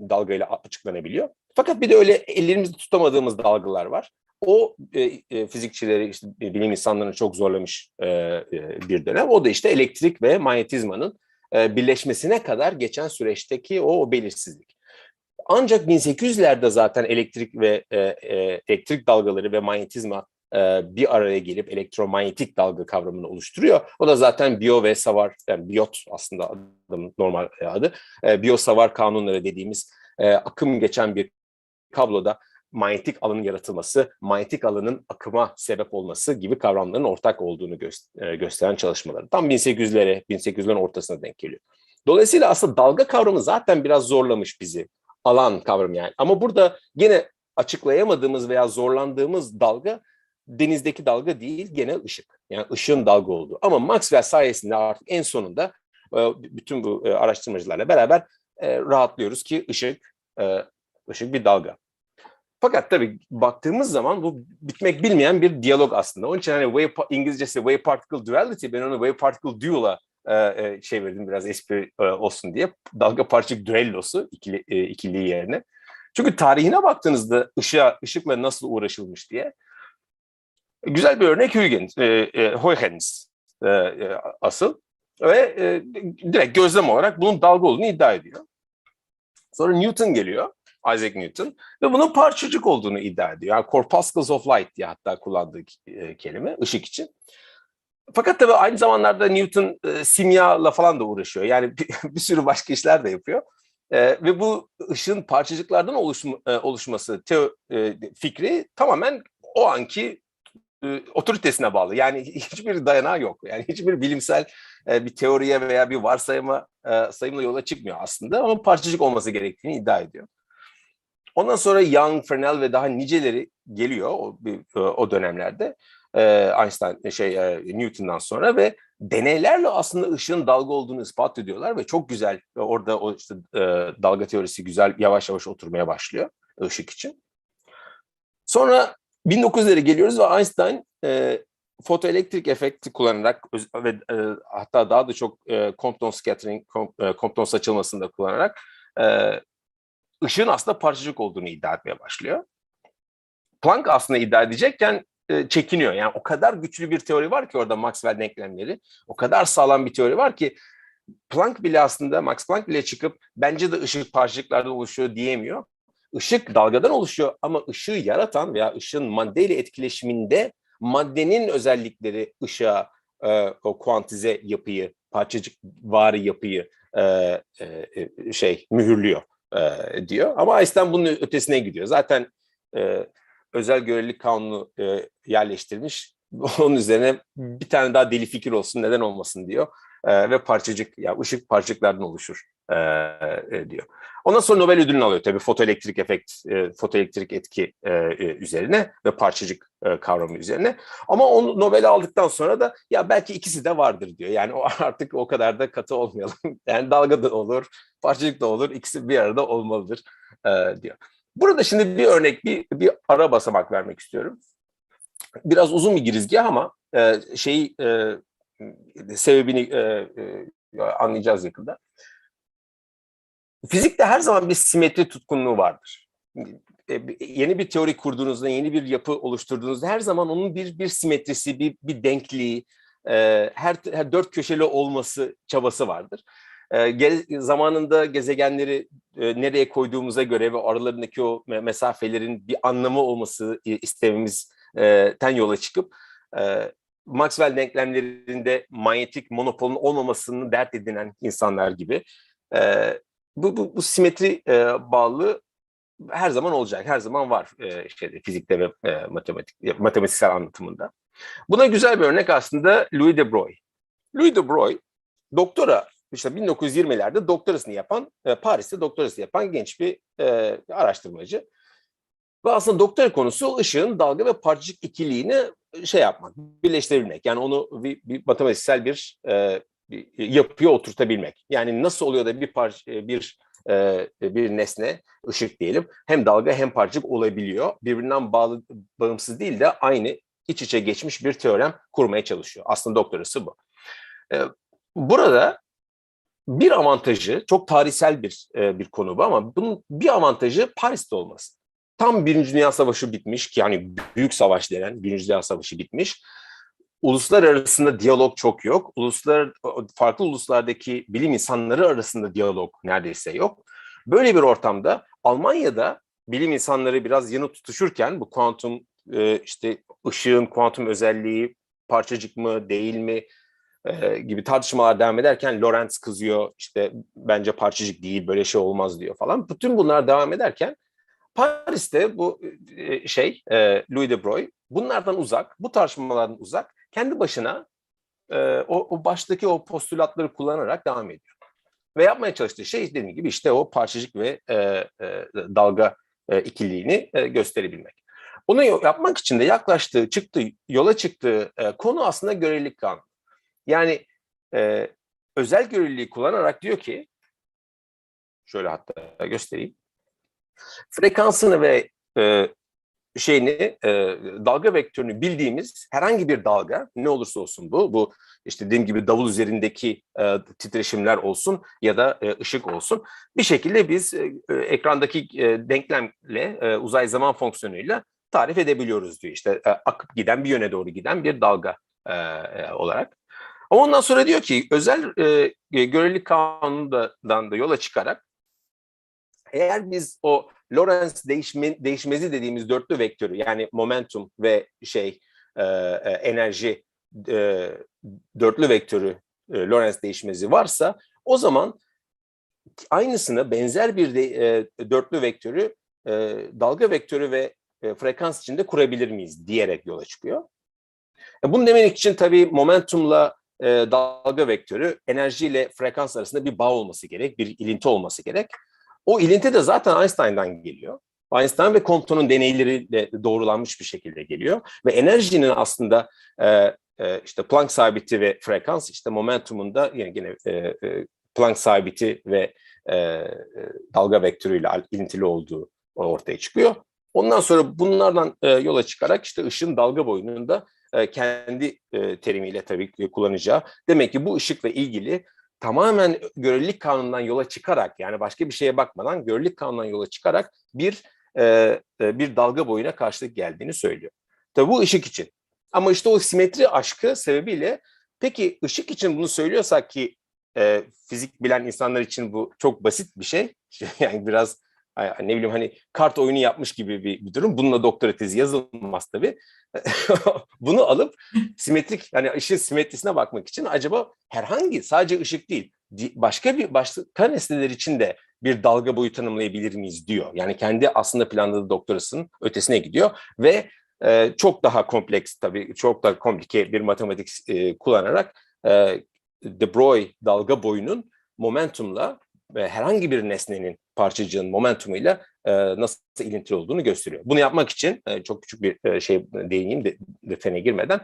dalgayla açıklanabiliyor. Fakat bir de öyle ellerimizde tutamadığımız dalgalar var. O fizikçileri, işte bilim insanlarını çok zorlamış bir dönem. O da işte elektrik ve manyetizmanın birleşmesine kadar geçen süreçteki o belirsizlik. Ancak 1800'lerde zaten elektrik dalgaları ve manyetizma bir araya gelip elektromanyetik dalga kavramını oluşturuyor. O da zaten Biot ve Savart, yani Biot aslında adamın normal adı, Biot-Savart kanunları dediğimiz akım geçen bir kabloda manyetik alanın yaratılması, manyetik alanın akıma sebep olması gibi kavramların ortak olduğunu gösteren çalışmaları. Tam 1800'lerin ortasına denk geliyor. Dolayısıyla aslında dalga kavramı zaten biraz zorlamış bizi. Alan kavramı yani. Ama burada gene açıklayamadığımız veya zorlandığımız dalga denizdeki dalga değil, gene ışık. Yani ışığın dalga olduğu. Ama Maxwell sayesinde artık en sonunda bütün bu araştırmacılarla beraber rahatlıyoruz ki ışık bir dalga. Fakat tabii baktığımız zaman bu bitmek bilmeyen bir diyalog aslında. Onun için hani İngilizcesi wave particle duality, ben onu wave particle dual'a çevirdim biraz espri olsun diye. Dalga parçacık düellosu ikiliği yerine. Çünkü tarihine baktığınızda ışıkla nasıl uğraşılmış diye. Güzel bir örnek Huygens asıl ve direkt gözlem olarak bunun dalga olduğunu iddia ediyor. Sonra Newton geliyor, Isaac Newton ve bunun parçacık olduğunu iddia ediyor. Yani corpuscles of light diye hatta kullandığı kelime ışık için. Fakat tabii aynı zamanlarda Newton simyayla falan da uğraşıyor. Yani bir sürü başka işler de yapıyor. Ve bu ışığın parçacıklardan oluşması fikri tamamen o anki otoritesine bağlı. Yani hiçbir dayanağı yok. Yani hiçbir bilimsel bir teoriye veya bir varsayımla yola çıkmıyor aslında. Ama parçacık olması gerektiğini iddia ediyor. Ondan sonra Young, Fresnel ve daha niceleri geliyor o dönemlerde. Einstein, Newton'dan sonra ve deneylerle aslında ışığın dalga olduğunu ispat ediyorlar ve çok güzel orada o işte dalga teorisi güzel yavaş yavaş oturmaya başlıyor ışık için. Sonra 1900'lere geliyoruz ve Einstein fotoelektrik efekti kullanarak ve hatta daha da çok Compton scattering, Compton saçılmasını da kullanarak ışığın aslında parçacık olduğunu iddia etmeye başlıyor. Planck aslında iddia edecekken çekiniyor. Yani o kadar güçlü bir teori var ki orada Maxwell denklemleri, o kadar sağlam bir teori var ki Max Planck bile çıkıp bence de ışık parçacıklardan oluşuyor diyemiyor. Işık dalgadan oluşuyor ama ışığı yaratan veya ışığın maddeyle etkileşiminde maddenin özellikleri ışığa o kuantize yapıyı, parçacıkvari yapıyı mühürlüyor diyor. Ama Einstein bunun ötesine gidiyor. Zaten özel görelilik kanunu yerleştirmiş. Onun üzerine bir tane daha deli fikir olsun, neden olmasın diyor. Ve ışık parçacıklardan oluşur diyor. Ondan sonra Nobel ödülünü alıyor tabii fotoelektrik etki üzerine ve parçacık kavramı üzerine. Ama onu Nobel'i aldıktan sonra da ya belki ikisi de vardır diyor. Yani artık o kadar da katı olmayalım. Yani dalga da olur, parçacık da olur, ikisi bir arada olmalıdır diyor. Burada şimdi bir örnek, bir ara basamak vermek istiyorum. Biraz uzun bir girizgah ama sebebini anlayacağız yakında. Fizikte her zaman bir simetri tutkunluğu vardır. Yeni bir teori kurduğunuzda, yeni bir yapı oluşturduğunuzda her zaman onun bir simetrisi, bir denkliği, her dört köşeli olması çabası vardır. Zamanında gezegenleri nereye koyduğumuza göre ve aralarındaki o mesafelerin bir anlamı olması istememizden yola çıkıp Maxwell denklemlerinde manyetik monopolun olmamasını dert edinen insanlar gibi bu simetri bağlılığı her zaman olacak, her zaman var fizikte ve matematiksel anlatımında. Buna güzel bir örnek aslında Louis de Broglie. Louis de Broglie doktora, işte 1920'lerde doktorasını yapan, Paris'te doktorasını yapan genç bir araştırmacı. Ve aslında doktora konusu ışığın dalga ve parçacık ikiliğini yapmak, birleştirebilmek. Yani onu bir matematiksel bir yapıya oturtabilmek. Yani nasıl oluyor da bir nesne, ışık diyelim, hem dalga hem parçacık olabiliyor. Birbirinden bağımsız değil de aynı iç içe geçmiş bir teorem kurmaya çalışıyor. Aslında doktorası bu. Burada bir avantajı, çok tarihsel bir konu bu ama bunun bir avantajı Paris'te olması. Tam Birinci Dünya Savaşı bitmiş ki yani büyük savaş denen Birinci Dünya Savaşı bitmiş. Uluslar arasında diyalog çok yok. Farklı uluslardaki bilim insanları arasında diyalog neredeyse yok. Böyle bir ortamda Almanya'da bilim insanları biraz yanı tutuşurken bu kuantum ışığın kuantum özelliği parçacık mı değil mi gibi tartışmalar devam ederken Lorentz kızıyor, işte bence parçacık değil, böyle şey olmaz diyor falan. Bütün bunlar devam ederken Paris'te bu Louis de Broglie bunlardan uzak, bu tartışmalardan uzak, kendi başına o baştaki o postülatları kullanarak devam ediyor. Ve yapmaya çalıştığı şey dediğim gibi işte o parçacık ve dalga ikiliğini gösterebilmek. Onu yapmak için de yola çıktığı konu aslında görelilik kanunu. Yani özel göreliliği kullanarak diyor ki, şöyle hatta göstereyim, frekansını ve dalga vektörünü bildiğimiz herhangi bir dalga, ne olursa olsun bu işte dediğim gibi davul üzerindeki titreşimler olsun ya da ışık olsun, bir şekilde biz ekrandaki denklemle uzay zaman fonksiyonuyla tarif edebiliyoruz diyor. İşte akıp giden, bir yöne doğru giden bir dalga olarak. Ama ondan sonra diyor ki özel görelilik kanunundan da yola çıkarak, eğer biz o Lorentz değişmezi dediğimiz dörtlü vektörü, yani momentum ve enerji dörtlü vektörü, Lorentz değişmezi varsa, o zaman aynısını, benzer bir dörtlü vektörü dalga vektörü ve frekans içinde kurabilir miyiz diyerek yola çıkıyor. Bunu demek için tabii momentumla dalga vektörü, enerjiyle frekans arasında bir bağ olması gerek, bir ilinti olması gerek. O ilinti de zaten Einstein'dan geliyor. Einstein ve Compton'un deneyleriyle doğrulanmış bir şekilde geliyor. Ve enerjinin aslında işte Planck sabiti ve frekans, işte momentumun da yine Planck sabiti ve dalga vektörüyle ilintili olduğu ortaya çıkıyor. Ondan sonra bunlardan yola çıkarak işte ışığın dalga boyunun da kendi terimiyle tabii kullanacağı. Demek ki bu ışıkla ilgili tamamen görelilik kanunundan yola çıkarak, yani başka bir şeye bakmadan görelilik kanunundan yola çıkarak bir dalga boyuna karşılık geldiğini söylüyor. Tabii bu ışık için. Ama işte o simetri aşkı sebebiyle, peki ışık için bunu söylüyorsak ki fizik bilen insanlar için bu çok basit bir şey. Yani biraz ne bileyim, hani kart oyunu yapmış gibi bir durum. Bununla doktora tezi yazılmaz tabii. Bunu alıp simetrik, yani ışığın simetrisine bakmak için acaba herhangi, sadece ışık değil, başka nesneler için de bir dalga boyu tanımlayabilir miyiz diyor. Yani kendi aslında planladığı doktorasının ötesine gidiyor ve çok daha kompleks, tabii çok daha komplike bir matematik kullanarak de Broglie dalga boyunun momentumla herhangi bir nesnenin, parçacığın momentumuyla nasıl ilintili olduğunu gösteriyor. Bunu yapmak için çok küçük bir değineyim detayına girmeden.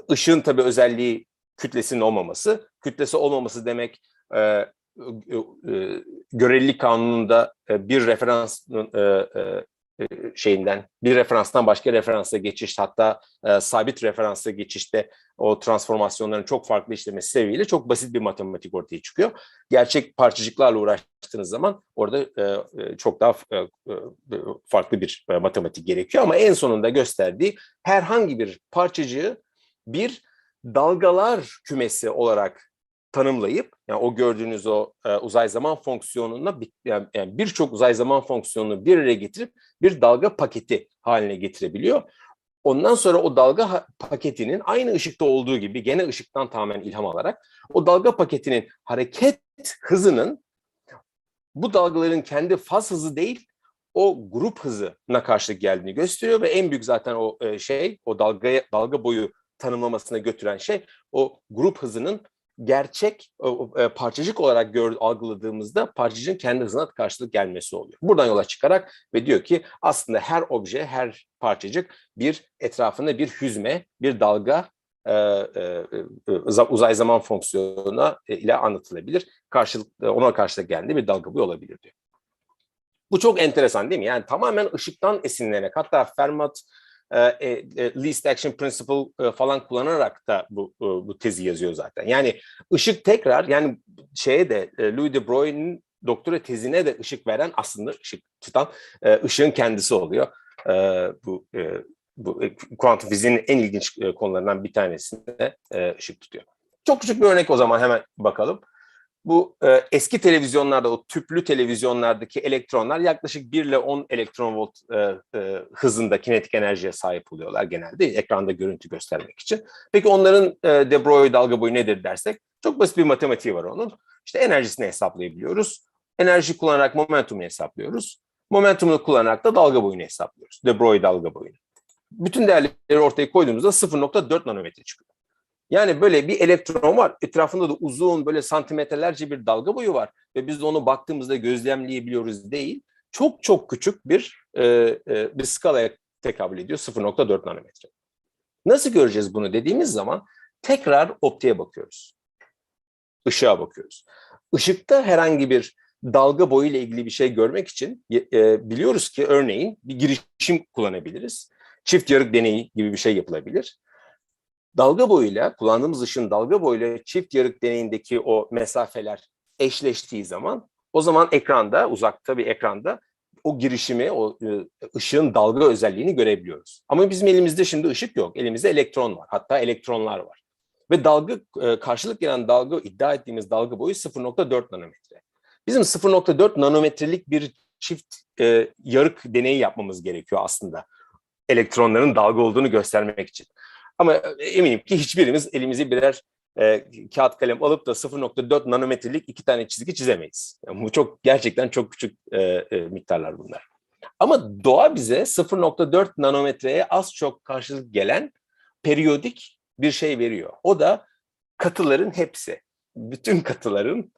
Işığın tabii özelliği kütlesinin olmaması. Kütlesi olmaması demek görelilik kanununda bir referans bir referanstan başka referansa geçiş, hatta sabit referansa geçişte o transformasyonların çok farklı işlemesi sebebiyle çok basit bir matematik ortaya çıkıyor. Gerçek parçacıklarla uğraştığınız zaman orada çok daha farklı bir matematik gerekiyor, ama en sonunda gösterdiği herhangi bir parçacığı bir dalgalar kümesi olarak tanımlayıp, yani o gördüğünüz o uzay zaman fonksiyonuna yani birçok uzay zaman fonksiyonunu bir araya getirip bir dalga paketi haline getirebiliyor. Ondan sonra o dalga paketinin aynı ışıkta olduğu gibi, gene ışıktan tamamen ilham alarak, o dalga paketinin hareket hızının bu dalgaların kendi faz hızı değil, o grup hızına karşılık geldiğini gösteriyor ve en büyük zaten o o dalga boyu tanımlamasına götüren şey, o grup hızının gerçek parçacık olarak algıladığımızda parçacığın kendi hızına karşılık gelmesi oluyor. Buradan yola çıkarak ve diyor ki aslında her obje, her parçacık bir etrafında bir hüzme, bir dalga uzay zaman fonksiyonu ile anlatılabilir. Ona karşılık geldiği bir dalga boyu olabilir diyor. Bu çok enteresan değil mi? Yani tamamen ışıktan esinlenerek, hatta Fermat least action principle falan kullanarak da bu tezi yazıyor zaten. Yani ışık tekrar, yani Louis de Broglie'nin doktora tezine de ışık veren, aslında ışık tutan ışığın kendisi oluyor. Bu kuantum fiziğinin en ilginç konularından bir tanesinde ışık tutuyor. Çok küçük bir örnek o zaman hemen bakalım. Bu eski televizyonlarda, o tüplü televizyonlardaki elektronlar yaklaşık 1 ile 10 elektron volt hızında kinetik enerjiye sahip oluyorlar genelde, ekranda görüntü göstermek için. Peki onların de Broglie dalga boyu nedir dersek, çok basit bir matematiği var onun. İşte enerjisini hesaplayabiliyoruz. Enerji kullanarak momentumu hesaplıyoruz. Momentumunu kullanarak da dalga boyunu hesaplıyoruz. De Broglie dalga boyunu. Bütün değerleri ortaya koyduğumuzda 0.4 nanometre çıkıyor. Yani böyle bir elektron var. Etrafında da uzun böyle santimetrelerce bir dalga boyu var. Ve biz de onu baktığımızda gözlemleyebiliyoruz değil. Çok çok küçük bir skalaya tekabül ediyor. 0.4 nanometre. Nasıl göreceğiz bunu dediğimiz zaman tekrar optiğe bakıyoruz. Işığa bakıyoruz. Işıkta herhangi bir dalga boyu ile ilgili bir şey görmek için biliyoruz ki örneğin bir girişim kullanabiliriz. Çift yarık deneyi gibi bir şey yapılabilir. Dalga boyuyla, kullandığımız ışığın dalga boyuyla çift yarık deneyindeki o mesafeler eşleştiği zaman, o zaman ekranda, uzakta bir ekranda o girişimi, o ışığın dalga özelliğini görebiliyoruz. Ama bizim elimizde şimdi ışık yok. Elimizde elektron var. Hatta elektronlar var. Ve karşılık gelen dalga, iddia ettiğimiz dalga boyu 0.4 nanometre. Bizim 0.4 nanometrelik bir çift yarık deneyi yapmamız gerekiyor aslında. Elektronların dalga olduğunu göstermek için. Ama eminim ki hiçbirimiz elimizi birer kağıt kalem alıp da 0.4 nanometrelik 2 tane çizgi çizemeyiz. Yani bu gerçekten çok küçük miktarlar bunlar. Ama doğa bize 0.4 nanometreye az çok karşılık gelen periyodik bir şey veriyor. O da katıların hepsi. Bütün katıların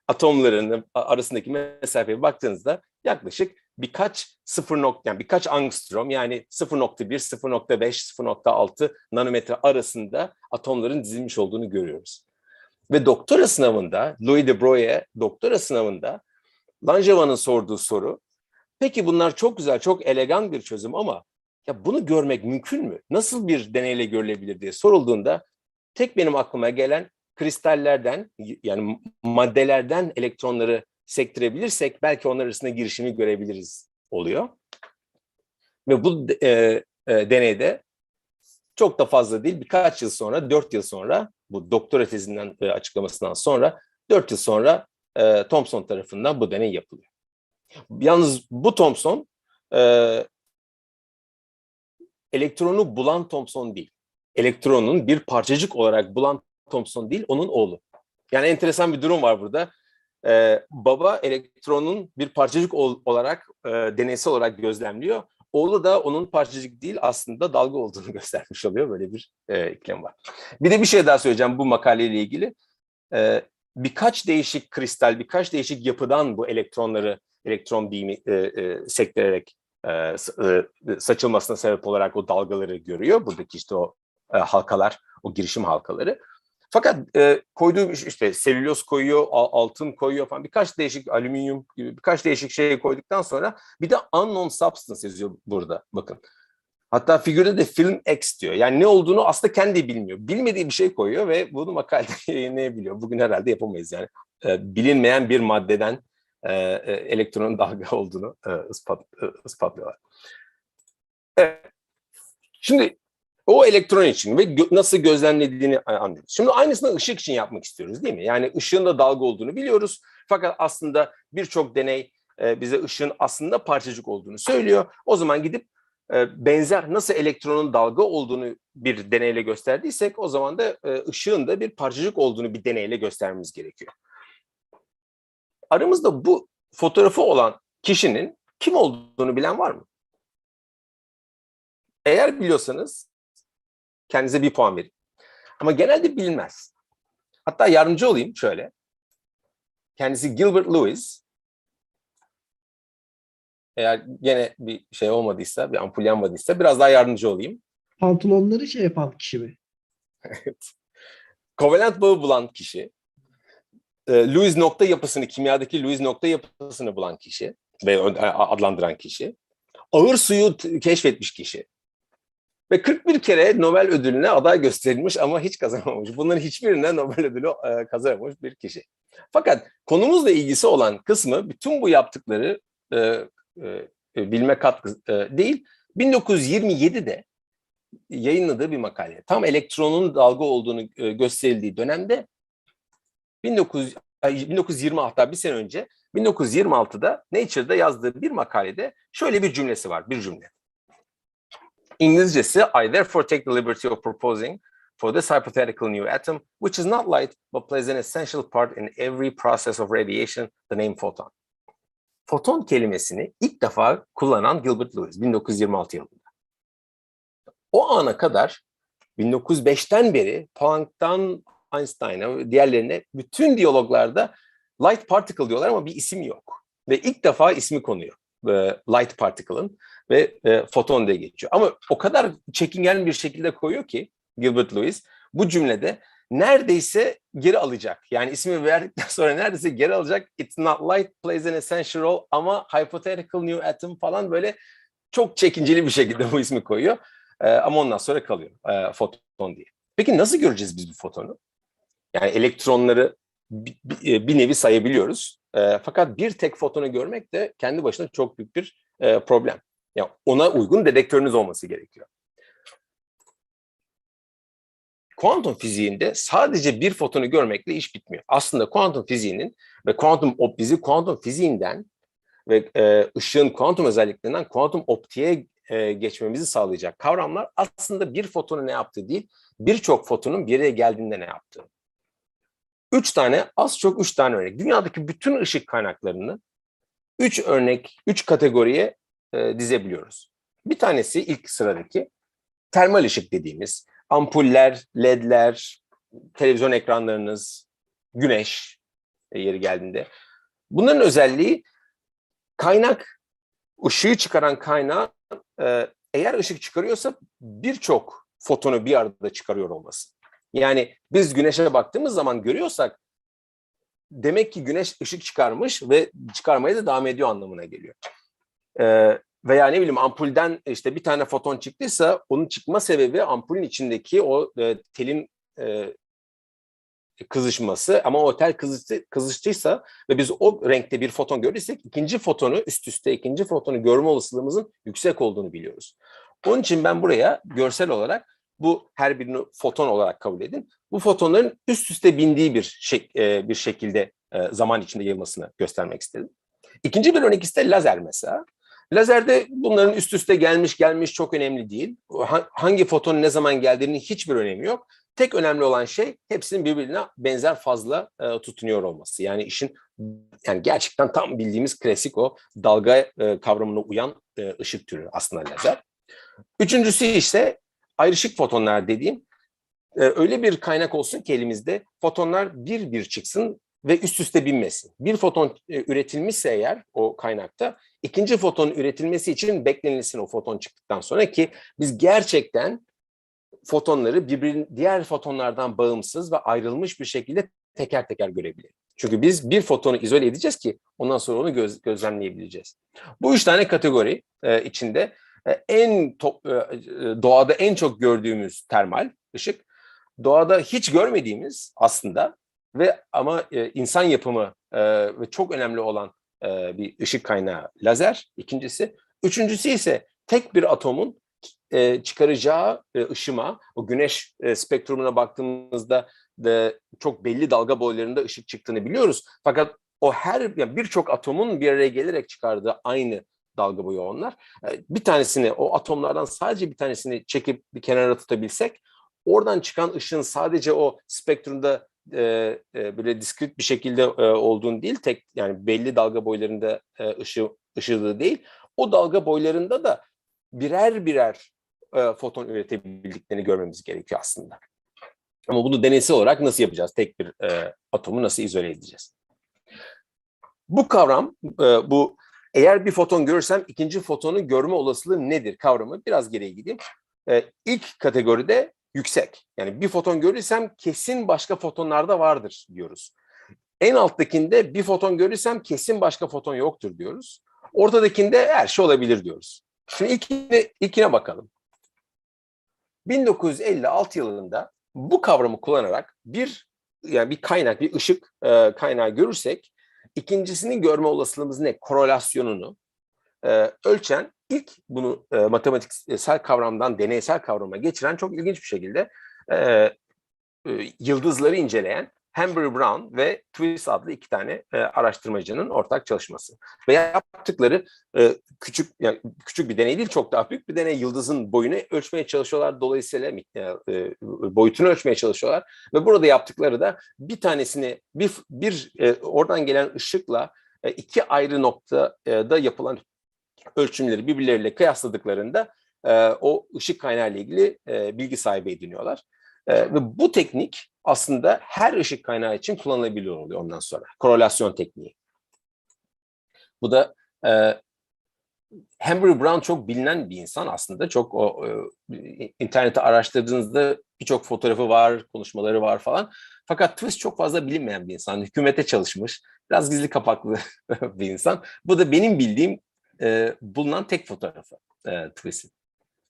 atomların arasındaki mesafeye baktığınızda yaklaşık birkaç angstrom yani 0.1, 0.5, 0.6 nanometre arasında atomların dizilmiş olduğunu görüyoruz. Ve doktora sınavında, Louis de Broglie doktora sınavında Langevin'in sorduğu soru, peki bunlar çok güzel, çok elegan bir çözüm ama ya bunu görmek mümkün mü? Nasıl bir deneyle görülebilir diye sorulduğunda tek benim aklıma gelen kristallerden yani maddelerden elektronları sektirebilirsek belki onlar arasında girişimi görebiliriz oluyor. Ve bu deneyde çok da fazla değil birkaç yıl sonra, 4 yıl sonra bu doktora tezinden açıklamasından sonra 4 yıl sonra Thomson tarafından bu deney yapılıyor. Yalnız bu Thomson elektronu bulan Thomson değil. Elektronun bir parçacık olarak bulan Thomson değil, onun oğlu. Yani enteresan bir durum var burada. Baba elektronun bir parçacık olarak, deneysel olarak gözlemliyor. Oğlu da onun parçacık değil aslında dalga olduğunu göstermiş oluyor. Böyle bir ikilem var. Bir de bir şey daha söyleyeceğim bu makaleyle ilgili. Birkaç değişik kristal, birkaç değişik yapıdan bu elektron beam'i sektirerek saçılmasına sebep olarak o dalgaları görüyor. Buradaki işte o halkalar, o girişim halkaları. Fakat koyduğu işte selüloz koyuyor, altın koyuyor falan birkaç değişik alüminyum gibi birkaç değişik şey koyduktan sonra bir de unknown substance yazıyor burada bakın. Hatta figürde de film X diyor. Yani ne olduğunu aslında kendi bilmiyor. Bilmediği bir şey koyuyor ve bunu makalede yayınlayabiliyor. Bugün herhalde yapamayız yani. Bilinmeyen bir maddeden elektronun dalga olduğunu ispatlıyorlar. Evet. Şimdi o elektron için ve nasıl gözlemlediğini anlıyoruz. Şimdi aynısını ışık için yapmak istiyoruz değil mi? Yani ışığın da dalga olduğunu biliyoruz. Fakat aslında birçok deney bize ışığın aslında parçacık olduğunu söylüyor. O zaman gidip benzer nasıl elektronun dalga olduğunu bir deneyle gösterdiysek o zaman da ışığın da bir parçacık olduğunu bir deneyle göstermemiz gerekiyor. Aramızda bu fotoğrafı olan kişinin kim olduğunu bilen var mı? Eğer biliyorsanız kendinize bir puan verin. Ama genelde bilinmez. Hatta yardımcı olayım şöyle. Kendisi Gilbert Lewis. Eğer gene bir şey olmadıysa, bir ampul yanmadıysa biraz daha yardımcı olayım. Pantolonları şey yapan kişi mi? Evet. Kovalent bağı bulan kişi. Lewis nokta yapısını, kimyadaki Lewis nokta yapısını bulan kişi ve adlandıran kişi. Ağır suyu keşfetmiş kişi. Ve 41 kere Nobel ödülüne aday gösterilmiş ama hiç kazanamamış. Bunların hiçbirine Nobel ödülü kazanamamış bir kişi. Fakat konumuzla ilgisi olan kısmı bütün bu yaptıkları bilme katkı değil. 1927'de yayınladığı bir makale. Tam elektronun dalga olduğunu gösterildiği dönemde 1920 hatta bir sene önce 1926'da Nature'da yazdığı bir makalede şöyle bir cümlesi var. Bir cümle. İngilizcesi, I therefore take the liberty of proposing for this hypothetical new atom, which is not light, but plays an essential part in every process of radiation, the name photon. foton kelimesini ilk defa kullanan Gilbert Lewis 1926 yılında. O ana kadar 1905'ten beri Planck'tan Einstein'a, diğerlerine bütün diyaloglarda light particle diyorlar ama bir isim yok. Ve ilk defa ismi konuyor light particle'ın ve foton diye geçiyor. Ama o kadar çekingen bir şekilde koyuyor ki Gilbert Lewis bu cümlede neredeyse geri alacak. Yani ismi verdikten sonra neredeyse geri alacak. It's not light plays an essential role ama hypothetical new atom falan böyle çok çekinceli bir şekilde bu ismi koyuyor. Ama ondan sonra kalıyor foton diye. Peki nasıl göreceğiz biz bu fotonu? Yani elektronları bir nevi sayabiliyoruz. Fakat bir tek fotonu görmek de kendi başına çok büyük bir problem. Yani ona uygun dedektörünüz olması gerekiyor. Kuantum fiziğinde sadece bir fotonu görmekle iş bitmiyor. Aslında kuantum fiziğinin ve bizi kuantum fiziğinden ve ışığın kuantum özelliklerinden kuantum optiğe geçmemizi sağlayacak kavramlar aslında bir fotonun ne yaptığı değil, birçok fotonun bir araya geldiğinde ne yaptığı. 3 tane örnek. Dünyadaki bütün ışık kaynaklarını 3 kategoriye dizebiliyoruz. Bir tanesi ilk sıradaki termal ışık dediğimiz ampuller, ledler, televizyon ekranlarınız, güneş yeri geldiğinde. Bunların özelliği kaynak, ışığı çıkaran kaynağı eğer ışık çıkarıyorsa birçok fotonu bir arada çıkarıyor olması. Yani biz güneşe baktığımız zaman görüyorsak demek ki güneş ışık çıkarmış ve çıkarmaya da devam ediyor anlamına geliyor. Veya ne bileyim ampulden işte bir tane foton çıktıysa onun çıkma sebebi ampulün içindeki o telin kızışması ama o tel kızıştıysa ve biz o renkte bir foton görürsek ikinci fotonu görme olasılığımızın yüksek olduğunu biliyoruz. Onun için ben buraya görsel olarak bu her birini foton olarak kabul edin. Bu fotonların üst üste bindiği bir şekilde zaman içinde yayılmasını göstermek istedim. İkinci bir örnek ise lazer mesela. Lazerde bunların üst üste gelmiş çok önemli değil. Hangi fotonun ne zaman geldiğinin hiçbir önemi yok. Tek önemli olan şey hepsinin birbirine benzer fazla tutunuyor olması. Yani işin gerçekten tam bildiğimiz klasik o dalga kavramına uyan ışık türü aslında lazer. Üçüncüsü ise ayrışık fotonlar dediğim öyle bir kaynak olsun ki elimizde fotonlar bir çıksın ve üst üste binmesin. Bir foton üretilmişse eğer o kaynakta ikinci fotonun üretilmesi için beklenilsin o foton çıktıktan sonra ki biz gerçekten fotonları diğer fotonlardan bağımsız ve ayrılmış bir şekilde teker teker görebilelim. Çünkü biz bir fotonu izole edeceğiz ki ondan sonra onu gözlemleyebileceğiz. Bu 3 tane kategori içinde doğada en çok gördüğümüz termal ışık, doğada hiç görmediğimiz aslında ama insan yapımı ve çok önemli olan bir ışık kaynağı lazer ikincisi. Üçüncüsü ise tek bir atomun çıkaracağı ışıma, o güneş spektrumuna baktığımızda çok belli dalga boylarında ışık çıktığını biliyoruz. Fakat o birçok atomun bir araya gelerek çıkardığı aynı dalga boyu onlar. Bir tanesini, o atomlardan sadece bir tanesini çekip bir kenara tutabilsek, oradan çıkan ışığın sadece o spektrumda böyle diskret bir şekilde olduğunu değil, yani belli dalga boylarında ışığı değil, o dalga boylarında da birer foton üretebildiklerini görmemiz gerekiyor aslında. Ama bunu deneysel olarak nasıl yapacağız? Tek bir atomu nasıl izole edeceğiz? Bu kavram, eğer bir foton görürsem ikinci fotonu görme olasılığı nedir kavramı biraz geriye gideyim. İlk kategoride yüksek. Yani bir foton görürsem kesin başka fotonlarda vardır diyoruz. En alttakinde bir foton görürsem kesin başka foton yoktur diyoruz. Ortadakinde her şey olabilir diyoruz. Şimdi ilkine bakalım. 1956 yılında bu kavramı kullanarak bir kaynak, bir ışık kaynağı görürsek ikincisinin görme olasılığımız ne? Korelasyonunu ölçen ilk bunu matematiksel kavramdan deneysel kavrama geçiren çok ilginç bir şekilde yıldızları inceleyen Hambury Brown ve Twist adlı 2 tane araştırmacının ortak çalışması. Ve yaptıkları küçük bir deney değil, çok daha büyük bir deney. Yıldızın boyunu ölçmeye çalışıyorlar. Dolayısıyla boyutunu ölçmeye çalışıyorlar. Ve burada yaptıkları da bir tanesini oradan gelen ışıkla iki ayrı noktada yapılan ölçümleri birbirleriyle kıyasladıklarında o ışık kaynağı ile ilgili bilgi sahibi ediniyorlar. Ve bu teknik aslında her ışık kaynağı için kullanılabilir oluyor ondan sonra. Korelasyon tekniği. Bu da Henry Brown çok bilinen bir insan aslında. Çok internette araştırdığınızda birçok fotoğrafı var, konuşmaları var falan. Fakat Twist çok fazla bilinmeyen bir insan. Hükümete çalışmış, biraz gizli kapaklı bir insan. Bu da benim bildiğim bulunan tek fotoğrafı Twist'in.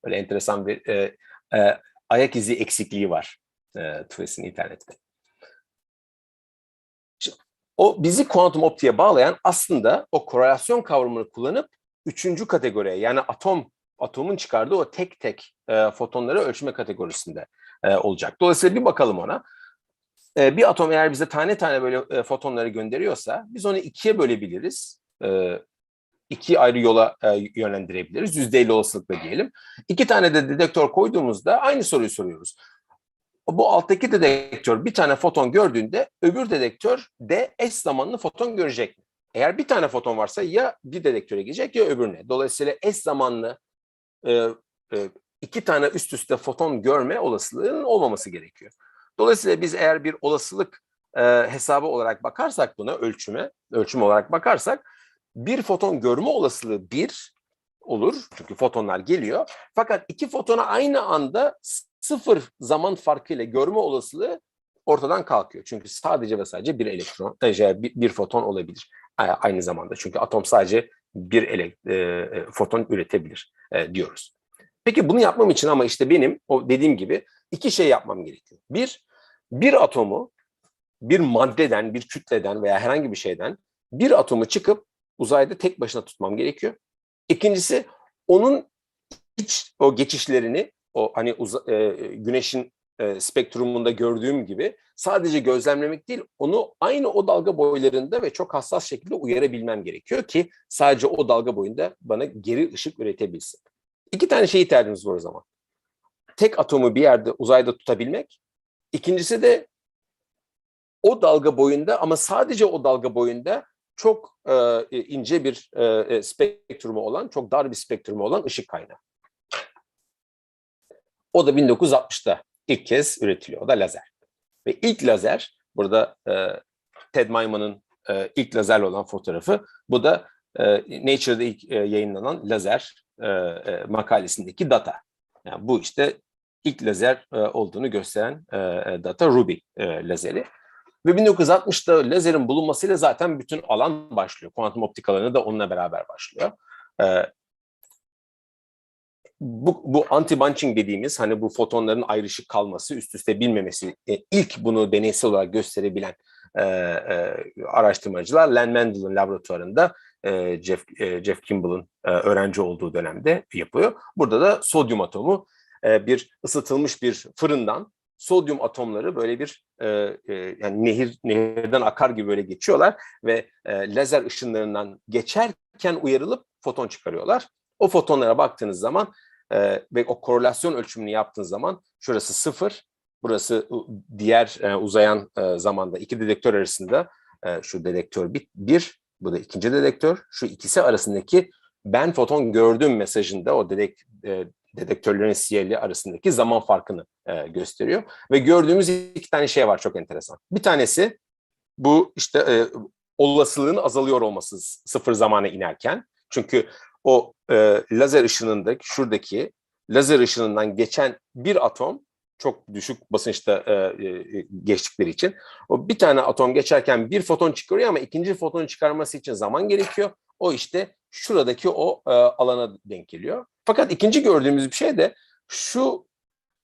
Öyle enteresan bir ayak izi eksikliği var Twist'in internette. O bizi kuantum optiğe bağlayan aslında o korelasyon kavramını kullanıp üçüncü kategoriye, yani atomun çıkardığı o tek tek fotonları ölçme kategorisinde olacak. Dolayısıyla bir bakalım ona. Bir atom eğer bize tane tane böyle fotonları gönderiyorsa biz onu ikiye bölebiliriz. İki ayrı yola yönlendirebiliriz. %50 olasılıkla diyelim. İki tane de dedektör koyduğumuzda aynı soruyu soruyoruz. Bu alttaki dedektör bir tane foton gördüğünde öbür dedektör de eş zamanlı foton görecek mi? Eğer bir tane foton varsa ya bir dedektöre gidecek ya öbürüne. Dolayısıyla eş zamanlı iki tane üst üste foton görme olasılığının olmaması gerekiyor. Dolayısıyla biz eğer bir olasılık hesabı olarak bakarsak buna, ölçüm olarak bakarsak bir foton görme olasılığı 1 olur. Çünkü fotonlar geliyor. Fakat iki fotona aynı anda 0 zaman farkıyla görme olasılığı ortadan kalkıyor. Çünkü sadece ve sadece bir elektron, bir foton olabilir aynı zamanda. Çünkü atom sadece bir foton üretebilir diyoruz. Peki bunu yapmam için ama işte benim o dediğim gibi iki şey yapmam gerekiyor. Bir atomu bir maddeden, bir kütleden veya herhangi bir şeyden bir atomu çıkıp uzayda tek başına tutmam gerekiyor. İkincisi onun o geçişlerini, o hani güneşin spektrumunda gördüğüm gibi sadece gözlemlemek değil, onu aynı o dalga boylarında ve çok hassas şekilde uyarabilmem gerekiyor ki sadece o dalga boyunda bana geri ışık üretebilsin. İki tane şeye ihtiyacımız var o zaman. Tek atomu bir yerde uzayda tutabilmek. İkincisi de o dalga boyunda ama sadece o dalga boyunda çok ince bir spektrumu olan, çok dar bir spektrumu olan ışık kaynağı. O da 1960'da ilk kez üretiliyor. O da lazer. Ve ilk lazer, burada Ted Maiman'ın ilk lazerle olan fotoğrafı, bu da Nature'da ilk yayınlanan lazer makalesindeki data. Yani bu işte ilk lazer olduğunu gösteren data, Ruby lazeri. Ve 1960'da lazerin bulunmasıyla zaten bütün alan başlıyor. Kuantum optik alanı da onunla beraber başlıyor. Bu anti-bunching dediğimiz, hani bu fotonların ayrışık kalması, üst üste binmemesi, ilk bunu deneysel olarak gösterebilen araştırmacılar Len Mendel'in laboratuvarında Jeff Kimball'ın öğrenci olduğu dönemde yapıyor. Burada da sodyum atomu bir ısıtılmış bir fırından sodyum atomları böyle bir yani nehirden akar gibi böyle geçiyorlar ve lazer ışınlarından geçerken uyarılıp foton çıkarıyorlar. O fotonlara baktığınız zaman ve o korelasyon ölçümünü yaptığınız zaman şurası 0, burası diğer uzayan zamanda iki dedektör arasında şu dedektör 1, bu da ikinci dedektör. Şu ikisi arasındaki ben foton gördüm mesajında o dedektörlerin sinyali arasındaki zaman farkını gösteriyor. Ve gördüğümüz iki tane şey var çok enteresan. Bir tanesi bu işte olasılığın azalıyor olması 0 zamana inerken. Çünkü o lazer ışınındaki, şuradaki lazer ışınından geçen bir atom, çok düşük basınçta geçtikleri için, o bir tane atom geçerken bir foton çıkarıyor ama ikinci fotonu çıkarması için zaman gerekiyor. O işte şuradaki o alana denk geliyor. Fakat ikinci gördüğümüz bir şey de şu,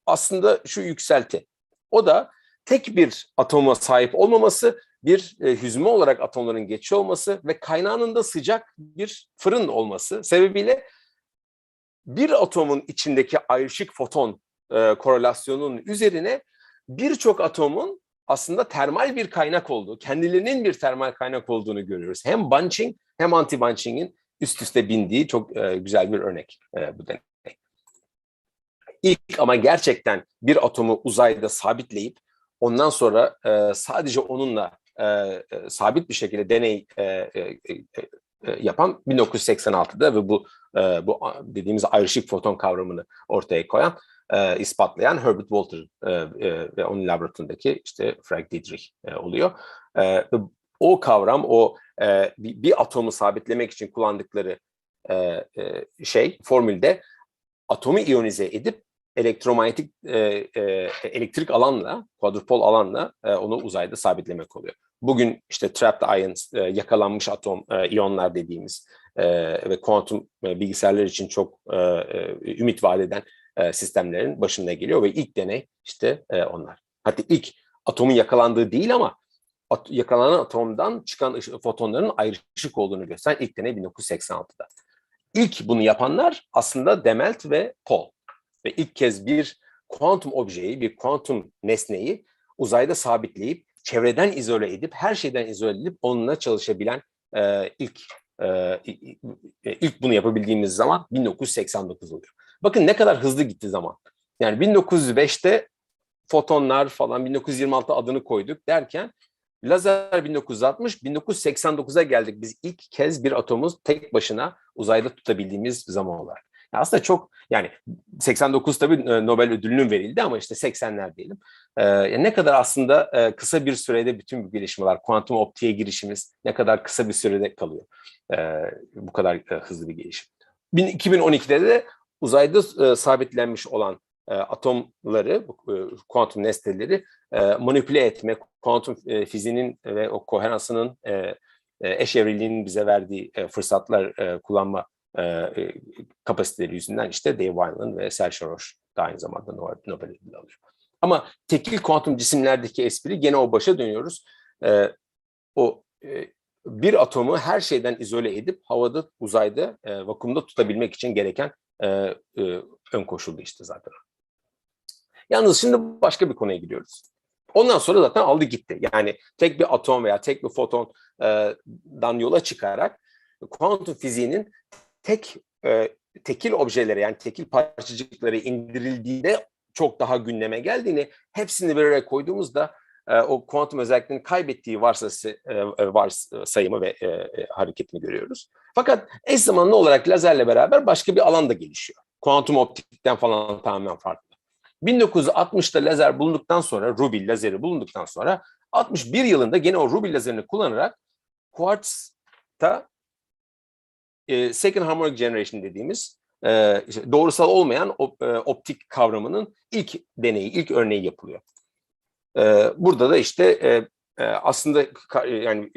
aslında şu yükselti. O da tek bir atoma sahip olmaması, bir hüzme olarak atomların geçiyor olması ve kaynağının da sıcak bir fırın olması sebebiyle bir atomun içindeki ayrışık foton korelasyonunun üzerine birçok atomun aslında termal bir kaynak olduğu, kendilerinin bir termal kaynak olduğunu görüyoruz. Hem bunching hem anti-bunching'in üst üste bindiği çok güzel bir örnek bu deney. İlk ama gerçekten bir atomu uzayda sabitleyip ondan sonra sadece onunla sabit bir şekilde deney yapan 1986'da ve bu dediğimiz ayrışık foton kavramını ortaya koyan, ispatlayan Herbert Walter ve onun laboratuvarındaki işte Frank Dietrich oluyor. O kavram, bir atomu sabitlemek için kullandıkları formülde atomu iyonize edip elektromanyetik elektrik alanla, quadrupol alanla onu uzayda sabitlemek oluyor. Bugün işte trapped ions, yakalanmış atom, iyonlar dediğimiz ve kuantum bilgisayarlar için çok ümit vaat eden sistemlerin başına geliyor ve ilk deney işte onlar. Hatta ilk atomun yakalandığı değil ama yakalanan atomdan çıkan fotonların ayrışık olduğunu gösteren ilk deney 1986'da. İlk bunu yapanlar aslında Demelt ve Paul. Ve ilk kez bir kuantum objeyi, bir kuantum nesneyi uzayda sabitleyip, çevreden izole edip, her şeyden izole edip onunla çalışabilen ilk bunu yapabildiğimiz zaman 1989 oluyor. Bakın ne kadar hızlı gitti zaman. Yani 1905'te fotonlar falan, 1926 adını koyduk derken lazer 1960, 1989'a geldik. Biz ilk kez bir atomu tek başına uzayda tutabildiğimiz zaman olarak. Yani aslında çok, yani 89 tabii Nobel ödülünün verildi ama işte 80'ler diyelim. Ne kadar aslında kısa bir sürede bütün bu gelişmeler, kuantum optiğe girişimiz ne kadar kısa bir sürede kalıyor. Bu kadar hızlı bir gelişim. 2012'de de uzayda sabitlenmiş olan atomları, kuantum nesneleri manipüle etme, kuantum fiziğinin ve o koheransının eş evriliğinin bize verdiği fırsatlar kullanma kapasiteleri yüzünden işte Dave Wineland ve Serge Roche da aynı zamanda Nobel ödülü alıyor. Ama tekil kuantum cisimlerdeki espri, gene o başa dönüyoruz. Bir atomu her şeyden izole edip havada, uzayda, vakumda tutabilmek için gereken ön koşuldu işte zaten. Yalnız şimdi başka bir konuya gidiyoruz. Ondan sonra zaten aldı gitti. Yani tek bir atom veya tek bir fotondan yola çıkarak kuantum fiziğinin tekil objelere, yani tekil parçacıklara indirildiğinde çok daha gündeme geldiğini, hepsini bir araya koyduğumuzda o kuantum özelliklerini kaybettiği varsayımı ve hareketini görüyoruz. Fakat eş zamanlı olarak lazerle beraber başka bir alan da gelişiyor. Kuantum optikten falan tamamen farklı. 1960'da lazer bulunduktan sonra, Ruby lazeri bulunduktan sonra 61 yılında gene o Ruby lazerini kullanarak Quartz'ta second harmonic generation dediğimiz doğrusal olmayan optik kavramının ilk deneyi, ilk örneği yapılıyor. Burada da işte aslında yani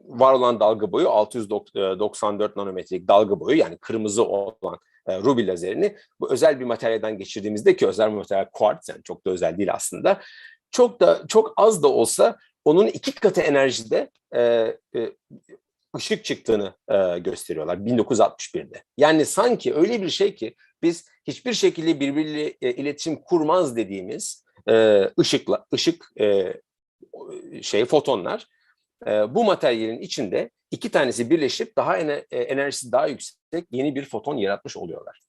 var olan dalga boyu 694 nanometrelik dalga boyu, yani kırmızı olan Ruby lazerini bu özel bir materyalden geçirdiğimizde, ki özel bir materyal kuartz, yani çok da özel değil aslında, çok az da olsa onun 2 katı enerjide ışık çıktığını gösteriyorlar 1961'de. Yani sanki öyle bir şey ki biz hiçbir şekilde birbiriyle iletişim kurmaz dediğimiz fotonlar bu materyalin içinde 2 tanesi birleşip daha enerjisi daha yüksek yeni bir foton yaratmış oluyorlar.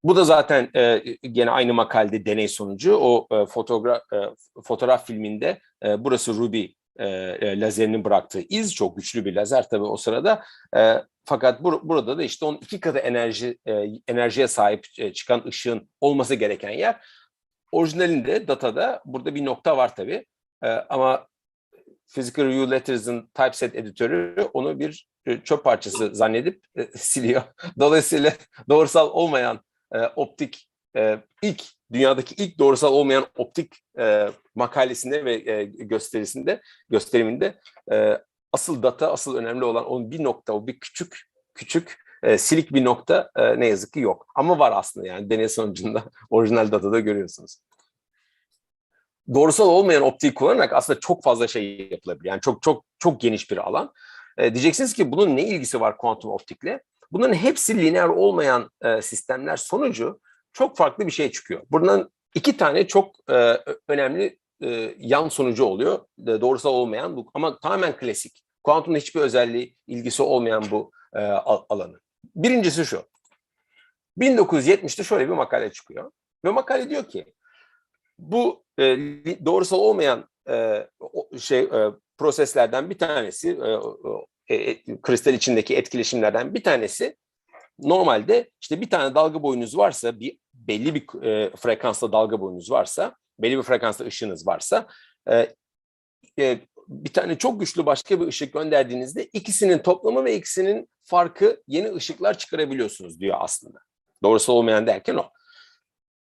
Bu da zaten gene aynı makalede deney sonucu. O fotoğraf filminde burası Ruby lazerinin bıraktığı iz, çok güçlü bir lazer tabii o sırada. Fakat burada da işte onun 2 katı enerjiye sahip çıkan ışığın olması gereken yer. Orijinalinde, datada burada bir nokta var tabii. Ama Physical Review Letters'ın typeset editörü onu bir çöp parçası zannedip siliyor. Dolayısıyla doğrusal olmayan optik, dünyadaki ilk doğrusal olmayan optik makalesinde ve gösteriminde asıl önemli olan o bir nokta, o bir küçük silik bir nokta ne yazık ki yok. Ama var aslında, yani deney sonucunda orijinal datada görüyorsunuz. Doğrusal olmayan optiği kullanarak aslında çok fazla şey yapılabilir. Yani çok geniş bir alan. Diyeceksiniz ki bunun ne ilgisi var kuantum optikle? Bunların hepsi lineer olmayan sistemler sonucu çok farklı bir şey çıkıyor. Buradan 2 tane çok önemli yan sonucu oluyor. Doğrusal olmayan bu, ama tamamen klasik. Kuantumda hiçbir özelliği, ilgisi olmayan bu alanı. Birincisi şu. 1970'te şöyle bir makale çıkıyor. Ve makale diyor ki bu doğrusal olmayan proseslerden bir tanesi, kristal içindeki etkileşimlerden bir tanesi, normalde işte bir tane dalga boyunuz varsa, belli bir frekansta dalga boyunuz varsa, belli bir frekansta ışığınız varsa, bir tane çok güçlü başka bir ışık gönderdiğinizde ikisinin toplamı ve ikisinin farkı yeni ışıklar çıkarabiliyorsunuz diyor aslında. Doğrusu olmayan derken o.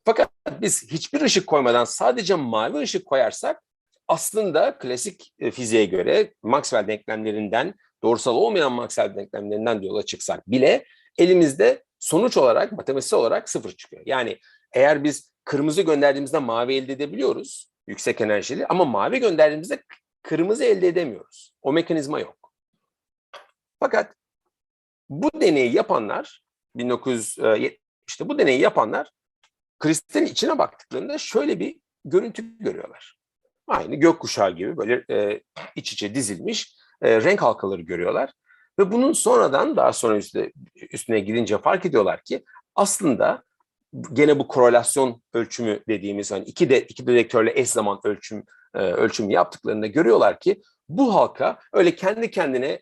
Fakat biz hiçbir ışık koymadan sadece mavi ışık koyarsak, aslında klasik fiziğe göre Maxwell denklemlerinden, doğrusal olmayan Maxwell denklemlerinden yola çıksak bile elimizde sonuç olarak, matematiksel olarak sıfır çıkıyor. Yani eğer biz kırmızı gönderdiğimizde mavi elde edebiliyoruz, yüksek enerjili, ama mavi gönderdiğimizde kırmızı elde edemiyoruz. O mekanizma yok. Fakat bu deneyi yapanlar, 1970'te bu deneyi yapanlar, kristalin içine baktıklarında şöyle bir görüntü görüyorlar. Aynı gökkuşağı gibi böyle iç içe dizilmiş renk halkaları görüyorlar. Ve bunun sonradan, daha sonra üstüne gidince fark ediyorlar ki aslında gene bu korelasyon ölçümü dediğimiz, hani iki dedektörle eş zaman ölçüm yaptıklarında görüyorlar ki bu halka öyle kendi kendine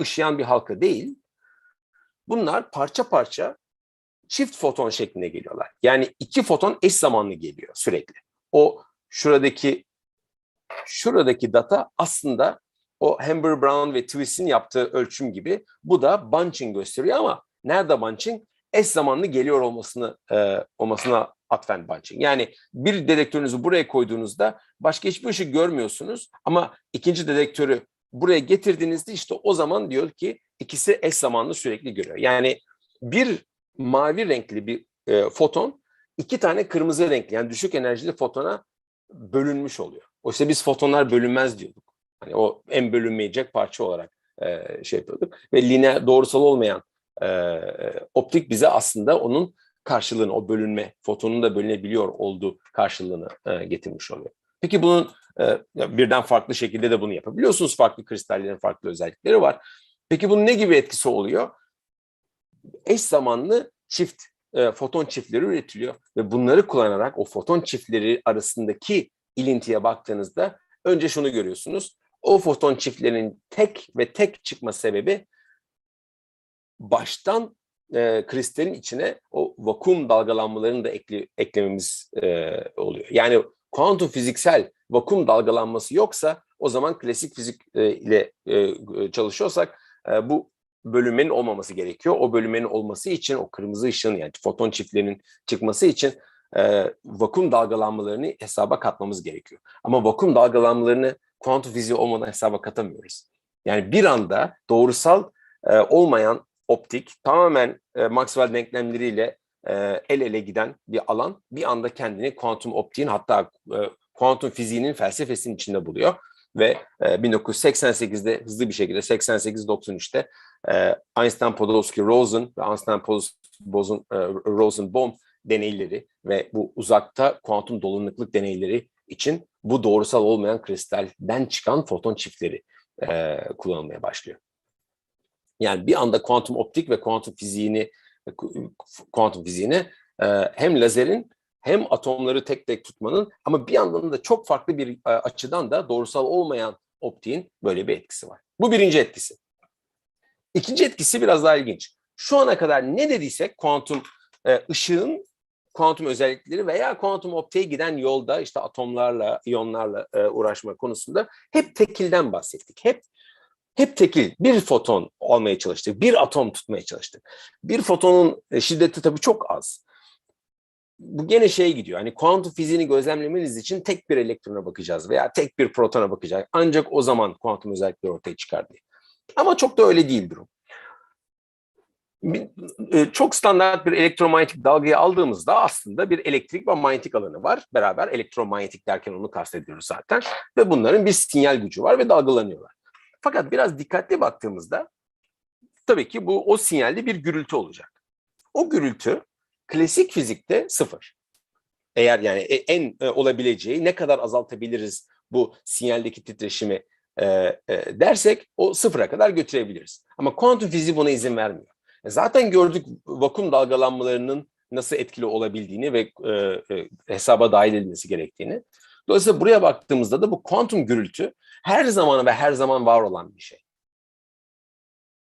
ışıyan bir halka değil. Bunlar parça parça çift foton şeklinde geliyorlar. Yani iki foton eş zamanlı geliyor sürekli. O şuradaki data aslında o Hamber, Brown ve Twist'in yaptığı ölçüm gibi, bu da bunching gösteriyor, ama nerede bunching? Eş zamanlı geliyor olmasına atfen bunching. Yani bir dedektörünüzü buraya koyduğunuzda başka hiçbir ışık görmüyorsunuz, ama ikinci dedektörü buraya getirdiğinizde işte o zaman diyor ki ikisi eş zamanlı sürekli görüyor. Yani bir mavi renkli bir foton iki tane kırmızı renkli, yani düşük enerjili fotona bölünmüş oluyor. Oysa biz fotonlar bölünmez diyorduk. Hani o en bölünmeyecek parça olarak şey yapıyorduk. Ve lineer, doğrusal olmayan optik bize aslında onun karşılığını, o bölünme, fotonun da bölünebiliyor olduğu karşılığını getirmiş oluyor. Peki bunun birden farklı şekilde de bunu yapabiliyorsunuz. Farklı kristallerin farklı özellikleri var. Peki bunun ne gibi etkisi oluyor? Eş zamanlı foton çiftleri üretiliyor ve bunları kullanarak o foton çiftleri arasındaki ilintiye baktığınızda önce şunu görüyorsunuz. O foton çiftlerinin tek çıkma sebebi baştan kristalin içine o vakum dalgalanmalarını da eklememiz oluyor. Yani kuantum fiziksel vakum dalgalanması yoksa, o zaman klasik fizik ile çalışıyorsak bu bölünmenin olmaması gerekiyor. O bölünmenin olması için, o kırmızı ışığın, yani foton çiftlerinin çıkması için vakum dalgalanmalarını hesaba katmamız gerekiyor. Ama vakum dalgalanmalarını kuantum fiziği olmadan hesaba katamıyoruz. Yani bir anda doğrusal olmayan optik, tamamen Maxwell denklemleriyle el ele giden bir alan bir anda kendini kuantum optiğin, hatta kuantum fiziğinin felsefesinin içinde buluyor. Ve 1988'de hızlı bir şekilde 88-93'te Einstein-Podolsky-Rosen ve Einstein-Podolsky-Rosen-Bohm deneyleri ve bu uzakta kuantum dolanıklık deneyleri için bu doğrusal olmayan kristalden çıkan foton çiftleri kullanılmaya başlıyor. Yani bir anda kuantum optik ve kuantum fiziğini hem lazerin hem atomları tek tek tutmanın, ama bir yandan da çok farklı bir açıdan da doğrusal olmayan optiğin böyle bir etkisi var. Bu birinci etkisi. İkinci etkisi biraz daha ilginç. Şu ana kadar ne dediysek kuantum ışığın kuantum özellikleri veya kuantum optiğe giden yolda işte atomlarla, iyonlarla uğraşma konusunda hep tekilden bahsettik. Hep tekil, bir foton almaya çalıştık, bir atom tutmaya çalıştık. Bir fotonun şiddeti tabii çok az. Bu gene şeye gidiyor. Hani kuantum fiziğini gözlemlemeniz için tek bir elektrona bakacağız veya tek bir protona bakacağız. Ancak o zaman kuantum özellikleri ortaya çıkar diye. Ama çok da öyle değil durum. Çok standart bir elektromanyetik dalgayı aldığımızda aslında bir elektrik ve manyetik alanı var. Beraber elektromanyetik derken onu kastediyoruz zaten. Ve bunların bir sinyal gücü var ve dalgalanıyorlar. Fakat biraz dikkatli baktığımızda tabii ki o sinyalde bir gürültü olacak. O gürültü klasik fizikte sıfır. Eğer yani en olabileceği ne kadar azaltabiliriz bu sinyaldeki titreşimi dersek o sıfıra kadar götürebiliriz. Ama kuantum fiziği buna izin vermiyor. Zaten gördük vakum dalgalanmalarının nasıl etkili olabildiğini ve hesaba dahil edilmesi gerektiğini. Dolayısıyla buraya baktığımızda da bu kuantum gürültü her zaman ve her zaman var olan bir şey.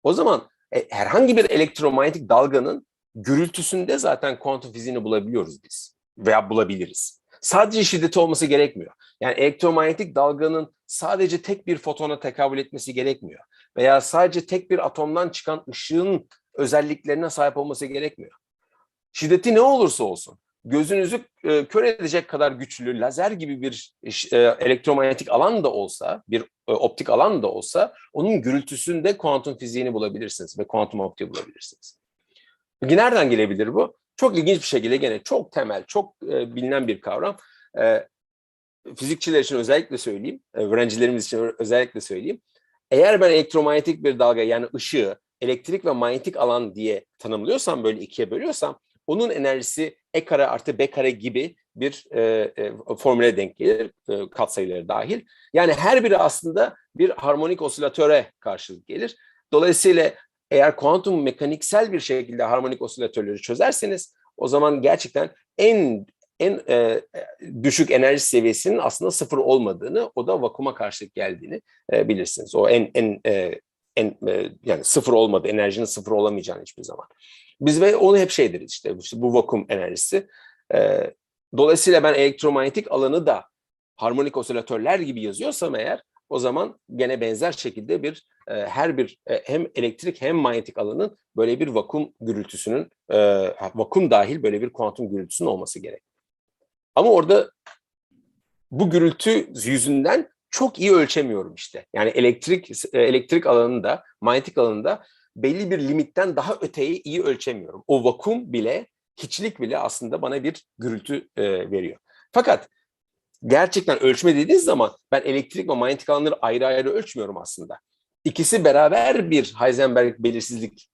O zaman herhangi bir elektromanyetik dalganın gürültüsünde zaten kuantum fiziğini bulabiliyoruz biz veya bulabiliriz. Sadece şiddeti olması gerekmiyor. Yani elektromanyetik dalganın sadece tek bir fotona tekabül etmesi gerekmiyor. Veya sadece tek bir atomdan çıkan ışığın özelliklerine sahip olması gerekmiyor. Şiddeti ne olursa olsun, gözünüzü kör edecek kadar güçlü lazer gibi bir elektromanyetik alan da olsa, bir optik alan da olsa, onun gürültüsünde kuantum fiziğini bulabilirsiniz ve kuantum optiği bulabilirsiniz. Peki nereden gelebilir bu? Çok ilginç bir şekilde gene çok temel, çok bilinen bir kavram. Fizikçiler için özellikle söyleyeyim, öğrencilerimiz için özellikle söyleyeyim. Eğer ben elektromanyetik bir dalga, yani ışığı elektrik ve manyetik alan diye tanımlıyorsam, böyle ikiye bölüyorsam, onun enerjisi E kare artı B kare gibi bir formüle denk gelir, katsayıları dahil. Yani her biri aslında bir harmonik osilatöre karşılık gelir. Dolayısıyla eğer kuantum mekaniksel bir şekilde harmonik osilatörleri çözerseniz, o zaman gerçekten en düşük enerji seviyesinin aslında sıfır olmadığını, o da vakuma karşılık geldiğini bilirsiniz. O yani sıfır olmadı, enerjinin sıfır olamayacağını hiçbir zaman. Biz ve onu hep şey deriz işte bu vakum enerjisi. Dolayısıyla ben elektromanyetik alanı da harmonik osilatörler gibi yazıyorsam eğer, o zaman gene benzer şekilde bir her bir hem elektrik hem manyetik alanın böyle bir vakum gürültüsünün, vakum dahil böyle bir kuantum gürültüsünün olması gerek. Ama orada bu gürültü yüzünden çok iyi ölçemiyorum işte. Yani elektrik alanında, manyetik alanında belli bir limitten daha öteyi iyi ölçemiyorum. O vakum bile, hiçlik bile aslında bana bir gürültü veriyor. Fakat gerçekten ölçme dediğiniz zaman ben elektrik ve manyetik alanları ayrı ayrı ölçmüyorum aslında. İkisi beraber bir Heisenberg belirsizlik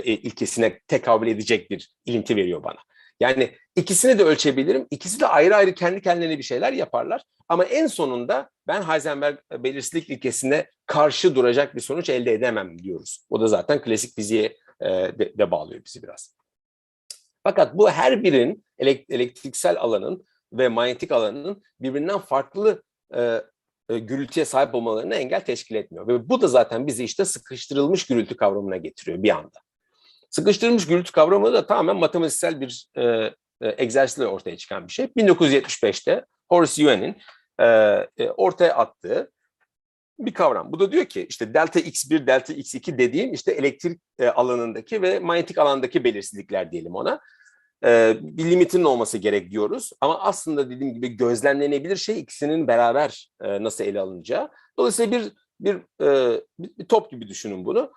ilkesine tekabül edecek bir ilinti veriyor bana. Yani ikisini de ölçebilirim. İkisi de ayrı ayrı kendi kendilerine bir şeyler yaparlar. Ama en sonunda ben Heisenberg belirsizlik ilkesine karşı duracak bir sonuç elde edemem diyoruz. O da zaten klasik fiziğe de bağlıyor bizi biraz. Fakat bu her birinin elektriksel alanın ve manyetik alanının birbirinden farklı gürültüye sahip olmalarına engel teşkil etmiyor. Ve bu da zaten bizi işte sıkıştırılmış gürültü kavramına getiriyor bir anda. Sıkıştırılmış gürültü kavramı da tamamen matematiksel bir egzersizle ortaya çıkan bir şey. 1975'te Horace Yuen'in ortaya attığı bir kavram. Bu da diyor ki işte delta x1, delta x2 dediğim işte elektrik alanındaki ve manyetik alandaki belirsizlikler diyelim ona. Bir limitinin olması gerek diyoruz. Ama aslında dediğim gibi gözlemlenebilir şey ikisinin beraber nasıl ele alınacağı. Dolayısıyla bir top gibi düşünün bunu.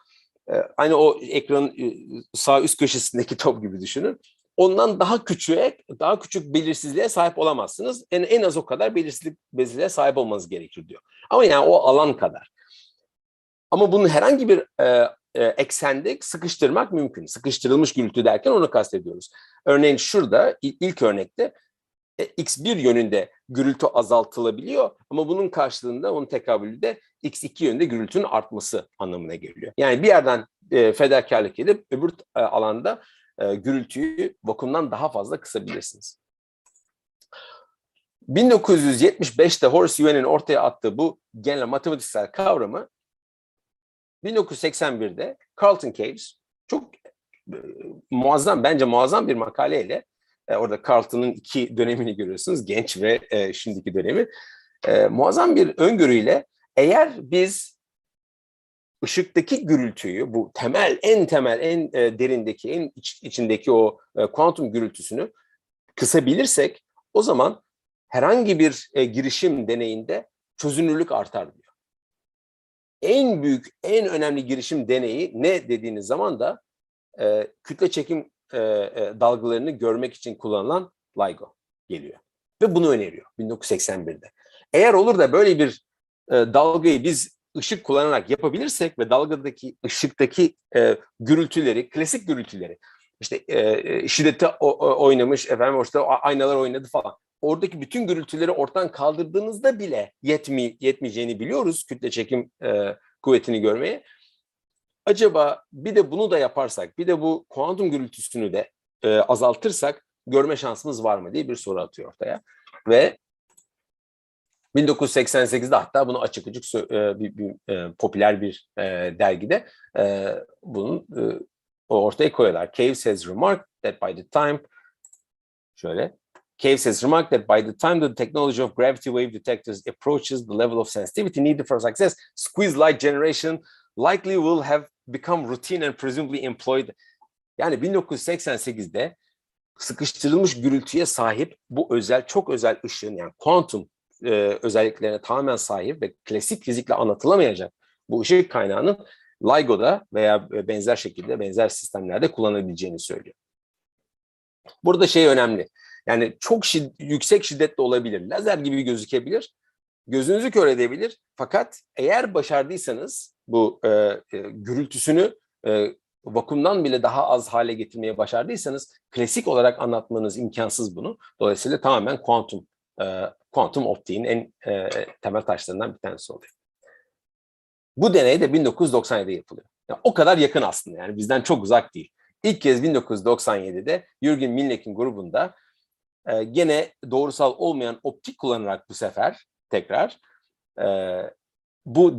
Aynı o ekranın sağ üst köşesindeki top gibi düşünün. Ondan daha küçük belirsizliğe sahip olamazsınız. En az o kadar belirsizliğe sahip olmanız gerekir diyor. Ama yani o alan kadar. Ama bunu herhangi bir eksende sıkıştırmak mümkün. Sıkıştırılmış gürültü derken onu kastediyoruz. Örneğin şurada ilk örnekte x1 yönünde gürültü azaltılabiliyor ama bunun karşılığında onun tekabülü de x2 yönünde gürültünün artması anlamına geliyor. Yani bir yerden fedakarlık edip öbür alanda gürültüyü vakumdan daha fazla kısabilirsiniz. 1975'te Horace Yuen'in ortaya attığı bu genel matematiksel kavramı 1981'de Carlton Cage çok bence muazzam bir makaleyle orada Carlton'ın iki dönemini görüyorsunuz. Genç ve şimdiki dönemi. Muazzam bir öngörüyle eğer biz ışıktaki gürültüyü, bu en derindeki, en içindeki o kuantum gürültüsünü kısabilirsek, o zaman herhangi bir girişim deneyinde çözünürlük artar diyor. En büyük, en önemli girişim deneyi ne dediğiniz zaman da kütle çekim dalgalarını görmek için kullanılan LIGO geliyor. Ve bunu öneriyor 1981'de. Eğer olur da böyle bir dalgayı biz ışık kullanarak yapabilirsek ve dalgadaki, ışıktaki gürültüleri, klasik gürültüleri, işte şiddeti oynamış, efendim işte aynalar oynadı falan. Oradaki bütün gürültüleri ortadan kaldırdığınızda bile yetmeyeceğini biliyoruz kütle çekim kuvvetini görmeye. Acaba bir de bunu da yaparsak, bir de bu kuantum gürültüsünü de azaltırsak görme şansımız var mı diye bir soru atıyor ortaya. Ve 1988'de hatta bunu açık popüler bir dergide bunun ortaya koyuyorlar. Caves has remarked that by the time the technology of gravity wave detectors approaches the level of sensitivity needed for success, squeeze light generation likely will have become routine and presumably employed. Yani 1988'de sıkıştırılmış gürültüye sahip bu çok özel ışığın, yani kuantum özelliklerine tamamen sahip ve klasik fizikle anlatılamayacak bu ışık kaynağının LIGO'da veya benzer sistemlerde kullanabileceğini söylüyor. Burada önemli. Yani çok yüksek şiddetli olabilir. Lazer gibi gözükebilir. Gözünüzü kör edebilir. Fakat eğer başardıysanız bu gürültüsünü vakumdan bile daha az hale getirmeye başardıysanız klasik olarak anlatmanız imkansız bunu. Dolayısıyla tamamen kuantum optiğin en temel taşlarından bir tanesi oluyor. Bu deney de 1997'de yapılıyor. Yani o kadar yakın aslında, yani bizden çok uzak değil. İlk kez 1997'de Jürgen Milneck'in grubunda gene doğrusal olmayan optik kullanarak bu sefer tekrar bu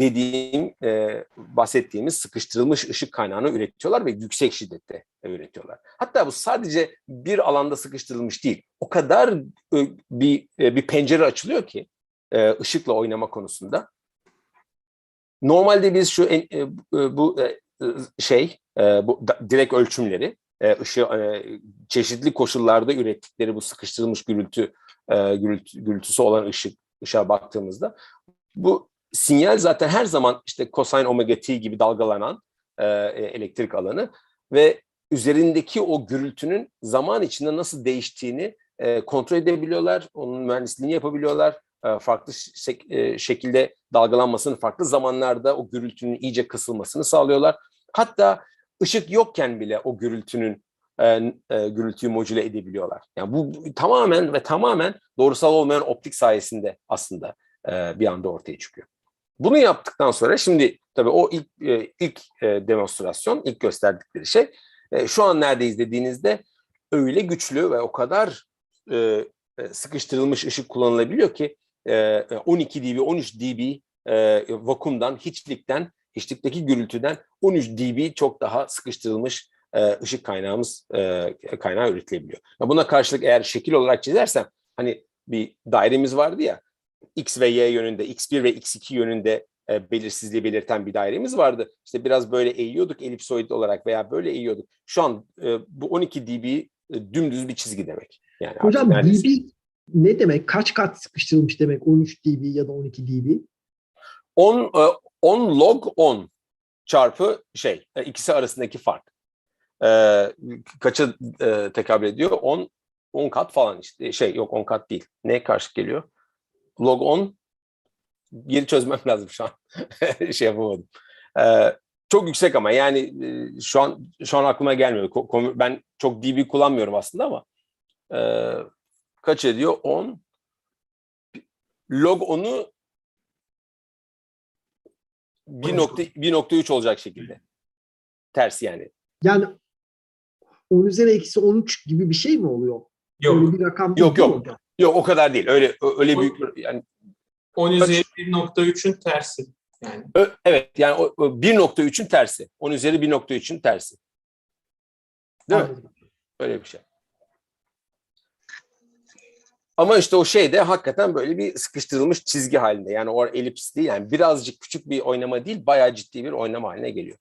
bahsettiğimiz sıkıştırılmış ışık kaynağını üretiyorlar ve yüksek şiddette üretiyorlar. Hatta bu sadece bir alanda sıkıştırılmış değil. O kadar bir pencere açılıyor ki ışıkla oynama konusunda. Normalde biz bu direkt ölçümleri, çeşitli koşullarda ürettikleri bu sıkıştırılmış gürültüsü olan ışığa baktığımızda bu sinyal zaten her zaman cosine omega t gibi dalgalanan elektrik alanı ve üzerindeki o gürültünün zaman içinde nasıl değiştiğini kontrol edebiliyorlar, onun mühendisliğini yapabiliyorlar. Farklı şekilde dalgalanmasını, farklı zamanlarda o gürültünün iyice kısılmasını sağlıyorlar. Hatta ışık yokken bile o gürültüyü modüle edebiliyorlar. Yani bu tamamen doğrusal olmayan optik sayesinde aslında bir anda ortaya çıkıyor. Bunu yaptıktan sonra şimdi tabii o ilk demonstrasyon, ilk gösterdikleri şey şu an neredeyiz dediğinizde öyle güçlü ve o kadar sıkıştırılmış ışık kullanılabiliyor ki 12 dB, 13 dB vakumdan, hiçlikteki gürültüden 13 dB çok daha sıkıştırılmış ışık kaynağı üretilebiliyor. Buna karşılık eğer şekil olarak çizersem, hani bir dairemiz vardı ya, X ve Y yönünde, X1 ve X2 yönünde belirsizliği belirten bir dairemiz vardı. İşte biraz böyle eğiyorduk elipsoid olarak veya böyle eğiyorduk. Şu an bu 12 dB dümdüz bir çizgi demek. Yani hocam dB ne demek? Kaç kat sıkıştırılmış demek? 13 dB ya da 12 dB? 10 log 10 çarpı ikisi arasındaki fark. Kaça tekabül ediyor? 10 kat falan işte. Yok 10 kat değil. Neye karşı geliyor? Log 10 geri çözmem lazım şu an. Yapamadım. Çok yüksek ama yani şu an aklıma gelmiyor. Ben çok dB kullanmıyorum aslında ama kaç ediyor? 10 log 10'u 1.3 olacak şekilde. Tersi yani. Yani 10 üzeri eksi 13 gibi bir şey mi oluyor? Yok. Öyle bir rakam değil. Yok o kadar değil. Öyle büyük yani 10 üzeri 1.3'ün tersi. Yani. Evet yani 1.3'ün tersi. 10 üzeri 1.3'ün tersi. Değil mi? Öyle bir şey. Ama işte o de hakikaten böyle bir sıkıştırılmış çizgi halinde. Yani o elips değil, yani birazcık küçük bir oynama değil, bayağı ciddi bir oynama haline geliyor.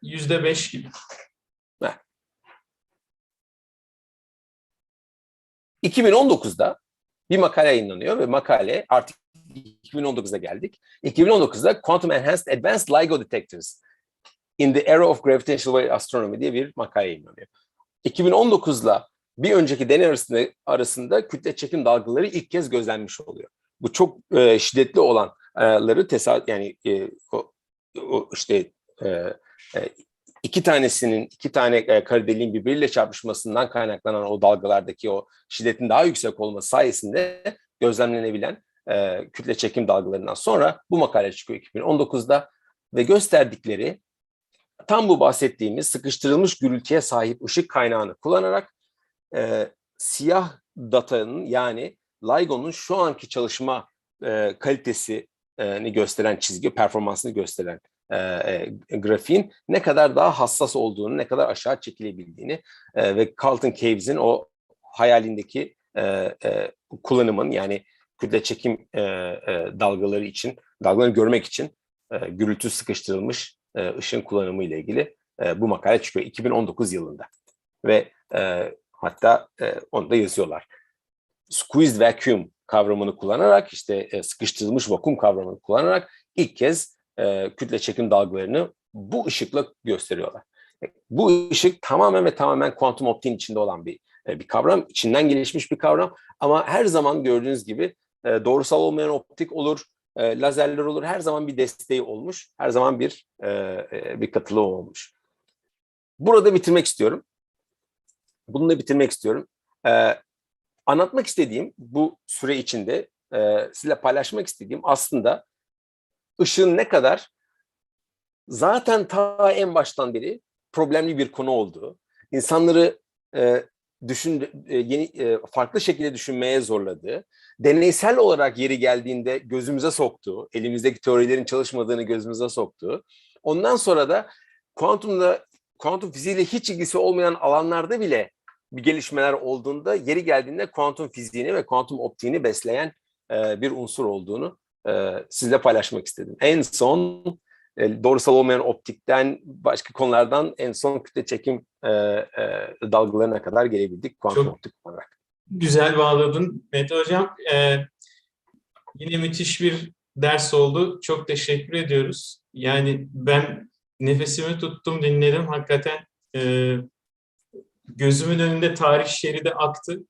%5 gibi. 2019'da bir makale yayınlanıyor ve makale artık 2019'da geldik. 2019'da Quantum Enhanced Advanced LIGO Detectors in the Era of Gravitational Wave Astronomy diye bir makale yayınlanıyor. 2019'la bir önceki deney arasında kütle çekim dalgaları ilk kez gözlenmiş oluyor. Bu çok şiddetli olanları iki tane kara deliğin birbiriyle çarpışmasından kaynaklanan o dalgalardaki o şiddetin daha yüksek olması sayesinde gözlemlenebilen kütle çekim dalgalarından sonra bu makale çıkıyor 2019'da ve gösterdikleri tam bu bahsettiğimiz sıkıştırılmış gürültüye sahip ışık kaynağını kullanarak siyah datanın, yani LIGO'nun şu anki çalışma kalitesini gösteren çizgi, performansını gösteren grafiğin ne kadar daha hassas olduğunu, ne kadar aşağı çekilebildiğini ve Carlton Caves'in o hayalindeki kullanımın, yani kütle çekim dalgaları için, dalgaları görmek için gürültü sıkıştırılmış ışın kullanımı ile ilgili bu makale çıkıyor 2019 yılında ve hatta onu da yazıyorlar. Squeezed vacuum kavramını kullanarak, işte sıkıştırılmış vakum kavramını kullanarak ilk kez kütle çekim dalgalarını bu ışıkla gösteriyorlar. Bu ışık tamamen ve tamamen kuantum optiğin içinde olan bir kavram, içinden gelişmiş bir kavram ama her zaman gördüğünüz gibi doğrusal olmayan optik olur, lazerler olur, her zaman bir desteği olmuş, her zaman bir katılım olmuş. Burada bitirmek istiyorum. Bununla bitirmek istiyorum. Anlatmak istediğim bu süre içinde sizinle paylaşmak istediğim aslında ışığın ne kadar zaten ta en baştan beri problemli bir konu olduğu, insanları farklı şekilde düşünmeye zorladığı, deneysel olarak yeri geldiğinde gözümüze soktuğu, elimizdeki teorilerin çalışmadığını gözümüze soktuğu, ondan sonra da kuantum fiziğiyle hiç ilgisi olmayan alanlarda bile bir gelişmeler olduğunda yeri geldiğinde kuantum fiziğini ve kuantum optiğini besleyen bir unsur olduğunu sizle paylaşmak istedim. En son doğrusal olmayan optikten, başka konulardan en son kütle çekim dalgalarına kadar gelebildik kuantum optik olarak. Güzel bağladın Mete Hocam. Yine müthiş bir ders oldu. Çok teşekkür ediyoruz. Yani ben nefesimi tuttum, dinledim. Hakikaten gözümün önünde tarih şeridi aktı.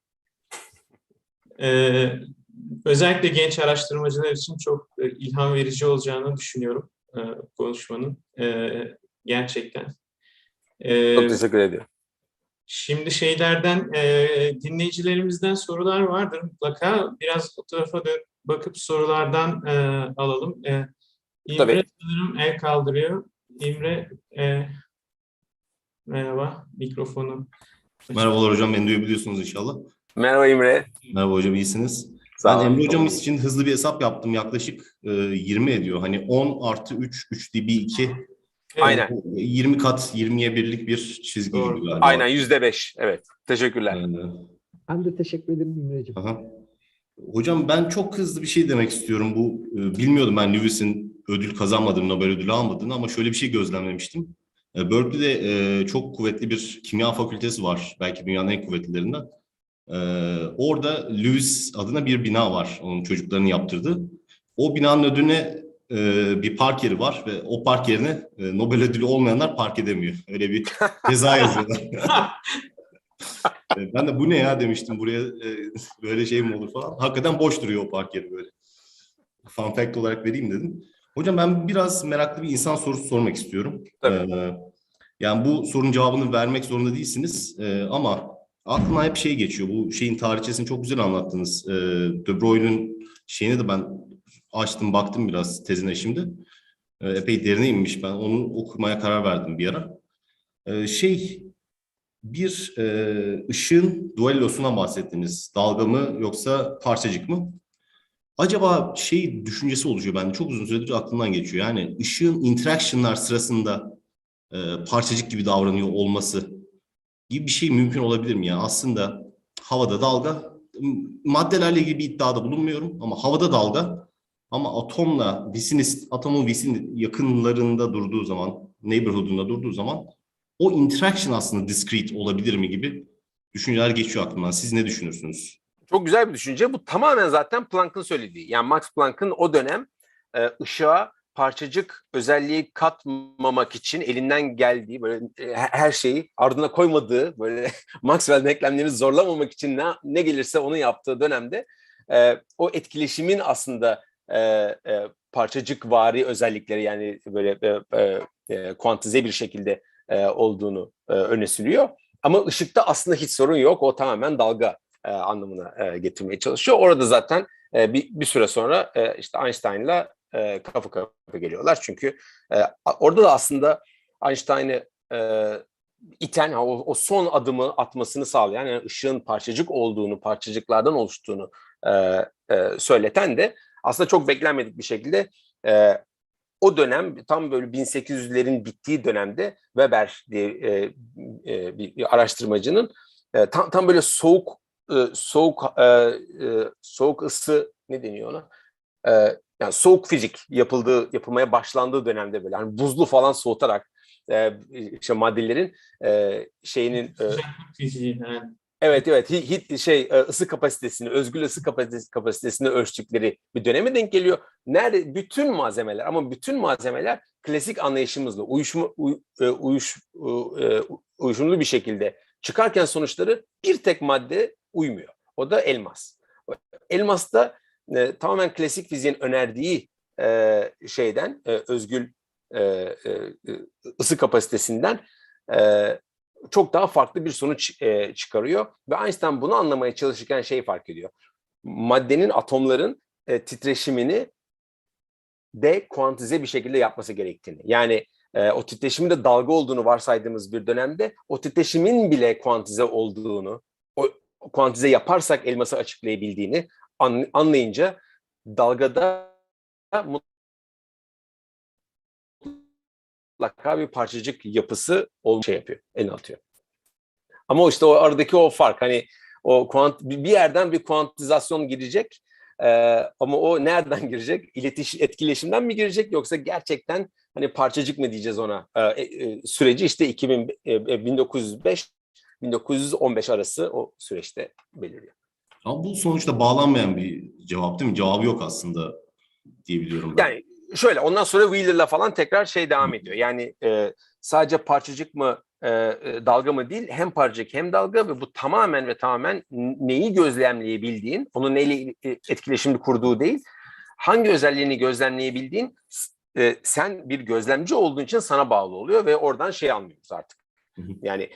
Özellikle genç araştırmacılar için çok ilham verici olacağını düşünüyorum konuşmanın. Gerçekten. Çok teşekkür ediyorum. Şimdi dinleyicilerimizden sorular vardır mutlaka. Biraz o tarafa bakıp sorulardan alalım. İmre sanırım el kaldırıyor. İmre, merhaba, mikrofonu. Merhabalar hocam, beni duyabiliyorsunuz inşallah. Merhaba İmre. Merhaba hocam, iyisiniz. Sağ Ben olun. Emre hocamız için hızlı bir hesap yaptım. Yaklaşık 20 ediyor. Hani 10 artı 3, 3 dB 2. Aynen. 20 kat 20'ye birlik bir çizgi gibi galiba. Aynen, %5. Evet. Teşekkürler. Ben de teşekkür ederim İmreciğim. Hocam ben çok hızlı bir şey demek istiyorum. Bu bilmiyordum ben Lewis'in ödül kazanmadığını, Nobel ödülü almadığını ama şöyle bir şey gözlemlemiştim. Berkeley'de çok kuvvetli bir kimya fakültesi var. Belki dünyanın en kuvvetlilerinden. Orada Lewis adına bir bina var. Onun çocuklarının yaptırdığı. O binanın önüne bir park yeri var ve o park yerine Nobel ödülü olmayanlar park edemiyor. Öyle bir ceza yazıyorlar. Ben de bu ne ya demiştim, buraya böyle şey mi olur falan. Hakikaten boş duruyor o park yeri böyle. Fun fact olarak vereyim dedim. Hocam ben biraz meraklı bir insan sorusu sormak istiyorum. Yani bu sorunun cevabını vermek zorunda değilsiniz ama aklıma hep şey geçiyor. Bu şeyin tarihçesini çok güzel anlattınız. De Broglie'nin şeyini de ben açtım, baktım biraz tezine şimdi. Epey derine inmiş. Ben onu okumaya karar verdim bir ara. Bir ışığın duellosuna bahsettiniz. Dalga mı yoksa parçacık mı? Acaba düşüncesi oluşuyor bende. Çok uzun süredir aklımdan geçiyor. Yani ışığın interaction'lar sırasında parçacık gibi davranıyor olması gibi bir şey mümkün olabilir mi? Yani aslında havada dalga, maddelerle ilgili bir iddiada bulunmuyorum ama havada dalga, ama atomun visin yakınlarında durduğu zaman, neighborhood'unda durduğu zaman o interaction aslında discrete olabilir mi gibi düşünceler geçiyor aklımdan. Siz ne düşünürsünüz? Çok güzel bir düşünce. Bu tamamen zaten Planck'ın söylediği. Yani Max Planck'ın o dönem ışığa parçacık özelliği katmamak için elinden geldiği, böyle her şeyi ardına koymadığı, böyle Maxwell denklemlerini zorlamamak için ne gelirse onu yaptığı dönemde o etkileşimin aslında parçacıkvari özellikleri, yani böyle kuantize bir şekilde olduğunu öne sürüyor. Ama ışıkta aslında hiç sorun yok. O tamamen dalga anlamına getirmeye çalışıyor. Orada zaten bir süre sonra işte Einstein'la kafa kafa geliyorlar. Çünkü orada da aslında Einstein'ı iten, o son adımı atmasını sağlayan, yani ışığın parçacık olduğunu, parçacıklardan oluştuğunu söyleten de aslında çok beklenmedik bir şekilde o dönem tam böyle 1800'lerin bittiği dönemde Weber diye bir araştırmacının tam böyle soğuk ısı ne deniyor ona? Yani soğuk fizik yapılmaya başlandığı dönemde böyle hani buzlu falan soğutarak işte maddelerin şeyinin Sıcaklık fiziği. Yani. Evet ısı kapasitesini, özgül ısı kapasitesini ölçtükleri bir döneme denk geliyor. Nerede bütün malzemeler klasik anlayışımızla uyuşumlu bir şekilde çıkarken sonuçları bir tek madde uymuyor. O da elmas. Elmas da tamamen klasik fiziğin önerdiği özgül ısı kapasitesinden çok daha farklı bir sonuç çıkarıyor ve Einstein bunu anlamaya çalışırken fark ediyor. Maddenin, atomların titreşimini de kuantize bir şekilde yapması gerektiğini. Yani o titreşimin de dalga olduğunu varsaydığımız bir dönemde o titreşimin bile kuantize olduğunu, o kuantize yaparsak elması açıklayabildiğini anlayınca dalgada mutlaka bir parçacık yapısı yapıyor, eline atıyor. Ama işte o aradaki o fark hani bir yerden bir kuantizasyon girecek ama o nereden girecek? Etkileşimden mi girecek yoksa gerçekten hani parçacık mı diyeceğiz ona? Süreci işte 1905-1915 arası o süreçte belirliyor. Ama bu sonuçta bağlanmayan bir cevap değil mi? Cevabı yok aslında diyebiliyorum ben. Yani şöyle ondan sonra Wheeler'la falan tekrar devam ediyor. Yani sadece parçacık mı dalga mı değil, hem parçacık hem dalga ve bu tamamen neyi gözlemleyebildiğin, onun neyle etkileşimli kurduğu değil, hangi özelliğini gözlemleyebildiğin, sen bir gözlemci olduğun için sana bağlı oluyor ve oradan anlıyoruz artık. Yani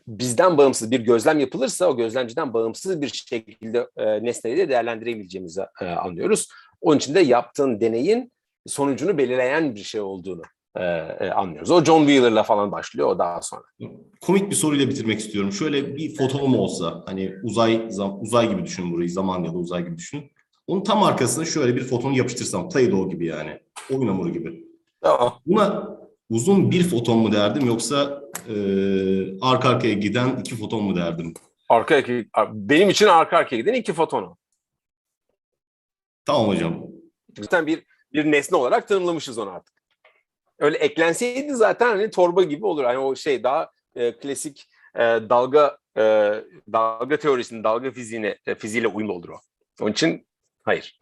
bizden bağımsız bir gözlem yapılırsa o gözlemciden bağımsız bir şekilde nesneyi de değerlendirebileceğimizi anlıyoruz. Onun için de yaptığın deneyin sonucunu belirleyen bir şey olduğunu anlıyoruz. O John Wheeler'la falan başlıyor o daha sonra. Komik bir soruyla bitirmek istiyorum. Şöyle bir fotonum olsa, hani uzay gibi düşünün burayı, zaman ya da uzay gibi düşünün. Onun tam arkasına şöyle bir fotonu yapıştırsam, Play-Doh gibi yani, oyun hamuru gibi. Buna uzun bir foton mu derdim yoksa arka arkaya giden 2 foton mu derdim? Benim için arka arkaya giden 2 fotonu. Tamam hocam. Zaten bir nesne olarak tanımlamışız onu artık. Öyle eklenseydi zaten hani torba gibi olur. Hani o daha klasik dalga teorisinin, dalga fiziğiyle uyumlu olur o. Onun için hayır.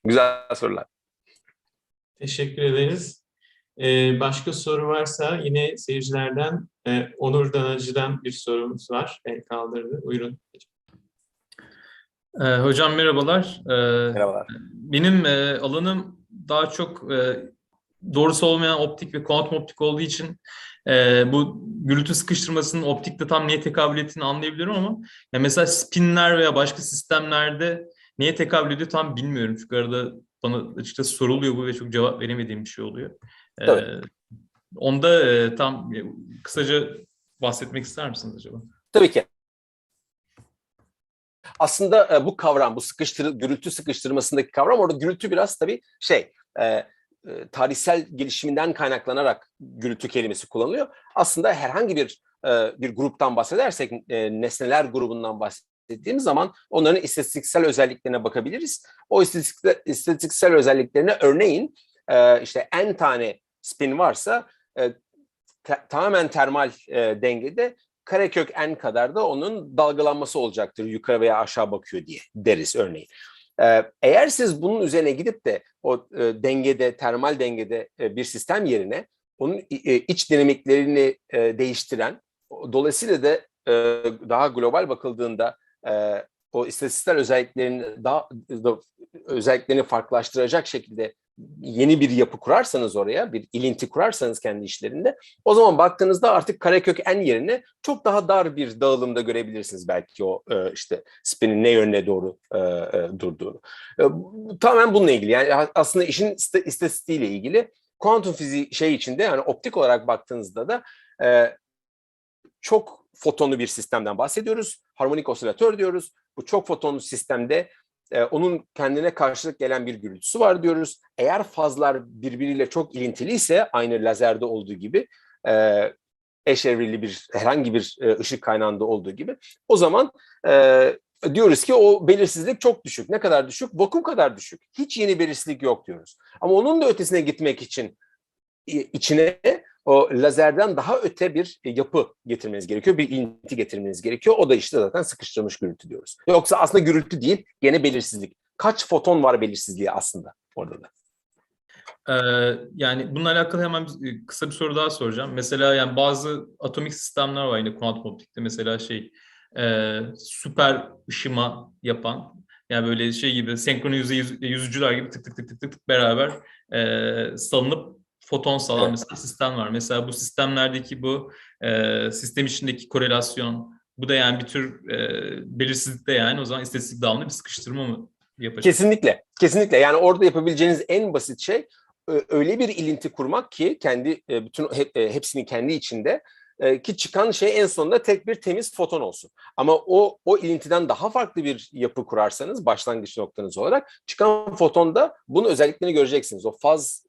Güzel sorular. Teşekkür ederiz. Başka soru varsa yine seyircilerden Onur Danacı'dan bir sorumuz var. El kaldırdı. Buyurun. Hocam merhabalar. Merhabalar. Benim alanım daha çok doğrusu olmayan optik ve kuantum optik olduğu için bu gürültü sıkıştırmasının optikte tam neye tekabül ettiğini anlayabiliyorum ama mesela spinler veya başka sistemlerde neye tekabül ediyor tam bilmiyorum. Çünkü arada bana açıkçası soruluyor bu ve çok cevap veremediğim bir şey oluyor. Onda tam kısaca bahsetmek ister misiniz acaba? Tabii ki. Aslında bu kavram, bu gürültü sıkıştırmasındaki kavram, orada gürültü biraz tabii tarihsel gelişiminden kaynaklanarak gürültü kelimesi kullanılıyor. Aslında herhangi bir gruptan bahsedersek, nesneler grubundan bahsettiğimiz zaman onların istatistiksel özelliklerine bakabiliriz. O istatistiksel özelliklerine örneğin işte n tane spin varsa tamamen termal dengede karekök n kadar da onun dalgalanması olacaktır yukarı veya aşağı bakıyor diye deriz örneğin. Eğer siz bunun üzerine gidip de o termal dengede bir sistem yerine onun iç dinamiklerini değiştiren, dolayısıyla da daha global bakıldığında o istatistiksel özelliklerini farklılaştıracak şekilde yeni bir yapı kurarsanız oraya, bir ilinti kurarsanız kendi işlerinde, o zaman baktığınızda artık karekök n yerine çok daha dar bir dağılımda görebilirsiniz belki o işte spinin ne yönüne doğru durduğunu. Tamamen bununla ilgili. Yani aslında işin istatistiğiyle ilgili. Kuantum fiziği içinde, yani optik olarak baktığınızda da çok fotonlu bir sistemden bahsediyoruz. Harmonik osilatör diyoruz. Bu çok fotonlu sistemde onun kendine karşılık gelen bir gürültüsü var diyoruz. Eğer fazlar birbiriyle çok ilintiliyse aynı lazerde olduğu gibi eşevrili bir herhangi bir ışık kaynağında olduğu gibi o zaman diyoruz ki o belirsizlik çok düşük. Ne kadar düşük? Vakum kadar düşük. Hiç yeni belirsizlik yok diyoruz. Ama onun da ötesine gitmek için içine o lazerden daha öte bir yapı getirmeniz gerekiyor. Bir ilinti getirmeniz gerekiyor. O da işte zaten sıkıştırılmış gürültü diyoruz. Yoksa aslında gürültü değil, gene belirsizlik. Kaç foton var belirsizliği aslında orada da. Yani bununla alakalı hemen kısa bir soru daha soracağım. Mesela yani bazı atomik sistemler var yine kuantum optikte. Mesela süper ışıma yapan, yani böyle şey gibi senkronize yüzücüler gibi tık tık tık tık tık beraber salınıp foton salan mesela sistem var. Mesela bu sistemlerdeki bu sistem içindeki korelasyon, bu da yani bir tür belirsizlikte, yani o zaman istatistik dağılımında bir sıkıştırma mı yapacak? Kesinlikle, kesinlikle. Yani orada yapabileceğiniz en basit şey öyle bir ilinti kurmak ki kendi hepsinin kendi içinde ki çıkan şey en sonunda tek bir temiz foton olsun. Ama o ilintiden daha farklı bir yapı kurarsanız başlangıç noktanız olarak çıkan fotonda bunun özelliklerini göreceksiniz. O faz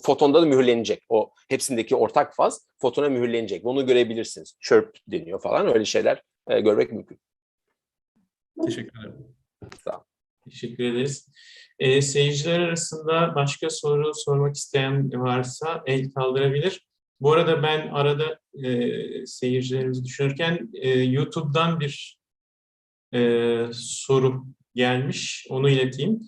fotonda da mühürlenecek. O hepsindeki ortak faz fotona mühürlenecek. Bunu görebilirsiniz. Chirp deniyor falan, öyle şeyler görmek mümkün. Teşekkür ederim. Sağ olun. Teşekkür ederiz. Seyirciler arasında başka soru sormak isteyen varsa el kaldırabilir. Bu arada ben arada seyircilerimizi düşünürken YouTube'dan bir soru gelmiş. Onu ileteyim.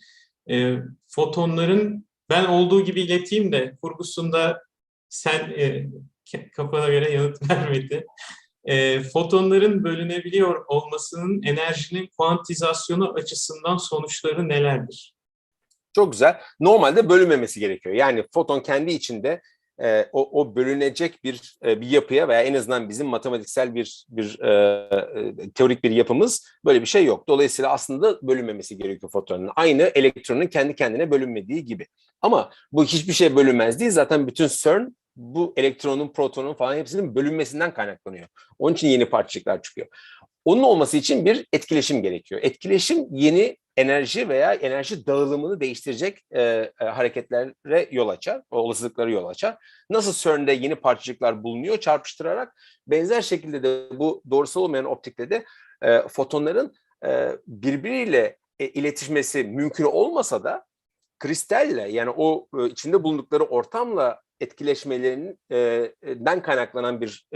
Fotonların, ben olduğu gibi ileteyim de kurgusunda sen kafana göre yanıt vermedi. Fotonların bölünebiliyor olmasının enerjinin kuantizasyonu açısından sonuçları nelerdir? Çok güzel. Normalde bölünmemesi gerekiyor. Yani foton kendi içinde o bölünecek bir yapıya veya en azından bizim matematiksel bir teorik bir yapımız, böyle bir şey yok. Dolayısıyla aslında bölünmemesi gerekiyor fotonun. Aynı elektronun kendi kendine bölünmediği gibi. Ama bu hiçbir şey bölünmez değil. Zaten bütün CERN bu elektronun, protonun falan hepsinin bölünmesinden kaynaklanıyor. Onun için yeni parçacıklar çıkıyor. Onun olması için bir etkileşim gerekiyor. Etkileşim yeni enerji veya enerji dağılımını değiştirecek hareketlere yol açar, olasılıkları yol açar. Nasıl CERN'de yeni parçacıklar bulunuyor çarpıştırarak, benzer şekilde de bu doğrusal olmayan optikte de fotonların birbiriyle iletişmesi mümkün olmasa da kristalle, yani o içinde bulundukları ortamla etkileşmelerinden kaynaklanan bir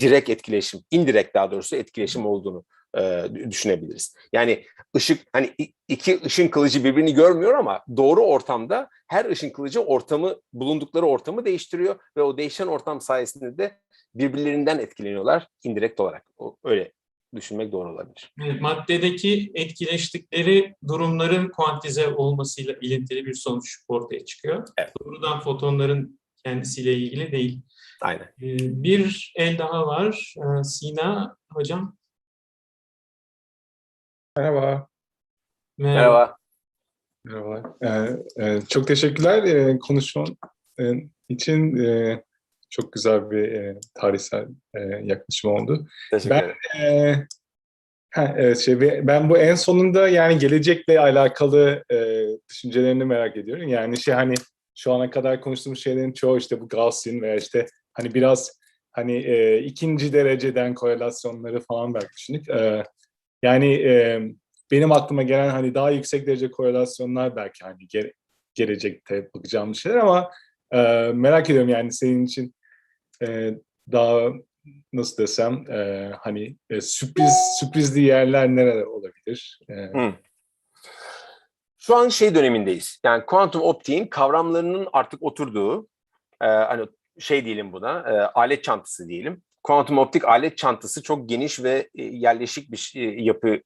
direkt etkileşim, indirekt daha doğrusu etkileşim olduğunu düşünebiliriz. Yani ışık, hani iki ışın kılıcı birbirini görmüyor ama doğru ortamda her ışın kılıcı bulundukları ortamı değiştiriyor ve o değişen ortam sayesinde de birbirlerinden etkileniyorlar indirekt olarak. Öyle düşünmek doğru olabilir. Evet, maddedeki etkileştikleri durumların kuantize olmasıyla ilintili bir sonuç ortaya çıkıyor. Evet. Doğrudan fotonların kendisiyle ilgili değil. Aynen. Bir el daha var. Sina hocam. Merhaba. Merhaba. Merhaba. Çok teşekkürler konuşman için. Çok güzel bir tarihsel yaklaşım oldu. Teşekkür ederim. Ben bu en sonunda yani gelecekle alakalı düşüncelerini merak ediyorum. Yani hani şu ana kadar konuştuğumuz şeylerin çoğu işte bu Gaussian veya işte hani biraz hani ikinci dereceden korelasyonları falan belki düşündük. Yani benim aklıma gelen hani daha yüksek derece korelasyonlar belki hani gelecekte bakacağım şeyler ama merak ediyorum yani senin için daha nasıl desem hani sürprizli yerler neler olabilir? Şu an dönemindeyiz. Yani kuantum optiğin kavramlarının artık oturduğu, hani diyelim buna, alet çantası diyelim. Kuantum optik alet çantası çok geniş ve yerleşik bir yapı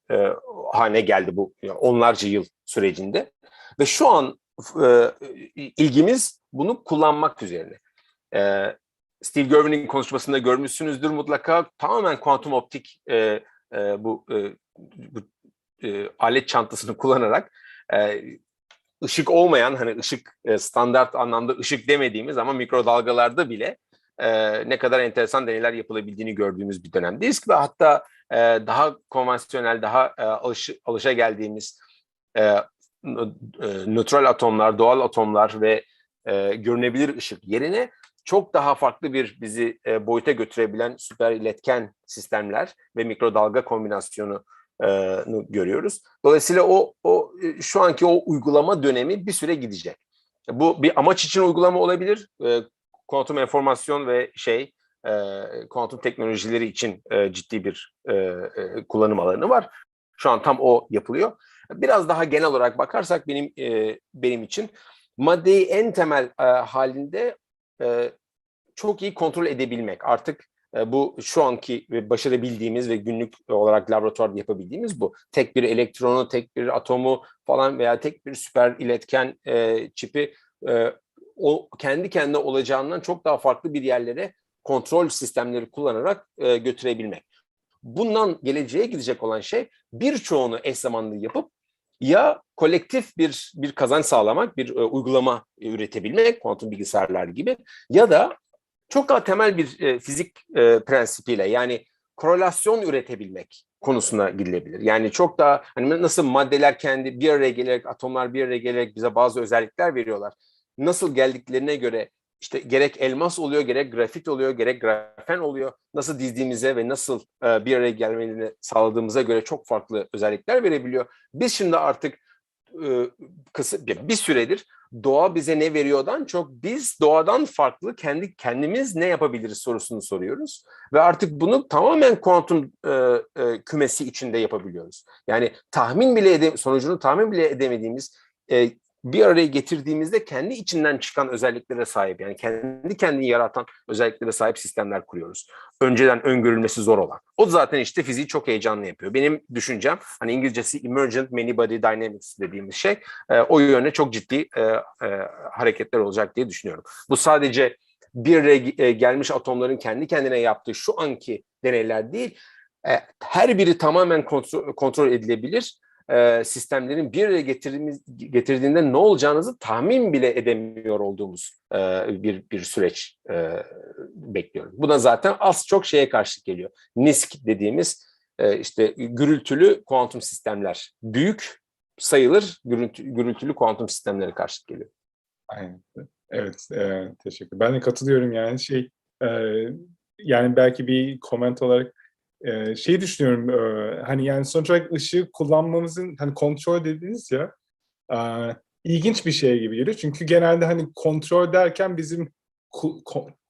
haline geldi bu onlarca yıl sürecinde. Ve şu an ilgimiz bunu kullanmak üzerine. Steve Gervin'in konuşmasında görmüşsünüzdür mutlaka. Tamamen kuantum optik bu alet çantasını kullanarak ışık olmayan, hani ışık standart anlamda ışık demediğimiz ama mikrodalgalarda bile ne kadar enteresan deneyler yapılabildiğini gördüğümüz bir dönemdeyiz ve hatta daha konvansiyonel, daha alışageldiğimiğimiz nötral atomlar, doğal atomlar ve görünebilir ışık yerine çok daha farklı bir bizi boyuta götürebilen süper iletken sistemler ve mikrodalga kombinasyonu görüyoruz. Dolayısıyla o şu anki o uygulama dönemi bir süre gidecek. Bu bir amaç için uygulama olabilir. Kuantum enformasyon ve kuantum teknolojileri için ciddi bir kullanım alanı var. Şu an tam o yapılıyor. Biraz daha genel olarak bakarsak benim için maddeyi en temel halinde çok iyi kontrol edebilmek. Artık bu şu anki başarabildiğimiz ve günlük olarak laboratuvarda yapabildiğimiz bu. Tek bir elektronu, tek bir atomu falan veya tek bir süper iletken çipi o kendi kendine olacağından çok daha farklı bir yerlere kontrol sistemleri kullanarak götürebilmek. Bundan geleceğe gidecek olan şey birçoğunu eş zamanlı yapıp ya kolektif bir kazanç sağlamak, bir uygulama üretebilmek, kuantum bilgisayarlar gibi ya da çok daha temel bir fizik prensibiyle yani korelasyon üretebilmek konusuna gidilebilir. Yani çok daha hani nasıl maddeler kendi bir araya gelerek, atomlar bir araya gelerek bize bazı özellikler veriyorlar. Nasıl geldiklerine göre işte gerek elmas oluyor, gerek grafit oluyor, gerek grafen oluyor. Nasıl dizdiğimize ve nasıl bir araya gelmelerini sağladığımıza göre çok farklı özellikler verebiliyor. Biz şimdi artık bir süredir doğa bize ne veriyordan çok biz doğadan farklı kendimiz ne yapabiliriz sorusunu soruyoruz. Ve artık bunu tamamen kuantum kümesi içinde yapabiliyoruz. Yani sonucunu tahmin bile edemediğimiz bir araya getirdiğimizde kendi içinden çıkan özelliklere sahip, yani kendi kendini yaratan özelliklere sahip sistemler kuruyoruz. Önceden öngörülmesi zor olan. O zaten işte fiziği çok heyecanlı yapıyor. Benim düşüncem, hani İngilizcesi emergent many body dynamics dediğimiz şey, o yönde çok ciddi hareketler olacak diye düşünüyorum. Bu sadece bir araya gelmiş atomların kendi kendine yaptığı şu anki deneyler değil, her biri tamamen kontrol edilebilir sistemlerin bir araya getirdiğinde ne olacağınızı tahmin bile edemiyor olduğumuz bir süreç bekliyorum. Bu da zaten az çok şeye karşılık geliyor. NISQ dediğimiz işte gürültülü kuantum sistemler. Büyük sayılır gürültülü kuantum sistemlere karşılık geliyor. Aynen. Evet, teşekkür. Ben de katılıyorum yani yani belki bir comment olarak düşünüyorum, hani yani sonuç olarak ışığı kullanmamızın hani kontrol dediğiniz ya ilginç bir şey gibi geliyor. Çünkü genelde hani kontrol derken bizim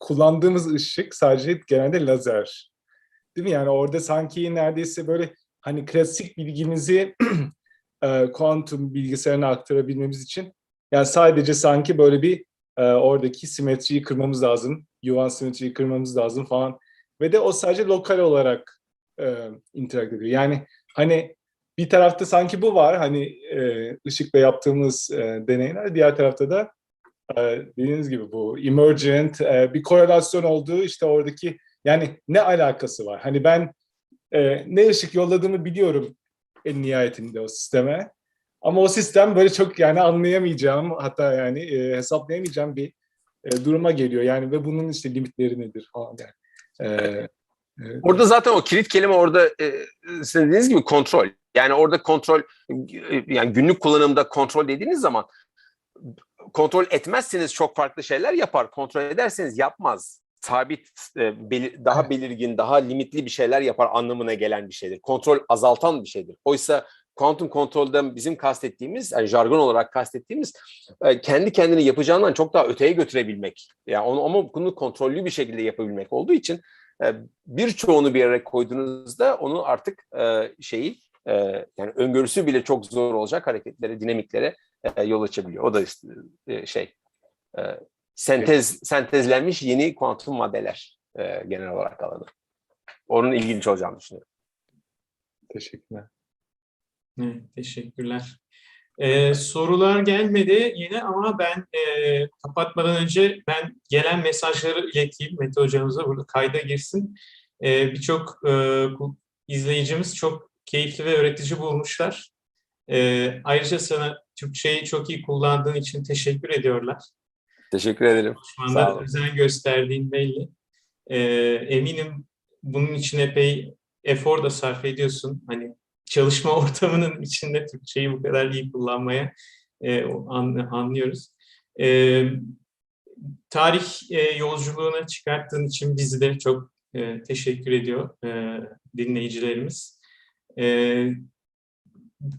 kullandığımız ışık sadece genelde lazer. Değil mi? Yani orada sanki neredeyse böyle hani klasik bilgimizi kuantum bilgisayarına aktarabilmemiz için yani sadece sanki böyle bir oradaki simetriyi kırmamız lazım, yuvan simetriyi kırmamız lazım falan. Ve de o sadece lokal olarak interact ediyor. Yani hani bir tarafta sanki bu var, hani ışıkla yaptığımız deneyler, diğer tarafta da dediğiniz gibi bu emergent bir korelasyon olduğu, işte oradaki yani ne alakası var? Hani ben ne ışık yolladığımı biliyorum en nihayetinde o sisteme. Ama o sistem böyle çok yani anlayamayacağım, hatta yani hesaplayamayacağım bir duruma geliyor. Yani ve bunun işte limitleri nedir falan yani. Orada zaten o kilit kelime orada sizin dediğiniz gibi kontrol. Yani orada kontrol, yani günlük kullanımda kontrol dediğiniz zaman kontrol etmezseniz çok farklı şeyler yapar. Kontrol ederseniz yapmaz. Sabit, daha belirgin, daha limitli bir şeyler yapar anlamına gelen bir şeydir. Kontrol azaltan bir şeydir. Oysa kuantum kontrolden bizim kastettiğimiz, yani jargon olarak kastettiğimiz kendi kendini yapacağından çok daha öteye götürebilmek. Yani ama bunu kontrollü bir şekilde yapabilmek olduğu için birçoğunu bir araya koyduğunuzda onu artık yani öngörüsü bile çok zor olacak hareketlere, dinamiklere yol açabiliyor. O da sentezlenmiş yeni kuantum maddeler genel olarak alanı. Onun ilginç olacağını düşünüyorum. Teşekkürler. Evet, teşekkürler. Sorular gelmedi yine ama ben kapatmadan önce ben gelen mesajları ileteyim. Mete hocamıza burada kayda girsin. Birçok izleyicimiz çok keyifli ve öğretici bulmuşlar. Ayrıca sana Türkçeyi çok iyi kullandığın için teşekkür ediyorlar. Teşekkür ederim. Şu anda özen gösterdiğin belli. Eminim bunun için epey efor da sarf ediyorsun. Hani çalışma ortamının içinde Türkçeyi bu kadar iyi kullanmaya anlıyoruz. Tarih yolculuğuna çıkarttığın için bizi de çok teşekkür ediyor dinleyicilerimiz.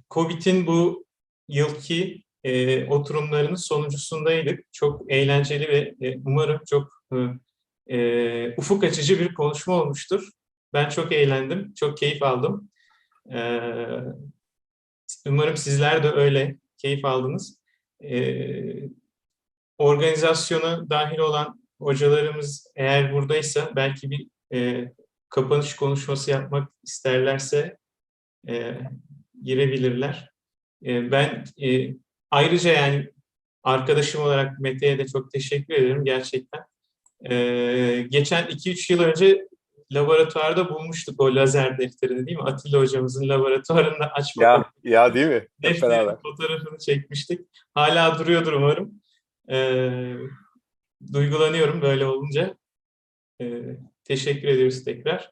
KOBİT'in bu yılki oturumlarının sonuncusundaydık. Çok eğlenceli ve umarım çok ufuk açıcı bir konuşma olmuştur. Ben çok eğlendim, çok keyif aldım. Umarım sizler de öyle keyif aldınız. Organizasyona dahil olan hocalarımız eğer buradaysa belki bir kapanış konuşması yapmak isterlerse girebilirler. Ben ayrıca yani arkadaşım olarak Mete'ye de çok teşekkür ederim gerçekten. Geçen 2-3 yıl önce laboratuvarda bulmuştuk o lazer defterini değil mi? Atilla hocamızın laboratuvarında açma ya değil mi? Hep beraber. Fotoğrafını çekmiştik. Hala duruyordur umarım. Duygulanıyorum böyle olunca. Teşekkür ediyoruz tekrar.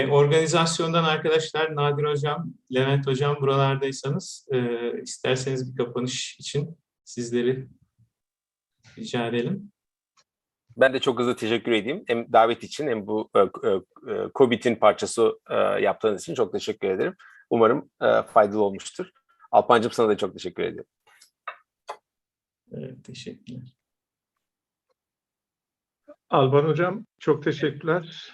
Organizasyondan arkadaşlar Nadir Hocam, Levent Hocam buralardaysanız isterseniz bir kapanış için sizleri rica edelim. Ben de çok hızlı teşekkür edeyim. Hem davet için hem bu KOBİT'in parçası yaptığınız için çok teşekkür ederim. Umarım faydalı olmuştur. Alpancığım sana da çok teşekkür ediyorum. Evet, teşekkürler. Alban Hocam çok teşekkürler.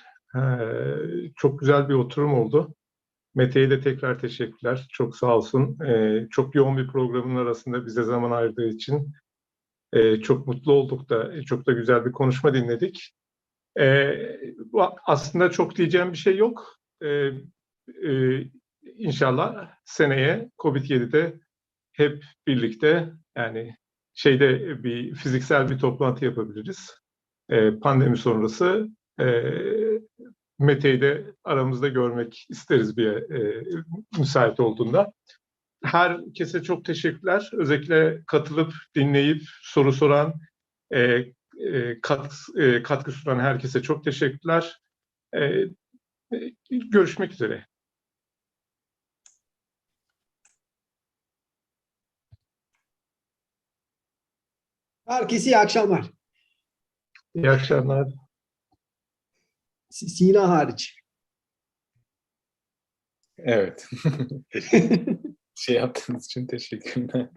Çok güzel bir oturum oldu. Mete'ye de tekrar teşekkürler. Çok sağ olsun. Çok yoğun bir programın arasında bize zaman ayırdığı için çok mutlu olduk da çok da güzel bir konuşma dinledik. Aslında çok diyeceğim bir şey yok. İnşallah seneye KOBİT-7'de hep birlikte yani bir fiziksel bir toplantı yapabiliriz. Pandemi sonrası Mete'yi de aramızda görmek isteriz bir müsait olduğunda. Herkese çok teşekkürler. Özellikle katılıp dinleyip soru soran, katkı sunan herkese çok teşekkürler. Görüşmek üzere. Herkese iyi akşamlar. İyi akşamlar. Sina hariç. Evet. Yaptığınız için teşekkürler.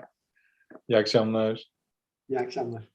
İyi akşamlar. İyi akşamlar.